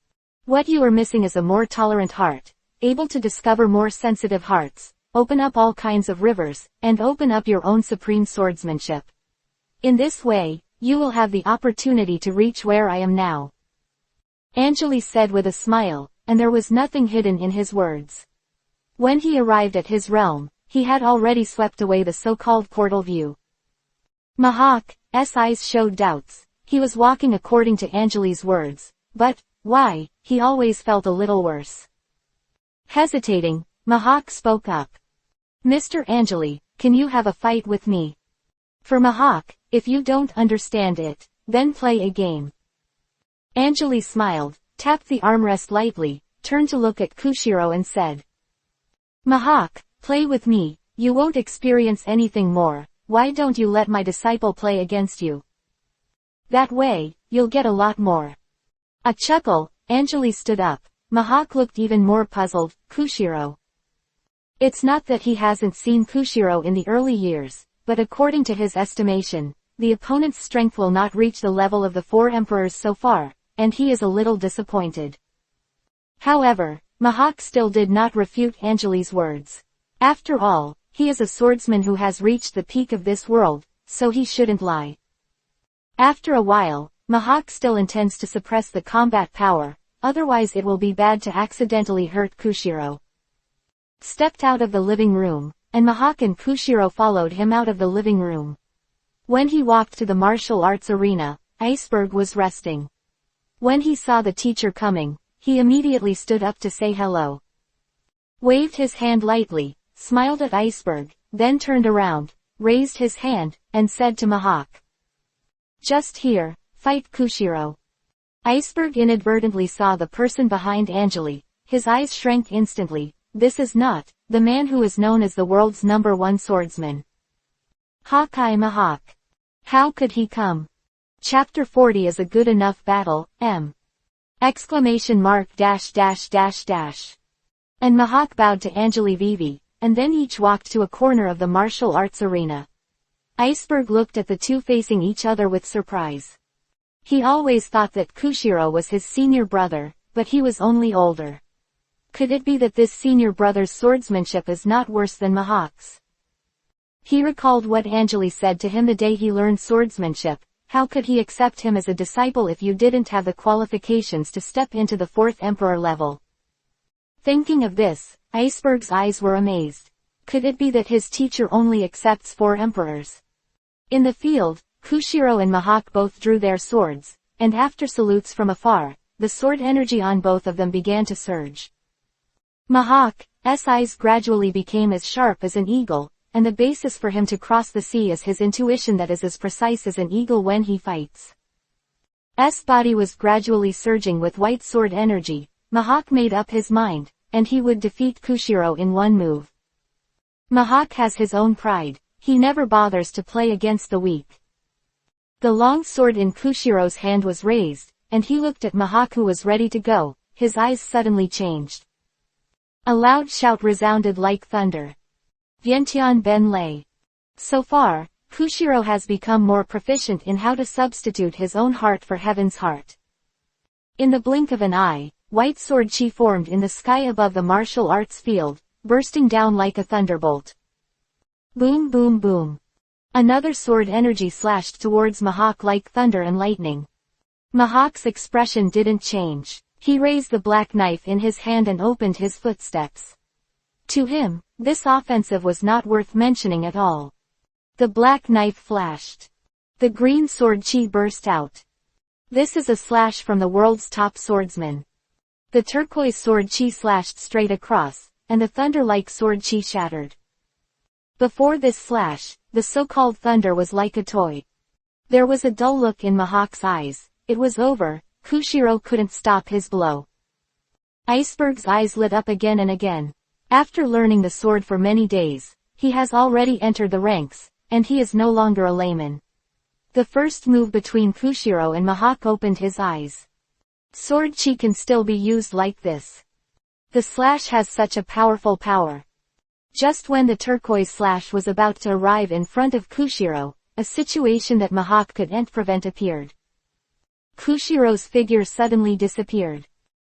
What you are missing is a more tolerant heart, able to discover more sensitive hearts, open up all kinds of rivers, and open up your own supreme swordsmanship. In this way, you will have the opportunity to reach where I am now. Anjali said with a smile, and there was nothing hidden in his words. When he arrived at his realm, he had already swept away the so-called portal view. Mahak's eyes showed doubts. He was walking according to Anjali's words, but, why, he always felt a little worse. Hesitating, Mahak spoke up. Mr. Anjali, can you have a fight with me? For Mahak, if you don't understand it, then play a game. Anjali smiled, tapped the armrest lightly, turned to look at Koshiro and said, Mahak, play with me, you won't experience anything more, why don't you let my disciple play against you? That way, you'll get a lot more. A chuckle, Anjali stood up. Mahak looked even more puzzled. Koshiro. It's not that he hasn't seen Koshiro in the early years, but according to his estimation, the opponent's strength will not reach the level of the 4 emperors so far, and he is a little disappointed. However, Mahak still did not refute Anjali's words. After all, he is a swordsman who has reached the peak of this world, so he shouldn't lie. After a while, Mahak still intends to suppress the combat power, otherwise it will be bad to accidentally hurt Koshiro. Stepped out of the living room, and Mahak and Koshiro followed him out of the living room. When he walked to the martial arts arena, Iceberg was resting. When he saw the teacher coming, he immediately stood up to say hello. Waved his hand lightly, smiled at Iceberg, then turned around, raised his hand, and said to Mahak, Just here, fight Koshiro. Iceberg inadvertently saw the person behind Anjali. His eyes shrank instantly. This is not the man who is known as the world's #1 swordsman. Hakai Mahak. How could he come? Chapter 40 is a good enough battle, M! Exclamation mark dash dash dash dash. And Mahak bowed to Anjali Vivi, and then each walked to a corner of the martial arts arena. Iceberg looked at the two facing each other with surprise. He always thought that Koshiro was his senior brother, but he was only older. Could it be that this senior brother's swordsmanship is not worse than Mahak's? He recalled what Anjali said to him the day he learned swordsmanship. How could he accept him as a disciple if you didn't have the qualifications to step into the 4th emperor level? Thinking of this, Iceberg's eyes were amazed. Could it be that his teacher only accepts 4 emperors? In the field, Koshiro and Mahak both drew their swords, and after salutes from afar, the sword energy on both of them began to surge. Mahak's eyes gradually became as sharp as an eagle, and the basis for him to cross the sea is his intuition that is as precise as an eagle when he fights. S body was gradually surging with white sword energy. Mahak made up his mind, and he would defeat Koshiro in one move. Mahak has his own pride. He never bothers to play against the weak. The long sword in Koshiro's hand was raised, and he looked at Mahak who was ready to go. His eyes suddenly changed. A loud shout resounded like thunder. Vientiane Ben Lei. So far, Koshiro has become more proficient in how to substitute his own heart for heaven's heart. In the blink of an eye, white sword chi formed in the sky above the martial arts field, bursting down like a thunderbolt. Boom boom boom. Another sword energy slashed towards Mahak like thunder and lightning. Mahak's expression didn't change. He raised the black knife in his hand and opened his footsteps. To him, this offensive was not worth mentioning at all. The black knife flashed. The green sword chi burst out. This is a slash from the world's top swordsman. The turquoise sword chi slashed straight across, and the thunder-like sword chi shattered. Before this slash, the so-called thunder was like a toy. There was a dull look in Mahak's eyes. It was over. Koshiro couldn't stop his blow. Iceberg's eyes lit up again and again. After learning the sword for many days, he has already entered the ranks, and he is no longer a layman. The first move between Koshiro and Mahak opened his eyes. Sword chi can still be used like this. The slash has such a powerful power. Just when the turquoise slash was about to arrive in front of Koshiro, a situation that Mahak couldn't prevent appeared. Koshiro's figure suddenly disappeared.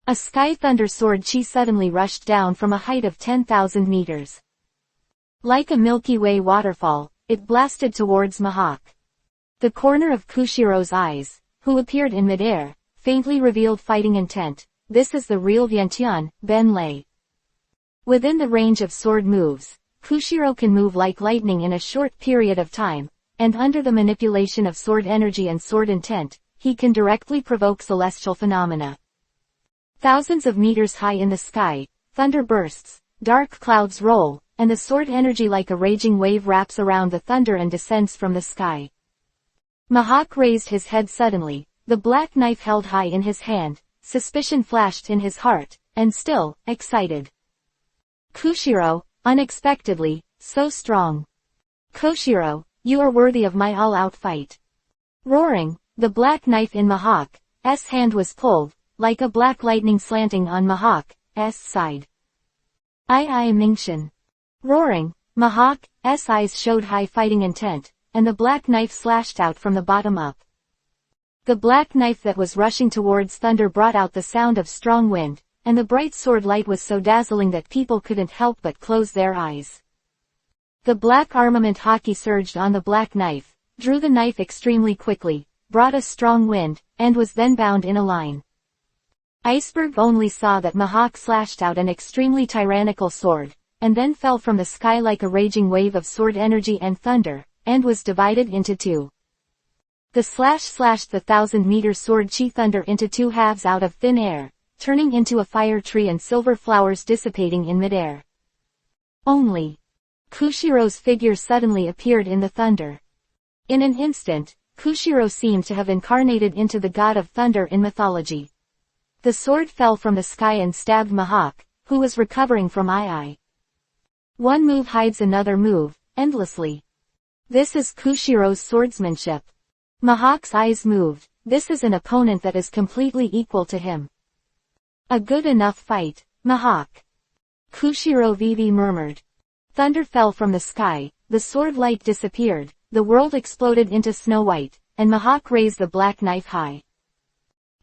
A sky thunder sword chi suddenly rushed down from a height of 10,000 meters. Like a Milky Way waterfall, it blasted towards Mahak. The corner of Koshiro's eyes, who appeared in midair, faintly revealed fighting intent. This is the real Vientiane Ben Lei. Within the range of sword moves, Koshiro can move like lightning in a short period of time, and under the manipulation of sword energy and sword intent, he can directly provoke celestial phenomena. Thousands of meters high in the sky, thunder bursts, dark clouds roll, and the sword energy like a raging wave wraps around the thunder and descends from the sky. Mahawk raised his head suddenly, the black knife held high in his hand. Suspicion flashed in his heart, and still, excited. Koshiro, unexpectedly, so strong. Koshiro, you are worthy of my all-out fight. Roaring, the black knife in Mahawk's hand was pulled, like a black lightning slanting on Mahawk's side. I Mingshin. Roaring, Mahawk's eyes showed high fighting intent, and the black knife slashed out from the bottom up. The black knife that was rushing towards thunder brought out the sound of strong wind, and the bright sword light was so dazzling that people couldn't help but close their eyes. The black armament hockey surged on the black knife, drew the knife extremely quickly, brought a strong wind, and was then bound in a line. Iceberg only saw that Mahawk slashed out an extremely tyrannical sword, and then fell from the sky like a raging wave of sword energy and thunder, and was divided into two. The slash slashed the 1,000-meter sword chi thunder into two halves out of thin air, turning into a fire tree and silver flowers dissipating in midair. Only Koshiro's figure suddenly appeared in the thunder. In an instant, Koshiro seemed to have incarnated into the god of thunder in mythology. The sword fell from the sky and stabbed Mahawk, who was recovering from II. One move hides another move, endlessly. This is Koshiro's swordsmanship. Mahawk's eyes moved. This is an opponent that is completely equal to him. A good enough fight, Mahawk. Koshiro VV murmured. Thunder fell from the sky, the sword light disappeared, the world exploded into snow white, and Mahawk raised the black knife high.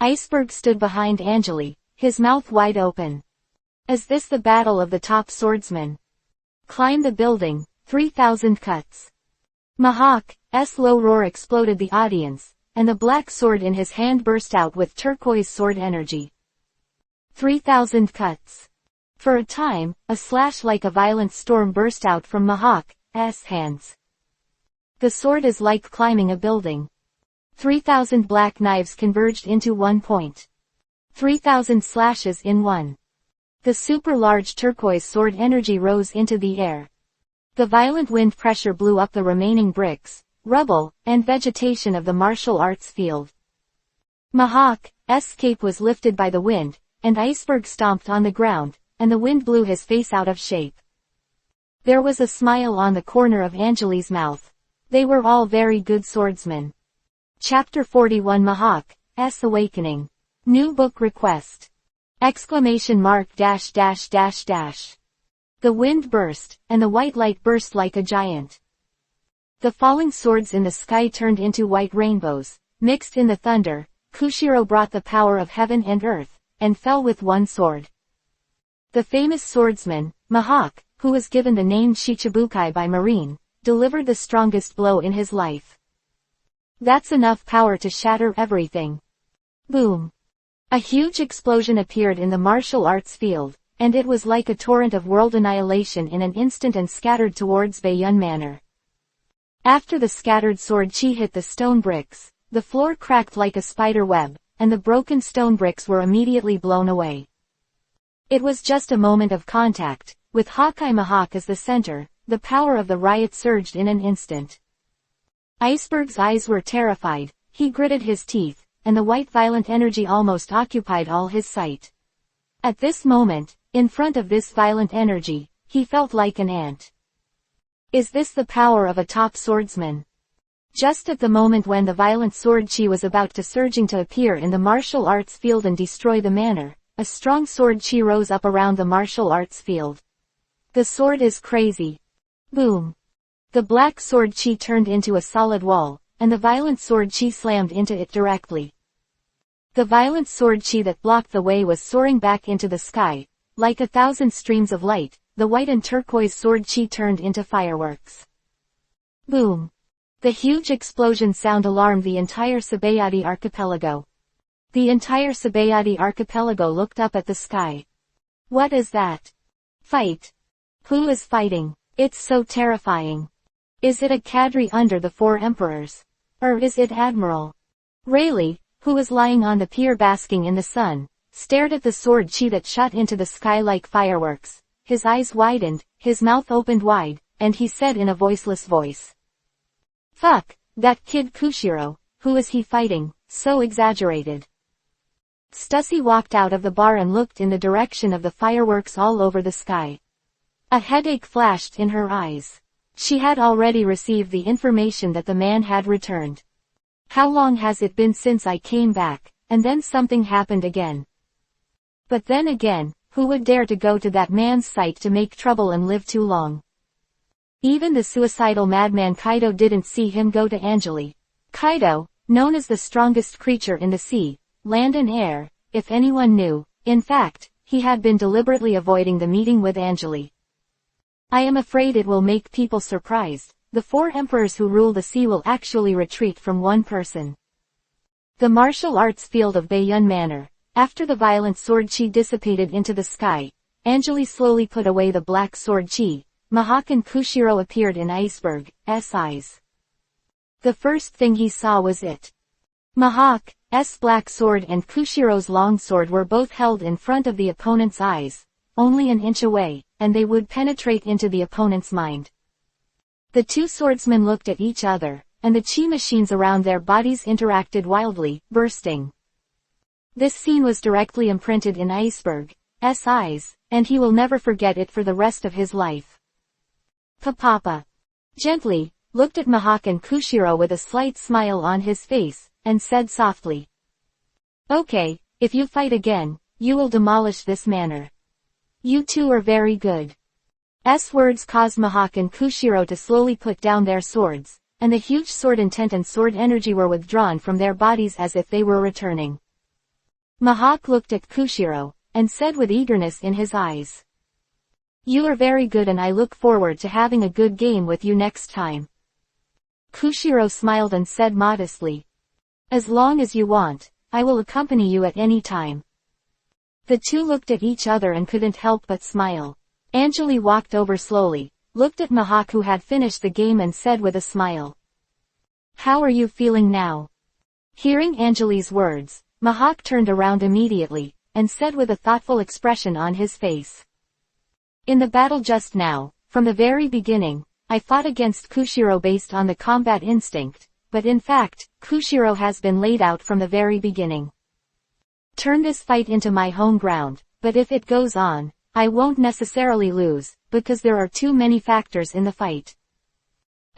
Iceberg stood behind Anjali, his mouth wide open. Is this the battle of the top swordsmen? Climb the building, 3,000 cuts. Mahawk's low roar exploded the audience, and the black sword in his hand burst out with turquoise sword energy. 3,000 cuts. For a time, a slash like a violent storm burst out from Mahawk's hands. The sword is like climbing a building. 3,000 black knives converged into 1 point. 3,000 slashes in one. The super-large turquoise sword energy rose into the air. The violent wind pressure blew up the remaining bricks, rubble, and vegetation of the martial arts field. Mahawk's cape was lifted by the wind, and Iceberg stomped on the ground, and the wind blew his face out of shape. There was a smile on the corner of Anjali's mouth. They were all very good swordsmen. Chapter 41 Mahawk's Awakening. New book request! ! The wind burst, and the white light burst like a giant. The falling swords in the sky turned into white rainbows, mixed in the thunder. Koshiro brought the power of heaven and earth, and fell with one sword. The famous swordsman, Mahawk, who was given the name Shichibukai by Marine, delivered the strongest blow in his life. That's enough power to shatter everything. Boom! A huge explosion appeared in the martial arts field, and it was like a torrent of world annihilation in an instant and scattered towards Bayun Manor. After the scattered sword chi hit the stone bricks, the floor cracked like a spider web, and the broken stone bricks were immediately blown away. It was just a moment of contact, with Hawkeye Mahawk as the center. The power of the riot surged in an instant. Iceberg's eyes were terrified, he gritted his teeth, and the white violent energy almost occupied all his sight. At this moment, in front of this violent energy, he felt like an ant. Is this the power of a top swordsman? Just at the moment when the violent sword chi was about to surging to appear in the martial arts field and destroy the manor, a strong sword chi rose up around the martial arts field. The sword is crazy. Boom! The black sword chi turned into a solid wall, and the violent sword chi slammed into it directly. The violent sword chi that blocked the way was soaring back into the sky. Like 1,000 streams of light, the white and turquoise sword chi turned into fireworks. Boom! The huge explosion sound alarmed the entire Sabaody archipelago. The entire Sabaody archipelago looked up at the sky. What is that? Fight! Who is fighting? It's so terrifying. Is it a cadre under the 4 emperors? Or is it Admiral? Rayleigh, who was lying on the pier basking in the sun, stared at the sword chi that shot into the sky like fireworks. his eyes widened, his mouth opened wide, and he said in a voiceless voice. Fuck, that kid Koshiro, who is he fighting, so exaggerated. Stussy walked out of the bar and looked in the direction of the fireworks all over the sky. A headache flashed in her eyes. She had already received the information that the man had returned. How long has it been since I came back, and then something happened again. But then again, who would dare to go to that man's site to make trouble and live too long? Even the suicidal madman Kaido didn't see him go to Angeli. Kaido, known as the strongest creature in the sea, land and air, if anyone knew, in fact, he had been deliberately avoiding the meeting with Angeli. I am afraid it will make people surprised. The 4 emperors who rule the sea will actually retreat from one person. The martial arts field of Baiyun Manor. After the violent sword chi dissipated into the sky, Angeli slowly put away the black sword chi. Mihawk and Koshiro appeared in Iceberg's eyes. The first thing he saw was it. Mihawk's black sword and Kushiro's long sword were both held in front of the opponent's eyes, only an inch away, and they would penetrate into the opponent's mind. The 2 swordsmen looked at each other, and the chi machines around their bodies interacted wildly, bursting. This scene was directly imprinted in Iceberg's eyes, and he will never forget it for the rest of his life. Papa gently looked at Mihawk and Koshiro with a slight smile on his face, and said softly. Okay, if you fight again, you will demolish this manor. You two are very good. Words caused Mihawk and Koshiro to slowly put down their swords, and the huge sword intent and sword energy were withdrawn from their bodies as if they were returning. Mihawk looked at Koshiro, and said with eagerness in his eyes. You are very good and I look forward to having a good game with you next time. Koshiro smiled and said modestly. As long as you want, I will accompany you at any time. The 2 looked at each other and couldn't help but smile. Angeli walked over slowly, looked at Mihawk who had finished the game and said with a smile. How are you feeling now? Hearing Angeli's words, Mihawk turned around immediately, and said with a thoughtful expression on his face. In the battle just now, from the very beginning, I fought against Koshiro based on the combat instinct, but in fact, Koshiro has been laid out from the very beginning. Turn this fight into my home ground, but if it goes on, I won't necessarily lose, because there are too many factors in the fight.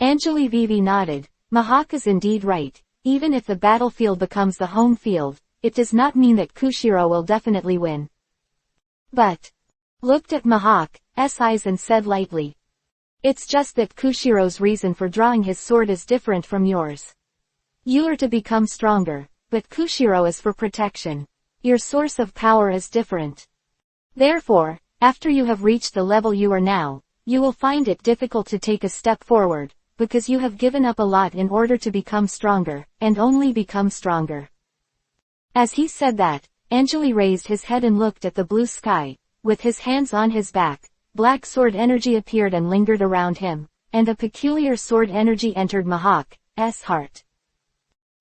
Angeli Vivi nodded. Mihawk is indeed right. Even if the battlefield becomes the home field, it does not mean that Koshiro will definitely win. But looked at Mihawk's eyes and said lightly. It's just that Kushiro's reason for drawing his sword is different from yours. You are to become stronger, but Koshiro is for protection. Your source of power is different. Therefore, after you have reached the level you are now, you will find it difficult to take a step forward, because you have given up a lot in order to become stronger, and only become stronger. As he said that, Angeli raised his head and looked at the blue sky. With his hands on his back, black sword energy appeared and lingered around him, and a peculiar sword energy entered Mihawk's heart.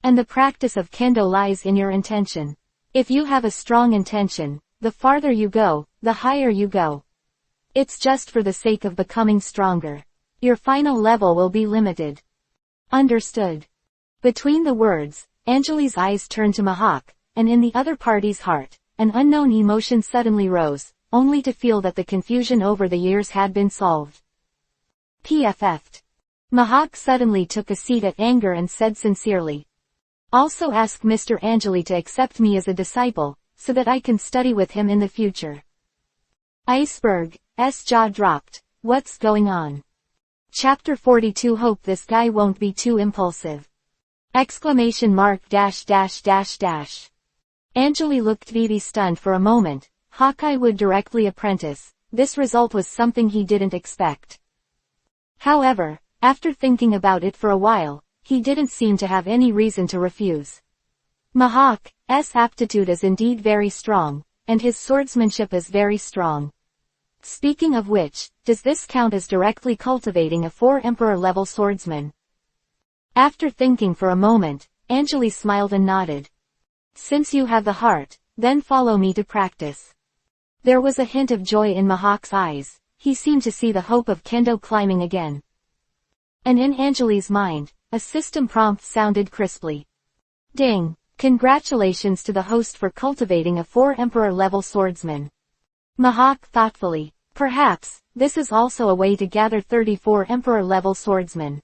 And the practice of Kendo lies in your intention. If you have a strong intention, the farther you go, the higher you go. It's just for the sake of becoming stronger. Your final level will be limited. Understood. Between the words, Angeli's eyes turned to Mihawk, and in the other party's heart, an unknown emotion suddenly rose, only to feel that the confusion over the years had been solved. PFF'd. Mihawk suddenly took a seat at anger and said sincerely. Also ask Mr. Angeli to accept me as a disciple, so that I can study with him in the future. Iceberg's jaw dropped. What's going on? Chapter 42. Hope this guy won't be too impulsive. Exclamation mark dash dash dash dash. Angeli looked Vivi stunned for a moment. Hawkeye would directly apprentice. This result was something he didn't expect. However, after thinking about it for a while, he didn't seem to have any reason to refuse. Mihawk's aptitude is indeed very strong, and his swordsmanship is very strong. Speaking of which, does this count as directly cultivating a 4-emperor level swordsman? After thinking for a moment, Angeli smiled and nodded. Since you have the heart, then follow me to practice. There was a hint of joy in Mahawk's eyes. He seemed to see the hope of Kendo climbing again. And in Anjali's mind, a system prompt sounded crisply. Ding! Congratulations to the host for cultivating a 4 Emperor-level swordsman. Mahawk thoughtfully. Perhaps, this is also a way to gather 34 Emperor-level swordsmen.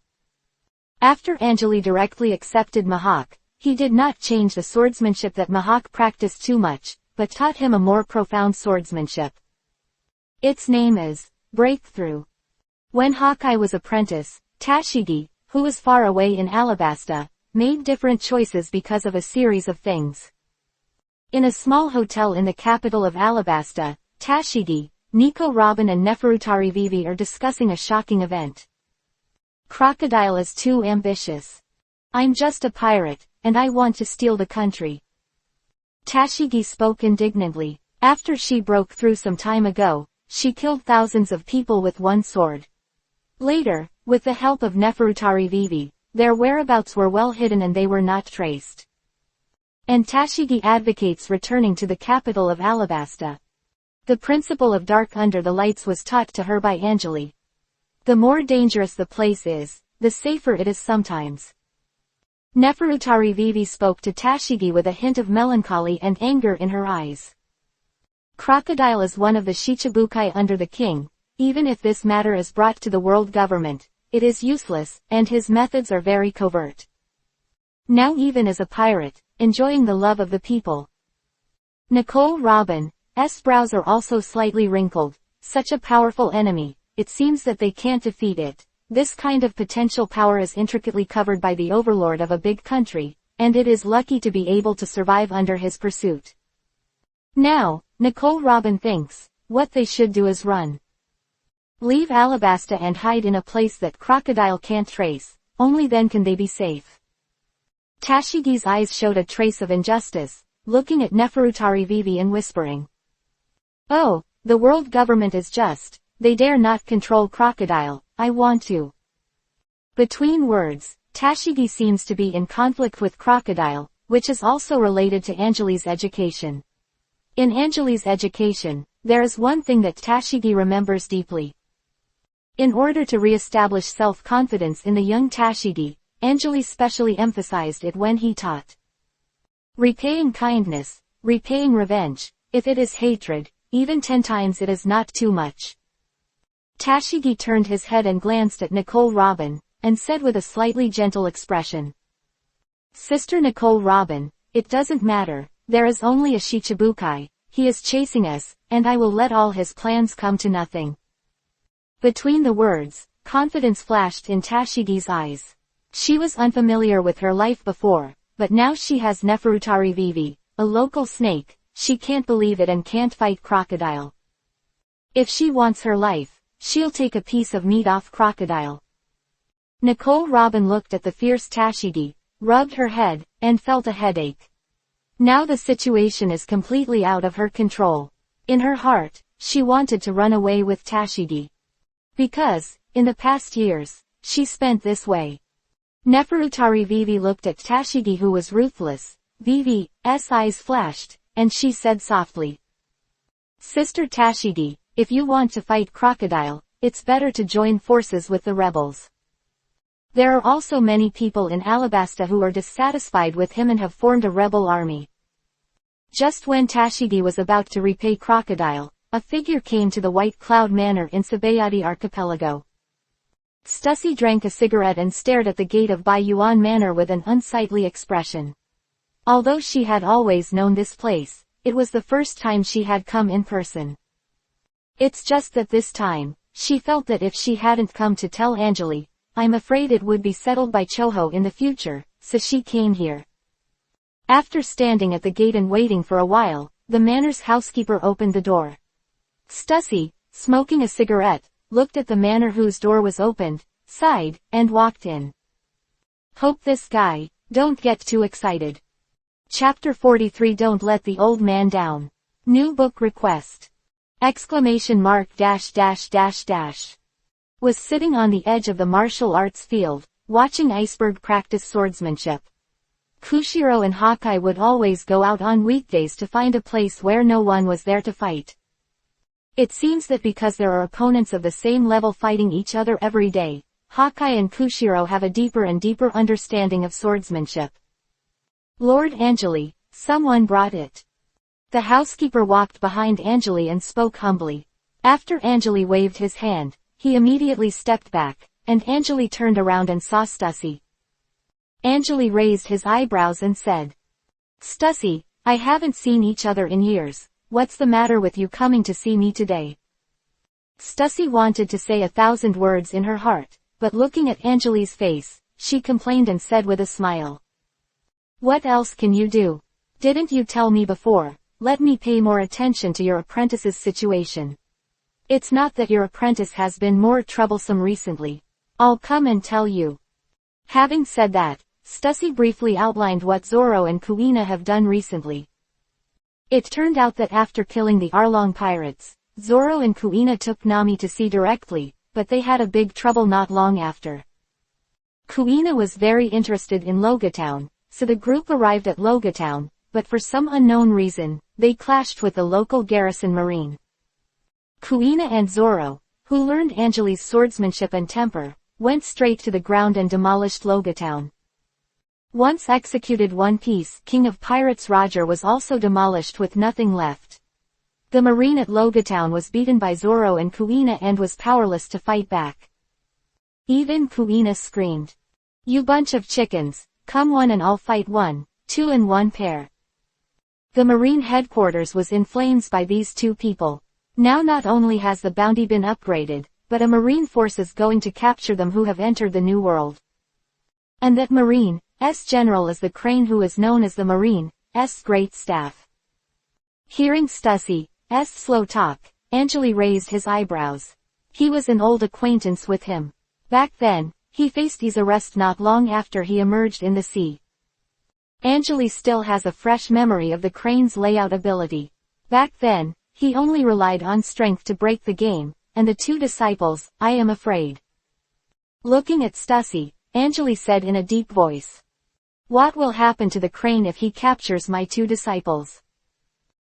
After Anjali directly accepted Mahawk, he did not change the swordsmanship that Mahawk practiced too much, but taught him a more profound swordsmanship. Its name is Breakthrough. When Hawkeye was apprentice, Tashigi, who was far away in Alabasta, made different choices because of a series of things. In a small hotel in the capital of Alabasta, Tashigi, Nico Robin and Neferutari Vivi are discussing a shocking event. Crocodile is too ambitious. I'm just a pirate, and I want to steal the country. Tashigi spoke indignantly. After she broke through some time ago, she killed thousands of people with one sword. Later, with the help of Neferutari Vivi, their whereabouts were well hidden and they were not traced. And Tashigi advocates returning to the capital of Alabasta. The principle of dark under the lights was taught to her by Anjali. The more dangerous the place is, the safer it is sometimes. Neferutari Vivi spoke to Tashigi with a hint of melancholy and anger in her eyes. Crocodile is one of the Shichibukai under the king. Even if this matter is brought to the world government, it is useless, and his methods are very covert. Now even as a pirate, enjoying the love of the people. Nicole Robin's brows are also slightly wrinkled. Such a powerful enemy, it seems that they can't defeat it. This kind of potential power is intricately covered by the overlord of a big country, and it is lucky to be able to survive under his pursuit. Now, Nicole Robin thinks, what they should do is run. Leave Alabasta and hide in a place that Crocodile can't trace, only then can they be safe. Tashigi's eyes showed a trace of injustice, looking at Neferutari Vivi and whispering. Oh, the world government is just, they dare not control Crocodile, I want to. Between words, Tashigi seems to be in conflict with Crocodile, which is also related to Anjali's education. In Anjali's education, there is one thing that Tashigi remembers deeply. In order to re-establish self-confidence in the young Tashigi, Anjali specially emphasized it when he taught. Repaying kindness, repaying revenge, if it is hatred, even 10 times it is not too much. Tashigi turned his head and glanced at Nicole Robin, and said with a slightly gentle expression. Sister Nicole Robin, it doesn't matter, there is only a Shichibukai, he is chasing us, and I will let all his plans come to nothing. Between the words, confidence flashed in Tashigi's eyes. She was unfamiliar with her life before, but now she has Neferutari Vivi, a local snake, she can't believe it and can't fight Crocodile. If she wants her life, she'll take a piece of meat off Crocodile. Nicole Robin looked at the fierce Tashigi, rubbed her head, and felt a headache. Now the situation is completely out of her control. In her heart, she wanted to run away with Tashigi. Because, in the past years, she spent this way. Neferutari Vivi looked at Tashigi who was ruthless. Vivi's eyes flashed, and she said softly. Sister Tashigi, if you want to fight Crocodile, it's better to join forces with the rebels. There are also many people in Alabasta who are dissatisfied with him and have formed a rebel army. Just when Tashigi was about to repay Crocodile, a figure came to the White Cloud Manor in Sabaody Archipelago. Stussy drank a cigarette and stared at the gate of Baiyuan Manor with an unsightly expression. Although she had always known this place, it was the first time she had come in person. It's just that this time, she felt that if she hadn't come to tell Anjali, I'm afraid it would be settled by Choho in the future, so she came here. After standing at the gate and waiting for a while, the manor's housekeeper opened the door. Stussy, smoking a cigarette, looked at the manor whose door was opened, sighed, and walked in. Hope this guy, don't get too excited. Chapter 43 Don't let the old man down. New book request. ! Was sitting on the edge of the martial arts field, watching Iceberg practice swordsmanship. Koshiro and Hawkeye would always go out on weekdays to find a place where no one was there to fight. It seems that because there are opponents of the same level fighting each other every day, Hawkeye and Koshiro have a deeper and deeper understanding of swordsmanship. Lord Angeli, someone brought it. The housekeeper walked behind Angeli and spoke humbly. After Angeli waved his hand, he immediately stepped back, and Angeli turned around and saw Stussy. Angeli raised his eyebrows and said, "Stussy, I haven't seen each other in years. What's the matter with you coming to see me today?" Stussy wanted to say 1,000 words in her heart, but looking at Angeli's face, she complained and said with a smile, "What else can you do? Didn't you tell me before? Let me pay more attention to your apprentice's situation. It's not that your apprentice has been more troublesome recently. I'll come and tell you." Having said that, Stussy briefly outlined what Zoro and Kuina have done recently. It turned out that after killing the Arlong pirates, Zoro and Kuina took Nami to sea directly, but they had a big trouble not long after. Kuina was very interested in Logatown, so the group arrived at Logatown, but for some unknown reason, they clashed with the local garrison marine. Kuina and Zoro, who learned Angeli's swordsmanship and temper, went straight to the ground and demolished Logatown. Once executed One Piece, King of Pirates Roger was also demolished with nothing left. The marine at Logatown was beaten by Zoro and Kuina and was powerless to fight back. Even Kuina screamed, "You bunch of chickens, come one and I'll fight 1, 2 in one pair." The marine headquarters was in flames by these two people. Now not only has the bounty been upgraded, but a marine force is going to capture them who have entered the new world. And that marine's general is the Crane who is known as the marine's great staff. Hearing Stussy's slow talk, Angeli raised his eyebrows. He was an old acquaintance with him. Back then, he faced his arrest not long after he emerged in the sea. Angeli still has a fresh memory of the Crane's layout ability. Back then, he only relied on strength to break the game, and the two disciples, "I am afraid." Looking at Stussy, Angeli said in a deep voice, "What will happen to the Crane if he captures my two disciples?"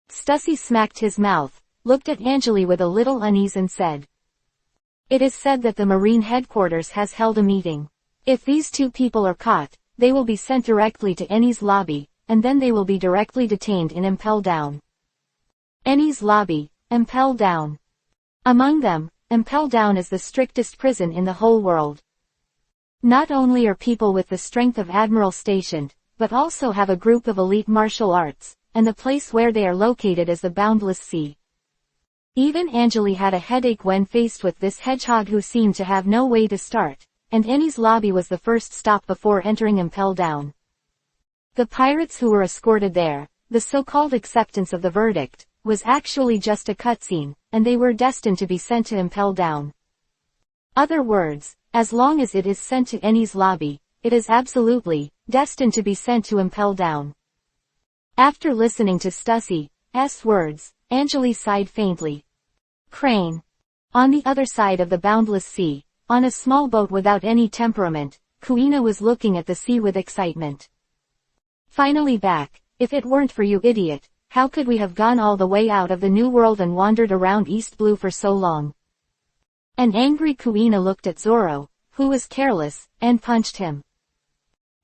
Stussy smacked his mouth, looked at Angeli with a little unease and said, "It is said that the Marine headquarters has held a meeting. If these two people are caught, they will be sent directly to Eni's lobby, and then they will be directly detained in Impel Down." Eni's lobby, Impel Down. Among them, Impel Down is the strictest prison in the whole world. Not only are people with the strength of Admiral stationed, but also have a group of elite martial arts, and the place where they are located is the boundless sea. Even Angeli had a headache when faced with this hedgehog who seemed to have no way to start, and Eni's lobby was the first stop before entering Impel Down. The pirates who were escorted there, the so-called acceptance of the verdict, was actually just a cutscene, and they were destined to be sent to Impel Down. Other words, as long as it is sent to Eni's lobby, it is absolutely destined to be sent to Impel Down. After listening to Stussy's words, Angeli sighed faintly. Crane. On the other side of the boundless sea, on a small boat without any temperament, Kuina was looking at the sea with excitement. "Finally back. If it weren't for you idiot, how could we have gone all the way out of the New World and wandered around East Blue for so long?" An angry Kuina looked at Zoro, who was careless, and punched him.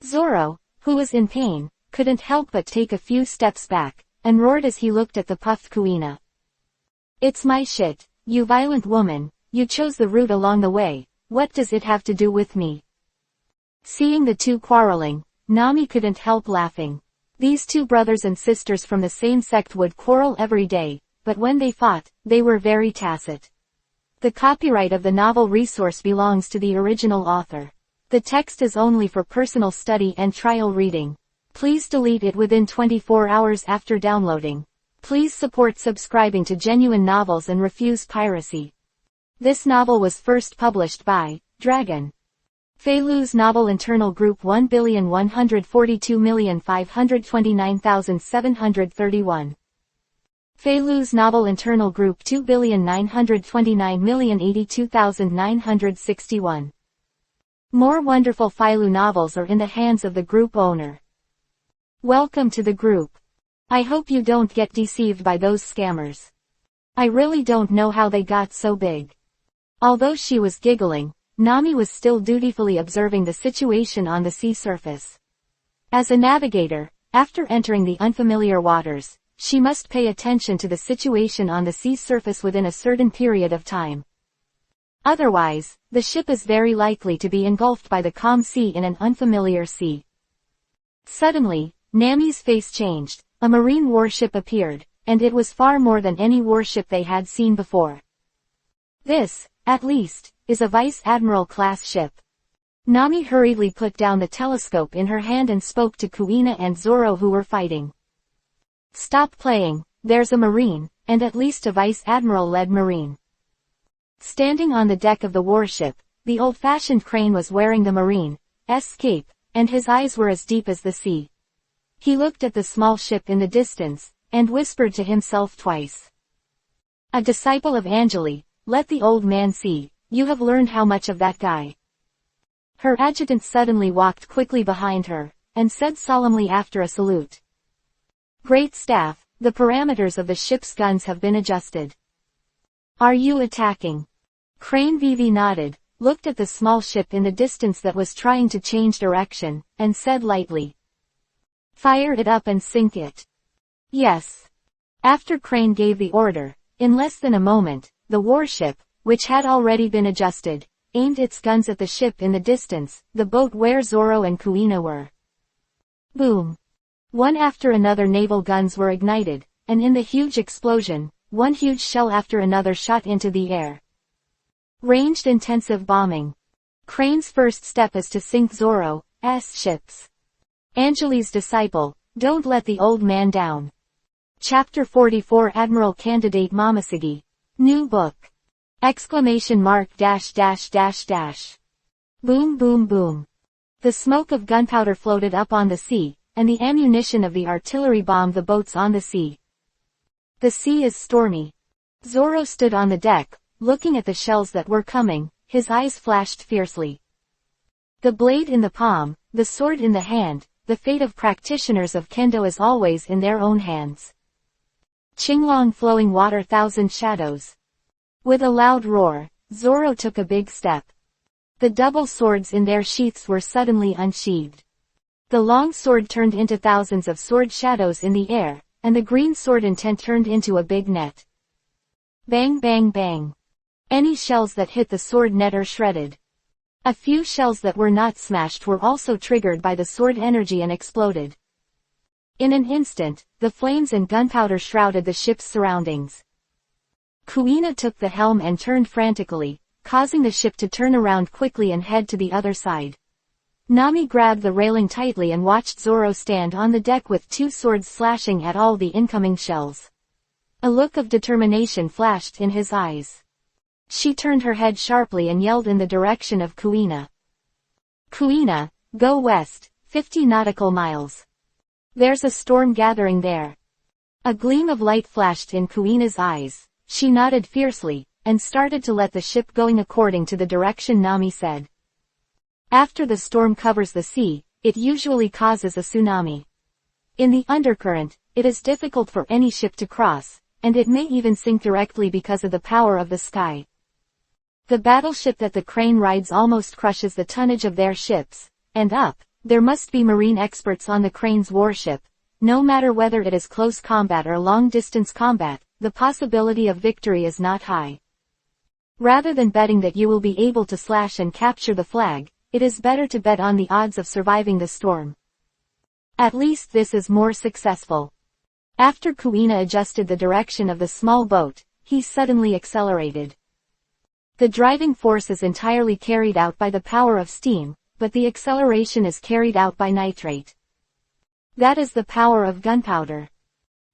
Zoro, who was in pain, couldn't help but take a few steps back, and roared as he looked at the puffed Kuina. "It's my shit, you violent woman, you chose the route along the way, what does it have to do with me?" Seeing the two quarreling, Nami couldn't help laughing. These two brothers and sisters from the same sect would quarrel every day, but when they fought, they were very tacit. The copyright of the novel resource belongs to the original author. The text is only for personal study and trial reading. Please delete it within 24 hours after downloading. Please support subscribing to Genuine Novels and refuse piracy. This novel was first published by Dragon. Feilu's Novel Internal Group 1,142,529,731. Feilu's Novel Internal Group 2,929,082,961. More wonderful Feilu novels are in the hands of the group owner. Welcome to the group. I hope you don't get deceived by those scammers. I really don't know how they got so big. Although she was giggling, Nami was still dutifully observing the situation on the sea surface. As a navigator, after entering the unfamiliar waters, she must pay attention to the situation on the sea surface within a certain period of time. Otherwise, the ship is very likely to be engulfed by the calm sea in an unfamiliar sea. Suddenly, Nami's face changed. A marine warship appeared, and it was far more than any warship they had seen before. This, at least, is a Vice Admiral class ship. Nami hurriedly put down the telescope in her hand and spoke to Kuina and Zoro who were fighting. Stop playing, there's a marine, and at least a Vice Admiral-led marine. Standing on the deck of the warship, the old-fashioned Crane was wearing the marine's cape, and his eyes were as deep as the sea. He looked at the small ship in the distance, and whispered to himself twice. A disciple of Angeli, let the old man see, you have learned how much of that guy. Her adjutant suddenly walked quickly behind her, and said solemnly after a salute. Great staff, the parameters of the ship's guns have been adjusted. Are you attacking? Crane Vivi nodded, looked at the small ship in the distance that was trying to change direction, and said lightly. Fire it up and sink it. Yes. After Crane gave the order, in less than a moment, the warship, which had already been adjusted, aimed its guns at the ship in the distance, the boat where Zoro and Kuina were. Boom. One after another naval guns were ignited, and in the huge explosion, one huge shell after another shot into the air. Ranged intensive bombing. Crane's first step is to sink Zoro's ships. Angeli's disciple, don't let the old man down. Chapter 44 Admiral Candidate Momoshige. New book. ! Boom boom boom. The smoke of gunpowder floated up on the sea, and the ammunition of the artillery bombed the boats on the sea. The sea is stormy. Zoro stood on the deck, looking at the shells that were coming, his eyes flashed fiercely. The blade in the palm, the sword in the hand, the fate of practitioners of Kendo is always in their own hands. Qinglong flowing water thousand shadows. With a loud roar, Zoro took a big step. The double swords in their sheaths were suddenly unsheathed. The long sword turned into thousands of sword shadows in the air, and the green sword intent turned into a big net. Bang bang bang. Any shells that hit the sword net are shredded. A few shells that were not smashed were also triggered by the sword energy and exploded. In an instant, the flames and gunpowder shrouded the ship's surroundings. Kuina took the helm and turned frantically, causing the ship to turn around quickly and head to the other side. Nami grabbed the railing tightly and watched Zoro stand on the deck with two swords slashing at all the incoming shells. A look of determination flashed in his eyes. She turned her head sharply and yelled in the direction of Kuina. Kuina, go west, 50 nautical miles. There's a storm gathering there. A gleam of light flashed in Kuina's eyes. She nodded fiercely, and started to let the ship going according to the direction Nami said. After the storm covers the sea, it usually causes a tsunami. In the undercurrent, it is difficult for any ship to cross, and it may even sink directly because of the power of the sky. The battleship that the Crane rides almost crushes the tonnage of their ships, and there must be marine experts on the Crane's warship. No matter whether it is close combat or long-distance combat, the possibility of victory is not high. Rather than betting that you will be able to slash and capture the flag, it is better to bet on the odds of surviving the storm. At least this is more successful. After Kuina adjusted the direction of the small boat, he suddenly accelerated. The driving force is entirely carried out by the power of steam, but the acceleration is carried out by nitrate. That is the power of gunpowder.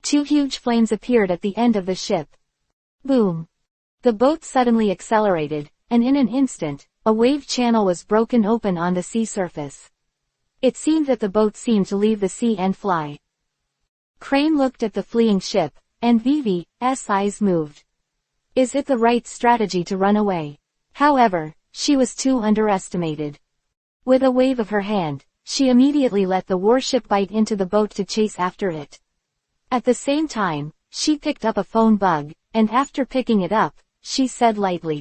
Two huge flames appeared at the end of the ship. Boom. The boat suddenly accelerated, and in an instant, a wave channel was broken open on the sea surface. It seemed that the boat seemed to leave the sea and fly. Crane looked at the fleeing ship, and Vivi's eyes moved. Is it the right strategy to run away? However, she was too underestimated. With a wave of her hand, she immediately let the warship bite into the boat to chase after it. At the same time, she picked up a phone bug, and after picking it up, she said lightly.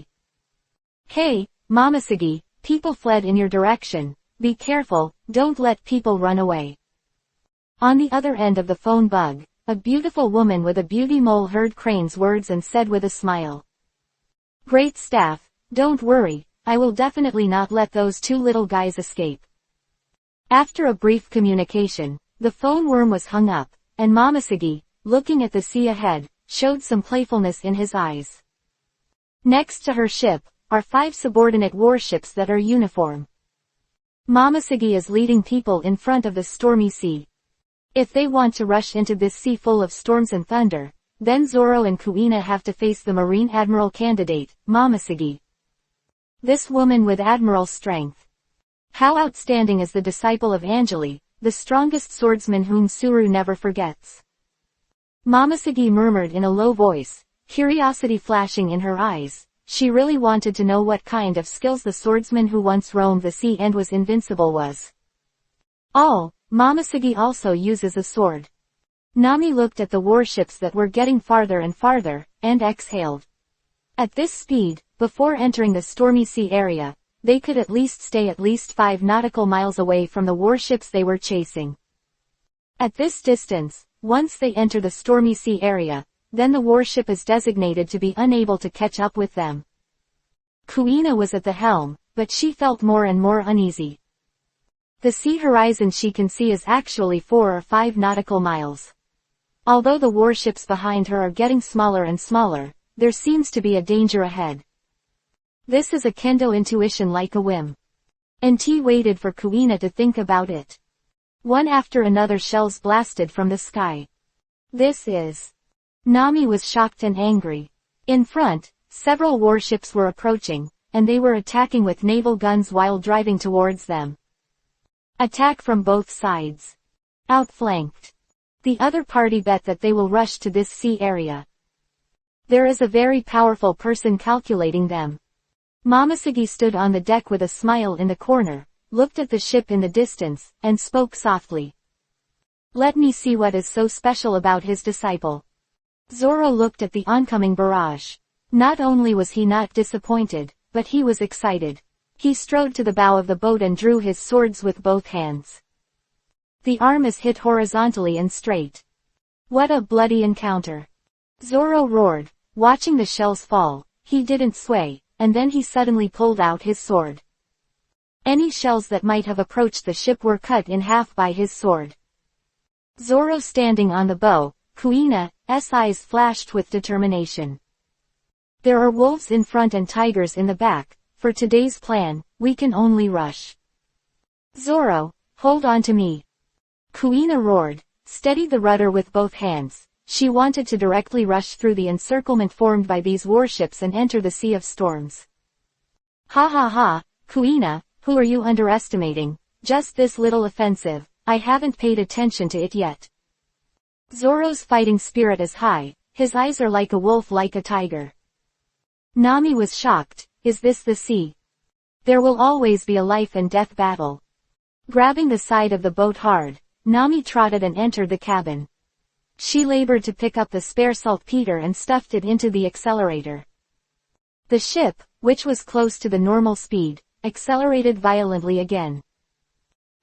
"Hey, Momoshiki, people fled in your direction. Be careful, don't let people run away." On the other end of the phone bug, a beautiful woman with a beauty mole heard Crane's words and said with a smile. "Great staff, don't worry, I will definitely not let those two little guys escape." After a brief communication, the phone worm was hung up, and Momoshiki, looking at the sea ahead, showed some playfulness in his eyes. Next to her ship, are 5 subordinate warships that are uniform. Momoshiki is leading people in front of the stormy sea. If they want to rush into this sea full of storms and thunder, then Zoro and Kuina have to face the Marine Admiral candidate, Momoshiki. This woman with Admiral's strength. How outstanding is the disciple of Angeli, the strongest swordsman whom Suru never forgets. Momoshiki murmured in a low voice, curiosity flashing in her eyes. She really wanted to know what kind of skills the swordsman who once roamed the sea and was invincible was. Momoshiki also uses a sword. Nami looked at the warships that were getting farther and farther, and exhaled. At this speed, before entering the stormy sea area, they could at least stay at least 5 nautical miles away from the warships they were chasing. At this distance, once they enter the stormy sea area, then the warship is designated to be unable to catch up with them. Kuina was at the helm, but she felt more and more uneasy. The sea horizon she can see is actually 4 or 5 nautical miles. Although the warships behind her are getting smaller and smaller, there seems to be a danger ahead. This is a Kendo intuition like a whim. NT waited for Kuina to think about it. One after another shells blasted from the sky. This is... Nami was shocked and angry. In front, several warships were approaching, and they were attacking with naval guns while driving towards them. Attack from both sides. Outflanked. The other party bet that they will rush to this sea area. There is a very powerful person calculating them. Momoshiki stood on the deck with a smile in the corner, looked at the ship in the distance, and spoke softly. "Let me see what is so special about his disciple." Zoro looked at the oncoming barrage. Not only was he not disappointed, but he was excited. He strode to the bow of the boat and drew his swords with both hands. The arm is hit horizontally and straight. What a bloody encounter! Zoro roared, watching the shells fall. He didn't sway, and then he suddenly pulled out his sword. Any shells that might have approached the ship were cut in half by his sword. Zoro standing on the bow, Kuina's eyes flashed with determination. There are wolves in front and tigers in the back. For today's plan, we can only rush. Zoro, hold on to me. Kuina roared, steadied the rudder with both hands. She wanted to directly rush through the encirclement formed by these warships and enter the Sea of Storms. Ha ha ha, Kuina, who are you underestimating? Just this little offensive, I haven't paid attention to it yet. Zoro's fighting spirit is high, his eyes are like a wolf like a tiger. Nami was shocked. Is this the sea? There will always be a life and death battle. Grabbing the side of the boat hard, Nami trotted and entered the cabin. She labored to pick up the spare saltpeter and stuffed it into the accelerator. The ship, which was close to the normal speed, accelerated violently again.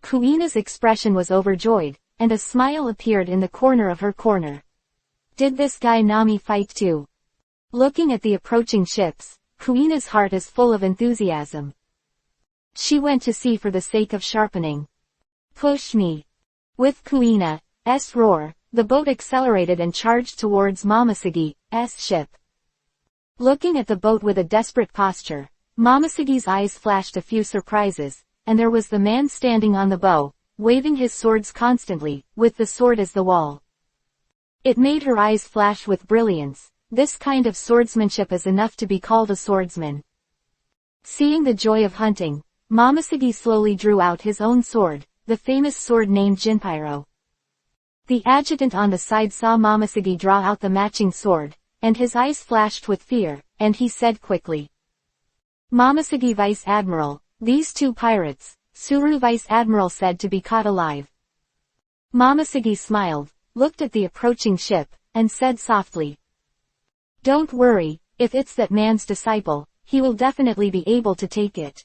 Kuina's expression was overjoyed, and a smile appeared in the corner of her corner. Did this guy Nami fight too? Looking at the approaching ships, Kuina's heart is full of enthusiasm. She went to sea for the sake of sharpening. Push me. With Kuina's roar, the boat accelerated and charged towards Momoshiki's ship. Looking at the boat with a desperate posture, Momoshiki's eyes flashed a few surprises, and there was the man standing on the bow, waving his swords constantly, with the sword as the wall. It made her eyes flash with brilliance. This kind of swordsmanship is enough to be called a swordsman. Seeing the joy of hunting, Momoshiki slowly drew out his own sword, the famous sword named Jinpyro. The adjutant on the side saw Momoshiki draw out the matching sword, and his eyes flashed with fear, and he said quickly. Momoshiki Vice Admiral, these two pirates, Suru Vice Admiral said to be caught alive. Momoshiki smiled, looked at the approaching ship, and said softly. Don't worry, if it's that man's disciple, he will definitely be able to take it.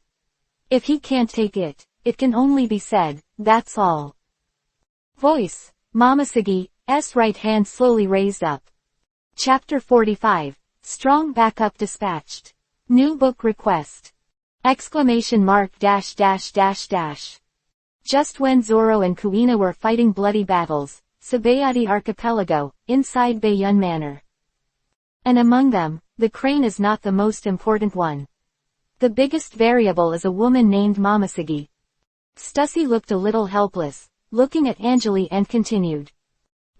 If he can't take it, it can only be said, that's all. Voice, Momosegi's right hand slowly raised up. Chapter 45, Strong Backup Dispatched. New Book Request. Exclamation mark dash dash dash dash. Just when Zoro and Kuina were fighting bloody battles, Sabaody Archipelago, inside Bayun Manor. And among them, the crane is not the most important one. The biggest variable is a woman named Momosegi. Stussy looked a little helpless, looking at Anjali and continued.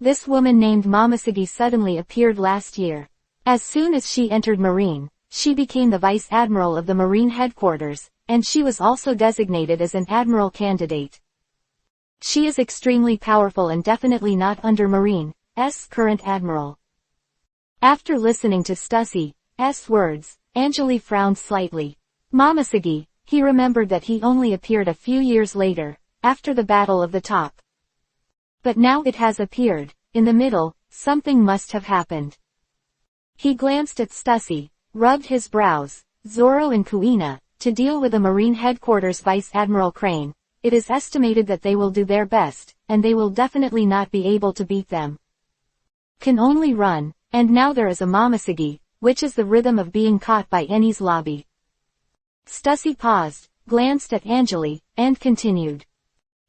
This woman named Momosegi suddenly appeared last year. As soon as she entered Marine, she became the Vice Admiral of the Marine Headquarters, and she was also designated as an Admiral candidate. She is extremely powerful and definitely not under Marine's current Admiral. After listening to Stussy's words, Anjali frowned slightly. Momosegi, he remembered that he only appeared a few years later, after the Battle of the Top. But now it has appeared, in the middle, something must have happened. He glanced at Stussy, rubbed his brows. Zoro and Kuina, to deal with the Marine Headquarters Vice Admiral Crane, it is estimated that they will do their best, and they will definitely not be able to beat them. Can only run, and now there is a Momosegi, which is the rhythm of being caught by Eni's lobby. Stussy paused, glanced at Anjali, and continued.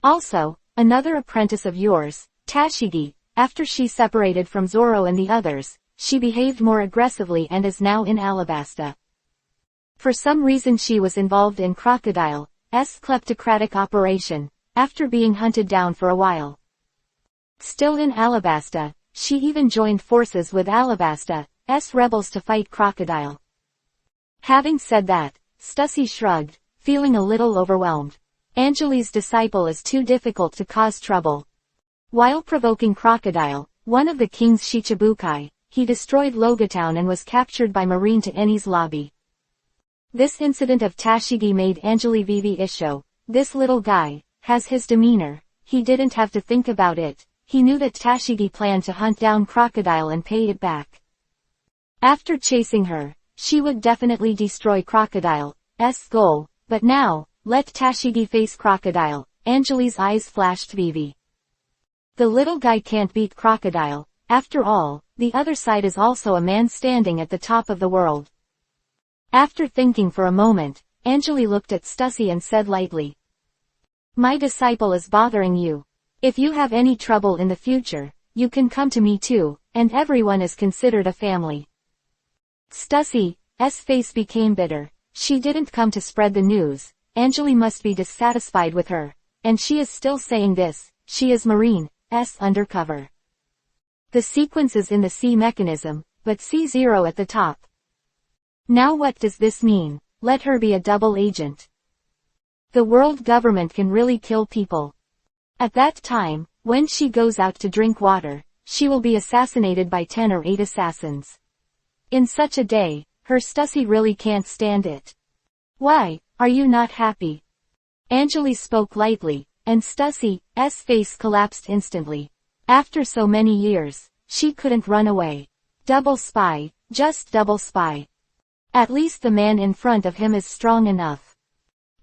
Also, another apprentice of yours, Tashigi, after she separated from Zoro and the others, she behaved more aggressively and is now in Alabasta. For some reason she was involved in Crocodile's kleptocratic operation, after being hunted down for a while. Still in Alabasta, she even joined forces with Alabasta's rebels to fight Crocodile. Having said that, Stussy shrugged, feeling a little overwhelmed. Anjali's disciple is too difficult to cause trouble. While provoking Crocodile, one of the king's Shichibukai, he destroyed Logatown and was captured by Marine to Eni's lobby. This incident of Tashigi made Anjali Vivi Isho, this little guy, has his demeanor, he didn't have to think about it, he knew that Tashigi planned to hunt down Crocodile and pay it back. After chasing her, she would definitely destroy Crocodile's goal, but now, let Tashigi face Crocodile, Anjali's eyes flashed Vivi. The little guy can't beat Crocodile, after all, the other side is also a man standing at the top of the world. After thinking for a moment, Anjali looked at Stussy and said lightly. My disciple is bothering you. If you have any trouble in the future, you can come to me too, and everyone is considered a family. Stussy's face became bitter. She didn't come to spread the news. Anjali must be dissatisfied with her, and she is still saying this, she is Marine's undercover. The sequence is in the C mechanism, but C0 at the top. Now what does this mean? Let her be a double agent. The world government can really kill people. At that time, when she goes out to drink water, she will be assassinated by 10 or 8 assassins. In such a day, her Stussy really can't stand it. Why, are you not happy? Anjali spoke lightly, and Stussy's face collapsed instantly. After so many years, she couldn't run away. Double spy, just double spy. At least the man in front of him is strong enough.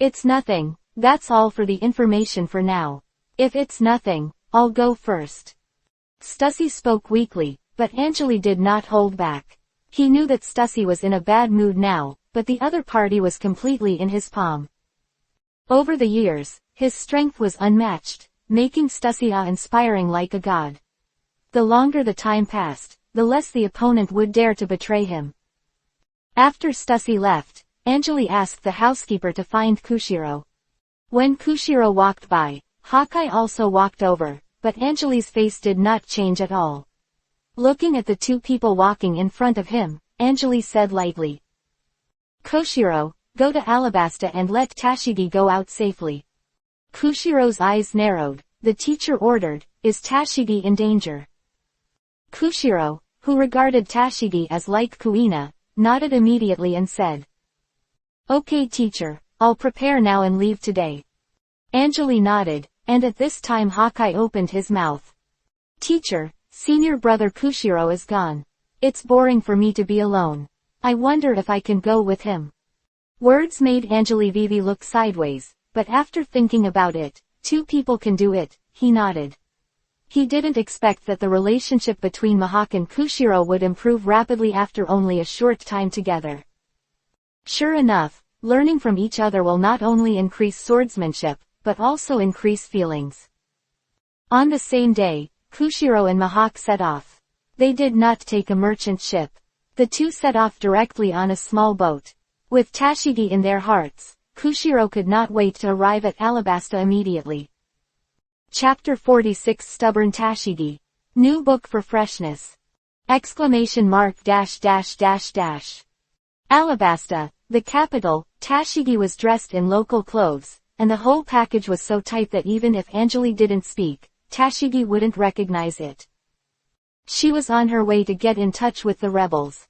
It's nothing, that's all for the information for now. If it's nothing, I'll go first. Stussy spoke weakly, but Anjali did not hold back. He knew that Stussy was in a bad mood now, but the other party was completely in his palm. Over the years, his strength was unmatched, making Stussy awe-inspiring like a god. The longer the time passed, the less the opponent would dare to betray him. After Stussy left, Anjali asked the housekeeper to find Koshiro. When Koshiro walked by, Hawkeye also walked over, but Anjali's face did not change at all. Looking at the two people walking in front of him, Anjali said lightly. Koshiro, go to Alabasta and let Tashigi go out safely. Koshiro's eyes narrowed. The teacher ordered, is Tashigi in danger? Koshiro, who regarded Tashigi as like Kuina, nodded immediately and said. Okay teacher, I'll prepare now and leave today. Anjali nodded, and at this time Hawkeye opened his mouth. Teacher, senior brother Koshiro is gone. It's boring for me to be alone. I wonder if I can go with him. Words made Angeli Vivi look sideways, but after thinking about it, 2 people can do it, he nodded. He didn't expect that the relationship between Mahak and Koshiro would improve rapidly after only a short time together. Sure enough, learning from each other will not only increase swordsmanship, but also increase feelings. On the same day, Koshiro and Mahak set off. They did not take a merchant ship. The 2 set off directly on a small boat. With Tashigi in their hearts, Koshiro could not wait to arrive at Alabasta immediately. Chapter 46 Stubborn Tashigi. New book for freshness. ! Alabasta, the capital, Tashigi was dressed in local clothes, and the whole package was so tight that even if Angeli didn't speak, Tashigi wouldn't recognize it. She was on her way to get in touch with the rebels.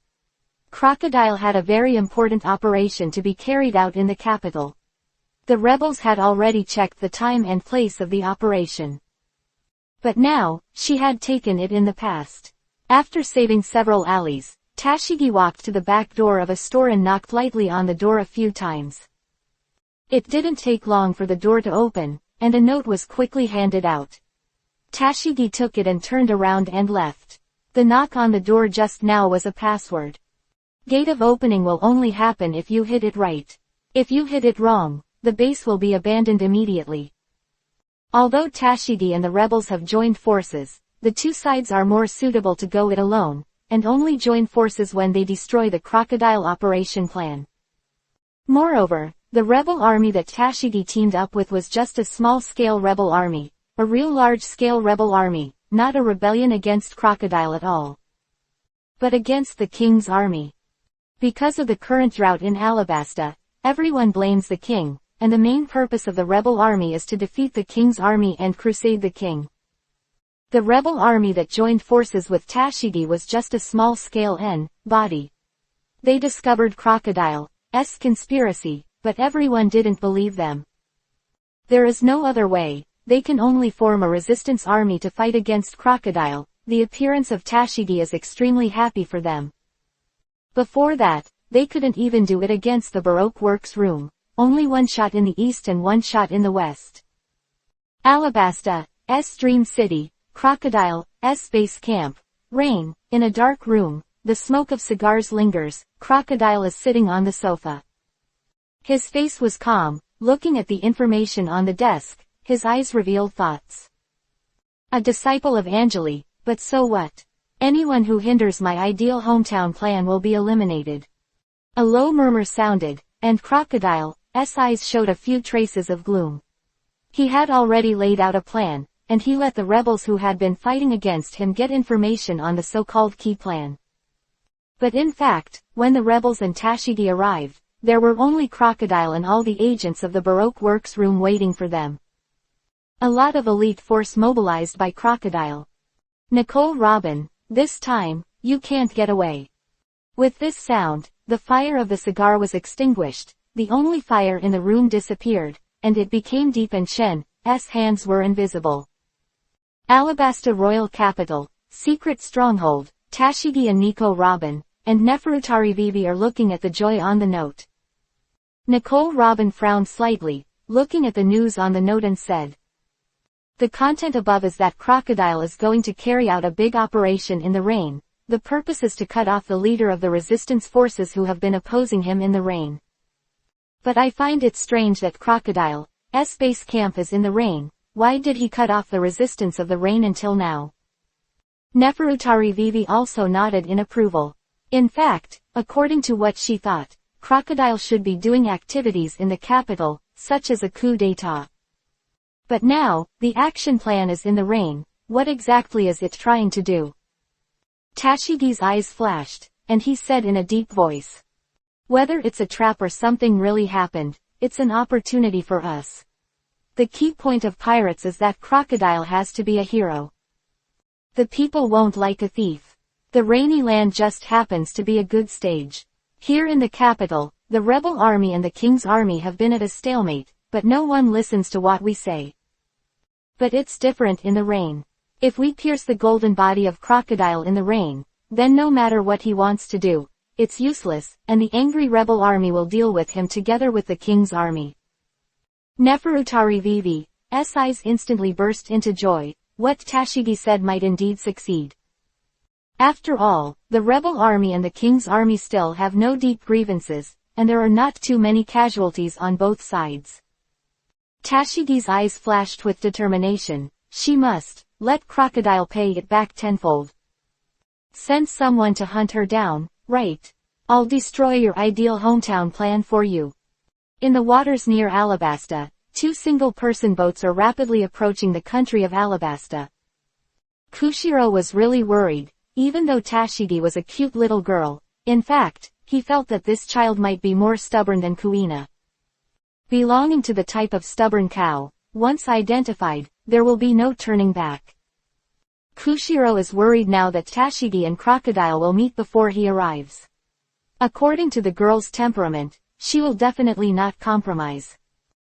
Crocodile had a very important operation to be carried out in the capital. The rebels had already checked the time and place of the operation. But now, she had taken it in the past. After saving several alleys, Tashigi walked to the back door of a store and knocked lightly on the door a few times. It didn't take long for the door to open, and a note was quickly handed out. Tashigi took it and turned around and left. The knock on the door just now was a password. Gate of opening will only happen if you hit it right. If you hit it wrong, the base will be abandoned immediately. Although Tashigi and the rebels have joined forces, the 2 sides are more suitable to go it alone, and only join forces when they destroy the crocodile operation plan. Moreover, the rebel army that Tashigi teamed up with was just a small-scale rebel army, a real large-scale rebel army, not a rebellion against crocodile at all, but against the king's army. Because of the current drought in Alabasta, everyone blames the king, and the main purpose of the rebel army is to defeat the king's army and crusade the king. The rebel army that joined forces with Tashigi was just a small-scale body. They discovered Crocodile's conspiracy, but everyone didn't believe them. There is no other way, they can only form a resistance army to fight against Crocodile. The appearance of Tashigi is extremely happy for them. Before that, they couldn't even do it against the Baroque Works room, only 1 shot in the east and 1 shot in the west. Alabasta's Dream City, Crocodile's base camp. Rain, in a dark room, the smoke of cigars lingers, Crocodile is sitting on the sofa. His face was calm, looking at the information on the desk, his eyes revealed thoughts. A disciple of Angeli, but so what? Anyone who hinders my ideal hometown plan will be eliminated. A low murmur sounded, and Crocodile's eyes showed a few traces of gloom. He had already laid out a plan, and he let the rebels who had been fighting against him get information on the so-called key plan. But in fact, when the rebels and Tashigi arrived, there were only Crocodile and all the agents of the Baroque Works room waiting for them. A lot of elite force mobilized by Crocodile. Nicole Robin, this time, you can't get away. With this sound, the fire of the cigar was extinguished, the only fire in the room disappeared, and it became deep and Shen's hands were invisible. Alabasta Royal Capital, Secret Stronghold, Tashigi and Nico Robin, and Neferutari Vivi are looking at the joy on the note. Nicole Robin frowned slightly, looking at the news on the note and said, "The content above is that Crocodile is going to carry out a big operation in the rain. The purpose is to cut off the leader of the resistance forces who have been opposing him in the rain. But I find it strange that Crocodile's base camp is in the rain. Why did he cut off the resistance of the rain until now?" Neferutari Vivi also nodded in approval. In fact, according to what she thought, Crocodile should be doing activities in the capital, such as a coup d'état. But now, the action plan is in the rain. What exactly is it trying to do? Tashigi's eyes flashed, and he said in a deep voice, "Whether it's a trap or something really happened, it's an opportunity for us. The key point of pirates is that Crocodile has to be a hero. The people won't like a thief. The rainy land just happens to be a good stage. Here in the capital, the rebel army and the king's army have been at a stalemate, but no one listens to what we say. But it's different in the rain. If we pierce the golden body of Crocodile in the rain, then no matter what he wants to do, it's useless, and the angry rebel army will deal with him together with the king's army. Neferutari Vivi's eyes instantly burst into joy. What Tashigi said might indeed succeed. After all, the rebel army and the king's army still have no deep grievances, and there are not too many casualties on both sides. Tashigi's eyes flashed with determination. She must let Crocodile pay it back tenfold. Send someone to hunt her down, right? I'll destroy your ideal hometown plan for you. In the waters near Alabasta, 2 single-person boats are rapidly approaching the country of Alabasta. Koshiro was really worried, even though Tashigi was a cute little girl. In fact, he felt that this child might be more stubborn than Kuina. Belonging to the type of stubborn cow, once identified, there will be no turning back. Koshiro is worried now that Tashigi and Crocodile will meet before he arrives. According to the girl's temperament, she will definitely not compromise.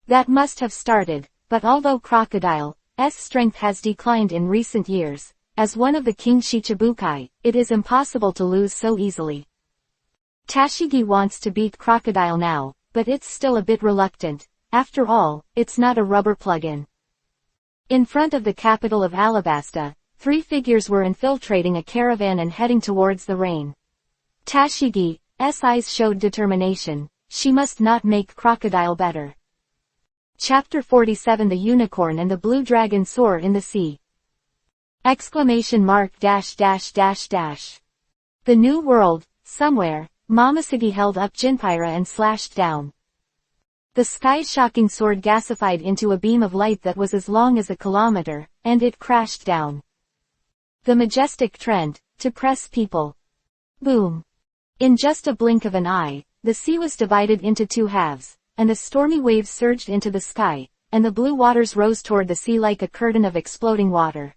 That must have started, but although Crocodile's strength has declined in recent years, as one of the King Shichibukai, it is impossible to lose so easily. Tashigi wants to beat Crocodile now, but it's still a bit reluctant. After all, it's not a rubber plug-in. In front of the capital of Alabasta, 3 figures were infiltrating a caravan and heading towards the rain. Tashigi's eyes showed determination. She must not make Crocodile better. Chapter 47 The Unicorn and the Blue Dragon Soar in the Sea. ! The New World, somewhere, Momosuke held up Jinpyra and slashed down. The sky-shocking sword gasified into a beam of light that was as long as a kilometer, and it crashed down. The majestic trend, to press people. Boom. In just a blink of an eye, the sea was divided into 2 halves, and the stormy waves surged into the sky, and the blue waters rose toward the sea like a curtain of exploding water.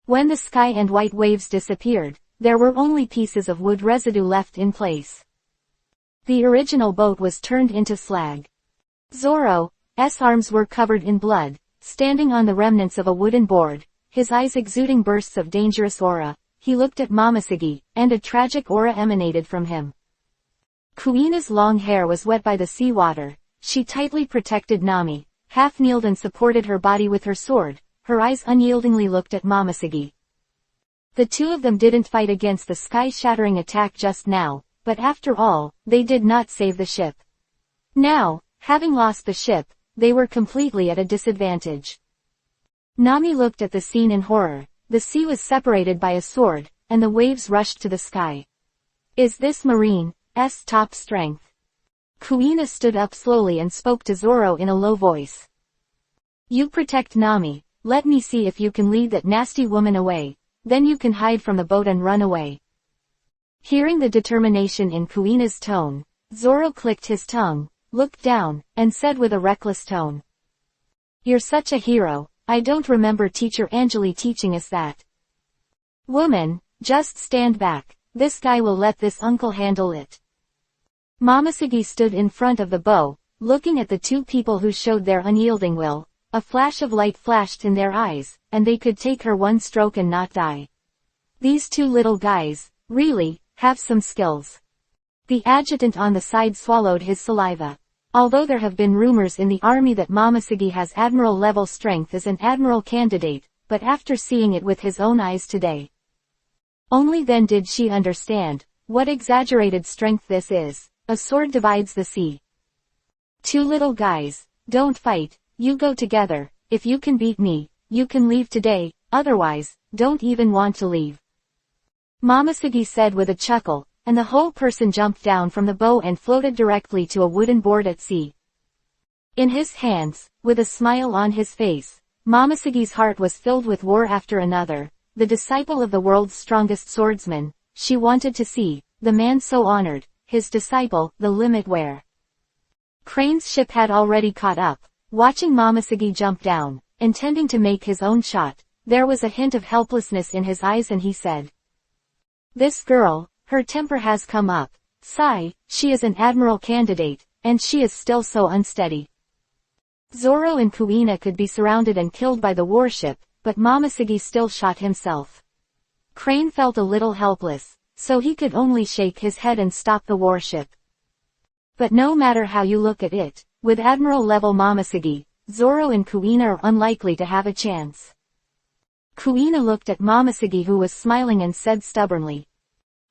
When the sky and white waves disappeared, there were only pieces of wood residue left in place. The original boat was turned into slag. Zoro's arms were covered in blood, standing on the remnants of a wooden board, his eyes exuding bursts of dangerous aura. He looked at Momosuke, and a tragic aura emanated from him. Kuina's long hair was wet by the seawater. She tightly protected Nami, half-kneeled and supported her body with her sword. Her eyes unyieldingly looked at Momosuke. The 2 of them didn't fight against the sky-shattering attack just now, but after all, they did not save the ship. Now, having lost the ship, they were completely at a disadvantage. Nami looked at the scene in horror. The sea was separated by a sword, and the waves rushed to the sky. Is this Marine's top strength? Kuina stood up slowly and spoke to Zoro in a low voice. You protect Nami, let me see if you can lead that nasty woman away, then you can hide from the boat and run away. Hearing the determination in Kuina's tone, Zoro clicked his tongue, looked down, and said with a reckless tone. You're such a hero, I don't remember Teacher Angeli teaching us that. Woman, just stand back, this guy will let this uncle handle it. Momosuke stood in front of the bow, looking at the 2 people who showed their unyielding will. A flash of light flashed in their eyes, and they could take her one stroke and not die. These 2 little guys, really, have some skills. The adjutant on the side swallowed his saliva. Although there have been rumors in the army that Momosuke has admiral-level strength as an admiral candidate, but after seeing it with his own eyes today, only then did she understand what exaggerated strength this is. A sword divides the sea. 2 little guys, don't fight, you go together. If you can beat me, you can leave today, otherwise, don't even want to leave. Momosuke said with a chuckle, and the whole person jumped down from the bow and floated directly to a wooden board at sea. In his hands, with a smile on his face, Momosuke's heart was filled with war after another, the disciple of the world's strongest swordsman. She wanted to see, the man so honored, his disciple, the limit where. Crane's ship had already caught up. Watching Momosuke jump down, intending to make his own shot, there was a hint of helplessness in his eyes and he said. This girl, her temper has come up. Sigh, she is an admiral candidate, and she is still so unsteady. Zoro and Kuina could be surrounded and killed by the warship, but Momosuke still shot himself. Crane felt a little helpless, so he could only shake his head and stop the warship. But no matter how you look at it, with Admiral-level Momoshiki, Zoro and Kuina are unlikely to have a chance. Kuina looked at Momoshiki, who was smiling, and said stubbornly,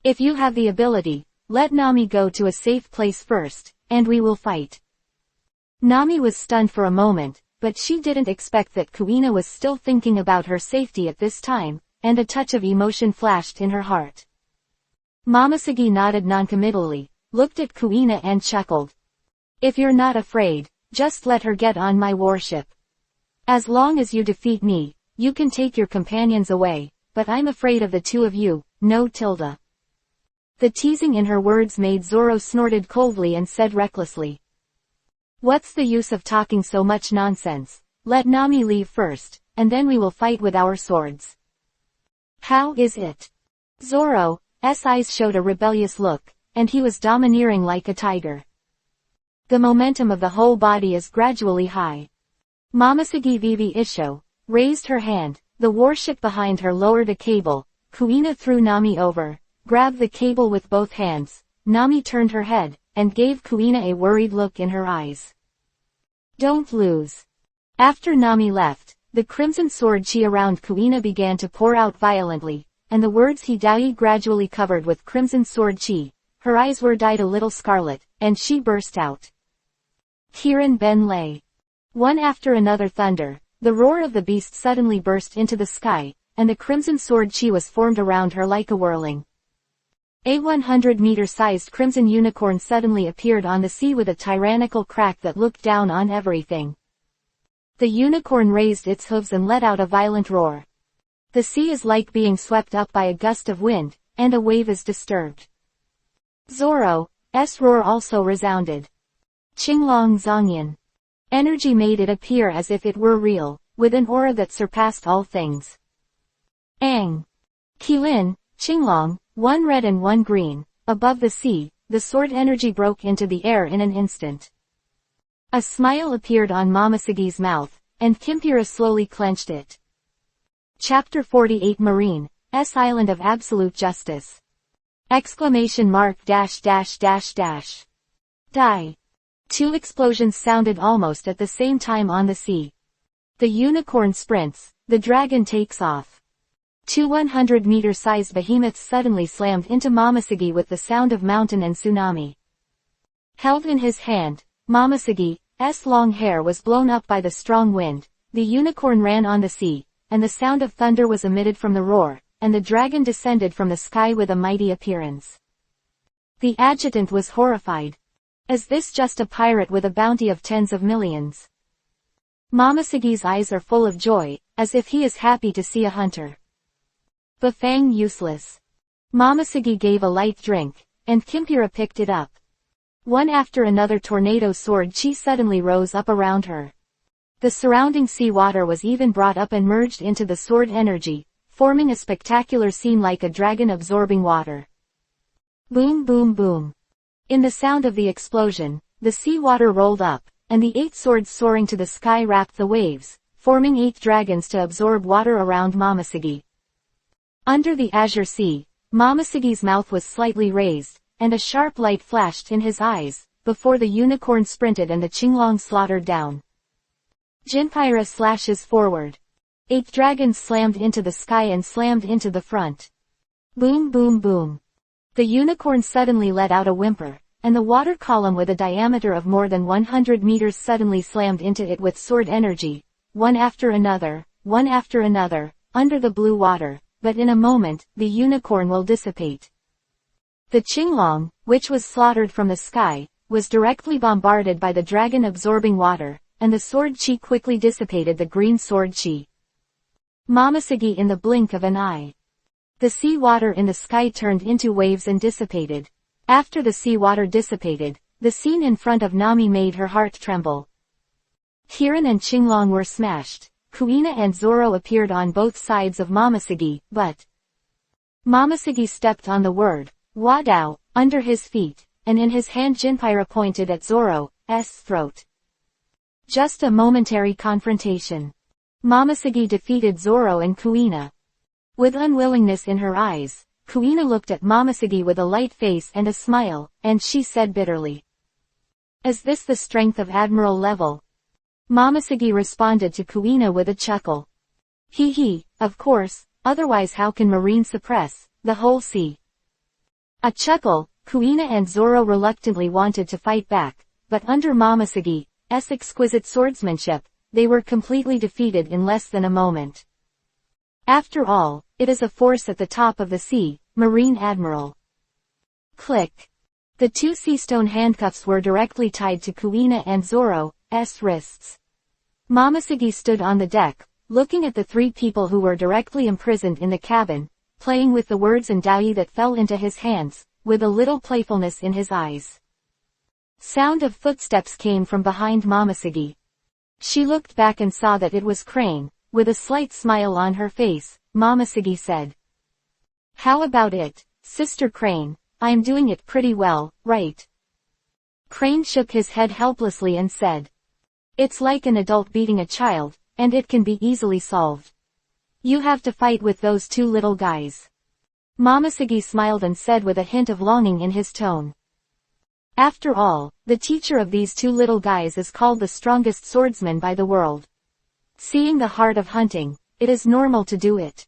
"If you have the ability, let Nami go to a safe place first, and we will fight." Nami was stunned for a moment, but she didn't expect that Kuina was still thinking about her safety at this time, and a touch of emotion flashed in her heart. Momoshiki nodded noncommittally, looked at Kuina and chuckled. "If you're not afraid, just let her get on my warship. As long as you defeat me, you can take your companions away, but I'm afraid of the two of you, no tilde." The teasing in her words made Zoro snorted coldly and said recklessly, "What's the use of talking so much nonsense? Let Nami leave first, and then we will fight with our swords." "How is it?" Zoro's eyes showed a rebellious look, and he was domineering like a tiger. "The momentum of the whole body is gradually high." Momoshiki Vivi Isho raised her hand, the warship behind her lowered a cable, Kuina threw Nami over, grabbed the cable with both hands, Nami turned her head, and gave Kuina a worried look in her eyes. "Don't lose." After Nami left, the crimson sword chi around Kuina began to pour out violently, and the words Hidai gradually covered with crimson sword chi. Her eyes were dyed a little scarlet, and she burst out. Kirin Ben lay. One after another thunder, the roar of the beast suddenly burst into the sky, and the crimson sword chi was formed around her like a whirling. A 100-meter-sized crimson unicorn suddenly appeared on the sea with a tyrannical crack that looked down on everything. The unicorn raised its hooves and let out a violent roar. The sea is like being swept up by a gust of wind, and a wave is disturbed. Zoro's roar also resounded. Qinglong Zongyan. Energy made it appear as if it were real, with an aura that surpassed all things. Ang. Qilin, Qinglong, one red and one green, above the sea, the sword energy broke into the air in an instant. A smile appeared on Momoshiki's mouth, and Kimpira slowly clenched it. Chapter 48 Marine's Island of Absolute Justice. Exclamation mark dash dash dash dash. Die. Two explosions sounded almost at the same time on the sea. The unicorn sprints, the dragon takes off. Two 100-meter-sized behemoths suddenly slammed into Momoshiki with the sound of mountain and tsunami. Held in his hand, Momoshiki's long hair was blown up by the strong wind, the unicorn ran on the sea, and the sound of thunder was emitted from the roar, and the dragon descended from the sky with a mighty appearance. The adjutant was horrified. Is this just a pirate with a bounty of tens of millions? Momoshiki's eyes are full of joy, as if he is happy to see a hunter. Bafang useless. Momoshiki gave a light drink, and Kimpira picked it up. One after another tornado sword chi suddenly rose up around her. The surrounding sea water was even brought up and merged into the sword energy, forming a spectacular scene like a dragon absorbing water. Boom boom boom. In the sound of the explosion, the sea water rolled up, and the 8 swords soaring to the sky rapped the waves, forming 8 dragons to absorb water around Momoshiki. Under the azure sea, Momoshiki's mouth was slightly raised, and a sharp light flashed in his eyes, before the unicorn sprinted and the Qinglong slaughtered down. Jinpira slashes forward. 8 dragons slammed into the sky and slammed into the front. Boom boom boom. The unicorn suddenly let out a whimper, and the water column with a diameter of more than 100 meters suddenly slammed into it with sword energy, one after another, under the blue water, but in a moment, the unicorn will dissipate. The Qinglong, which was slaughtered from the sky, was directly bombarded by the dragon absorbing water, and the sword chi quickly dissipated the green sword chi. Momoshiki in the blink of an eye. The sea water in the sky turned into waves and dissipated. After the sea water dissipated, the scene in front of Nami made her heart tremble. Kirin and Qinglong were smashed. Kuina and Zoro appeared on both sides of Momoshiki, but Momoshiki stepped on the word, Wadao, under his feet, and in his hand Jinpira pointed at Zoro's throat. Just a momentary confrontation. Momoshiki defeated Zoro and Kuina. With unwillingness in her eyes, Kuina looked at Momoshiki with a light face and a smile, and she said bitterly. Is this the strength of Admiral level? Momoshiki responded to Kuina with a chuckle. Hee, of course, otherwise how can Marine suppress the whole sea? A chuckle, Kuina and Zoro reluctantly wanted to fight back, but under Momoshiki's exquisite swordsmanship, they were completely defeated in less than a moment. After all, it is a force at the top of the sea, Marine Admiral. Click. The two sea stone handcuffs were directly tied to Kuina and Zoro's wrists. Momoshiki stood on the deck, looking at the three people who were directly imprisoned in the cabin, playing with the words and dai that fell into his hands, with a little playfulness in his eyes. Sound of footsteps came from behind Momoshiki. She looked back and saw that it was Crane. With a slight smile on her face, Momoshiki said. How about it, Sister Crane? I'm doing it pretty well, right? Crane shook his head helplessly and said. It's like an adult beating a child, and it can be easily solved. You have to fight with those two little guys. Momoshiki smiled and said with a hint of longing in his tone. After all, the teacher of these two little guys is called the strongest swordsman by the world. Seeing the heart of hunting, it is normal to do it.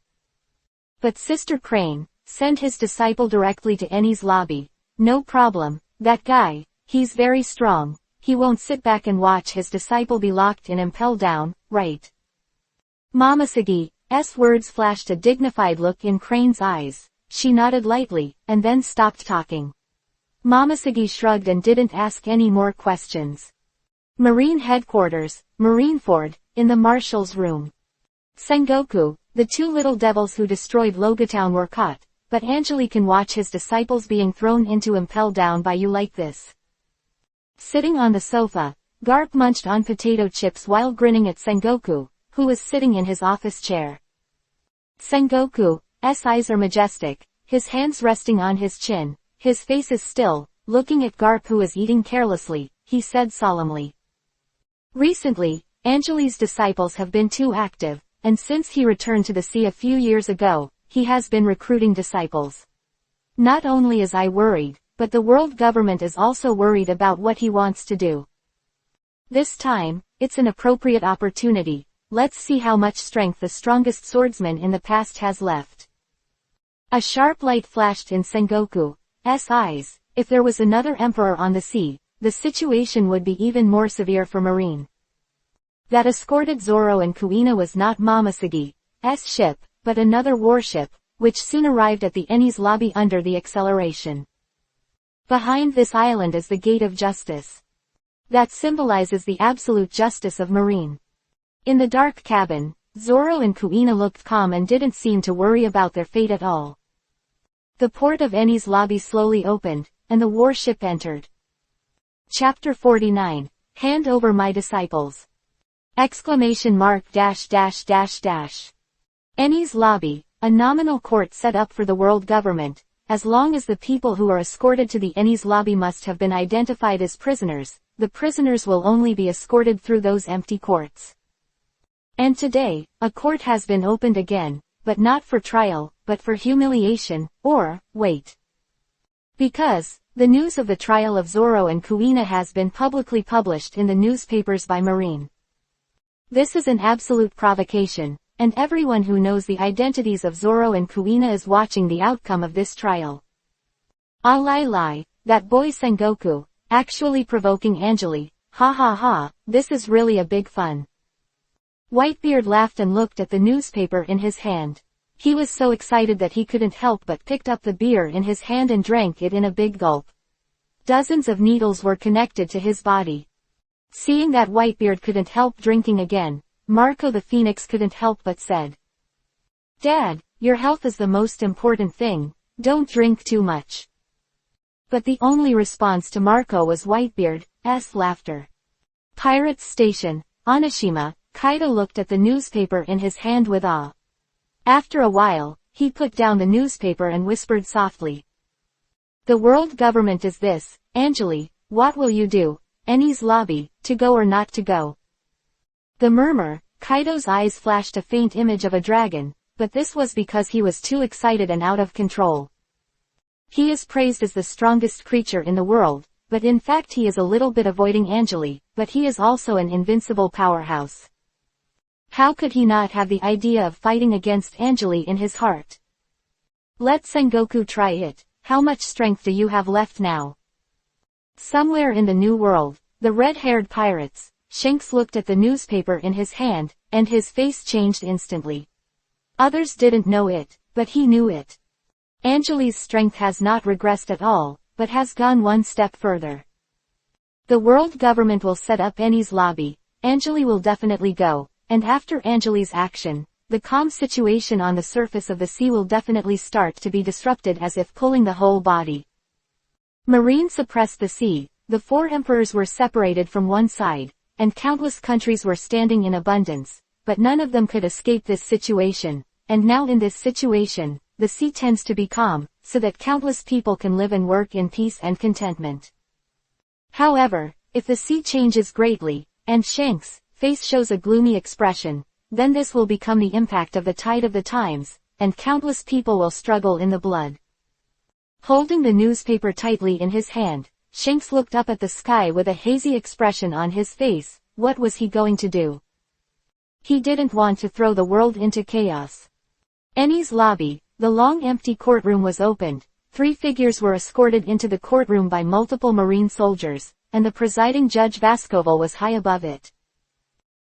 But Sister Crane, send his disciple directly to Eni's lobby. No problem, that guy, he's very strong, he won't sit back and watch his disciple be locked and impelled down, right? Momoshiki's words flashed a dignified look in Crane's eyes. She nodded lightly, and then stopped talking. Momoshiki shrugged and didn't ask any more questions. Marine Headquarters, Marineford, in the Marshal's room. Sengoku, the two little devils who destroyed Logatown were caught, but Angeli can watch his disciples being thrown into impelled down by you like this. Sitting on the sofa, Garp munched on potato chips while grinning at Sengoku, who was sitting in his office chair. Sengoku's eyes are majestic, his hands resting on his chin, his face is still, looking at Garp who is eating carelessly, he said solemnly. Recently, Angeli's disciples have been too active, and since he returned to the sea a few years ago, he has been recruiting disciples. Not only is I worried, but the world government is also worried about what he wants to do. This time, it's an appropriate opportunity. Let's see how much strength the strongest swordsman in the past has left. A sharp light flashed in Sengoku's eyes. If there was another emperor on the sea, the situation would be even more severe for Marine. That escorted Zoro and Kuina was not Momoshiki's ship, but another warship, which soon arrived at the Eni's lobby under the acceleration. Behind this island is the Gate of Justice. That symbolizes the absolute justice of Marine. In the dark cabin, Zoro and Kuina looked calm and didn't seem to worry about their fate at all. The port of Eni's lobby slowly opened, and the warship entered. Chapter 49, Hand over my disciples! ! Eni's lobby, a nominal court set up for the world government. As long as the people who are escorted to the Eni's lobby must have been identified as prisoners, the prisoners will only be escorted through those empty courts. And today, a court has been opened again, but not for trial, but for humiliation, or, wait. Because, the news of the trial of Zoro and Kuina has been publicly published in the newspapers by Marine. This is an absolute provocation, and everyone who knows the identities of Zoro and Kuina is watching the outcome of this trial. Ah lie, that boy Sengoku, actually provoking Angeli, ha ha ha, this is really a big fun. Whitebeard laughed and looked at the newspaper in his hand. He was so excited that he couldn't help but picked up the beer in his hand and drank it in a big gulp. Dozens of needles were connected to his body. Seeing that Whitebeard couldn't help drinking again, Marco the Phoenix couldn't help but said. Dad, your health is the most important thing, don't drink too much. But the only response to Marco was Whitebeard's laughter. Pirates Station, Onishima, Kaido looked at the newspaper in his hand with awe. After a while, he put down the newspaper and whispered softly. The world government is this, Angeli, what will you do? Eni's lobby, to go or not to go? The murmur, Kaido's eyes flashed a faint image of a dragon, but this was because he was too excited and out of control. He is praised as the strongest creature in the world, but in fact he is a little bit avoiding Angeli, but he is also an invincible powerhouse. How could he not have the idea of fighting against Angeli in his heart? Let Sengoku try it. How much strength do you have left now? Somewhere in the new world, the red-haired pirates, Shanks looked at the newspaper in his hand, and his face changed instantly. Others didn't know it, but he knew it. Angeli's strength has not regressed at all, but has gone one step further. The world government will set up Eni's lobby, Angeli will definitely go, and after Angeli's action, the calm situation on the surface of the sea will definitely start to be disrupted as if pulling the whole body. Marine suppressed the sea, the 4 emperors were separated from one side, and countless countries were standing in abundance, but none of them could escape this situation, and now in this situation, the sea tends to be calm, so that countless people can live and work in peace and contentment. However, if the sea changes greatly, and Shanks' face shows a gloomy expression, then this will become the impact of the tide of the times, and countless people will struggle in the blood. Holding the newspaper tightly in his hand, Shanks looked up at the sky with a hazy expression on his face. What was he going to do? He didn't want to throw the world into chaos. Eni's lobby, the long empty courtroom was opened, 3 figures were escorted into the courtroom by multiple marine soldiers, and the presiding judge Vascoval was high above it.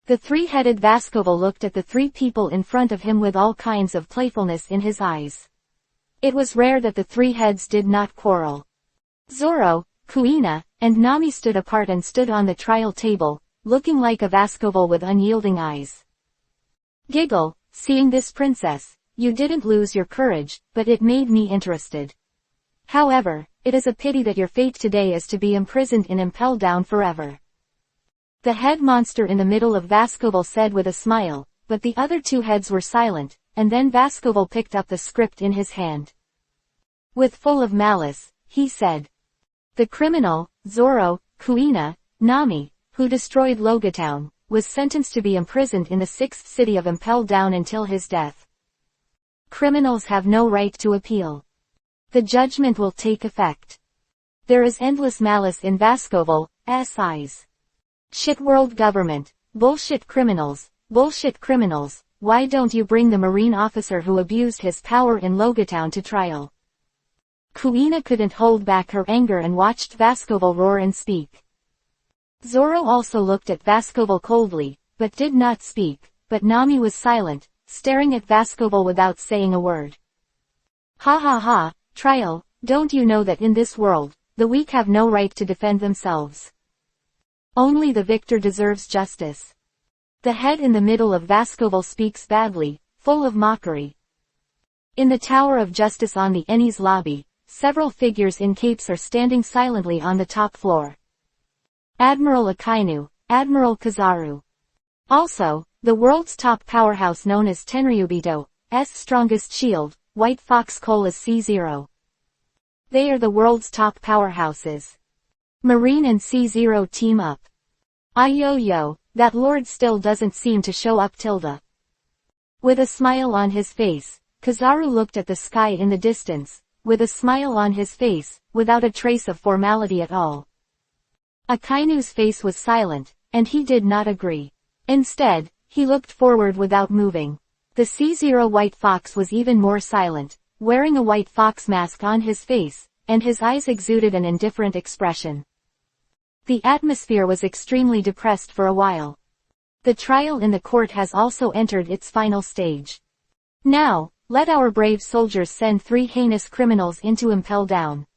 The 3-headed Vascoval looked at the 3 people in front of him with all kinds of playfulness in his eyes. It was rare that the 3 heads did not quarrel. Zoro, Kuina, and Nami stood apart and stood on the trial table, looking like a Vascoval with unyielding eyes. Giggle, seeing this princess, you didn't lose your courage, but it made me interested. However, it is a pity that your fate today is to be imprisoned in Impel Down forever. The head monster in the middle of Vascoval said with a smile, but the other 2 heads were silent, and then Vascoval picked up the script in his hand. With full of malice, he said. The criminal, Zoro, Kuina, Nami, who destroyed Logatown, was sentenced to be imprisoned in the 6th city of Impel Down until his death. Criminals have no right to appeal. The judgment will take effect. There is endless malice in Vascoval's eyes. Shit world government, bullshit criminals, why don't you bring the marine officer who abused his power in Logatown to trial? Kuina couldn't hold back her anger and watched Vascoval roar and speak. Zoro also looked at Vascoval coldly, but did not speak, but Nami was silent, staring at Vascoval without saying a word. Ha ha ha, trial, don't you know that in this world, the weak have no right to defend themselves? Only the victor deserves justice. The head in the middle of Vascoval speaks badly, full of mockery. In the Tower of Justice on the Eni's lobby, several figures in capes are standing silently on the top floor. Admiral Akainu, Admiral Kizaru's the world's top powerhouse known as Tenryubito's strongest shield, White Fox Colas C0. They are the world's top powerhouses. Marine and C0 team up. Ayo-yo, that lord still doesn't seem to show up tilde. With a smile on his face, Kizaru looked at the sky in the distance, with a smile on his face, without a trace of formality at all. Akainu's face was silent, and he did not agree. Instead, he looked forward without moving. The C0 White Fox was even more silent, wearing a white fox mask on his face, and his eyes exuded an indifferent expression. The atmosphere was extremely depressed for a while. The trial in the court has also entered its final stage. Now, let our brave soldiers send 3 heinous criminals into Impel Down.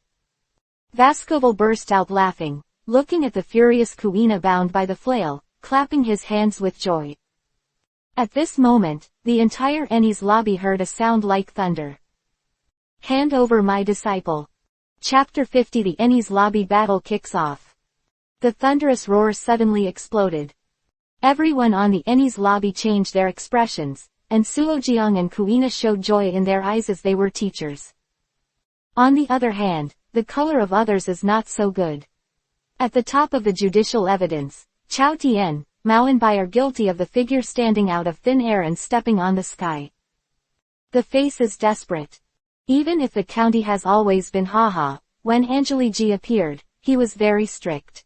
Vascoval burst out laughing, looking at the furious Kuina bound by the flail, clapping his hands with joy. At this moment, the entire Eni's lobby heard a sound like thunder. Hand over my disciple. Chapter 50. The Eni's lobby battle kicks off. The thunderous roar suddenly exploded. Everyone on the Eni's lobby changed their expressions, and Suojiang and Kuina showed joy in their eyes as they were teachers. On the other hand, the color of others is not so good. At the top of the judicial evidence, Chao Tien, Mao and Bai are guilty of the figure standing out of thin air and stepping on the sky. The face is desperate. Even if the county has always been haha, when Angeli G appeared, he was very strict.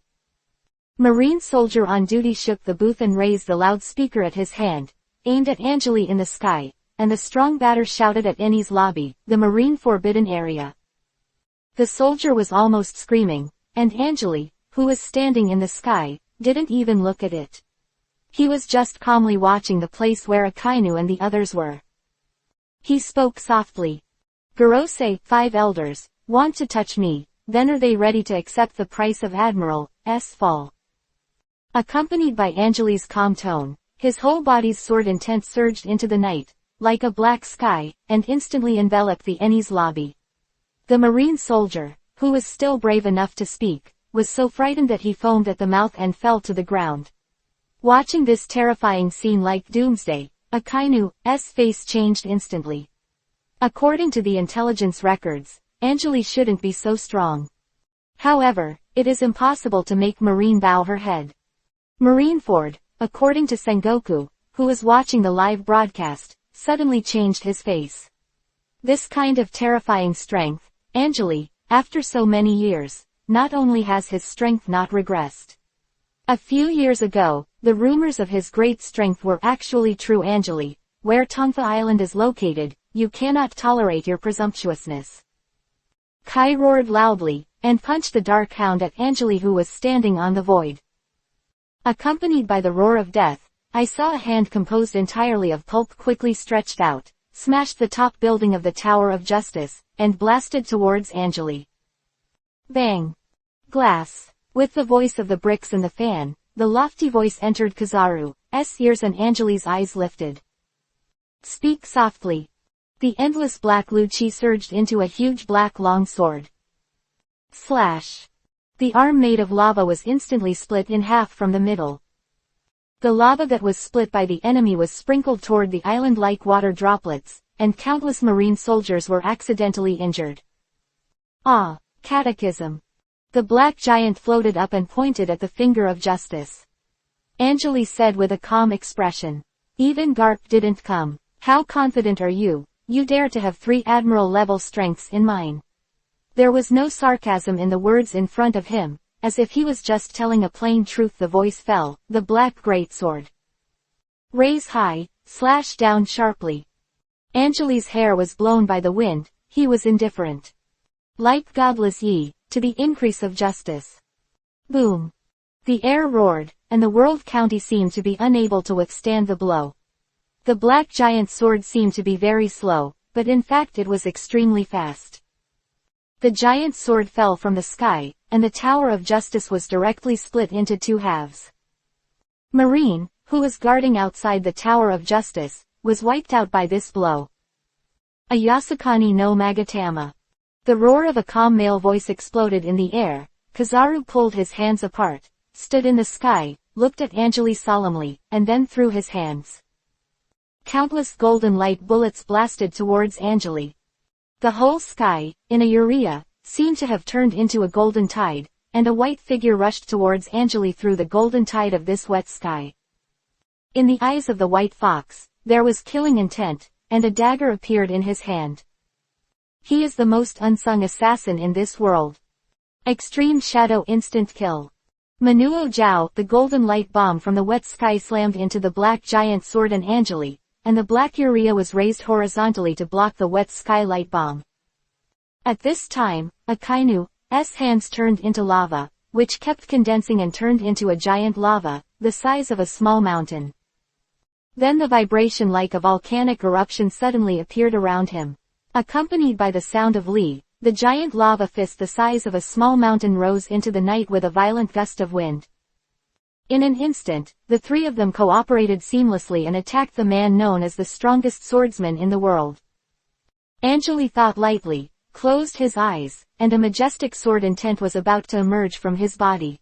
Marine soldier on duty shook the booth and raised the loudspeaker at his hand, aimed at Angeli in the sky, and the strong batter shouted at Eni's lobby, the Marine forbidden area. The soldier was almost screaming, and Angeli, who was standing in the sky, didn't even look at it. He was just calmly watching the place where Akainu and the others were. He spoke softly. Gorose, 5 elders, want to touch me, then are they ready to accept the price of Admiral's fall? Accompanied by Angeli's calm tone, his whole body's sword intent surged into the night, like a black sky, and instantly enveloped the Eni's lobby. The Marine soldier, who was still brave enough to speak, was so frightened that he foamed at the mouth and fell to the ground. Watching this terrifying scene like doomsday, Akainu's face changed instantly. According to the intelligence records, Angeli shouldn't be so strong. However, it is impossible to make Marine bow her head. Marineford, according to Sengoku, who was watching the live broadcast, suddenly changed his face. This kind of terrifying strength, Angeli, after so many years, not only has his strength not regressed. A few years ago, the rumors of his great strength were actually true. Angeli, where Tongfa Island is located, you cannot tolerate your presumptuousness. Kai roared loudly, and punched the dark hound at Angeli who was standing on the void. Accompanied by the roar of death, I saw a hand composed entirely of pulp quickly stretched out, smashed the top building of the Tower of Justice, and blasted towards Angeli. Bang! Glass. With the voice of the bricks and the fan, the lofty voice entered Kizaru's ears and Angeli's eyes lifted. Speak softly. The endless black Lucci surged into a huge black long sword. Slash. The arm made of lava was instantly split in half from the middle. The lava that was split by the enemy was sprinkled toward the island like water droplets, and countless Marine soldiers were accidentally injured. Ah! Catechism. The black giant floated up and pointed at the finger of justice. Angeli said with a calm expression. Even Garp didn't come. How confident are you? You dare to have 3 Admiral-level strengths in mine. There was no sarcasm in the words in front of him, as if he was just telling a plain truth. The voice fell, the black greatsword. Raise high, slash down sharply. Angeli's hair was blown by the wind, he was indifferent. Like godless ye, to the increase of justice. Boom. The air roared, and the world county seemed to be unable to withstand the blow. The black giant's sword seemed to be very slow, but in fact it was extremely fast. The giant's sword fell from the sky, and the Tower of Justice was directly split into 2 halves. Marine, who was guarding outside the Tower of Justice, was wiped out by this blow. A Yasukani no Magatama. The roar of a calm male voice exploded in the air. Kizaru pulled his hands apart, stood in the sky, looked at Angeli solemnly, and then threw his hands. Countless golden light bullets blasted towards Angeli. The whole sky, in a urea, seemed to have turned into a golden tide, and a white figure rushed towards Angeli through the golden tide of this wet sky. In the eyes of the white fox, there was killing intent, and a dagger appeared in his hand. He is the most unsung assassin in this world. Extreme Shadow Instant Kill. Manuo Jiao, the golden light bomb from the wet sky slammed into the black giant sword and Angeli, and the black urea was raised horizontally to block the wet skylight bomb. At this time, Akainu's hands turned into lava, which kept condensing and turned into a giant lava, the size of a small mountain. Then the vibration like a volcanic eruption suddenly appeared around him. Accompanied by the sound of Li, the giant lava fist the size of a small mountain rose into the night with a violent gust of wind. In an instant, the 3 of them cooperated seamlessly and attacked the man known as the strongest swordsman in the world. Angeli thought lightly, closed his eyes, and a majestic sword intent was about to emerge from his body.